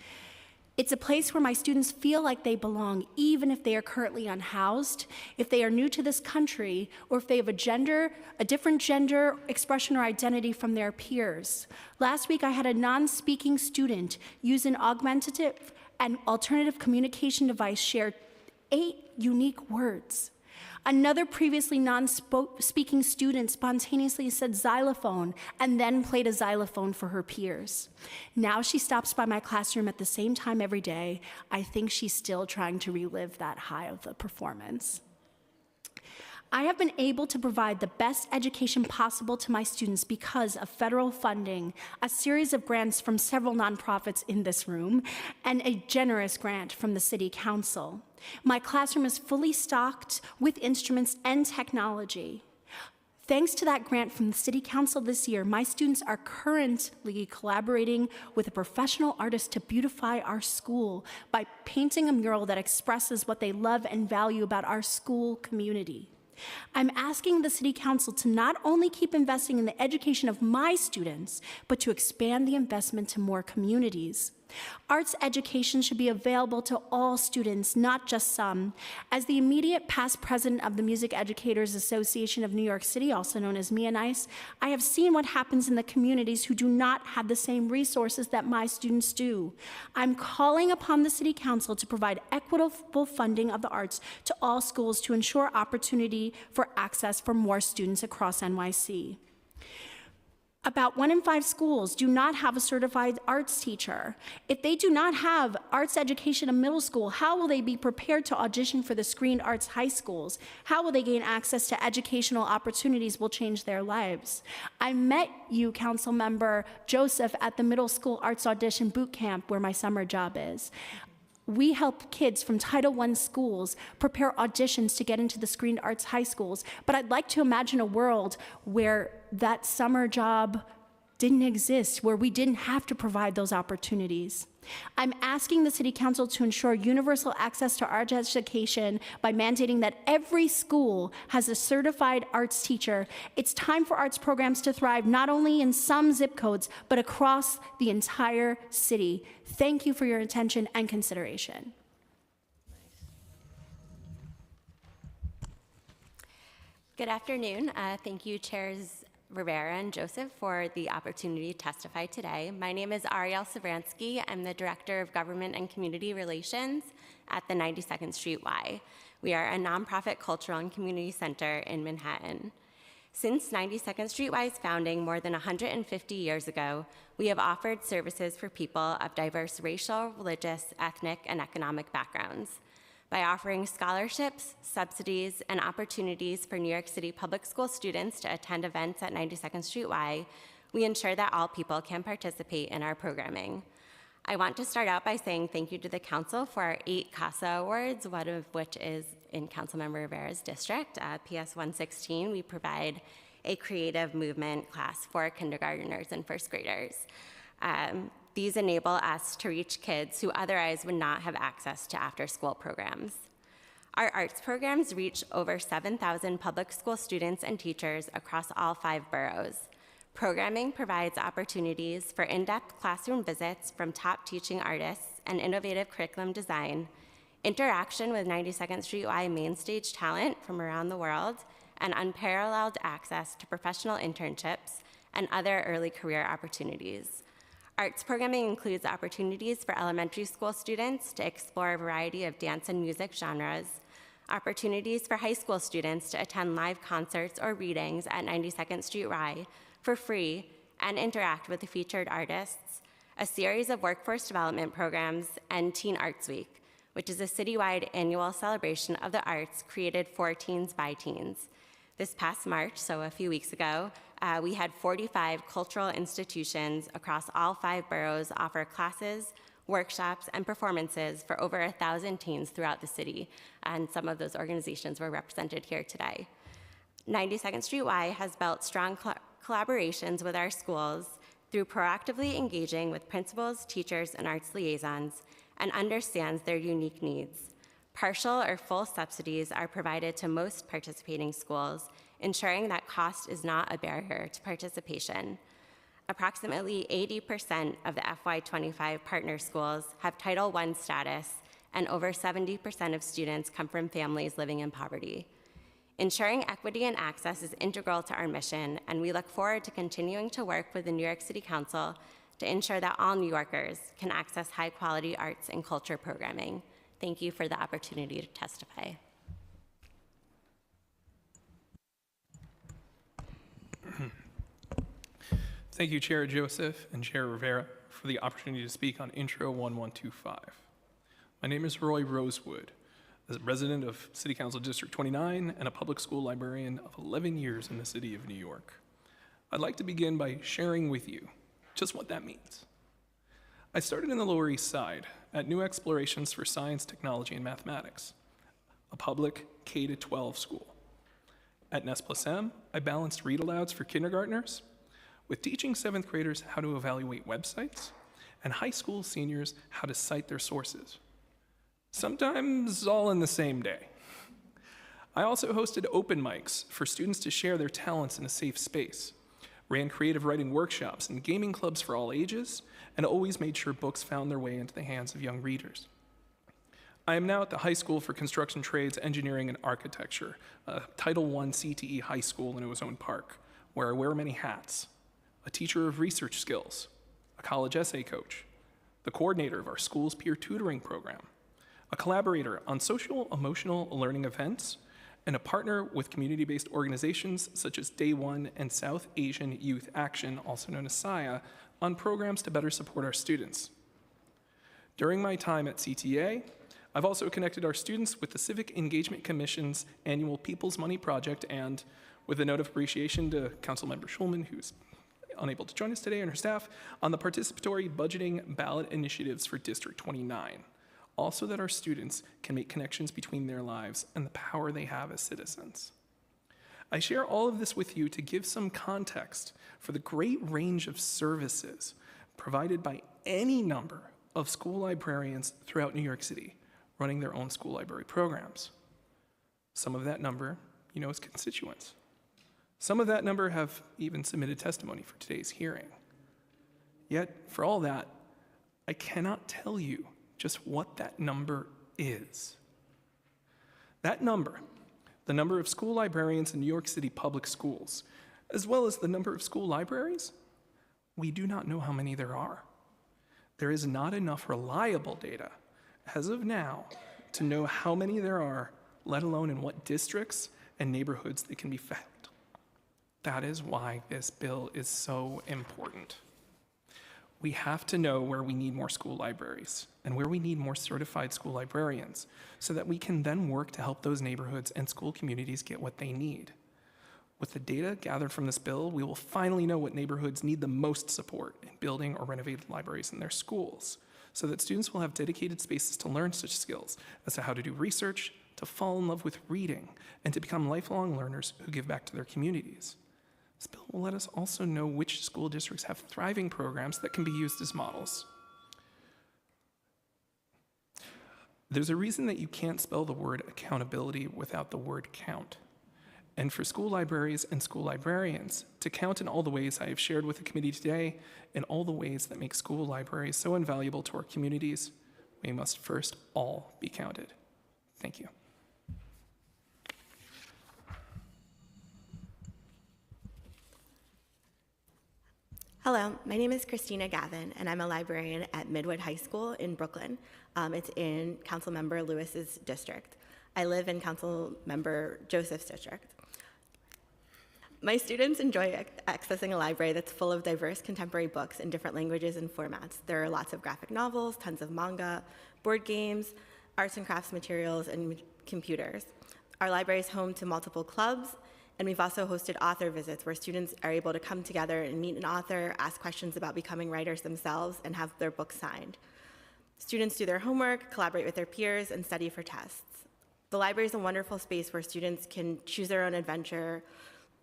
It's a place where my students feel like they belong, even if they are currently unhoused, if they are new to this country, or if they have a different gender expression or identity from their peers. Last week, I had a non-speaking student use an augmentative and alternative communication device share 8 unique words. Another previously non-speaking student spontaneously said xylophone and then played a xylophone for her peers. Now she stops by my classroom at the same time every day. I think she's still trying to relive that high of the performance. I have been able to provide the best education possible to my students because of federal funding, a series of grants from several nonprofits in this room, and a generous grant from the City Council. My classroom is fully stocked with instruments and technology. Thanks to that grant from the City Council this year, my students are currently collaborating with a professional artist to beautify our school by painting a mural that expresses what they love and value about our school community. I'm asking the City Council to not only keep investing in the education of my students, but to expand the investment to more communities. Arts education should be available to all students, not just some. As the immediate past president of the Music Educators Association of New York City, also known as MIANICE, I have seen what happens in the communities who do not have the same resources that my students do. I'm calling upon the City Council to provide equitable funding of the arts to all schools to ensure opportunity for access for more students across NYC. About 1 in 5 schools do not have a certified arts teacher. If they do not have arts education in middle school, how will they be prepared to audition for the screened arts high schools? How will they gain access to educational opportunities will change their lives? I met you, Councilmember Joseph, at the middle school arts audition boot camp where my summer job is. We help kids from Title I schools prepare auditions to get into the screened arts high schools, but I'd like to imagine a world where that summer job didn't exist, where we didn't have to provide those opportunities. I'm asking the City Council to ensure universal access to arts education by mandating that every school has a certified arts teacher. It's time for arts programs to thrive, not only in some zip codes, but across the entire city. Thank you for your attention and consideration. Good afternoon. Thank you, Chairs Rivera and Joseph, for the opportunity to testify today. My name is Ariel Savransky. I'm the Director of Government and Community Relations at the 92nd Street Y. We are a nonprofit cultural and community center in Manhattan. Since 92nd Street Y's founding more than 150 years ago, we have offered services for people of diverse racial, religious, ethnic, and economic backgrounds. By offering scholarships, subsidies, and opportunities for New York City public school students to attend events at 92nd Street Y, we ensure that all people can participate in our programming. I want to start out by saying thank you to the Council for our 8 CASA Awards, one of which is in Councilmember Rivera's district. PS 116, we provide a creative movement class for kindergartners and first graders. These enable us to reach kids who otherwise would not have access to after-school programs. Our arts programs reach over 7,000 public school students and teachers across all 5 boroughs. Programming provides opportunities for in-depth classroom visits from top teaching artists and innovative curriculum design, interaction with 92nd Street Y main stage talent from around the world, and unparalleled access to professional internships and other early career opportunities. Arts programming includes opportunities for elementary school students to explore a variety of dance and music genres, opportunities for high school students to attend live concerts or readings at 92nd Street Y for free and interact with the featured artists, a series of workforce development programs, and Teen Arts Week, which is a citywide annual celebration of the arts created for teens by teens. This past March, so a few weeks ago, we had 45 cultural institutions across all 5 boroughs offer classes, workshops, and performances for over 1,000 teens throughout the city, and some of those organizations were represented here today. 92nd Street Y has built strong collaborations with our schools through proactively engaging with principals, teachers, and arts liaisons, and understands their unique needs. Partial or full subsidies are provided to most participating schools, ensuring that cost is not a barrier to participation. Approximately 80% of the FY25 partner schools have Title I status, and over 70% of students come from families living in poverty. Ensuring equity and access is integral to our mission, and we look forward to continuing to work with the New York City Council to ensure that all New Yorkers can access high-quality arts and culture programming. Thank you for the opportunity to testify. Thank you, Chair Joseph and Chair Rivera, for the opportunity to speak on Intro 1125. My name is Roy Rosewood, a resident of City Council District 29 and a public school librarian of 11 years in the city of New York. I'd like to begin by sharing with you just what that means. I started in the Lower East Side at New Explorations for Science, Technology, and Mathematics, a public K-12 school. At Nez Placem, I balanced read-alouds for kindergartners with teaching 7th graders how to evaluate websites and high school seniors how to cite their sources, sometimes all in the same day. I also hosted open mics for students to share their talents in a safe space, ran creative writing workshops and gaming clubs for all ages, and always made sure books found their way into the hands of young readers. I am now at the High School for Construction Trades, Engineering, and Architecture, a Title I CTE high school in Ozone Park, where I wear many hats: a teacher of research skills, a college essay coach, the coordinator of our school's peer tutoring program, a collaborator on social emotional learning events, and to partner with community-based organizations such as Day One and South Asian Youth Action, also known as SIA, on programs to better support our students. During my time at CTA, I've also connected our students with the Civic Engagement Commission's annual People's Money Project, and with a note of appreciation to Councilmember Schulman, who's unable to join us today, and her staff, on the participatory budgeting ballot initiatives for District 29. Also that our students can make connections between their lives and the power they have as citizens. I share all of this with you to give some context for the great range of services provided by any number of school librarians throughout New York City, running their own school library programs. Some of that number, you know, is constituents. Some of that number have even submitted testimony for today's hearing. Yet, for all that, I cannot tell you just what that number is. That number, the number of school librarians in New York City public schools, as well as the number of school libraries, we do not know how many there are. There is not enough reliable data, as of now, to know how many there are, let alone in what districts and neighborhoods they can be found. That is why this bill is so important. We have to know where we need more school libraries and where we need more certified school librarians so that we can then work to help those neighborhoods and school communities get what they need. With the data gathered from this bill, we will finally know what neighborhoods need the most support in building or renovating libraries in their schools so that students will have dedicated spaces to learn such skills as to how to do research, to fall in love with reading, and to become lifelong learners who give back to their communities. This bill will let us also know which school districts have thriving programs that can be used as models. There's a reason that you can't spell the word accountability without the word count. And for school libraries and school librarians to count in all the ways I have shared with the committee today, in all the ways that make school libraries so invaluable to our communities, we must first all be counted. Thank you. Hello, my name is Christina Gavin, and I'm a librarian at Midwood High School in Brooklyn. It's in Councilmember Lewis's district. I live in Councilmember Joseph's district. My students enjoy accessing a library that's full of diverse contemporary books in different languages and formats. There are lots of graphic novels, tons of manga, board games, arts and crafts materials, and computers. Our library is home to multiple clubs, and we've also hosted author visits where students are able to come together and meet an author, ask questions about becoming writers themselves, and have their books signed. Students do their homework, collaborate with their peers, and study for tests. The library is a wonderful space where students can choose their own adventure,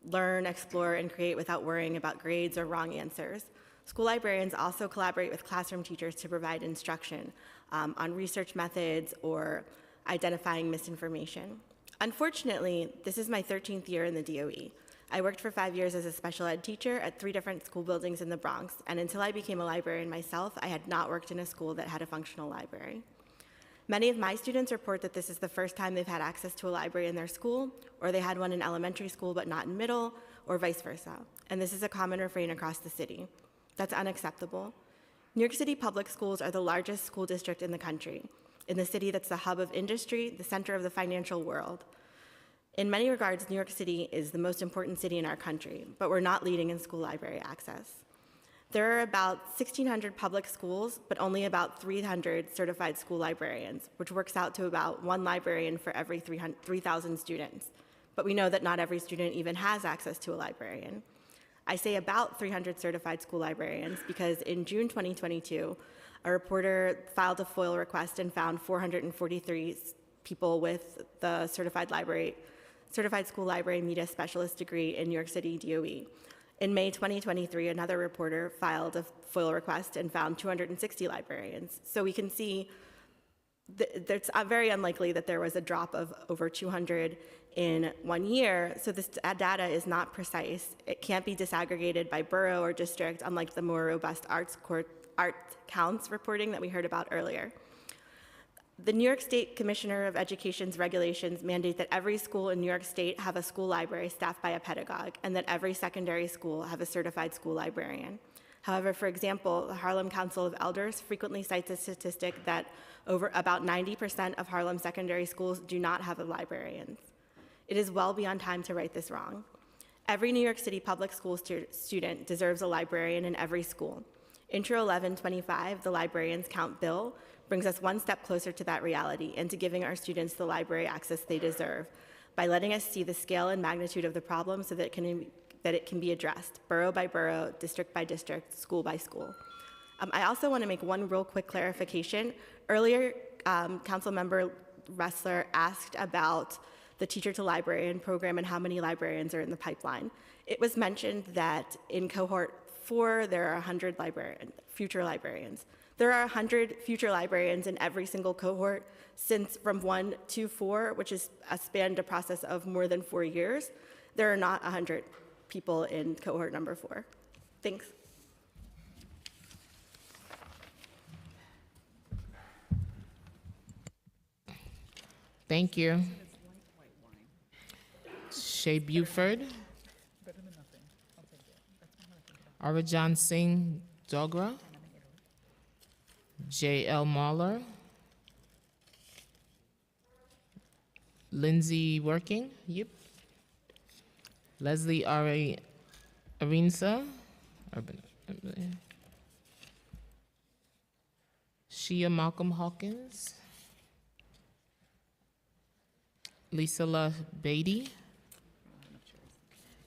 learn, explore, and create without worrying about grades or wrong answers. School librarians also collaborate with classroom teachers to provide instruction on research methods or identifying misinformation. Unfortunately, this is my 13th year in the DOE. I worked for 5 years as a special ed teacher at 3 different school buildings in the Bronx, and until I became a librarian myself, I had not worked in a school that had a functional library. Many of my students report that this is the first time they've had access to a library in their school, or they had one in elementary school but not in middle, or vice versa. And this is a common refrain across the city. That's unacceptable. New York City public schools are the largest school district in the country, in the city that's the hub of industry, the center of the financial world. In many regards, New York City is the most important city in our country, but we're not leading in school library access. There are about 1,600 public schools, but only about 300 certified school librarians, which works out to about 1 librarian for every 3,000 students. But we know that not every student even has access to a librarian. I say about 300 certified school librarians because in June 2022, a reporter filed a FOIL request and found 443 people with the certified school library media specialist degree in New York City DOE. In May 2023, another reporter filed a FOIL request and found 260 librarians. So we can see it's very unlikely that there was a drop of over 200 in 1 year, so this data is not precise. It can't be disaggregated by borough or district, unlike the more robust art counts reporting that we heard about earlier. The New York State Commissioner of Education's regulations mandate that every school in New York State have a school library staffed by a pedagogue, and that every secondary school have a certified school librarian. However, for example, the Harlem Council of Elders frequently cites a statistic that about 90% of Harlem secondary schools do not have a librarian. It is well beyond time to right this wrong. Every New York City public school student deserves a librarian in every school. Intro 1125, the Librarians Count bill, brings us one step closer to that reality and to giving our students the library access they deserve by letting us see the scale and magnitude of the problem so that it can be addressed, borough by borough, district by district, school by school. I also want to make one real quick clarification. Earlier, Councilmember Ressler asked about the Teacher to Librarian program and how many librarians are in the pipeline. It was mentioned that in cohort 4, there are 100 future librarians. There are 100 future librarians in every single cohort since from 1 to 4, which is spanned a process of more than 4 years. There are not 100 people in cohort number 4. Thanks. Thank you. Shea Buford. Arajan Singh Dogra. J.L. Mahler. Lindsay Working. Yep. Leslie Arinsa. Shia Malcolm Hawkins. Lisa La Beatty.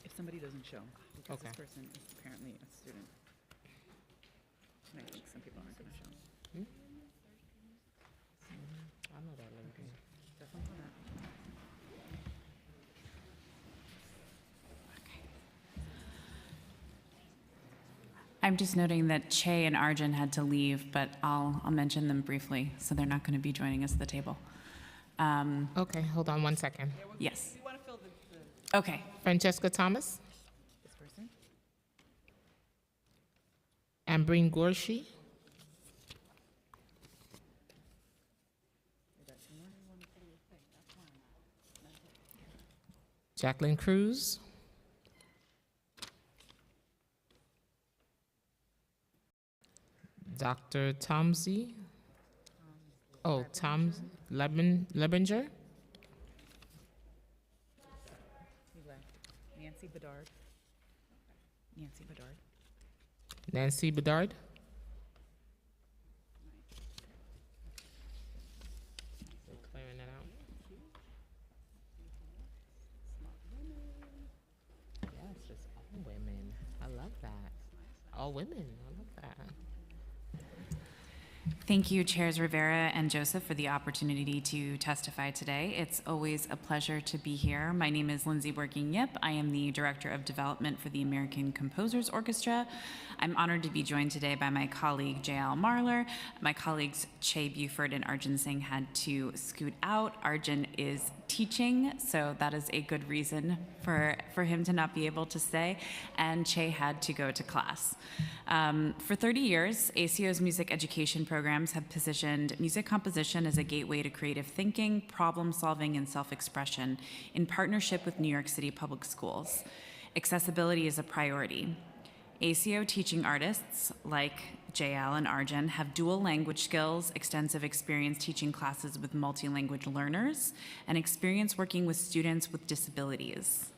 If somebody doesn't show, because Okay. this person is apparently a student. And I think some people aren't going to show. I know that lady. Definitely for that. I'm just noting that Che and Arjun had to leave, but I'll mention them briefly, so they're not going to be joining us at the table. Okay, hold on one second. Yes. We want to fill the Okay. Francesca Thomas. This person? Ambreen Gorshi. Jacqueline Cruz. Dr. Tomsey. Oh, Tom Lebinger. He left. Nancy Bedard. Nancy Bedard. Nancy Bedard. So clearing it out. Yes, it's all women. I love that. All women. I love that. Thank you, Chairs Rivera and Joseph, for the opportunity to testify today. It's always a pleasure to be here. My name is Lindsay Working Yip. I am the Director of Development for the American Composers Orchestra. I'm honored to be joined today by my colleague, J.L. Marler. My colleagues, Che Buford and Arjun Singh, had to scoot out. Arjun is teaching, so that is a good reason for him to not be able to stay, and Che had to go to class. For 30 years, ACO's music education programs have positioned music composition as a gateway to creative thinking, problem solving, and self-expression in partnership with New York City Public Schools. Accessibility is a priority. ACO teaching artists like JL and Arjun have dual language skills, extensive experience teaching classes with multi-language learners, and experience working with students with disabilities.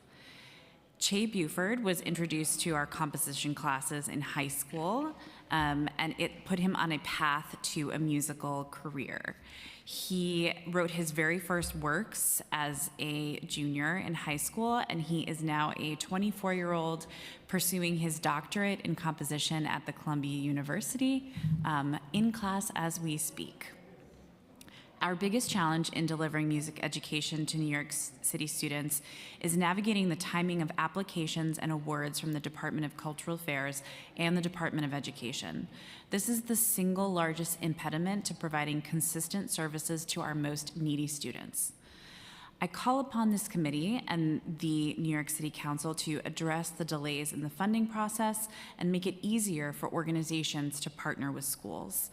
Che Buford was introduced to our composition classes in high school, and it put him on a path to a musical career. He wrote his very first works as a junior in high school, and he is now a 24-year-old pursuing his doctorate in composition at the Columbia University, in class as we speak. Our biggest challenge in delivering music education to New York City students is navigating the timing of applications and awards from the Department of Cultural Affairs and the Department of Education. This is the single largest impediment to providing consistent services to our most needy students. I call upon this committee and the New York City Council to address the delays in the funding process and make it easier for organizations to partner with schools.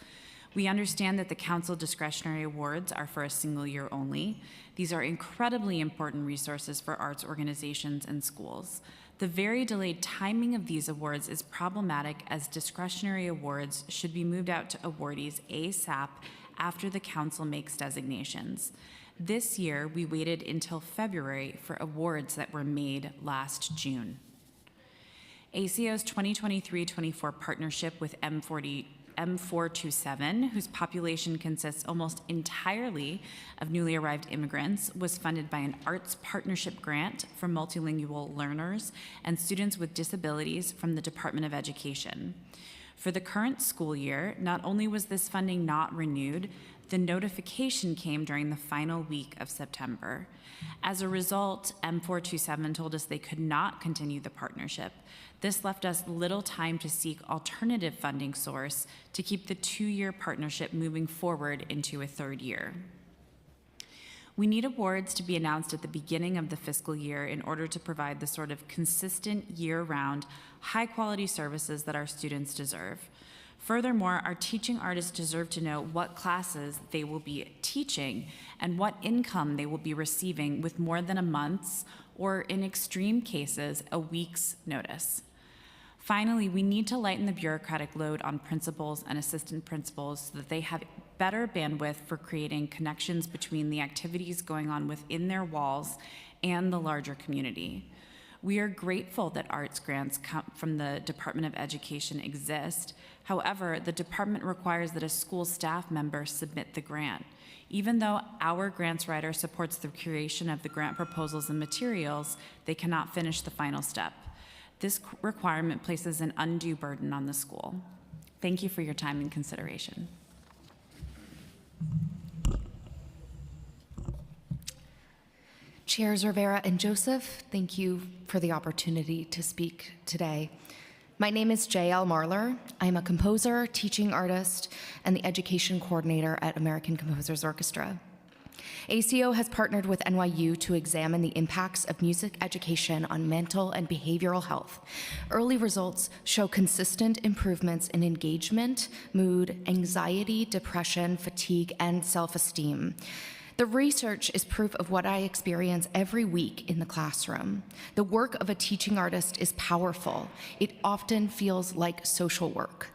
We understand that the council discretionary awards are for a single year only. These are incredibly important resources for arts organizations and schools. The very delayed timing of these awards is problematic, as discretionary awards should be moved out to awardees ASAP after the council makes designations. This year, we waited until February for awards that were made last June. ACO's 2023-24 partnership with M427, whose population consists almost entirely of newly arrived immigrants, was funded by an arts partnership grant for multilingual learners and students with disabilities from the Department of Education. For the current school year, not only was this funding not renewed, the notification came during the final week of September. As a result, M427 told us they could not continue the partnership. This left us little time to seek alternative funding source to keep the 2-year partnership moving forward into a 3rd year. We need awards to be announced at the beginning of the fiscal year in order to provide the sort of consistent year-round, high-quality services that our students deserve. Furthermore, our teaching artists deserve to know what classes they will be teaching and what income they will be receiving with more than a month's, or in extreme cases, a week's notice. Finally, we need to lighten the bureaucratic load on principals and assistant principals so that they have better bandwidth for creating connections between the activities going on within their walls and the larger community. We are grateful that arts grants from the Department of Education exist. However, the department requires that a school staff member submit the grant. Even though our grants writer supports the creation of the grant proposals and materials, they cannot finish the final step. This requirement places an undue burden on the school. Thank you for your time and consideration. Chairs Rivera and Joseph, thank you for the opportunity to speak today. My name is J.L. Marler. I'm a composer, teaching artist, and the education coordinator at American Composers Orchestra. ACO has partnered with NYU to examine the impacts of music education on mental and behavioral health. Early results show consistent improvements in engagement, mood, anxiety, depression, fatigue, and self-esteem. The research is proof of what I experience every week in the classroom. The work of a teaching artist is powerful. It often feels like social work.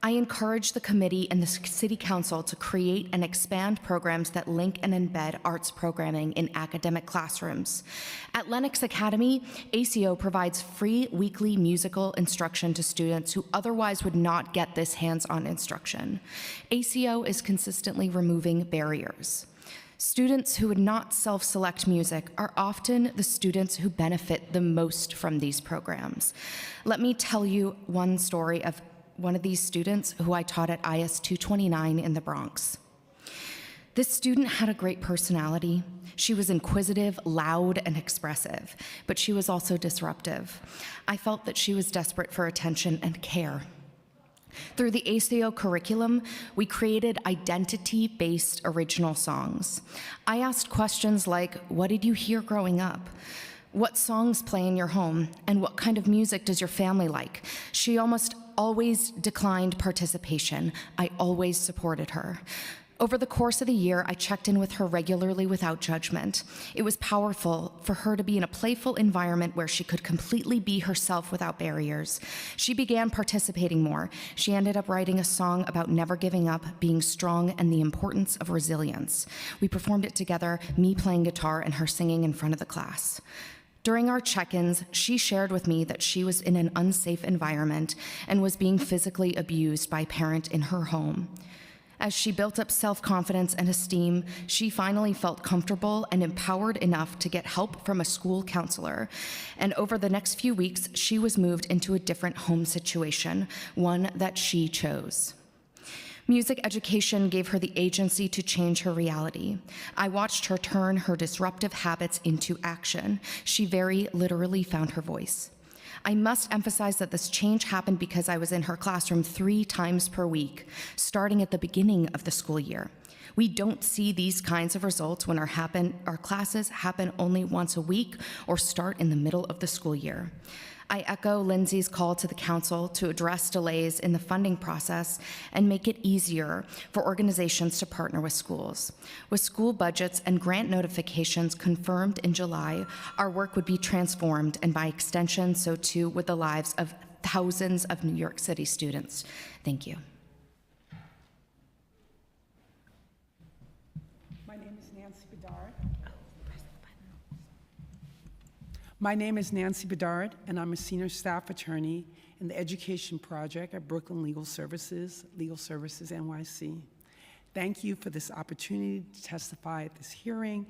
I encourage the committee and the City Council to create and expand programs that link and embed arts programming in academic classrooms. At Lenox Academy, ACO provides free weekly musical instruction to students who otherwise would not get this hands-on instruction. ACO is consistently removing barriers. Students who would not self-select music are often the students who benefit the most from these programs. Let me tell you one story of one of these students who I taught at IS 229 in the Bronx. This student had a great personality. She was inquisitive, loud, and expressive, but she was also disruptive. I felt that she was desperate for attention and care. Through the ACO curriculum, we created identity-based original songs. I asked questions like, what did you hear growing up? What songs play in your home? And what kind of music does your family like? She almost always declined participation. I always supported her. Over the course of the year, I checked in with her regularly without judgment. It was powerful for her to be in a playful environment where she could completely be herself without barriers. She began participating more. She ended up writing a song about never giving up, being strong, and the importance of resilience. We performed it together, me playing guitar and her singing in front of the class. During our check-ins, she shared with me that she was in an unsafe environment and was being physically abused by a parent in her home. As she built up self-confidence and esteem, she finally felt comfortable and empowered enough to get help from a school counselor. And over the next few weeks, she was moved into a different home situation, one that she chose. Music education gave her the agency to change her reality. I watched her turn her disruptive habits into action. She very literally found her voice. I must emphasize that this change happened because I was in her classroom 3 times per week, starting at the beginning of the school year. We don't see these kinds of results when our classes happen only once a week or start in the middle of the school year. I echo Lindsay's call to the council to address delays in the funding process and make it easier for organizations to partner with schools. With school budgets and grant notifications confirmed in July, our work would be transformed, and by extension, so too would the lives of thousands of New York City students. Thank you. My name is Nancy Bedell. My name is Nancy Bedard, and I'm a senior staff attorney in the Education Project at Brooklyn Legal Services NYC. Thank you for this opportunity to testify at this hearing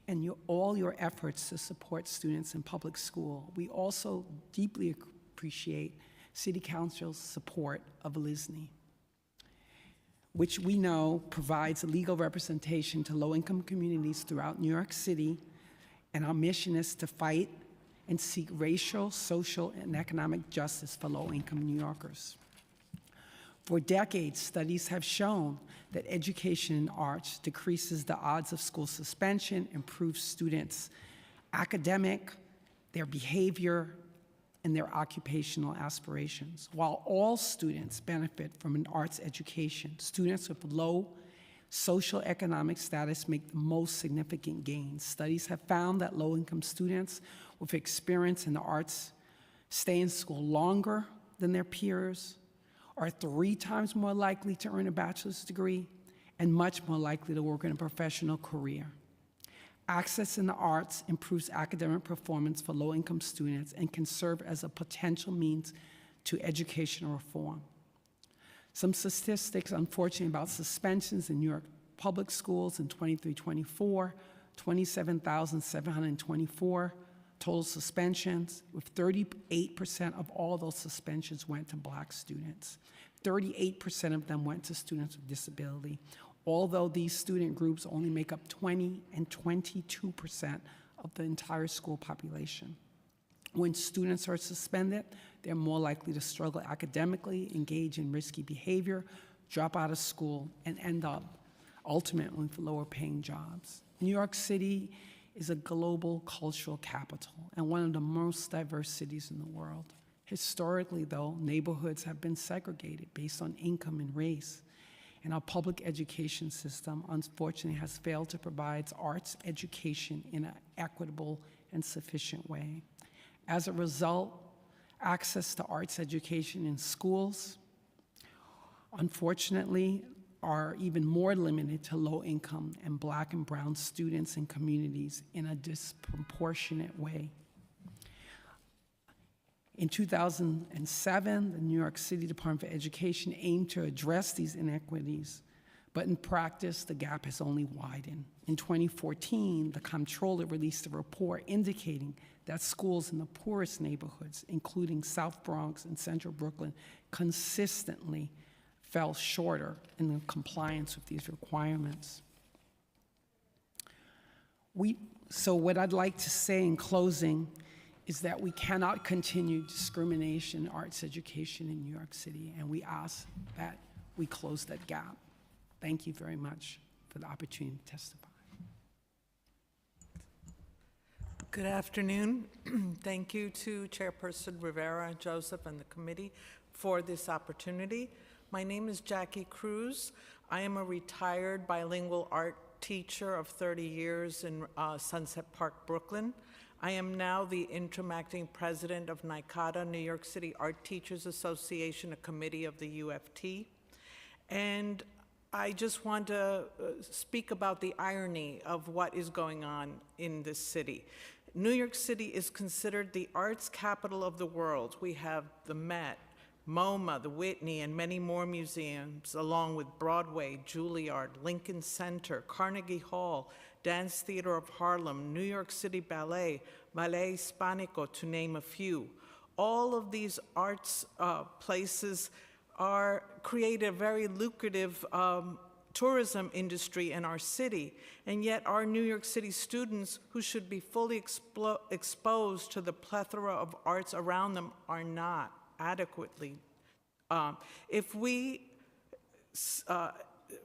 and all your efforts to support students in public school. We also deeply appreciate City Council's support of LISNY, which we know provides legal representation to low-income communities throughout New York City, and our mission is to fight and seek racial, social, and economic justice for low-income New Yorkers. For decades, studies have shown that education in arts decreases the odds of school suspension, improves students' academic, their behavior, and their occupational aspirations. While all students benefit from an arts education, students with low socioeconomic status make the most significant gains. Studies have found that low-income students with experience in the arts stay in school longer than their peers, are 3 times more likely to earn a bachelor's degree, and much more likely to work in a professional career. Access in the arts improves academic performance for low-income students and can serve as a potential means to educational reform. Some statistics, unfortunately, about suspensions in New York public schools in 23-24, 27,724 total suspensions, with 38% of all those suspensions went to Black students. 38% of them went to students with disability, although these student groups only make up 20 and 22% of the entire school population. When students are suspended, they're more likely to struggle academically, engage in risky behavior, drop out of school, and end up ultimately with lower paying jobs. New York City is a global cultural capital and one of the most diverse cities in the world. Historically, though, neighborhoods have been segregated based on income and race, and our public education system, unfortunately, has failed to provide arts education in an equitable and sufficient way. As a result, access to arts education in schools, unfortunately, are even more limited to low-income and Black and brown students and communities in a disproportionate way. In 2007, the New York City Department of Education aimed to address these inequities, but in practice, the gap has only widened. In 2014, the comptroller released a report indicating that schools in the poorest neighborhoods, including South Bronx and Central Brooklyn, consistently fell shorter in the compliance with these requirements. So what I'd like to say in closing is that we cannot continue discrimination in arts education in New York City, and we ask that we close that gap. Thank you very much for the opportunity to testify. Good afternoon. Thank you to Chairperson Rivera, Joseph, and the committee for this opportunity. My name is Jackie Cruz. I am a retired bilingual art teacher of 30 years in Sunset Park, Brooklyn. I am now the interim acting president of NYCADA, New York City Art Teachers Association, a committee of the UFT. And I just want to speak about the irony of what is going on in this city. New York City is considered the arts capital of the world. We have the Met, MoMA, the Whitney, and many more museums, along with Broadway, Juilliard, Lincoln Center, Carnegie Hall, Dance Theater of Harlem, New York City Ballet, Ballet Hispanico, to name a few. All of these arts places create a very lucrative tourism industry in our city, and yet our New York City students, who should be fully exposed to the plethora of arts around them, are not adequately. If we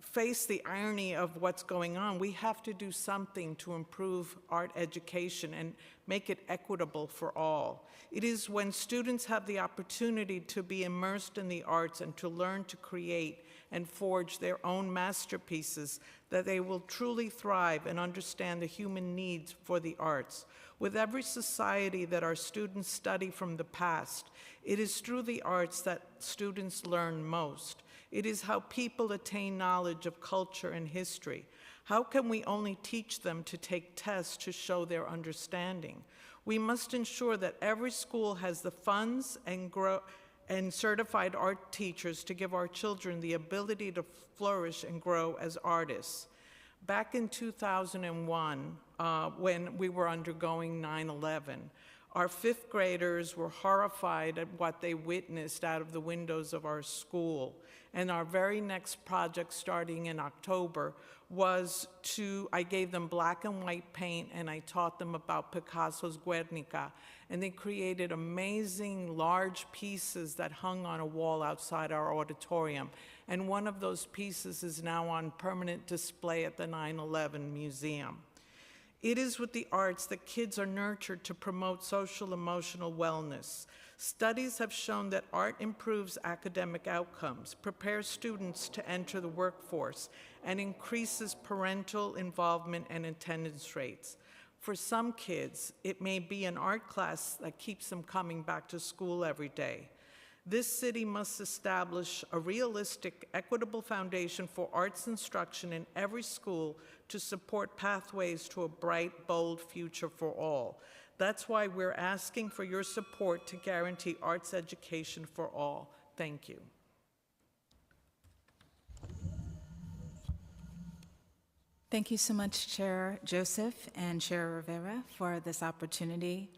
face the irony of what's going on, we have to do something to improve art education and make it equitable for all. It is when students have the opportunity to be immersed in the arts and to learn to create and forge their own masterpieces that they will truly thrive and understand the human needs for the arts. With every society that our students study from the past, it is through the arts that students learn most. It is how people attain knowledge of culture and history. How can we only teach them to take tests to show their understanding? We must ensure that every school has the funds and certified art teachers to give our children the ability to flourish and grow as artists. Back in 2001, when we were undergoing 9/11, our fifth graders were horrified at what they witnessed out of the windows of our school. And our very next project, starting in October, was I gave them black and white paint, and I taught them about Picasso's Guernica. And they created amazing large pieces that hung on a wall outside our auditorium. And one of those pieces is now on permanent display at the 9/11 Museum. It is with the arts that kids are nurtured to promote social emotional wellness. Studies have shown that art improves academic outcomes, prepares students to enter the workforce, and increases parental involvement and attendance rates. For some kids, it may be an art class that keeps them coming back to school every day. This city must establish a realistic, equitable foundation for arts instruction in every school to support pathways to a bright, bold future for all. That's why we're asking for your support to guarantee arts education for all. Thank you. Thank you so much, Chair Joseph and Chair Rivera, for this opportunity.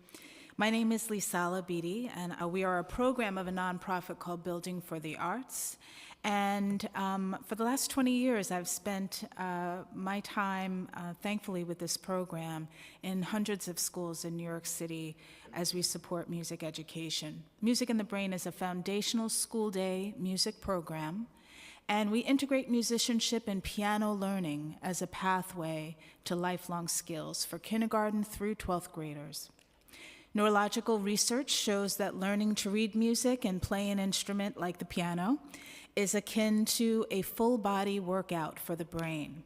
My name is Lisala Beatty, and we are a program of a nonprofit called Building for the Arts. And for the last 20 years, I've spent my time, thankfully, with this program in hundreds of schools in New York City as we support music education. Music in the Brain is a foundational school day music program, and we integrate musicianship and piano learning as a pathway to lifelong skills for kindergarten through 12th graders. Neurological research shows that learning to read music and play an instrument like the piano is akin to a full-body workout for the brain.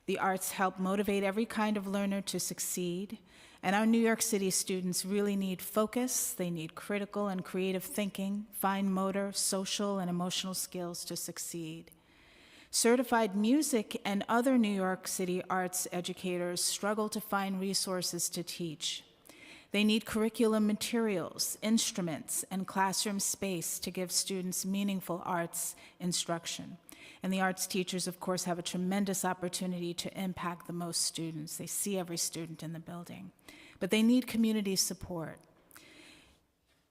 The arts help motivate every kind of learner to succeed, and our New York City students really need focus, they need critical and creative thinking, fine motor, social, and emotional skills to succeed. Certified music and other New York City arts educators struggle to find resources to teach. They need curriculum materials, instruments, and classroom space to give students meaningful arts instruction. And the arts teachers, of course, have a tremendous opportunity to impact the most students. They see every student in the building. But they need community support.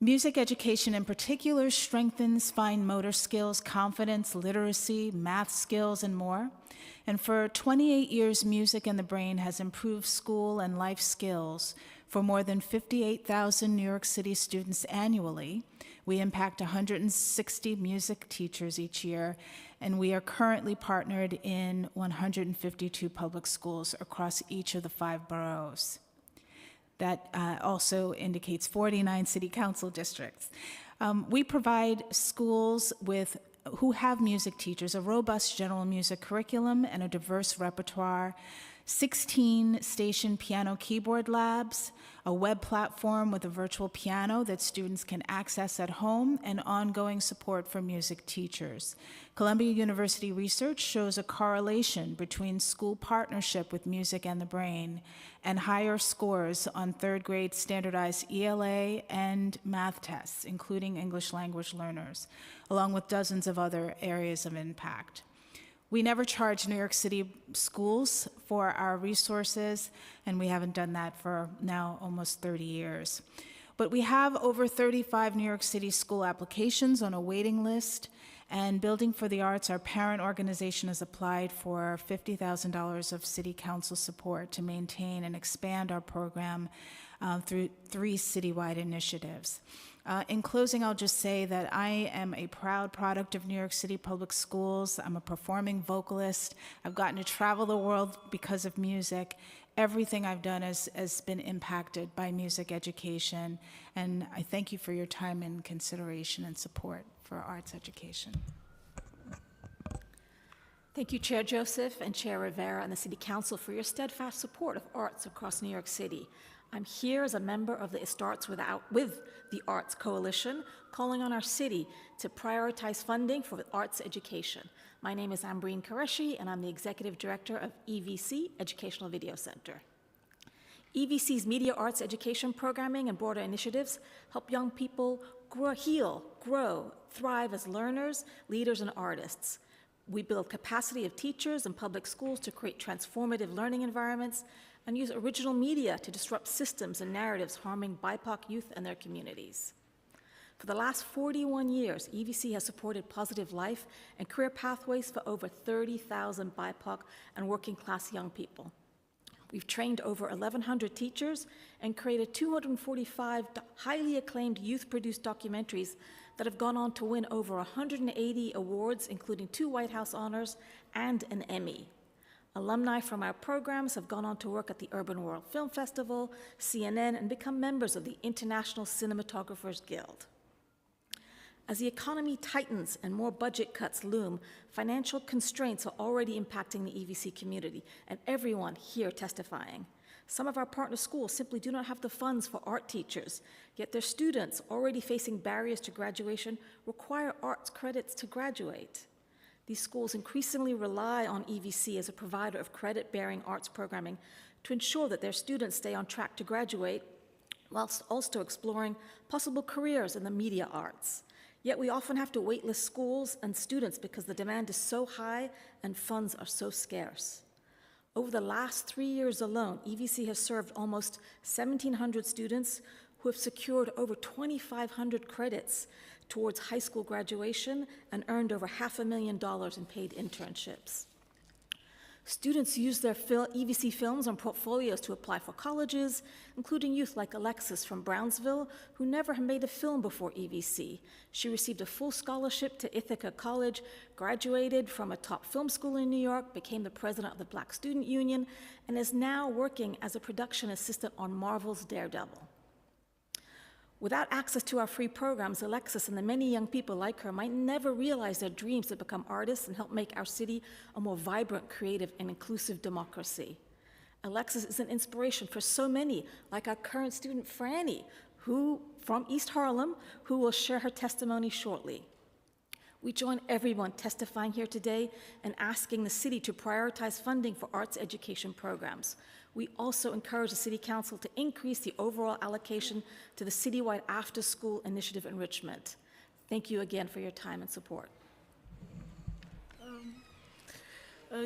Music education in particular strengthens fine motor skills, confidence, literacy, math skills, and more. And for 28 years, Music in the Brain has improved school and life skills for more than 58,000 New York City students annually. We impact 160 music teachers each year, and we are currently partnered in 152 public schools across each of the 5 boroughs. That also indicates 49 city council districts. We provide schools who have music teachers a robust general music curriculum and a diverse repertoire, 16 station piano keyboard labs, a web platform with a virtual piano that students can access at home, and ongoing support for music teachers. Columbia University research shows a correlation between school partnership with Music and the Brain and higher scores on 3rd grade standardized ELA and math tests, including English language learners, along with dozens of other areas of impact. We never charge New York City schools for our resources, and we haven't done that for now almost 30 years. But we have over 35 New York City school applications on a waiting list, and Building for the Arts, our parent organization, has applied for $50,000 of city council support to maintain and expand our program through 3 citywide initiatives. In closing, I'll just say that I am a proud product of New York City Public Schools. I'm a performing vocalist. I've gotten to travel the world because of music. Everything I've done has been impacted by music education, and I thank you for your time and consideration and support for arts education. Thank you, Chair Joseph and Chair Rivera and the City Council for your steadfast support of arts across New York City. I'm here as a member of the It Starts With the Arts Coalition, calling on our city to prioritize funding for arts education. My name is Ambreen Qureshi, and I'm the Executive Director of EVC, Educational Video Center. EVC's media arts education programming and broader initiatives help young people grow, thrive as learners, leaders, and artists. We build capacity of teachers and public schools to create transformative learning environments and use original media to disrupt systems and narratives harming BIPOC youth and their communities. For the last 41 years, EVC has supported positive life and career pathways for over 30,000 BIPOC and working class young people. We've trained over 1,100 teachers and created 245 highly acclaimed youth-produced documentaries that have gone on to win over 180 awards, including 2 White House honors and an Emmy. Alumni from our programs have gone on to work at the Urban World Film Festival, CNN, and become members of the International Cinematographers Guild. As the economy tightens and more budget cuts loom, financial constraints are already impacting the EVC community and everyone here testifying. Some of our partner schools simply do not have the funds for art teachers, yet their students, already facing barriers to graduation, require arts credits to graduate. These schools increasingly rely on EVC as a provider of credit-bearing arts programming to ensure that their students stay on track to graduate, whilst also exploring possible careers in the media arts. Yet we often have to waitlist schools and students because the demand is so high and funds are so scarce. Over the last 3 years alone, EVC has served almost 1,700 students who have secured over 2,500 credits towards high school graduation and earned over $500,000 in paid internships. Students use their EVC films and portfolios to apply for colleges, including youth like Alexis from Brownsville, who never had made a film before EVC. She received a full scholarship to Ithaca College, graduated from a top film school in New York, became the president of the Black Student Union, and is now working as a production assistant on Marvel's Daredevil. Without access to our free programs, Alexis and the many young people like her might never realize their dreams to become artists and help make our city a more vibrant, creative, and inclusive democracy. Alexis is an inspiration for so many, like our current student, Franny, who, from East Harlem, who will share her testimony shortly. We join everyone testifying here today and asking the city to prioritize funding for arts education programs. We also encourage the City Council to increase the overall allocation to the citywide after-school initiative enrichment. Thank you again for your time and support.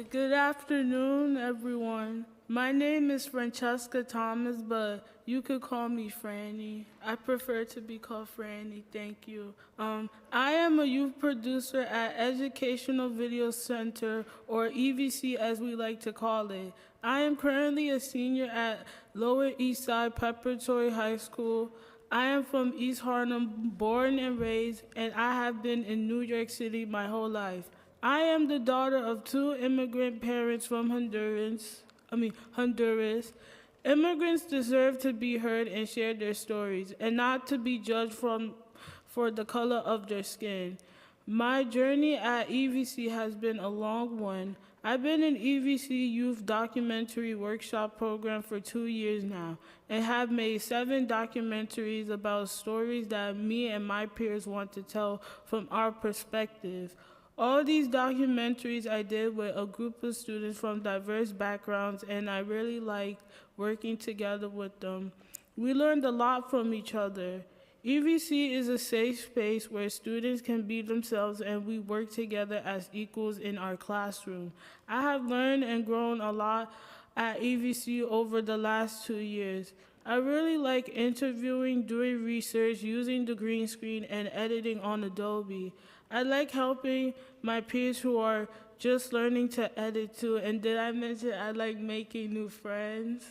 Good afternoon, everyone. My name is Francesca Thomas, but you could call me Franny. I prefer to be called Franny, thank you. I am a youth producer at Educational Video Center, or EVC as we like to call it. I am currently a senior at Lower East Side Preparatory High School. I am from East Harlem, born and raised, and I have been in New York City my whole life. I am the daughter of 2 immigrant parents from Honduras. Immigrants deserve to be heard and share their stories, and not to be judged for the color of their skin. My journey at EVC has been a long one. I've been in EVC Youth Documentary Workshop Program for 2 years now, and have made 7 documentaries about stories that me and my peers want to tell from our perspective. All these documentaries I did with a group of students from diverse backgrounds, and I really liked working together with them. We learned a lot from each other. EVC is a safe space where students can be themselves and we work together as equals in our classroom. I have learned and grown a lot at EVC over the last 2 years. I really like interviewing, doing research, using the green screen, and editing on Adobe. I like helping my peers who are just learning to edit too, and did I mention I like making new friends?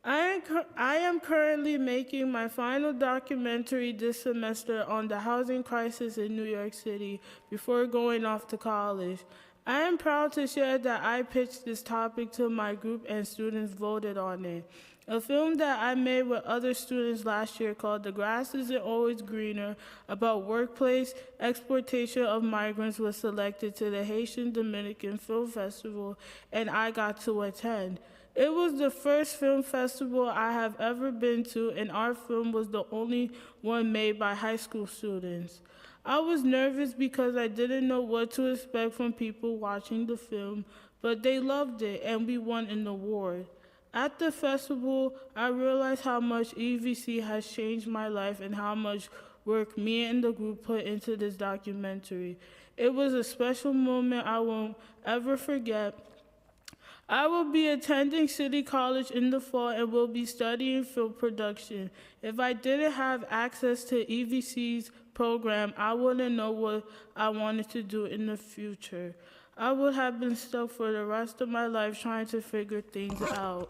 I am currently making my final documentary this semester on the housing crisis in New York City before going off to college. I am proud to share that I pitched this topic to my group and students voted on it. A film that I made with other students last year called The Grass Isn't Always Greener about workplace exploitation of migrants was selected to the Haitian Dominican Film Festival, and I got to attend. It was the first film festival I have ever been to, and our film was the only one made by high school students. I was nervous because I didn't know what to expect from people watching the film, but they loved it, and we won an award. At the festival, I realized how much EVC has changed my life and how much work me and the group put into this documentary. It was a special moment I won't ever forget. I will be attending City College in the fall and will be studying film production. If I didn't have access to EVC's program, I wouldn't know what I wanted to do in the future. I would have been stuck for the rest of my life trying to figure things out.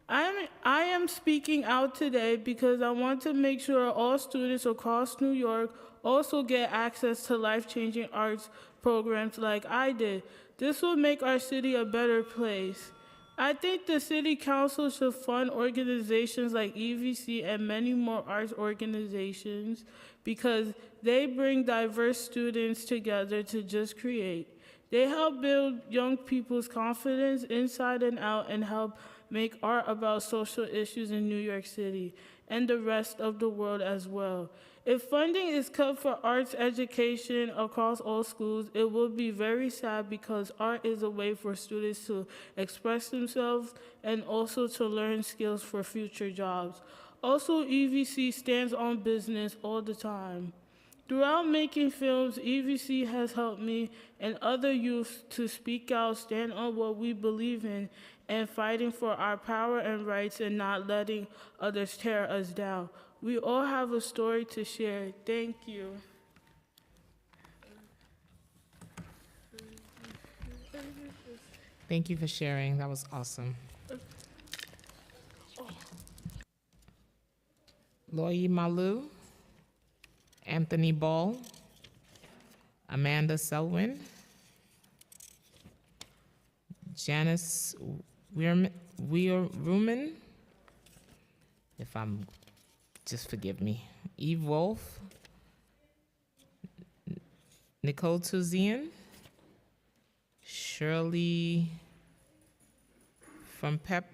I am speaking out today because I want to make sure all students across New York also get access to life-changing arts programs like I did. This will make our city a better place. I think the City Council should fund organizations like EVC and many more arts organizations because they bring diverse students together to just create. They help build young people's confidence inside and out and help make art about social issues in New York City and the rest of the world as well. If funding is cut for arts education across all schools, it will be very sad because art is a way for students to express themselves and also to learn skills for future jobs. Also, EVC stands on business all the time. Throughout making films, EVC has helped me and other youth to speak out, stand on what we believe in, and fighting for our power and rights and not letting others tear us down. We all have a story to share. Thank you. Thank you for sharing. That was awesome. Loyi Malu, Anthony Ball, Amanda Selwyn, Janice Weirman, if I'm, just forgive me, Eve Wolf, Nicole Tuzian, Shirley from PEP.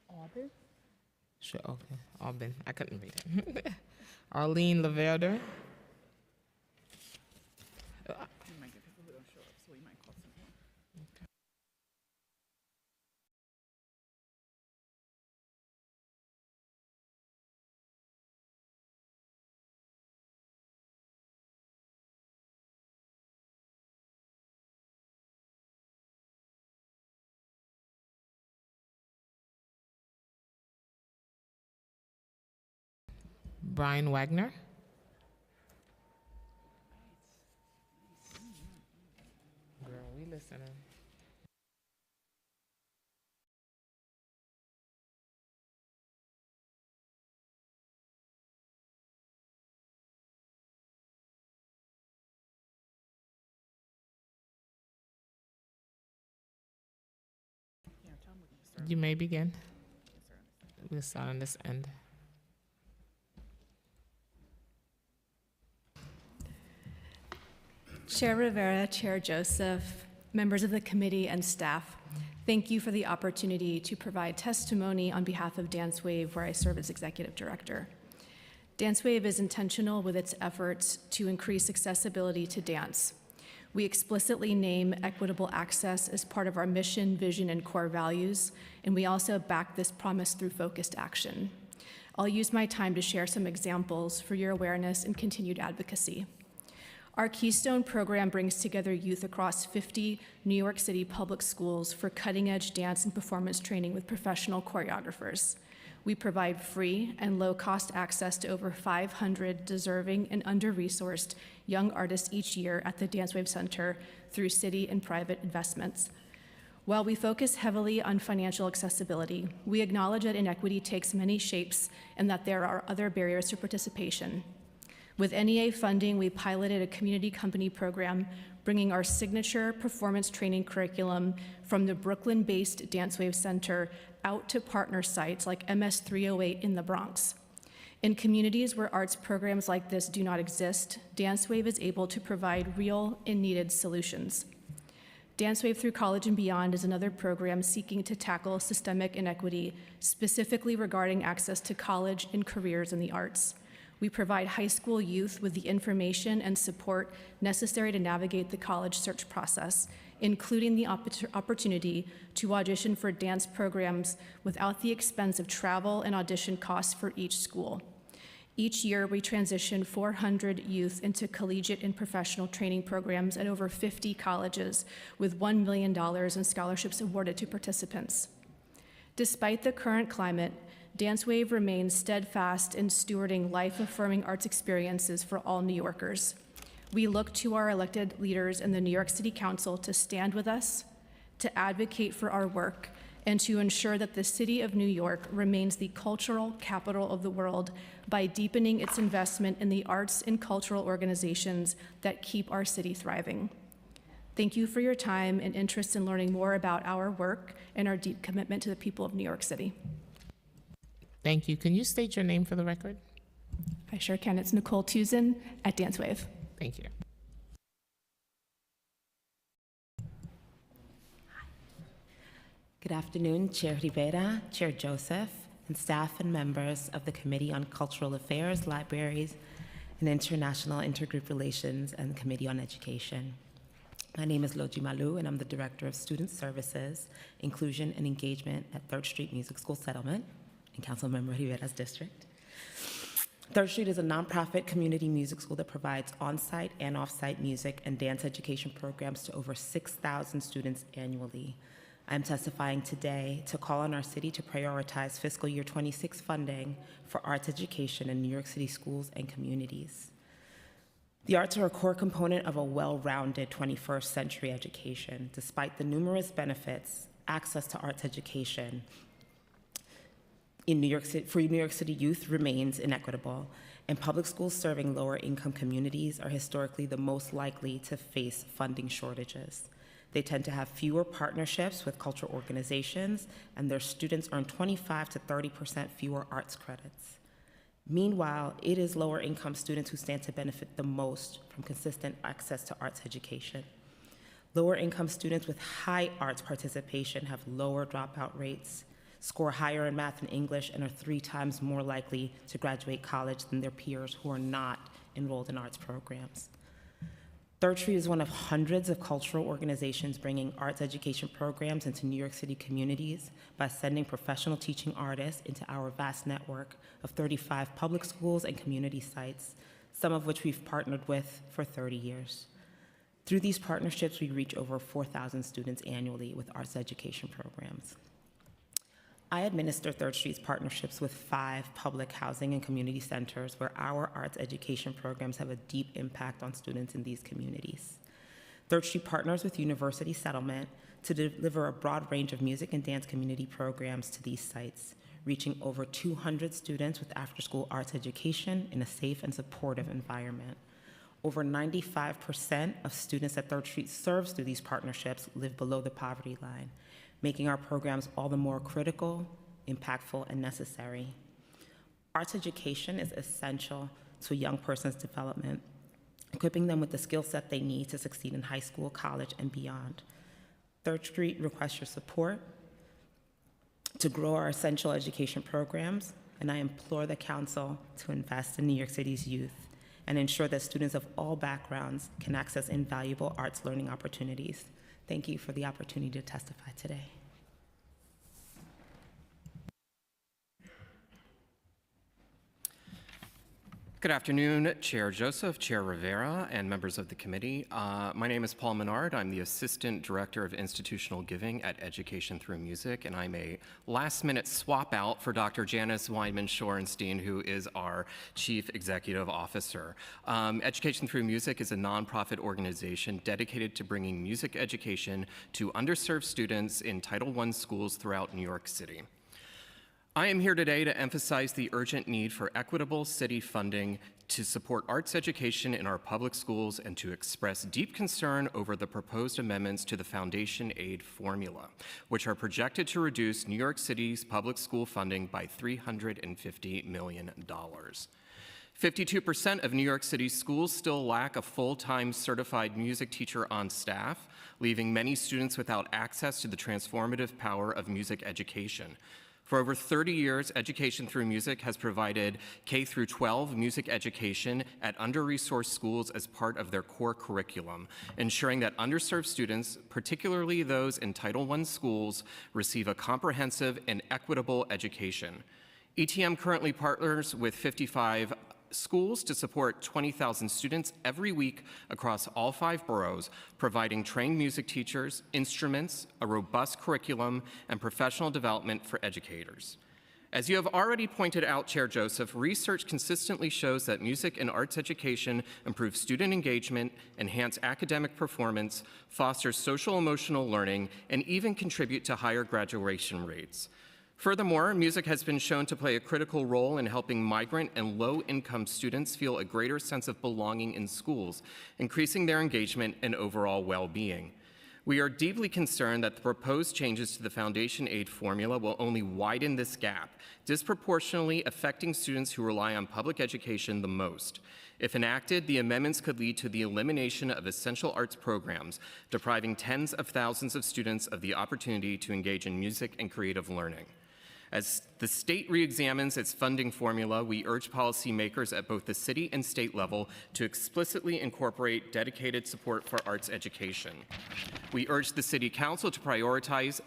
Auburn? Sure, okay, Auburn. I couldn't read it. Arlene Laverder. Brian Wagner. Girl, we listening. You may begin. We'll start on this end. Chair Rivera, Chair Joseph, members of the committee and staff, thank you for the opportunity to provide testimony on behalf of Dance Wave, where I serve as executive director. Dance Wave is intentional with its efforts to increase accessibility to dance. We explicitly name equitable access as part of our mission, vision, and core values, and we also back this promise through focused action. I'll use my time to share some examples for your awareness and continued advocacy. Our Keystone program brings together youth across 50 New York City public schools for cutting-edge dance and performance training with professional choreographers. We provide free and low-cost access to over 500 deserving and under-resourced young artists each year at the Dance Wave Center through city and private investments. While we focus heavily on financial accessibility, we acknowledge that inequity takes many shapes and that there are other barriers to participation. With NEA funding, we piloted a community company program, bringing our signature performance training curriculum from the Brooklyn-based Dance Wave Center out to partner sites like MS 308 in the Bronx. In communities where arts programs like this do not exist, Dance Wave is able to provide real and needed solutions. Dance Wave Through College and Beyond is another program seeking to tackle systemic inequity, specifically regarding access to college and careers in the arts. We provide high school youth with the information and support necessary to navigate the college search process, including the opportunity to audition for dance programs without the expense of travel and audition costs for each school. Each year, we transition 400 youth into collegiate and professional training programs at over 50 colleges, with $1 million in scholarships awarded to participants. Despite the current climate, DanceWave remains steadfast in stewarding life-affirming arts experiences for all New Yorkers. We look to our elected leaders in the New York City Council to stand with us, to advocate for our work, and to ensure that the city of New York remains the cultural capital of the world by deepening its investment in the arts and cultural organizations that keep our city thriving. Thank you for your time and interest in learning more about our work and our deep commitment to the people of New York City. Thank you. Can you state your name for the record? I sure can. It's Nicole Tuzin at DanceWave. Thank you. Good afternoon, Chair Rivera, Chair Joseph, and staff and members of the Committee on Cultural Affairs, Libraries, and International Intergroup Relations and the Committee on Education. My name is Loji Malu, and I'm the Director of Student Services, Inclusion, and Engagement at 3rd Street Music School Settlement in Councilmember Rivera's district. 3rd Street is a nonprofit community music school that provides on-site and off-site music and dance education programs to over 6,000 students annually. I'm testifying today to call on our city to prioritize fiscal year 26 funding for arts education in New York City schools and communities. The arts are a core component of a well-rounded 21st century education. Despite the numerous benefits, access to arts education in New York City, for New York City youth remains inequitable, and public schools serving lower income communities are historically the most likely to face funding shortages. They tend to have fewer partnerships with cultural organizations, and their students earn 25 to 30% fewer arts credits. Meanwhile, it is lower income students who stand to benefit the most from consistent access to arts education. Lower income students with high arts participation have lower dropout rates, score higher in math and English, and are 3 times more likely to graduate college than their peers who are not enrolled in arts programs. 3rd Street is one of hundreds of cultural organizations bringing arts education programs into New York City communities by sending professional teaching artists into our vast network of 35 public schools and community sites, some of which we've partnered with for 30 years. Through these partnerships, we reach over 4,000 students annually with arts education programs. I administer 3rd Street's partnerships with 5 public housing and community centers where our arts education programs have a deep impact on students in these communities. 3rd Street partners with University Settlement to deliver a broad range of music and dance community programs to these sites, reaching over 200 students with after-school arts education in a safe and supportive environment. Over 95% of students at 3rd Street serves through these partnerships live below the poverty line, making our programs all the more critical, impactful, and necessary. Arts education is essential to a young person's development, equipping them with the skill set they need to succeed in high school, college, and beyond. 3rd Street requests your support to grow our essential education programs, and I implore the Council to invest in New York City's youth and ensure that students of all backgrounds can access invaluable arts learning opportunities. Thank you for the opportunity to testify today. Good afternoon, Chair Joseph, Chair Rivera, and members of the committee. My name is Paul Menard. I'm the Assistant Director of Institutional Giving at Education Through Music, and I'm a last-minute swap out for Dr. Janice Weinman-Shorenstein, who is our Chief Executive Officer. Education Through Music is a nonprofit organization dedicated to bringing music education to underserved students in Title I schools throughout New York City. I am here today to emphasize the urgent need for equitable city funding to support arts education in our public schools and to express deep concern over the proposed amendments to the foundation aid formula, which are projected to reduce New York City's public school funding by $350 million. 52% of New York City's schools still lack a full-time certified music teacher on staff, leaving many students without access to the transformative power of music education. For over 30 years, Education Through Music has provided K-12 music education at under-resourced schools as part of their core curriculum, ensuring that underserved students, particularly those in Title I schools, receive a comprehensive and equitable education. ETM currently partners with 55 schools to support 20,000 students every week across all 5 boroughs, providing trained music teachers, instruments, a robust curriculum, and professional development for educators. As you have already pointed out, Chair Joseph, research consistently shows that music and arts education improve student engagement, enhance academic performance, foster social-emotional learning, and even contribute to higher graduation rates. Furthermore, music has been shown to play a critical role in helping migrant and low-income students feel a greater sense of belonging in schools, increasing their engagement and overall well-being. We are deeply concerned that the proposed changes to the foundation aid formula will only widen this gap, disproportionately affecting students who rely on public education the most. If enacted, the amendments could lead to the elimination of essential arts programs, depriving tens of thousands of students of the opportunity to engage in music and creative learning. As the state reexamines its funding formula, we urge policymakers at both the city and state level to explicitly incorporate dedicated support for arts education. We urge the City Council to prioritize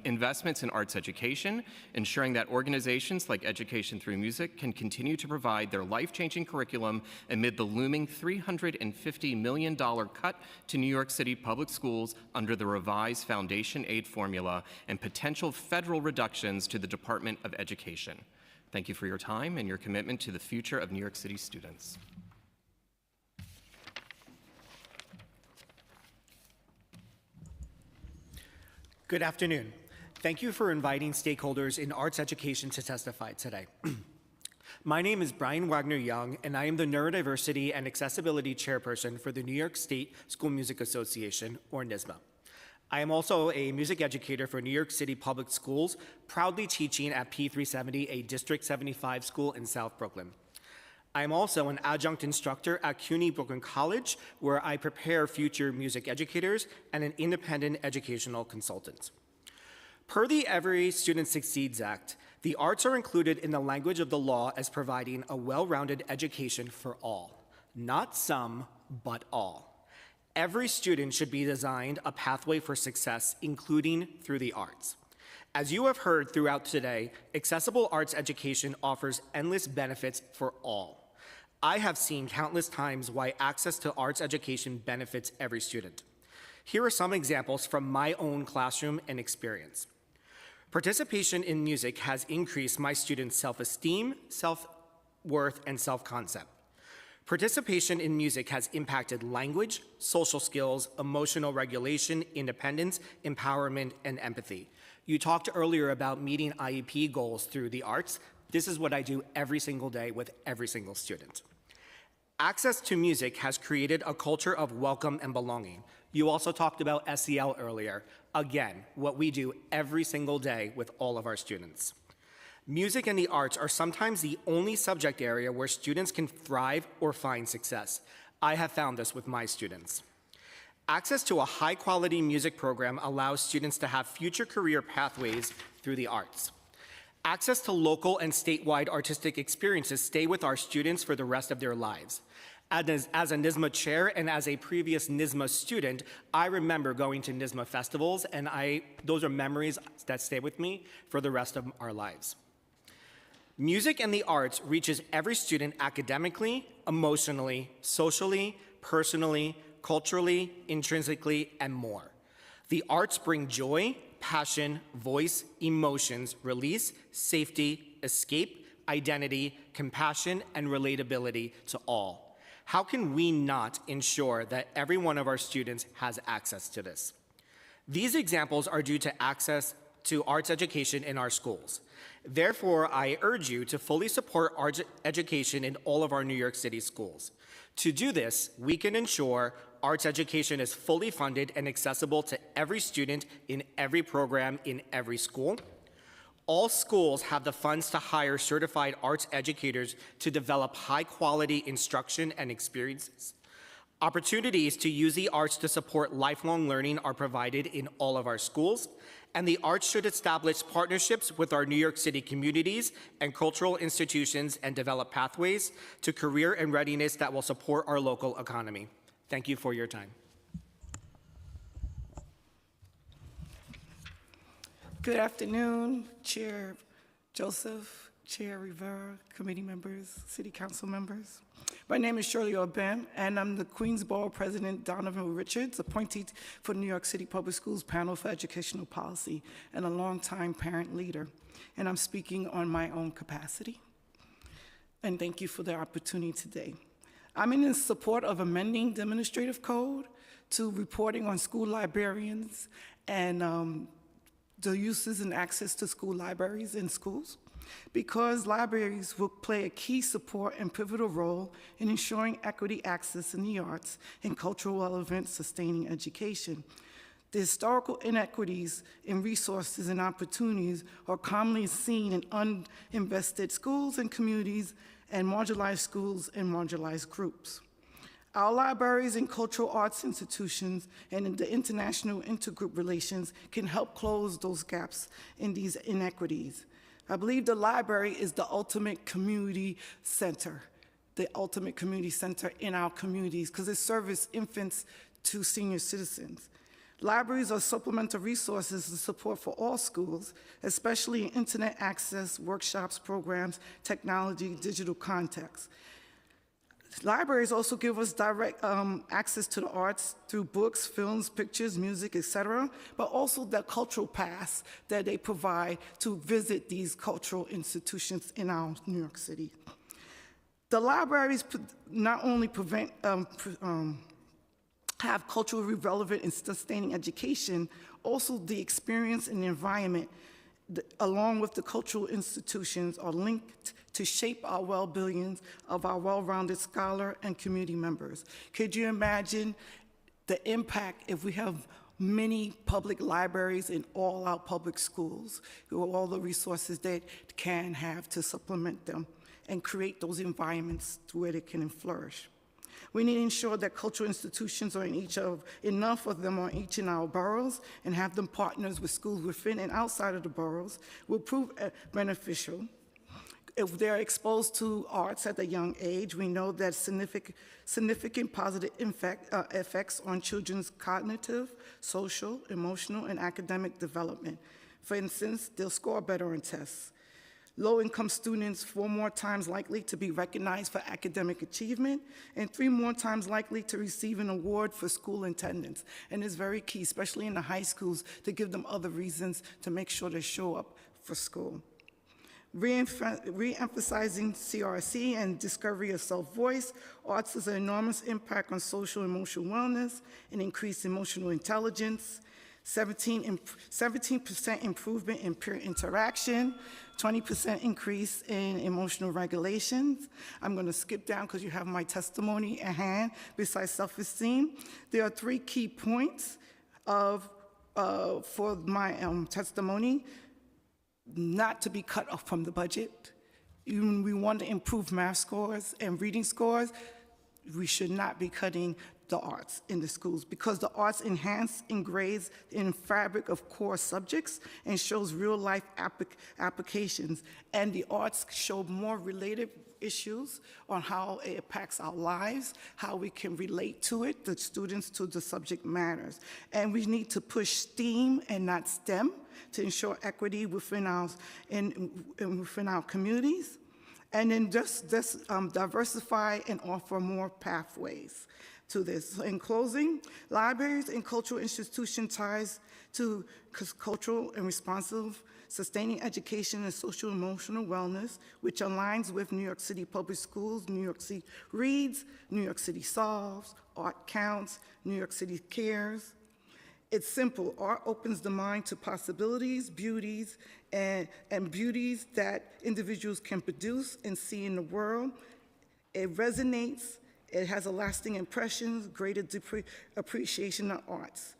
investments in arts education, ensuring that organizations like Education Through Music can continue to provide their life-changing curriculum amid the looming $350 million cut to New York City public schools under the revised foundation aid formula and potential federal reductions to the Department of Education. Thank you for your time and your commitment to the future of New York City students. Good afternoon. Thank you for inviting stakeholders in arts education to testify today. My name is Brian Wagner-Young, and I am the Neurodiversity and Accessibility Chairperson for the New York State School Music Association, or NYSSMA. I am also a music educator for New York City Public Schools, proudly teaching at P370, a District 75 school in South Brooklyn. I am also an adjunct instructor at CUNY Brooklyn College, where I prepare future music educators and an independent educational consultant. Per the Every Student Succeeds Act, the arts are included in the language of the law as providing a well-rounded education for all, not some, but all. Every student should be designed a pathway for success, including through the arts. As you have heard throughout today, accessible arts education offers endless benefits for all. I have seen countless times why access to arts education benefits every student. Here are some examples from my own classroom and experience. Participation in music has increased my students' self-esteem, self-worth, and self-concept. Participation in music has impacted language, social skills, emotional regulation, independence, empowerment, and empathy. You talked earlier about meeting IEP goals through the arts. This is what I do every single day with every single student. Access to music has created a culture of welcome and belonging. You also talked about SEL earlier. Again, what we do every single day with all of our students. Music and the arts are sometimes the only subject area where students can thrive or find success. I have found this with my students. Access to a high-quality music program allows students to have future career pathways through the arts. Access to local and statewide artistic experiences stay with our students for the rest of their lives. As a NYSSMA chair and as a previous NYSSMA student, I remember going to NYSSMA festivals, and those are memories that stay with me for the rest of our lives. Music and the arts reaches every student academically, emotionally, socially, personally, culturally, intrinsically, and more. The arts bring joy, passion, voice, emotions, release, safety, escape, identity, compassion, and relatability to all. How can we not ensure that every one of our students has access to this? These examples are due to access to arts education in our schools. Therefore, I urge you to fully support arts education in all of our New York City schools. To do this, we can ensure arts education is fully funded and accessible to every student in every program in every school. All schools have the funds to hire certified arts educators to develop high-quality instruction and experiences. Opportunities to use the arts to support lifelong learning are provided in all of our schools, and the arts should establish partnerships with our New York City communities and cultural institutions and develop pathways to career and readiness that will support our local economy. Thank you for your time. Good afternoon, Chair Joseph, Chair Rivera, committee members, city council members. My name is Shirley Obem, and I'm the Queensborough President Donovan Richards, appointed for New York City Public Schools Panel for Educational Policy, and a longtime parent leader. And I'm speaking on my own capacity. And thank you for the opportunity today. I'm in support of amending the administrative code to reporting on school librarians and the uses and access to school libraries in schools, because libraries will play a key support and pivotal role in ensuring equity access in the arts and cultural relevant sustaining education. The historical inequities in resources and opportunities are commonly seen in uninvested schools and communities and marginalized schools and marginalized groups. Our libraries and cultural arts institutions and the international intergroup relations can help close those gaps in these inequities. I believe the library is the ultimate community center in our communities, because it serves infants to senior citizens. Libraries are supplemental resources and support for all schools, especially in internet access, workshops, programs, technology, digital context. Libraries also give us direct access to the arts through books, films, pictures, music, etc., but also the cultural paths that they provide to visit these cultural institutions in our New York City. The libraries not only have culturally relevant and sustaining education, also the experience and the environment along with the cultural institutions are linked to shape our well-being of our well-rounded scholar and community members. Could you imagine the impact if we have many public libraries in all our public schools, with all the resources they can have to supplement them and create those environments where they can flourish? We need to ensure that cultural institutions are enough of them are each in our boroughs, and have them partners with schools within and outside of the boroughs will prove beneficial. If they're exposed to arts at a young age, we know that significant positive effects on children's cognitive, social, emotional, and academic development. For instance, they'll score better on tests. Low-income students 4 more times likely to be recognized for academic achievement, and 3 more times likely to receive an award for school attendance. And it's very key, especially in the high schools, to give them other reasons to make sure they show up for school. Re-emphasizing CRC and discovery of self-voice, arts has an enormous impact on social and emotional wellness and increased emotional intelligence. 17% improvement in peer interaction, 20% increase in emotional regulations. I'm going to skip down because you have my testimony at hand. Besides self-esteem, there are 3 key points for my testimony: not to be cut off from the budget. Even we want to improve math scores and reading scores, we should not be cutting the arts in the schools, because the arts enhance and grades in fabric of core subjects and shows real-life applications. And the arts show more related issues on how it impacts our lives, how we can relate to it, the students, to the subject matters. And we need to push STEAM and not STEM to ensure equity within our communities. And then just diversify and offer more pathways to this. In closing, libraries and cultural institution ties to cultural and responsive sustaining education and social emotional wellness, which aligns with New York City Public Schools, New York City Reads, New York City Solves, Art Counts, New York City Cares. It's simple. Art opens the mind to possibilities, beauties, and beauties that individuals can produce and see in the world. It resonates. It has a lasting impression, greater appreciation of arts.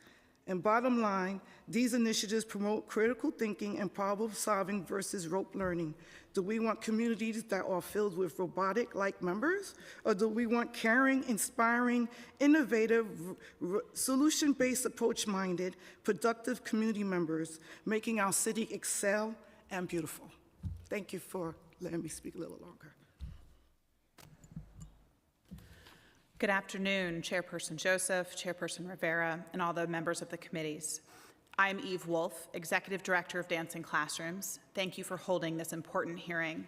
And bottom line, these initiatives promote critical thinking and problem solving versus rote learning. Do we want communities that are filled with robotic-like members? Or do we want caring, inspiring, innovative, solution-based approach-minded, productive community members, making our city excel and beautiful? Thank you for letting me speak a little longer. Good afternoon, Chairperson Joseph, Chairperson Rivera, and all the members of the committees. I'm Eve Wolf, Executive Director of Dancing Classrooms. Thank you for holding this important hearing.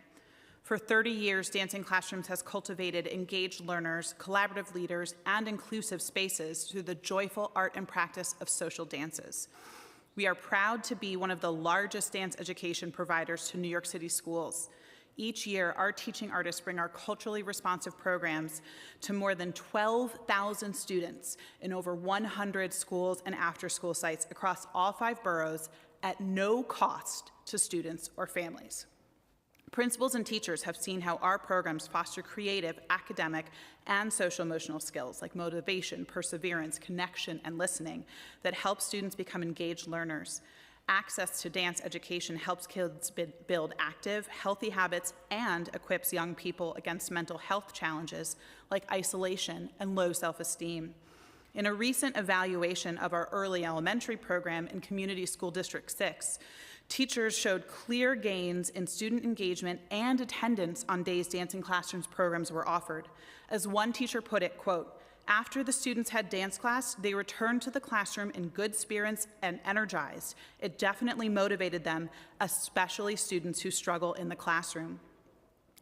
For 30 years, Dancing Classrooms has cultivated engaged learners, collaborative leaders, and inclusive spaces through the joyful art and practice of social dances. We are proud to be one of the largest dance education providers to New York City schools. Each year, our teaching artists bring our culturally responsive programs to more than 12,000 students in over 100 schools and after-school sites across all 5 boroughs at no cost to students or families. Principals and teachers have seen how our programs foster creative, academic, and social-emotional skills like motivation, perseverance, connection, and listening that help students become engaged learners. Access to dance education helps kids build active, healthy habits and equips young people against mental health challenges like isolation and low self-esteem. In a recent evaluation of our early elementary program in Community School District 6, teachers showed clear gains in student engagement and attendance on days Dancing Classrooms programs were offered. As one teacher put it, quote, "After the students had dance class, they returned to the classroom in good spirits and energized. It definitely motivated them, especially students who struggle in the classroom."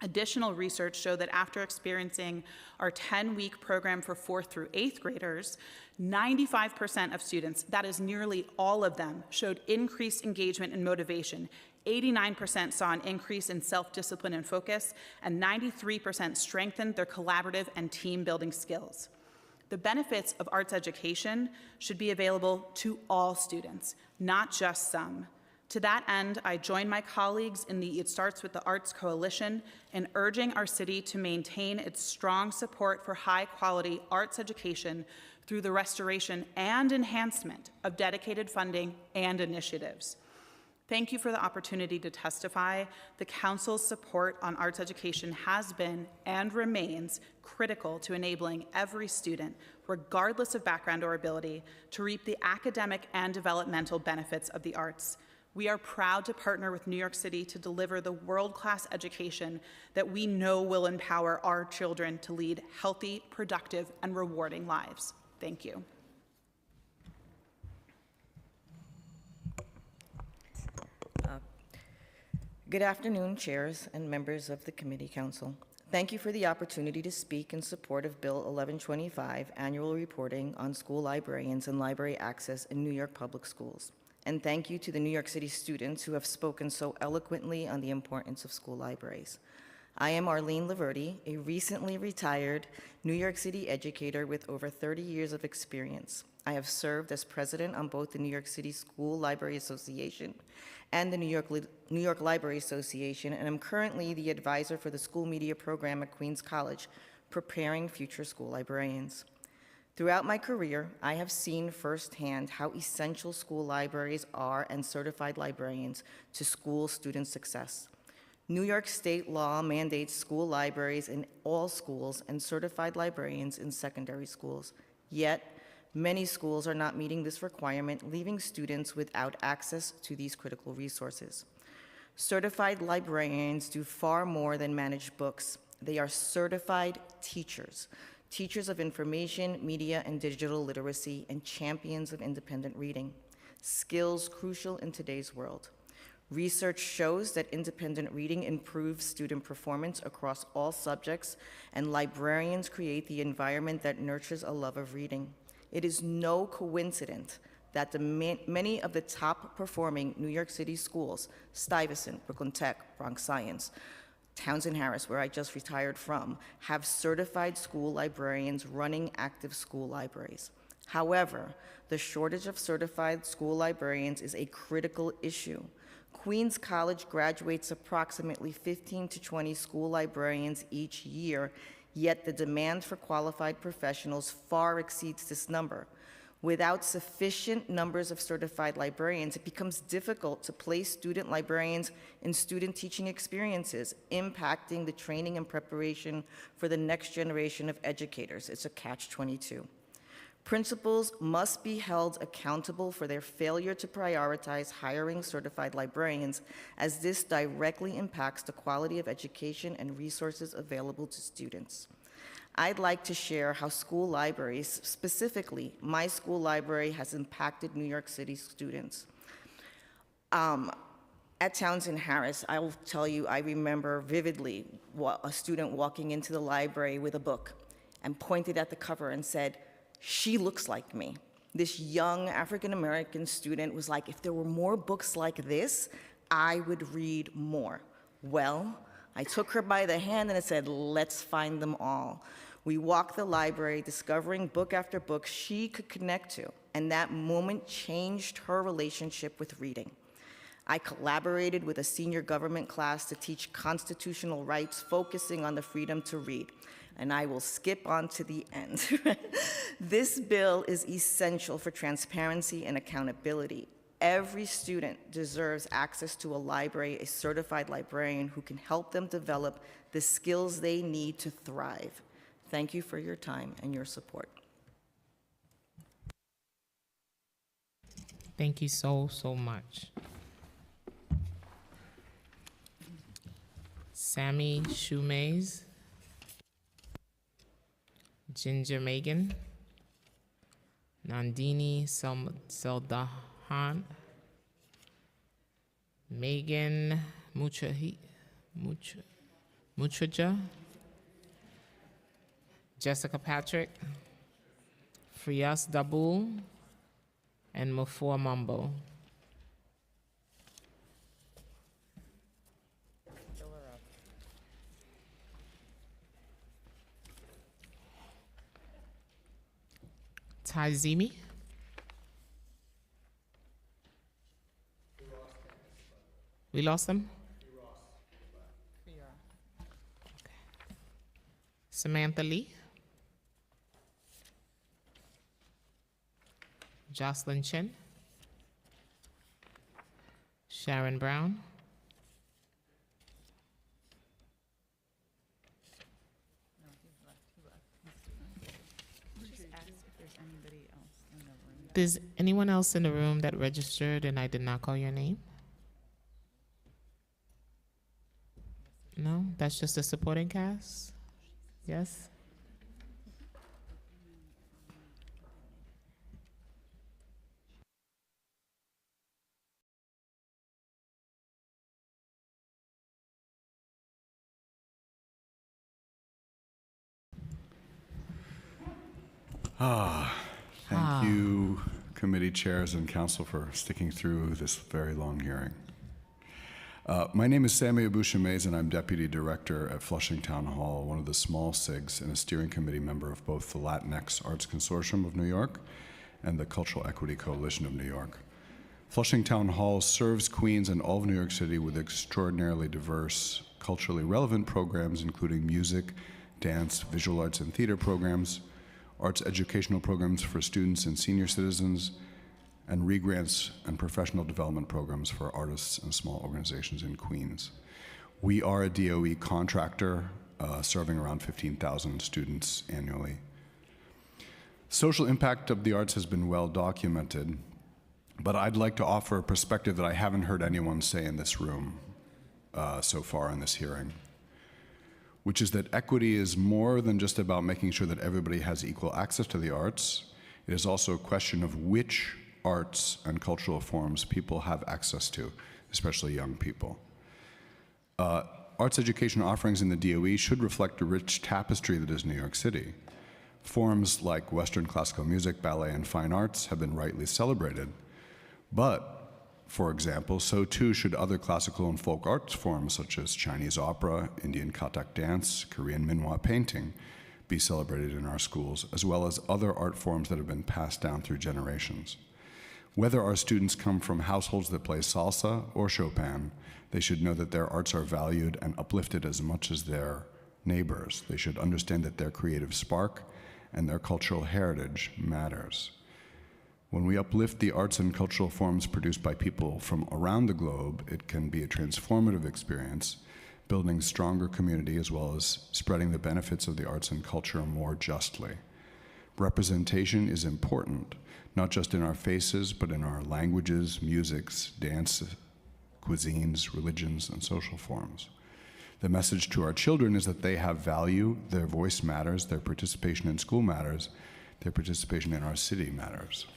Additional research showed that after experiencing our 10-week program for 4th through 8th graders, 95% of students, that is nearly all of them, showed increased engagement and motivation. 89% saw an increase in self-discipline and focus, and 93% strengthened their collaborative and team-building skills. The benefits of arts education should be available to all students, not just some. To that end, I join my colleagues in the It Starts with the Arts Coalition in urging our city to maintain its strong support for high-quality arts education through the restoration and enhancement of dedicated funding and initiatives. Thank you for the opportunity to testify. The Council's support on arts education has been and remains critical to enabling every student, regardless of background or ability, to reap the academic and developmental benefits of the arts. We are proud to partner with New York City to deliver the world-class education that we know will empower our children to lead healthy, productive, and rewarding lives. Thank you. Good afternoon, chairs and members of the committee council. Thank you for the opportunity to speak in support of Bill 1125, annual reporting on school librarians and library access in New York public schools. And thank you to the New York City students who have spoken so eloquently on the importance of school libraries. I am Arlene Laverty, a recently retired New York City educator with over 30 years of experience. I have served as president on both the New York City School Library Association and the New York Library Association, and I'm currently the advisor for the school media program at Queens College, preparing future school librarians. Throughout my career, I have seen firsthand how essential school libraries are and certified librarians to school student success. New York state law mandates school libraries in all schools and certified librarians in secondary schools. Yet, many schools are not meeting this requirement, leaving students without access to these critical resources. Certified librarians do far more than manage books. They are certified teachers, teachers of information, media, and digital literacy, and champions of independent reading, skills crucial in today's world. Research shows that independent reading improves student performance across all subjects, and librarians create the environment that nurtures a love of reading. It is no coincidence that many of the top performing New York City schools, Stuyvesant, Brooklyn Tech, Bronx Science, Townsend Harris, where I just retired from, have certified school librarians running active school libraries. However, the shortage of certified school librarians is a critical issue. Queens College graduates approximately 15 to 20 school librarians each year, yet the demand for qualified professionals far exceeds this number. Without sufficient numbers of certified librarians, it becomes difficult to place student librarians in student teaching experiences, impacting the training and preparation for the next generation of educators. It's a catch-22. Principals must be held accountable for their failure to prioritize hiring certified librarians, as this directly impacts the quality of education and resources available to students. I'd like to share how school libraries, specifically my school library, has impacted New York City students. At Townsend Harris, I will tell you, I remember vividly a student walking into the library with a book and pointed at the cover and said, "She looks like me." This young African-American student was like, if there were more books like this, I would read more. Well, I took her by the hand and I said, let's find them all. We walked the library, discovering book after book she could connect to, and that moment changed her relationship with reading. I collaborated with a senior government class to teach constitutional rights, focusing on the freedom to read. And I will skip on to the end. This bill is essential for transparency and accountability. Every student deserves access to a library, a certified librarian who can help them develop the skills they need to thrive. Thank you for your time and your support. Thank you so much. Sammy Shoemaze, Ginger Megan, Nandini Seldahan, Megan Muchaja, Jessica Patrick, Frias Dabul, and Mafua Mambo. Taizimi. We lost him? Okay. Samantha Lee. Jocelyn Chin. Sharon Brown. There's anyone else in the room that registered and I did not call your name? No? That's just a supporting cast? Yes? Thank you, committee chairs and council, for sticking through this very long hearing. My name is Sammy Abu-Shamaze, and I'm Deputy Director at Flushing Town Hall, one of the small SIGs, and a steering committee member of both the Latinx Arts Consortium of New York and the Cultural Equity Coalition of New York. Flushing Town Hall serves Queens and all of New York City with extraordinarily diverse, culturally relevant programs, including music, dance, visual arts, and theater programs, arts educational programs for students and senior citizens, and re-grants and professional development programs for artists and small organizations in Queens. We are a DOE contractor serving around 15,000 students annually. Social impact of the arts has been well documented, but I'd like to offer a perspective that I haven't heard anyone say in this room so far in this hearing, which is that equity is more than just about making sure that everybody has equal access to the arts. It is also a question of which arts and cultural forms people have access to, especially young people. Arts education offerings in the DOE should reflect the rich tapestry that is New York City. Forms like Western classical music, ballet, and fine arts have been rightly celebrated, but for example, so too should other classical and folk arts forms such as Chinese opera, Indian Kathak dance, Korean Minhwa painting be celebrated in our schools, as well as other art forms that have been passed down through generations. Whether our students come from households that play salsa or Chopin, they should know that their arts are valued and uplifted as much as their neighbors. They should understand that their creative spark and their cultural heritage matters. When we uplift the arts and cultural forms produced by people from around the globe, it can be a transformative experience, building stronger community as well as spreading the benefits of the arts and culture more justly. Representation is important, not just in our faces, but in our languages, musics, dance, cuisines, religions, and social forms. The message to our children is that they have value, their voice matters, their participation in school matters, their participation in our city matters.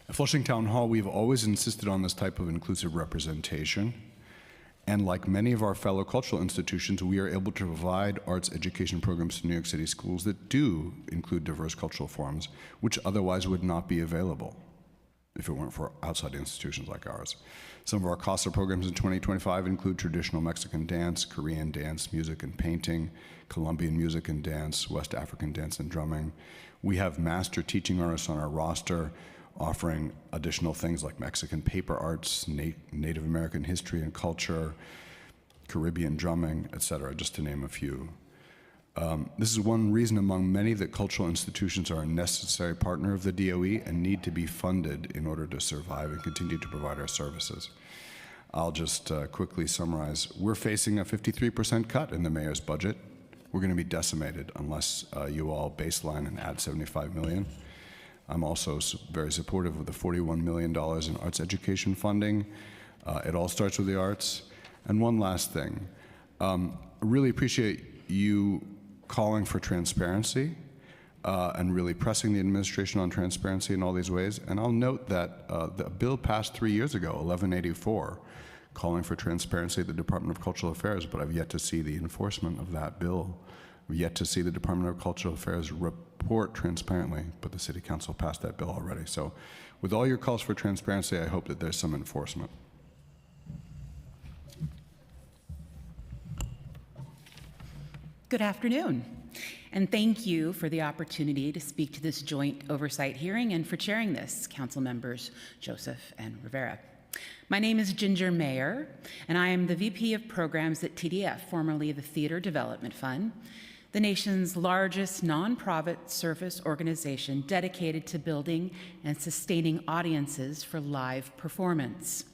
At Flushing Town Hall, we've always insisted on this type of inclusive representation. And like many of our fellow cultural institutions, we are able to provide arts education programs to New York City schools that do include diverse cultural forms, which otherwise would not be available if it weren't for outside institutions like ours. Some of our CASA programs in 2025 include traditional Mexican dance, Korean dance, music and painting, Colombian music and dance, West African dance and drumming. We have master teaching artists on our roster offering additional things like Mexican paper arts, Native American history and culture, Caribbean drumming, etc., just to name a few. This is one reason among many that cultural institutions are a necessary partner of the DOE and need to be funded in order to survive and continue to provide our services. I'll just quickly summarize. We're facing a 53% cut in the mayor's budget. We're going to be decimated unless you all baseline and add $75 million. I'm also very supportive of the $41 million in arts education funding. It all starts with the arts. And one last thing. I really appreciate you calling for transparency and really pressing the administration on transparency in all these ways. And I'll note that the bill passed 3 years ago, 1184, calling for transparency at the Department of Cultural Affairs, but I've yet to see the enforcement of that bill. I've yet to see the Department of Cultural Affairs report transparently, but the City Council passed that bill already. So with all your calls for transparency, I hope that there's some enforcement. Good afternoon, and thank you for the opportunity to speak to this joint oversight hearing and for chairing this, Council Members Joseph and Rivera. My name is Ginger Mayer, and I am the VP of Programs at TDF, formerly the Theater Development Fund, the nation's largest nonprofit service organization dedicated to building and sustaining audiences for live performance.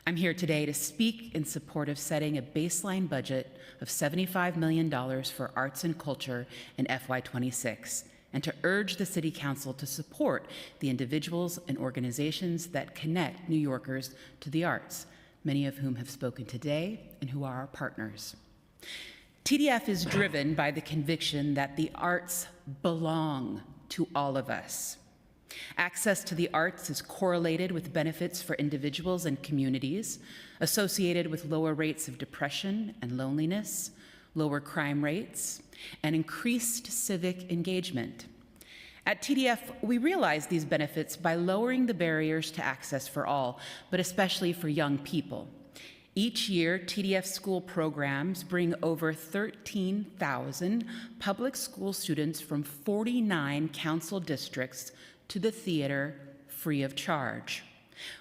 I'm here today to speak in support of setting a baseline budget of $75 million for arts and culture in FY26, and to urge the City Council to support the individuals and organizations that connect New Yorkers to the arts, many of whom have spoken today and who are our partners. TDF is driven by the conviction that the arts belong to all of us. Access to the arts is correlated with benefits for individuals and communities, associated with lower rates of depression and loneliness, lower crime rates, and increased civic engagement. At TDF, we realize these benefits by lowering the barriers to access for all, but especially for young people. Each year, TDF school programs bring over 13,000 public school students from 49 council districts to the theater free of charge.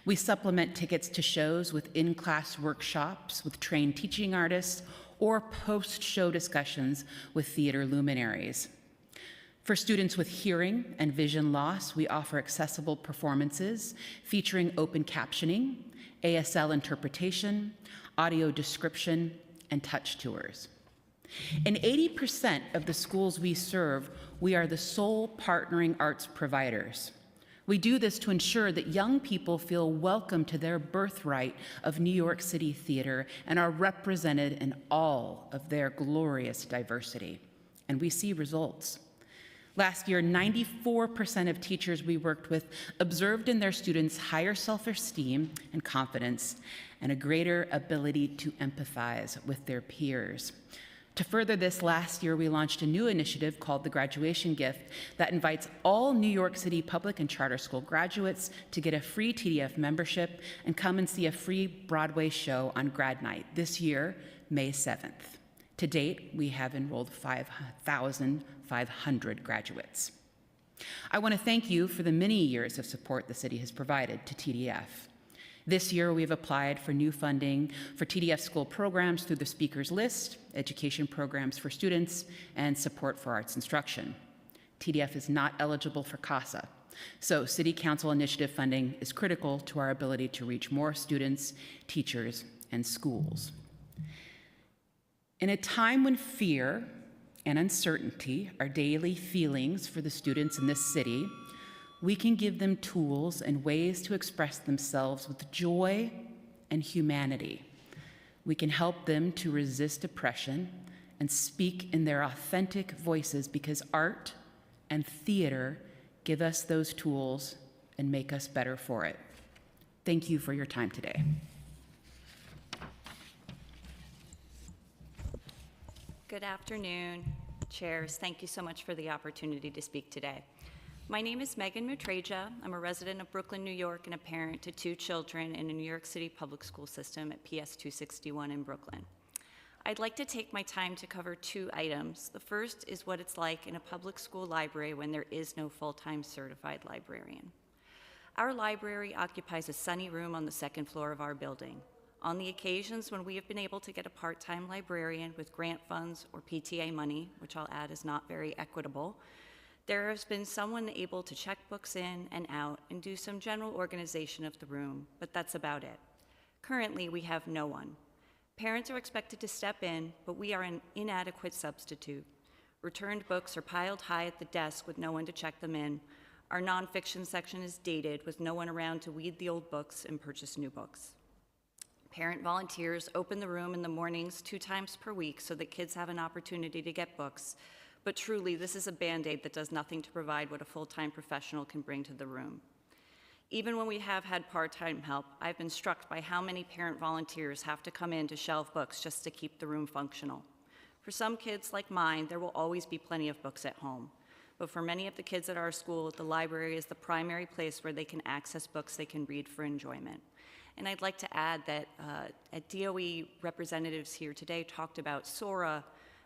We supplement tickets to shows with in-class workshops with trained teaching artists or post-show discussions with theater luminaries. For students with hearing and vision loss, we offer accessible performances featuring open captioning, ASL interpretation, audio description, and touch tours. In 80% of the schools we serve, we are the sole partnering arts providers. We do this to ensure that young people feel welcome to their birthright of New York City theater and are represented in all of their glorious diversity. And we see results. Last year, 94% of teachers we worked with observed in their students higher self-esteem and confidence and a greater ability to empathize with their peers. To further this, last year we launched a new initiative called the Graduation Gift that invites all New York City public and charter school graduates to get a free TDF membership and come and see a free Broadway show on grad night this year, May 7th. To date, we have enrolled 5,500 graduates. I want to thank you for the many years of support the city has provided to TDF. This year, we've applied for new funding for TDF school programs through the speakers list, education programs for students, and support for arts instruction. TDF is not eligible for CASA. So City Council initiative funding is critical to our ability to reach more students, teachers, and schools. In a time when fear and uncertainty are daily feelings for the students in this city, we can give them tools and ways to express themselves with joy and humanity. We can help them to resist oppression and speak in their authentic voices because art and theater give us those tools and make us better for it. Thank you for your time today. Good afternoon, chairs. Thank you so much for the opportunity to speak today. My name is Megan Mutreja. I'm a resident of Brooklyn, New York, and a parent to 2 children in a New York City public school system at PS 261 in Brooklyn. I'd like to take my time to cover 2 items. The first is what it's like in a public school library when there is no full-time certified librarian. Our library occupies a sunny room on the 2nd floor of our building. On the occasions when we have been able to get a part-time librarian with grant funds or PTA money, which I'll add is not very equitable, there has been someone able to check books in and out and do some general organization of the room, but that's about it. Currently, we have no one. Parents are expected to step in, but we are an inadequate substitute. Returned books are piled high at the desk with no one to check them in. Our nonfiction section is dated with no one around to weed the old books and purchase new books. Parent volunteers open the room in the mornings 2 times per week so that kids have an opportunity to get books. But truly, this is a Band-Aid that does nothing to provide what a full-time professional can bring to the room. Even when we have had part-time help, I've been struck by how many parent volunteers have to come in to shelve books just to keep the room functional. For some kids like mine, there will always be plenty of books at home. But for many of the kids at our school, the library is the primary place where they can access books they can read for enjoyment. And I'd like to add that at DOE, representatives here today talked about Sora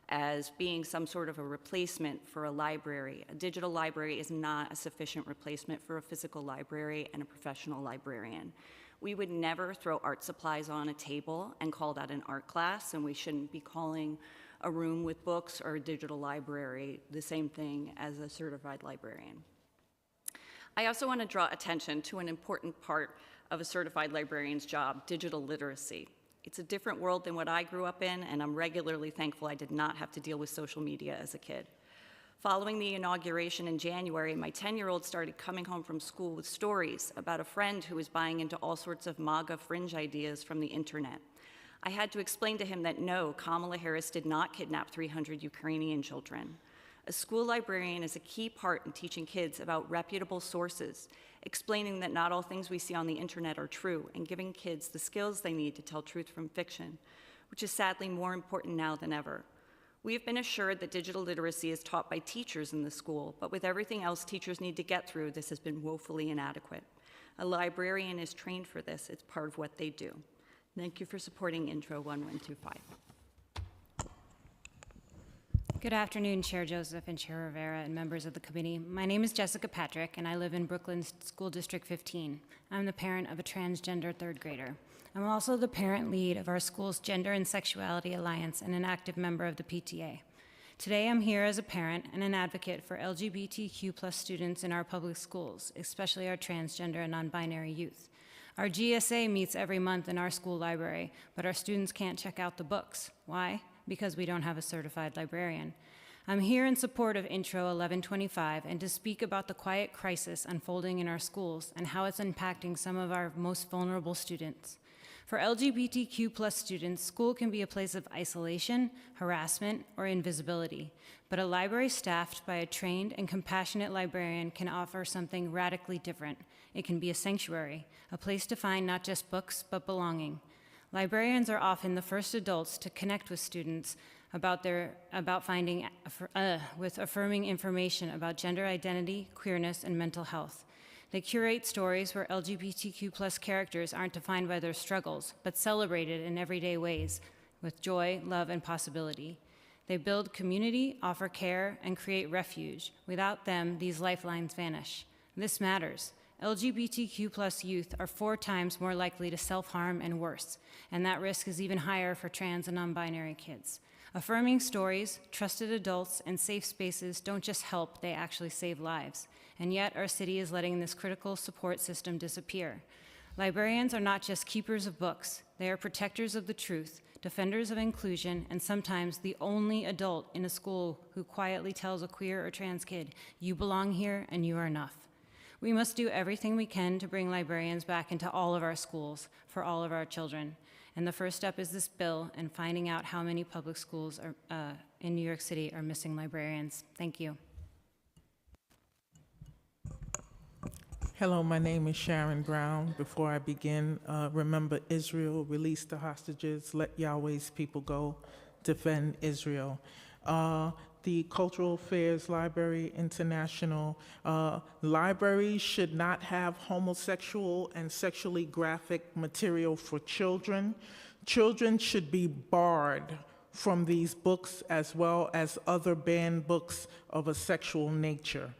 as being some sort of a replacement for a library. A digital library is not a sufficient replacement for a physical library and a professional librarian. We would never throw art supplies on a table and call that an art class, and we shouldn't be calling a room with books or a digital library the same thing as a certified librarian. I also want to draw attention to an important part of a certified librarian's job, digital literacy. It's a different world than what I grew up in, and I'm regularly thankful I did not have to deal with social media as a kid. Following the inauguration in January, my 10-year-old started coming home from school with stories about a friend who was buying into all sorts of MAGA fringe ideas from the internet. I had to explain to him that no, Kamala Harris did not kidnap 300 Ukrainian children. A school librarian is a key part in teaching kids about reputable sources, explaining that not all things we see on the internet are true, and giving kids the skills they need to tell truth from fiction, which is sadly more important now than ever. We have been assured that digital literacy is taught by teachers in the school, but with everything else teachers need to get through, this has been woefully inadequate. A librarian is trained for this. It's part of what they do. Thank you for supporting Intro 1125. Good afternoon, Chair Joseph and Chair Rivera and members of the committee. My name is Jessica Patrick, and I live in Brooklyn School District 15. I'm the parent of a transgender 3rd grader. I'm also the parent lead of our school's Gender and Sexuality Alliance and an active member of the PTA. Today, I'm here as a parent and an advocate for LGBTQ+ students in our public schools, especially our transgender and non-binary youth. Our GSA meets every month in our school library, but our students can't check out the books. Why? Because we don't have a certified librarian. I'm here in support of Intro 1125 and to speak about the quiet crisis unfolding in our schools and how it's impacting some of our most vulnerable students. For LGBTQ+ students, school can be a place of isolation, harassment, or invisibility, but a library staffed by a trained and compassionate librarian can offer something radically different. It can be a sanctuary, a place to find not just books, but belonging. Librarians are often the first adults to connect with students about finding with affirming information about gender identity, queerness, and mental health. They curate stories where LGBTQ+ characters aren't defined by their struggles, but celebrated in everyday ways with joy, love, and possibility. They build community, offer care, and create refuge. Without them, these lifelines vanish. This matters. LGBTQ+ youth are 4 times more likely to self-harm and worse, and that risk is even higher for trans and non-binary kids. Affirming stories, trusted adults, and safe spaces don't just help, they actually save lives. And yet, our city is letting this critical support system disappear. Librarians are not just keepers of books, they are protectors of the truth, defenders of inclusion, and sometimes the only adult in a school who quietly tells a queer or trans kid, "You belong here and you are enough." We must do everything we can to bring librarians back into all of our schools for all of our children. And the first step is this bill and finding out how many public schools in New York City are missing librarians. Thank you. Hello, my name is Sharon Brown. Before I begin, remember Israel, release the hostages, let Yahweh's people go, defend Israel. The Cultural Affairs Library International, libraries should not have homosexual and sexually graphic material for children. Children should be barred from these books as well as other banned books of a sexual nature.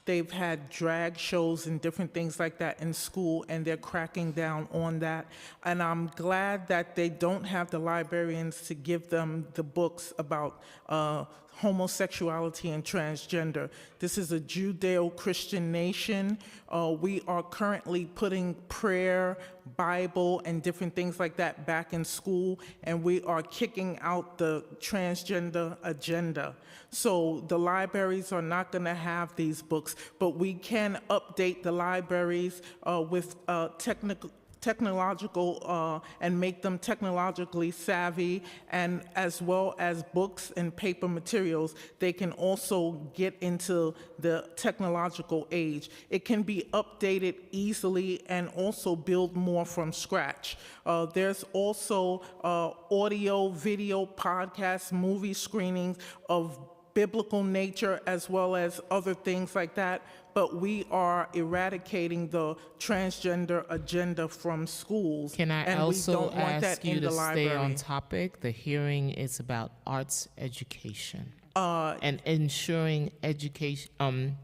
They've had drag shows and different things like that in school, and they're cracking down on that. And I'm glad that they don't have the librarians to give them the books about homosexuality and transgender. This is a Judeo-Christian nation. We are currently putting prayer, Bible, and different things like that back in school, and we are kicking out the transgender agenda. So the libraries are not going to have these books, but we can update the libraries with technological and make them technologically savvy, and as well as books and paper materials, they can also get into the technological age. It can be updated easily and also build more from scratch. There's also audio, video, podcasts, movie screenings of biblical nature as well as other things like that, but we are eradicating the transgender agenda from schools. Can I and also we don't want that ask you in to the stay library. on topic? The hearing is about arts education and ensuring education,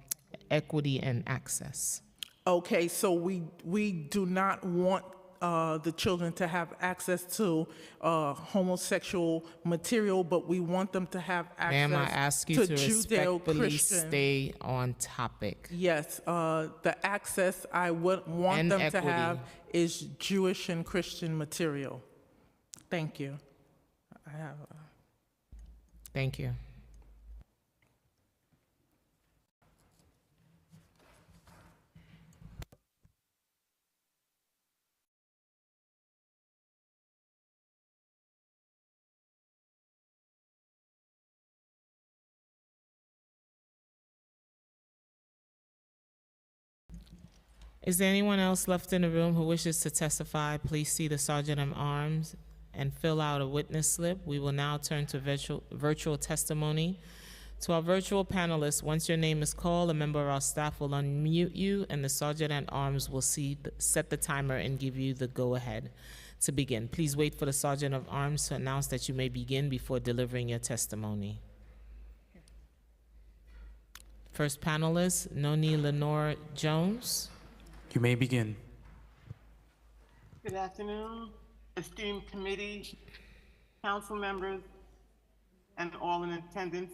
equity and access. Okay, so we do not want the children to have access to homosexual material, but we want them to have access Ma'am, I ask you to to respectfully Judeo-Christian. stay on topic. Yes, the access I would want And them equity. to have is Jewish and Christian material. Thank you. Thank you. Is there anyone else left in the room who wishes to testify? Please see the Sergeant at Arms and fill out a witness slip. We will now turn to virtual testimony. To our virtual panelists, once your name is called, a member of our staff will unmute you, and the Sergeant at Arms will set the timer and give you the go-ahead to begin. Please wait for the Sergeant of Arms to announce that you may begin before delivering your testimony. First panelist, Noni Lenore Jones. You may begin. Good afternoon, esteemed committee, council members, and all in attendance.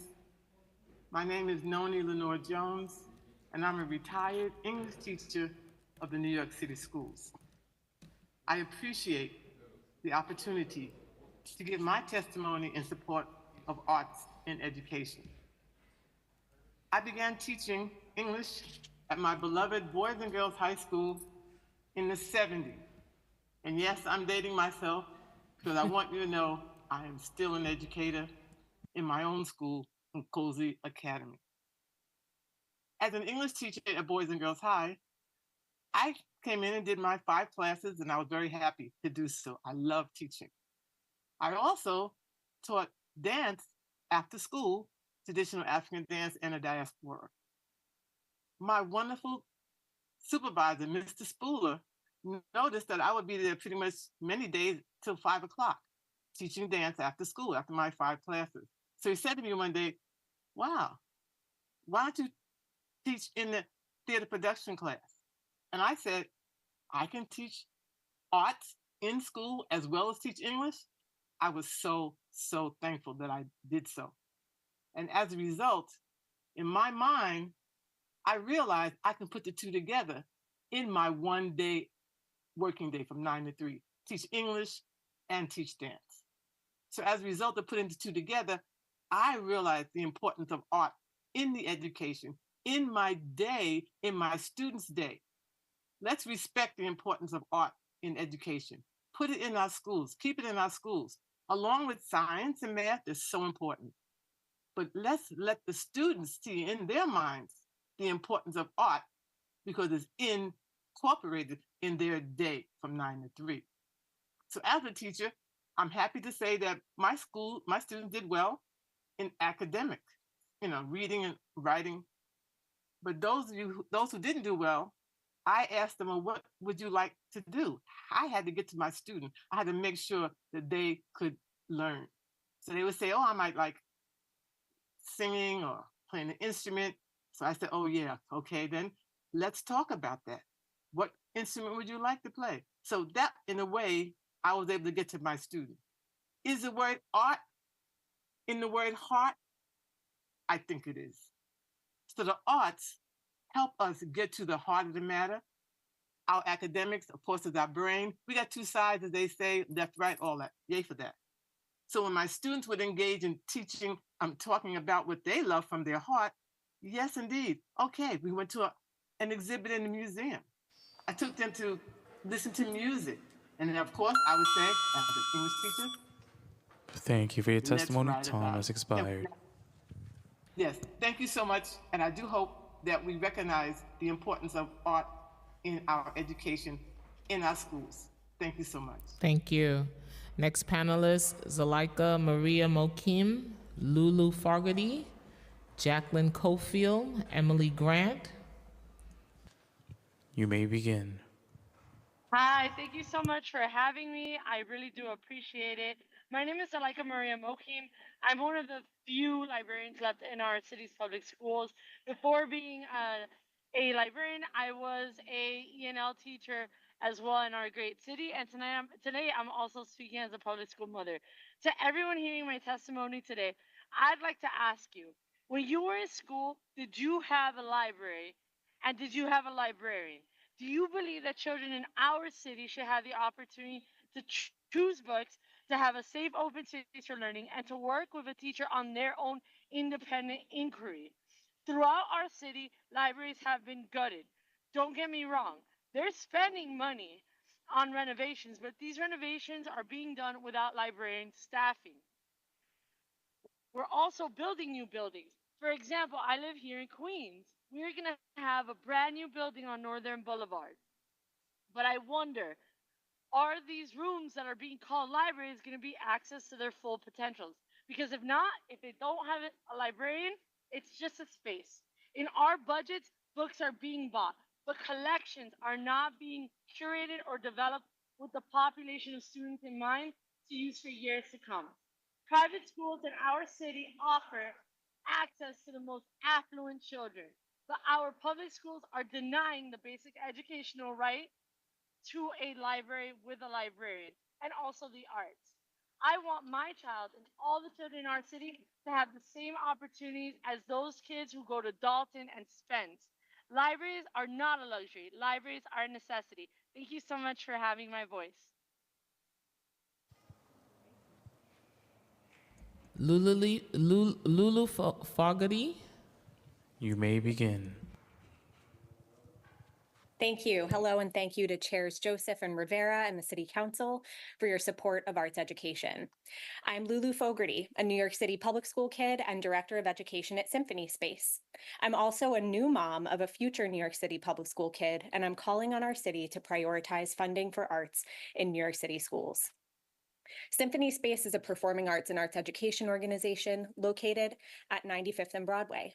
My name is Noni Lenore Jones, and I'm a retired English teacher of the New York City schools. I appreciate the opportunity to give my testimony in support of arts in education. I began teaching English at my beloved Boys and Girls High School in the 70s. And yes, I'm dating myself because I want you to know I am still an educator in my own school, Cozy Academy. As an English teacher at Boys and Girls High, I came in and did my 5 classes, and I was very happy to do so. I love teaching. I also taught dance after school, traditional African dance, and a diaspora. My wonderful supervisor, Mr. Spooler, noticed that I would be there pretty much many days till 5 o'clock, teaching dance after school, after my 5 classes. So he said to me one day, wow, why don't you teach in the theater production class? And I said, I can teach arts in school as well as teach English. I was so, so thankful that I did so. And as a result, in my mind, I realized I can put the two together in my 1 day working day from 9 to 3, teach English and teach dance. So as a result of putting the two together, I realized the importance of art in the education, in my day, in my students' day. Let's respect the importance of art in education. Put it in our schools, keep it in our schools, along with science and math is so important. But let's let the students see in their minds the importance of art because it's incorporated in their day from 9 to 3. So as a teacher, I'm happy to say that my students did well in academic, reading and writing. But those who didn't do well, I asked them, well, what would you like to do? I had to get to my student. I had to make sure that they could learn. So they would say, oh, I might like singing or playing an instrument. So I said, oh yeah, okay, then let's talk about that. What instrument would you like to play? So that, in a way, I was able to get to my student. Is the word art in the word heart? I think it is. So the arts help us get to the heart of the matter. Our academics, of course, is our brain. We got two sides, as they say, left, right, all that. Yay for that. So when my students would engage in teaching, I'm talking about what they love from their heart. Yes, indeed. Okay, we went to an exhibit in the museum. I took them to listen to music. And then, of course, I would say, as an English teacher, thank you for your let's testimony. write Time about has it. expired. Yes, thank you so much. And I do hope that we recognize the importance of art in our education, in our schools. Thank you so much. Thank you. Next panelist, Zulaika Maria Mokim, Lulu Fogarty, Jacqueline Cofield, Emily Grant. You may begin. Hi, thank you so much for having me. I really do appreciate it. My name is Zulaika Maria Mokim. I'm one of the few librarians left in our city's public schools. Before being a librarian, I was a ENL teacher as well in our great city. And today I'm also speaking as a public school mother. To everyone hearing my testimony today, I'd like to ask you, when you were in school, did you have a library? And did you have a librarian? Do you believe that children in our city should have the opportunity to choose books, to have a safe, open space for learning, and to work with a teacher on their own independent inquiry? Throughout our city, libraries have been gutted. Don't get me wrong, they're spending money on renovations, but these renovations are being done without librarian staffing. We're also building new buildings. For example, I live here in Queens. We're going to have a brand new building on Northern Boulevard. But I wonder, are these rooms that are being called libraries going to be access to their full potentials? Because if not, if they don't have a librarian, it's just a space. In our budgets, books are being bought, but collections are not being curated or developed with the population of students in mind to use for years to come. Private schools in our city offer access to the most affluent children, but our public schools are denying the basic educational right to a library with a librarian and also the arts. I want my child and all the children in our city to have the same opportunities as those kids who go to Dalton and Spence. Libraries are not a luxury. Libraries are a necessity. Thank you so much for having my voice. Lulu Fogarty. You may begin. Thank you. Hello, and thank you to Chairs Joseph and Rivera and the City Council for your support of arts education. I'm Lulu Fogarty, a New York City public school kid and Director of Education at Symphony Space. I'm also a new mom of a future New York City public school kid, and I'm calling on our city to prioritize funding for arts in New York City schools. Symphony Space is a performing arts and arts education organization located at 95th and Broadway.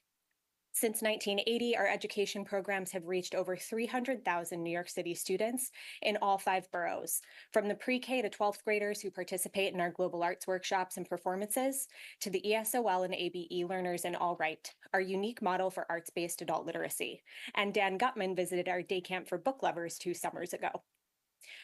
Since 1980, our education programs have reached over 300,000 New York City students in all 5 boroughs, from the pre-K to 12th graders who participate in our global arts workshops and performances, to the ESOL and ABE learners in All Right, our unique model for arts-based adult literacy. And Dan Gutman visited our day camp for book lovers 2 summers ago.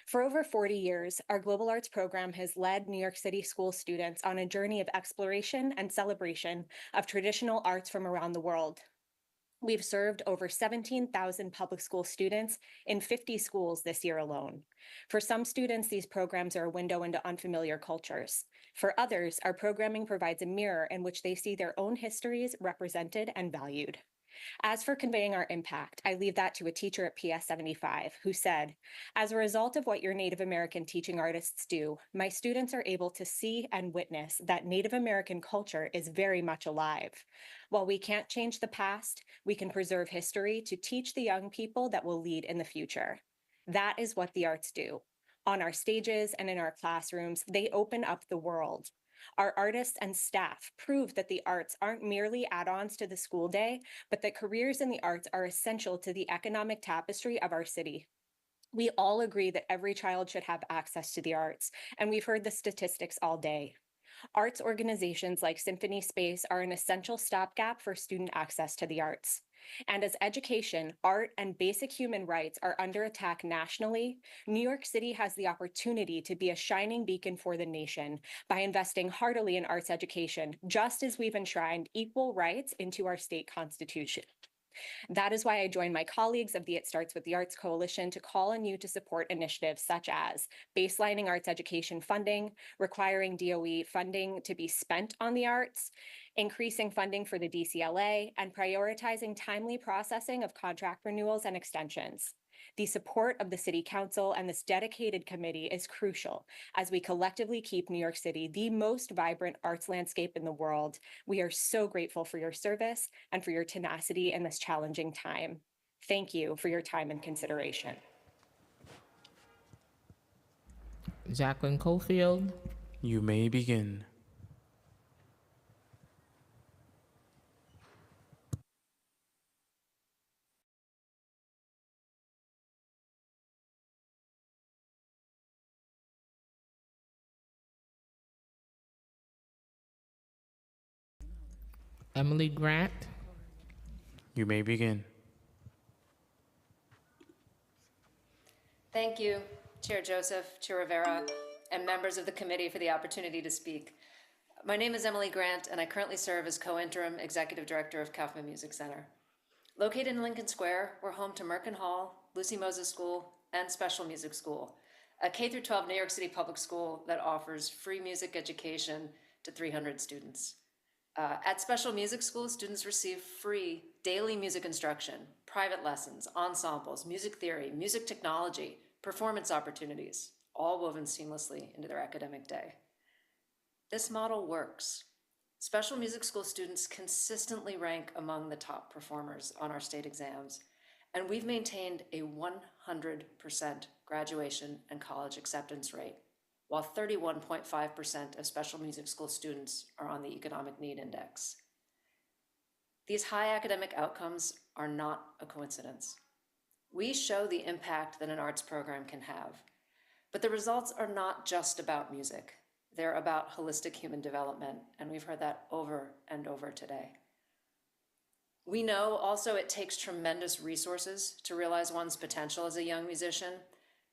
For over 40 years, our Global Arts program has led New York City school students on a journey of exploration and celebration of traditional arts from around the world. We've served over 17,000 public school students in 50 schools this year alone. For some students, these programs are a window into unfamiliar cultures. For others, our programming provides a mirror in which they see their own histories represented and valued. As for conveying our impact, I leave that to a teacher at PS 75 who said, "As a result of what your Native American teaching artists do, my students are able to see and witness that Native American culture is very much alive. While we can't change the past, we can preserve history to teach the young people that will lead in the future." That is what the arts do. On our stages and in our classrooms, they open up the world. Our artists and staff prove that the arts aren't merely add-ons to the school day, but that careers in the arts are essential to the economic tapestry of our city. We all agree that every child should have access to the arts, and we've heard the statistics all day. Arts organizations like Symphony Space are an essential stopgap for student access to the arts. And as education, art, and basic human rights are under attack nationally, New York City has the opportunity to be a shining beacon for the nation by investing heartily in arts education, just as we've enshrined equal rights into our state constitution. That is why I join my colleagues of the It Starts with the Arts Coalition to call on you to support initiatives such as baselining arts education funding, requiring DOE funding to be spent on the arts, increasing funding for the DCLA, and prioritizing timely processing of contract renewals and extensions. The support of the City Council and this dedicated committee is crucial as we collectively keep New York City the most vibrant arts landscape in the world. We are so grateful for your service and for your tenacity in this challenging time. Thank you for your time and consideration. Jacqueline Cofield. You may begin. Emily Grant. You may begin. Thank you, Chair Joseph, Chair Rivera, and members of the committee for the opportunity to speak. My name is Emily Grant, and I currently serve as co-interim executive director of Kaufman Music Center. Located in Lincoln Square, we're home to Merkin Hall, Lucy Moses School, and Special Music School, a K-12 New York City public school that offers free music education to 300 students. At Special Music School, students receive free daily music instruction, private lessons, ensembles, music theory, music technology, performance opportunities, all woven seamlessly into their academic day. This model works. Special Music School students consistently rank among the top performers on our state exams, and we've maintained a 100% graduation and college acceptance rate, while 31.5% of Special Music School students are on the Economic Need Index. These high academic outcomes are not a coincidence. We show the impact that an arts program can have, but the results are not just about music. They're about holistic human development, and we've heard that over and over today. We know also it takes tremendous resources to realize one's potential as a young musician,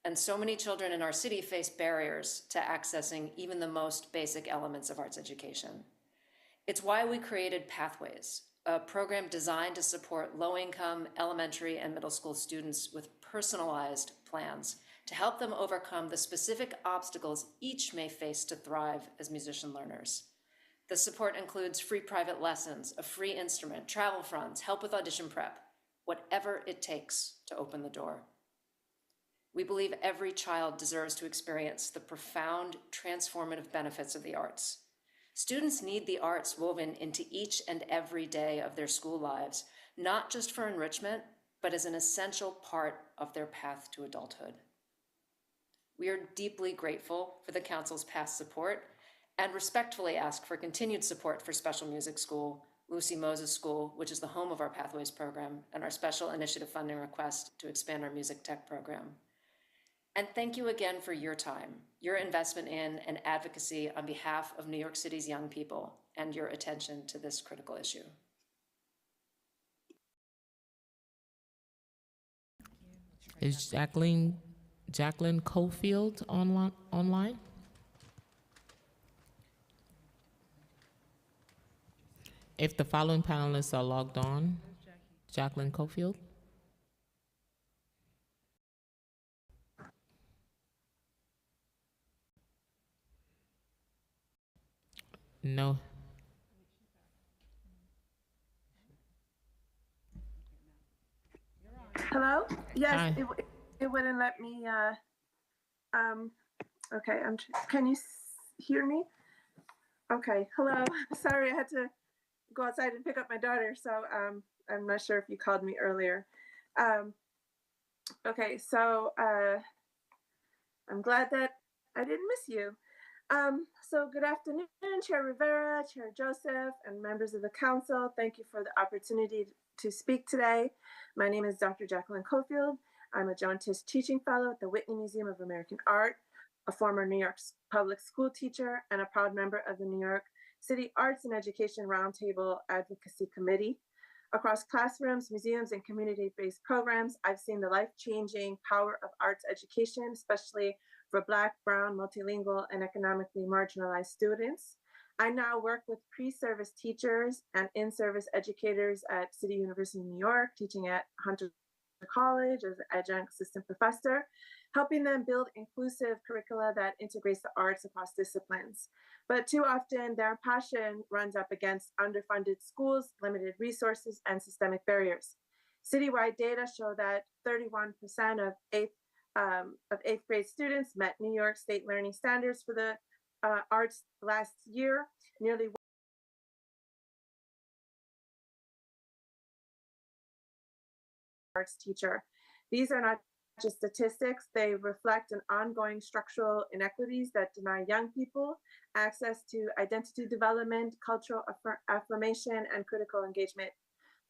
and so many children in our city face barriers to accessing even the most basic elements of arts education. It's why we created Pathways, a program designed to support low-income elementary and middle school students with personalized plans to help them overcome the specific obstacles each may face to thrive as musician learners. The support includes free private lessons, a free instrument, travel funds, help with audition prep, whatever it takes to open the door. We believe every child deserves to experience the profound transformative benefits of the arts. Students need the arts woven into each and every day of their school lives, not just for enrichment, but as an essential part of their path to adulthood. We are deeply grateful for the Council's past support and respectfully ask for continued support for Special Music School, Lucy Moses School, which is the home of our Pathways program, and our special initiative funding request to expand our music tech program. And thank you again for your time, your investment in and advocacy on behalf of New York City's young people, and your attention to this critical issue. Is Jacqueline Jacqueline Cofield online? If the following panelists are logged on, Jacqueline Cofield? No. Hello? Yes, Hi. it wouldn't let me, okay, can you hear me? Okay, hello. Sorry, I had to go outside and pick up my daughter, so I'm not sure if you called me earlier. Okay, so I'm glad that I didn't miss you. So good afternoon, Chair Rivera, Chair Joseph, and members of the council. Thank you for the opportunity to speak today. My name is Dr. Jacqueline Cofield. I'm a Joan Tisch Teaching Fellow at the Whitney Museum of American Art, a former New York public school teacher, and a proud member of the New York City Arts and Education Roundtable Advocacy Committee. Across classrooms, museums, and community-based programs, I've seen the life-changing power of arts education, especially for Black, Brown, multilingual, and economically marginalized students. I now work with pre-service teachers and in-service educators at City University of New York, teaching at Hunter College as an adjunct assistant professor, helping them build inclusive curricula that integrates the arts across disciplines. But too often, their passion runs up against underfunded schools, limited resources, and systemic barriers. Citywide data show that 31% of eighth grade students met New York State learning standards for the arts last year. Nearly arts teacher. These are not just statistics, they reflect an ongoing structural inequities that deny young people access to identity development, cultural affirmation, and critical engagement.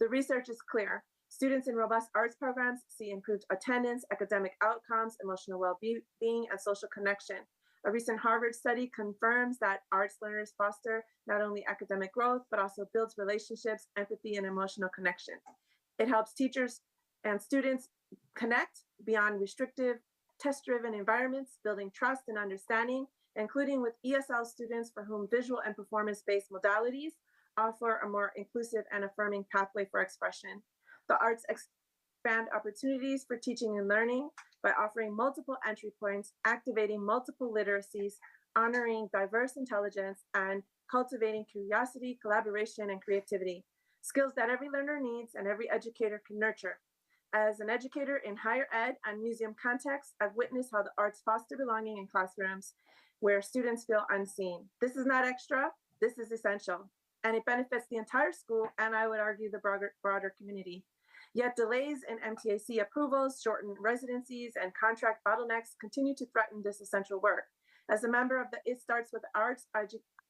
The research is clear. Students in robust arts programs see improved attendance, academic outcomes, emotional well-being, and social connection. A recent Harvard study confirms that arts learners foster not only academic growth, but also builds relationships, empathy, and emotional connection. It helps teachers and students connect beyond restrictive, test-driven environments, building trust and understanding, including with ESL students for whom visual and performance-based modalities offer a more inclusive and affirming pathway for expression. The arts expand opportunities for teaching and learning by offering multiple entry points, activating multiple literacies, honoring diverse intelligence, and cultivating curiosity, collaboration, and creativity, skills that every learner needs and every educator can nurture. As an educator in higher ed and museum contexts, I've witnessed how the arts foster belonging in classrooms where students feel unseen. This is not extra, this is essential, and it benefits the entire school and I would argue the broader community. Yet delays in MTAC approvals, shortened residencies, and contract bottlenecks continue to threaten this essential work. As a member of the It Starts With Arts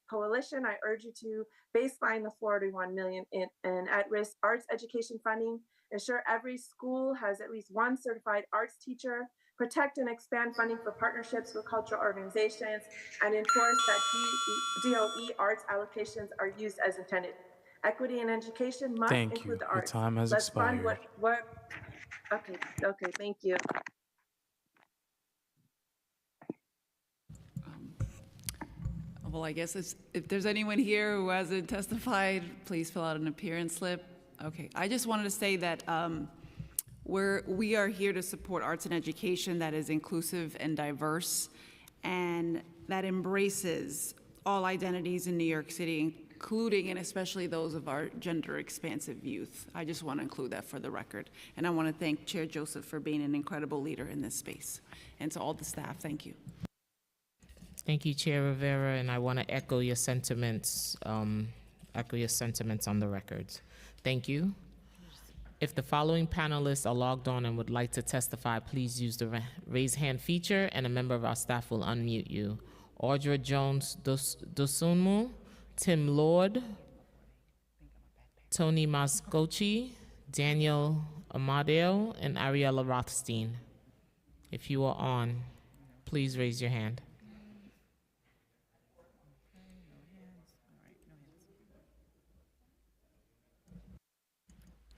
Coalition, I urge you to baseline the $41 million in at-risk arts education funding, ensure every school has at least one certified arts teacher, protect and expand funding for partnerships with cultural organizations, and enforce that DOE arts allocations are used as intended. Equity in education must Thank include you. the Your arts. time has Let's fund expired. okay, thank you. Well, I guess if there's anyone here who hasn't testified, please fill out an appearance slip. Okay, I just wanted to say that we are here to support arts and education that is inclusive and diverse and that embraces all identities in New York City, including and especially those of our gender expansive youth. I just want to include that for the record. And I want to thank Chair Joseph for being an incredible leader in this space. And to all the staff, thank you. Thank you, Chair Rivera, and I want to echo your sentiments on the records. Thank you. If the following panelists are logged on and would like to testify, please use the raise hand feature and a member of our staff will unmute you. Audra Jones Dosunmu, Tim Lord, Tony Mascochi, Daniel Amadeo, and Ariella Rothstein. If you are on, please raise your hand.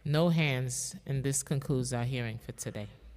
No hands, and this concludes our hearing for today.